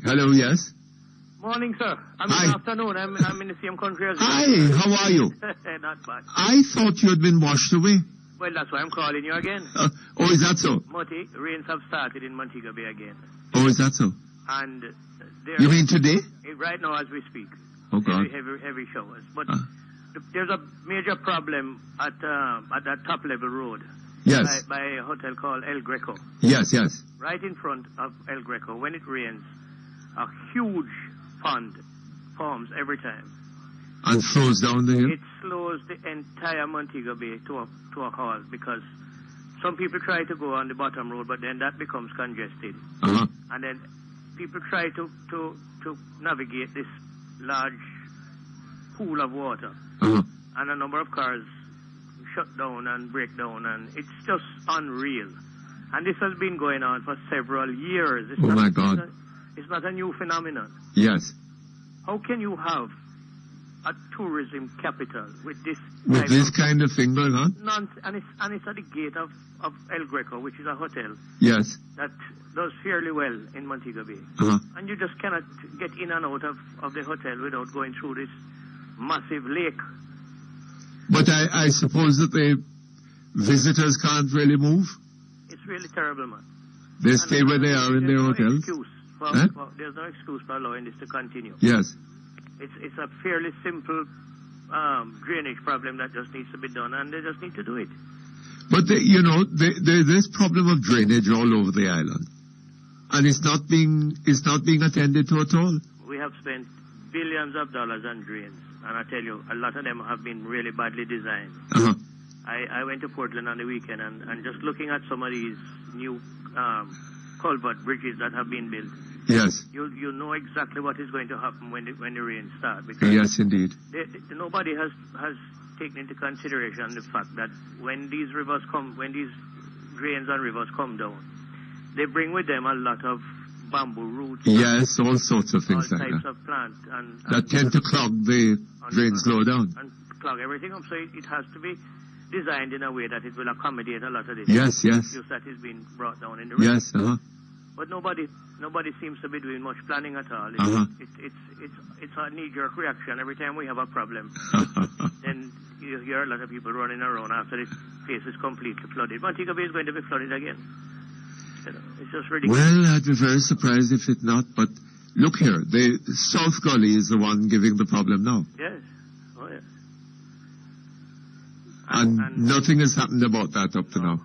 Hello, yes? Morning, sir. In the afternoon. I'm in the same country as you. Hi, how are you? Not bad. I thought you had been washed away. Well, that's why I'm calling you again. Oh, is that so? Mutty, rains have started in Montego Bay again. Oh, is that so? And you mean today? Right now as we speak. Oh, God. Heavy showers. But there's a major problem at that top level road. Yes. By a hotel called El Greco. Yes. Right in front of El Greco. When it rains, a huge pond forms every time. And slows down the hill? It slows the entire Montego Bay to a halt because some people try to go on the bottom road, but then that becomes congested. And then people try to navigate this large pool of water. And a number of cars shut down and break down, and it's just unreal. And this has been going on for several years. My God. It's not a new phenomenon. Yes. How can you have a tourism capital with this kind of thing going on? And it's at the gate of El Greco, which is a hotel. Yes. That does fairly well in Montego Bay. And you just cannot get in and out of the hotel without going through this massive lake. But I suppose that the visitors can't really move? It's really terrible, man. They stay where they are in their hotels? There's no excuse for allowing this to continue. Yes. It's a fairly simple drainage problem that just needs to be done, and they just need to do it. But, there's this problem of drainage all over the island. And it's not being attended to at all. We have spent billions of dollars on drains, and I tell you, a lot of them have been really badly designed. I went to Portland on the weekend, and just looking at some of these new culvert bridges that have been built. Yes. You know exactly what is going to happen when the rain starts. Because yes, indeed. Nobody has taken into consideration the fact that when these drains and rivers come down, they bring with them a lot of bamboo roots. Yes, all sorts of things like that. All types of plants. That tend to clog the drains low down. And clog everything up. So it has to be designed in a way that it will accommodate a lot of this. Yes. Just that is being brought down in the river. Yes, But nobody seems to be doing much planning at all. It's a knee-jerk reaction every time we have a problem. Then you hear a lot of people running around after this place is completely flooded. Montego Bay is going to be flooded again. It's just ridiculous. Well, I'd be very surprised if it not. But look here, the South Gully is the one giving the problem now. Yes. Oh, yes. And nothing has happened about that up to now.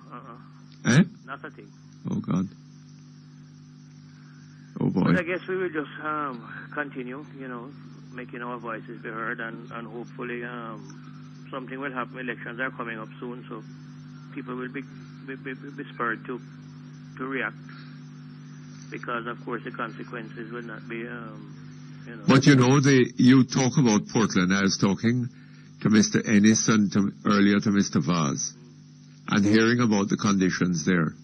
Not a thing. Oh, God. Oh, boy. But I guess we will just continue, making our voices be heard, and hopefully something will happen. Elections are coming up soon, so people will be spurred to react, because of course the consequences will not be, But you talk about Portland. I was talking to Mr. Ennis and earlier to Mr. Vaz, and hearing about the conditions there,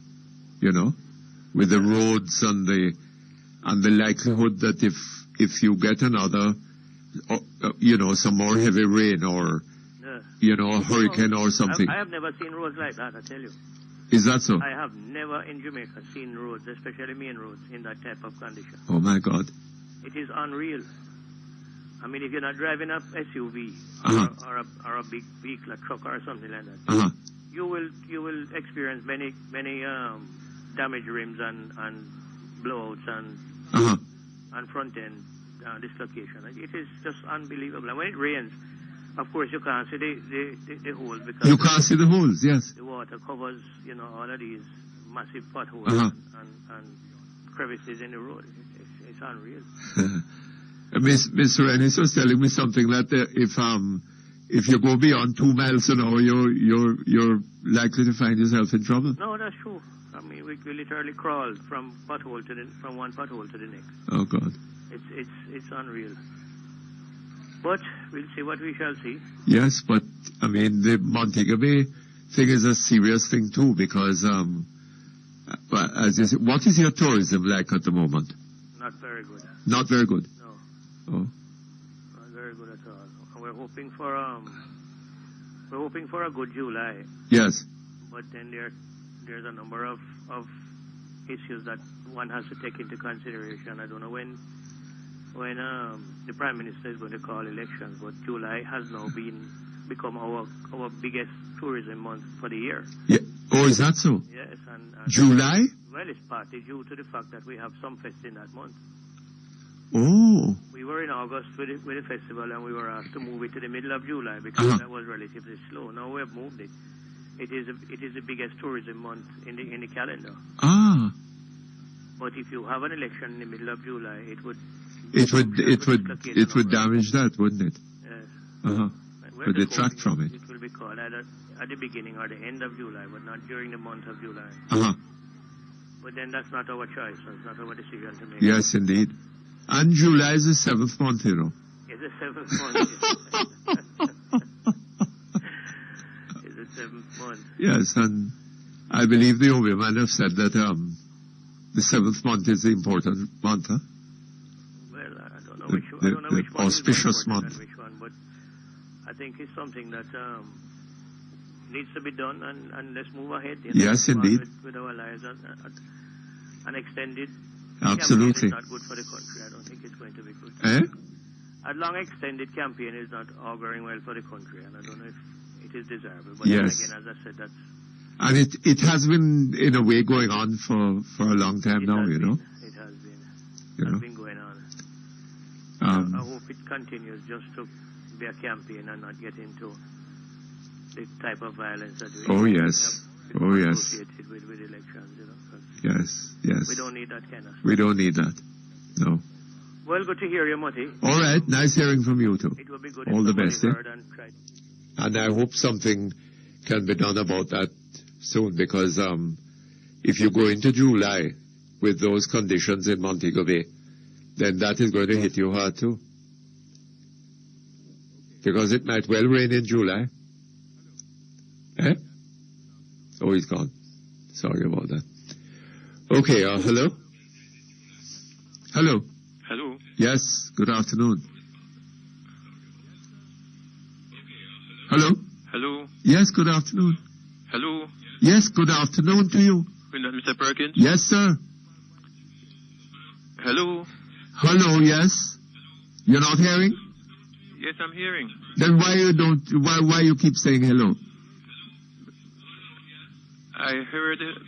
with the roads and the likelihood that if you get another, some more heavy rain or, a hurricane or something. I have never seen roads like that, I tell you. Is that so? I have never in Jamaica seen roads, especially main roads, in that type of condition. Oh my God. It is unreal. I mean, if you're not driving a SUV or a big vehicle, a truck or something like that, you will experience many damaged rims and blowouts and front end dislocation. It is just unbelievable. And when it rains, of course, you can't see the holes, because you can't see the holes. Yes. The water covers, all of these massive potholes and crevices in the road. It's unreal. Mr. Ennis was telling me something that if you go beyond 2 miles an hour, you're likely to find yourself in trouble. No, that's true. I mean, we literally crawled from one pothole to the next. Oh God. It's unreal. But we'll see what we shall see. Yes, but I mean the Montego Bay thing is a serious thing too, because as you say, what is your tourism like at the moment? Not very good. Not very good. No. Oh. Not very good at all. And we're hoping for a good July. Yes. But then there's a number of issues that one has to take into consideration. I don't know when the Prime Minister is going to call elections, but July has now become our biggest tourism month for the year. Yeah. Oh, is that so? Yes. And July? Well, it's partly due to the fact that we have some fest in that month. Oh. We were in August with the festival, and we were asked to move it to the middle of July because that was relatively slow. Now we have moved it. It is the biggest tourism month in the calendar. Ah. But if you have an election in the middle of July, it would damage that, wouldn't it? Yes. Would detract from it. It will be called either at the beginning or the end of July, but not during the month of July. But then that's not our choice. That's not our decision to make. Yes, indeed. And July is the 7th month, It's the 7th month. It's the 7th month. Yes, and I believe the Obeah have said that the 7th month is the important month, huh? Well, I don't know which one auspicious is more important month. than which one, but I think it's something that needs to be done, and let's move ahead. Yes, indeed. With our lives. An extended Absolutely. campaign is not good for the country. I don't think it's going to be good. Eh? A long extended campaign is not auguring well for the country, and I don't know if it is desirable. But Yes. then again, as I said, that's... And it has been, in a way, going on for a long time now, It has been. It's been going on. I hope it continues just to be a campaign and not get into the type of violence that we associated with elections, Yes. We don't need that kind of stuff. We don't need that. No. Well, good to hear you, Mutty. All right. Nice hearing from you too. It would be good All if the somebody best. Eh? heard and tried. And I hope something can be done about that soon, because if you go into July with those conditions in Montego Bay, then that is going to hit you hard too. Because it might well rain in July. Eh? Oh, he's gone. Sorry about that. Okay, hello? Hello? Hello? Yes, good afternoon. Hello? Hello? Yes, good afternoon. Hello? Yes, good afternoon to you. Mr. Perkins? Yes, sir. Hello? Hello, yes. You're not hearing? Yes, I'm hearing. Then why you keep saying hello? I heard it.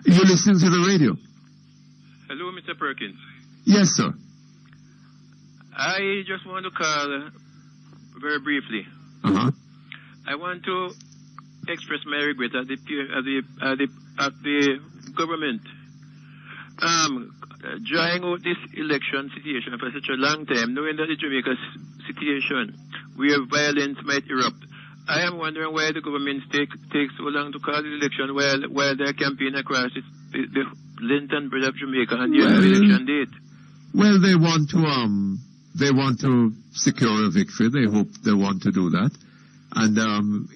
You're listening to the radio? Hello, Mr. Perkins. Yes, sir. I just want to call very briefly. I want to express my regret at the government drawing out this election situation for such a long time, knowing that the Jamaica situation where violence might erupt, I am wondering why the government takes so long to call the election while they're campaigning across the length and breadth of Jamaica and the election date. Well, they want to secure a victory. They hope they want to do that. And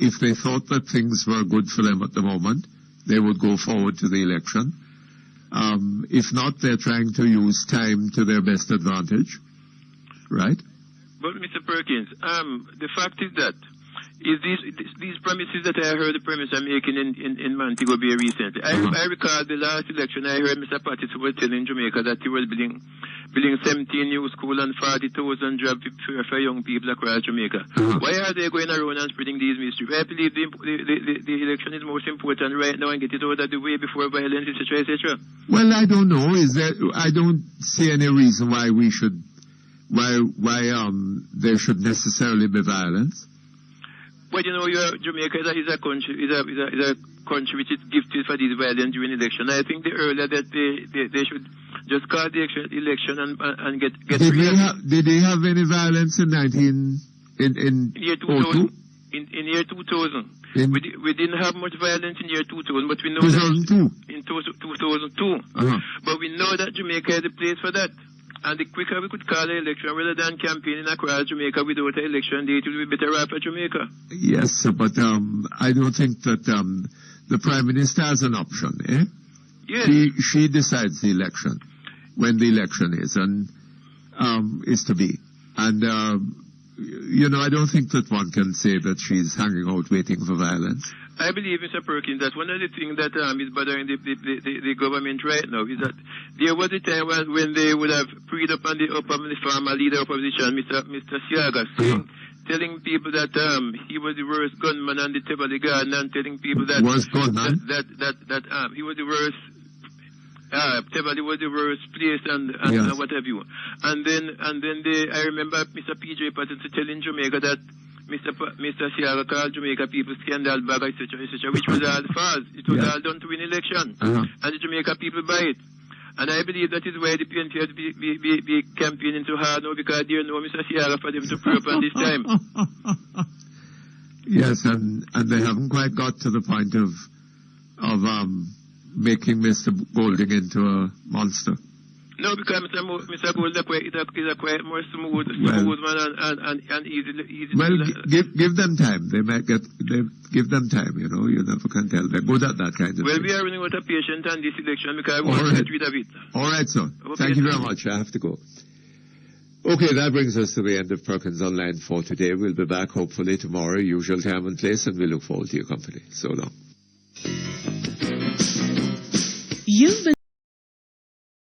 if they thought that things were good for them at the moment, they would go forward to the election. If not, they're trying to use time to their best advantage, right? But Mr. Perkins, the fact is that these promises that I heard the Prime Minister making in Montego Bay recently. I recall the last election I heard Mr. Pattis was telling Jamaica that he was building 17 new schools and 40,000 jobs for young people across Jamaica. Why are they going around and spreading these mysteries? I believe the election is most important right now and get it out of the way before violence, etc., etc. Well, I don't know. I don't see any reason why there should necessarily be violence. But you know, Jamaica is a country which is gifted for this violence during election. I think the earlier that they should just call the election and get Did they have any violence in year 2000? In year 2000. We didn't have much violence in year 2000, but we know 2002. In 2002. But we know that Jamaica is a place for that. And the quicker we could call the election rather than campaigning across Jamaica without an election date, it would be better off for Jamaica. Yes, but I don't think that the Prime Minister has an option, eh? Yes. She decides the election, when the election is, and is to be. And, I don't think that one can say that she's hanging out waiting for violence. I believe, Mr. Perkins, that one of the things that is bothering the government right now is that there was a time when they would have freed up on the former leader of opposition, Mr. Siaga, telling people that he was the worst gunman on the Tebali Garden, and telling people that worst gunman? that he was the worst. Tebali was the worst place and what have you. And then I remember Mr. P.J. Patterson telling Jamaica that Mr. Sierra called Jamaica people scandal bag, etc., which was all false. It was all done to win election. And the Jamaica people buy it. And I believe that is why the PNP has be campaigning too hard now, because they know Mr. Sierra for them to prove on this time. Yes, and they haven't quite got to the point of making Mr. Golding into a monster. No, because Mr. Gold is a quite more smooth man and easy. Well, give them time. They might give them time, you never can tell. They're good at that kind of thing. Well, we are running out of patience on this election because we want to get rid of it. All right, sir. Thank you very much. I have to go. Okay, that brings us to the end of Perkins Online for today. We'll be back hopefully tomorrow, usual time and place, and we look forward to your company. So long. You've been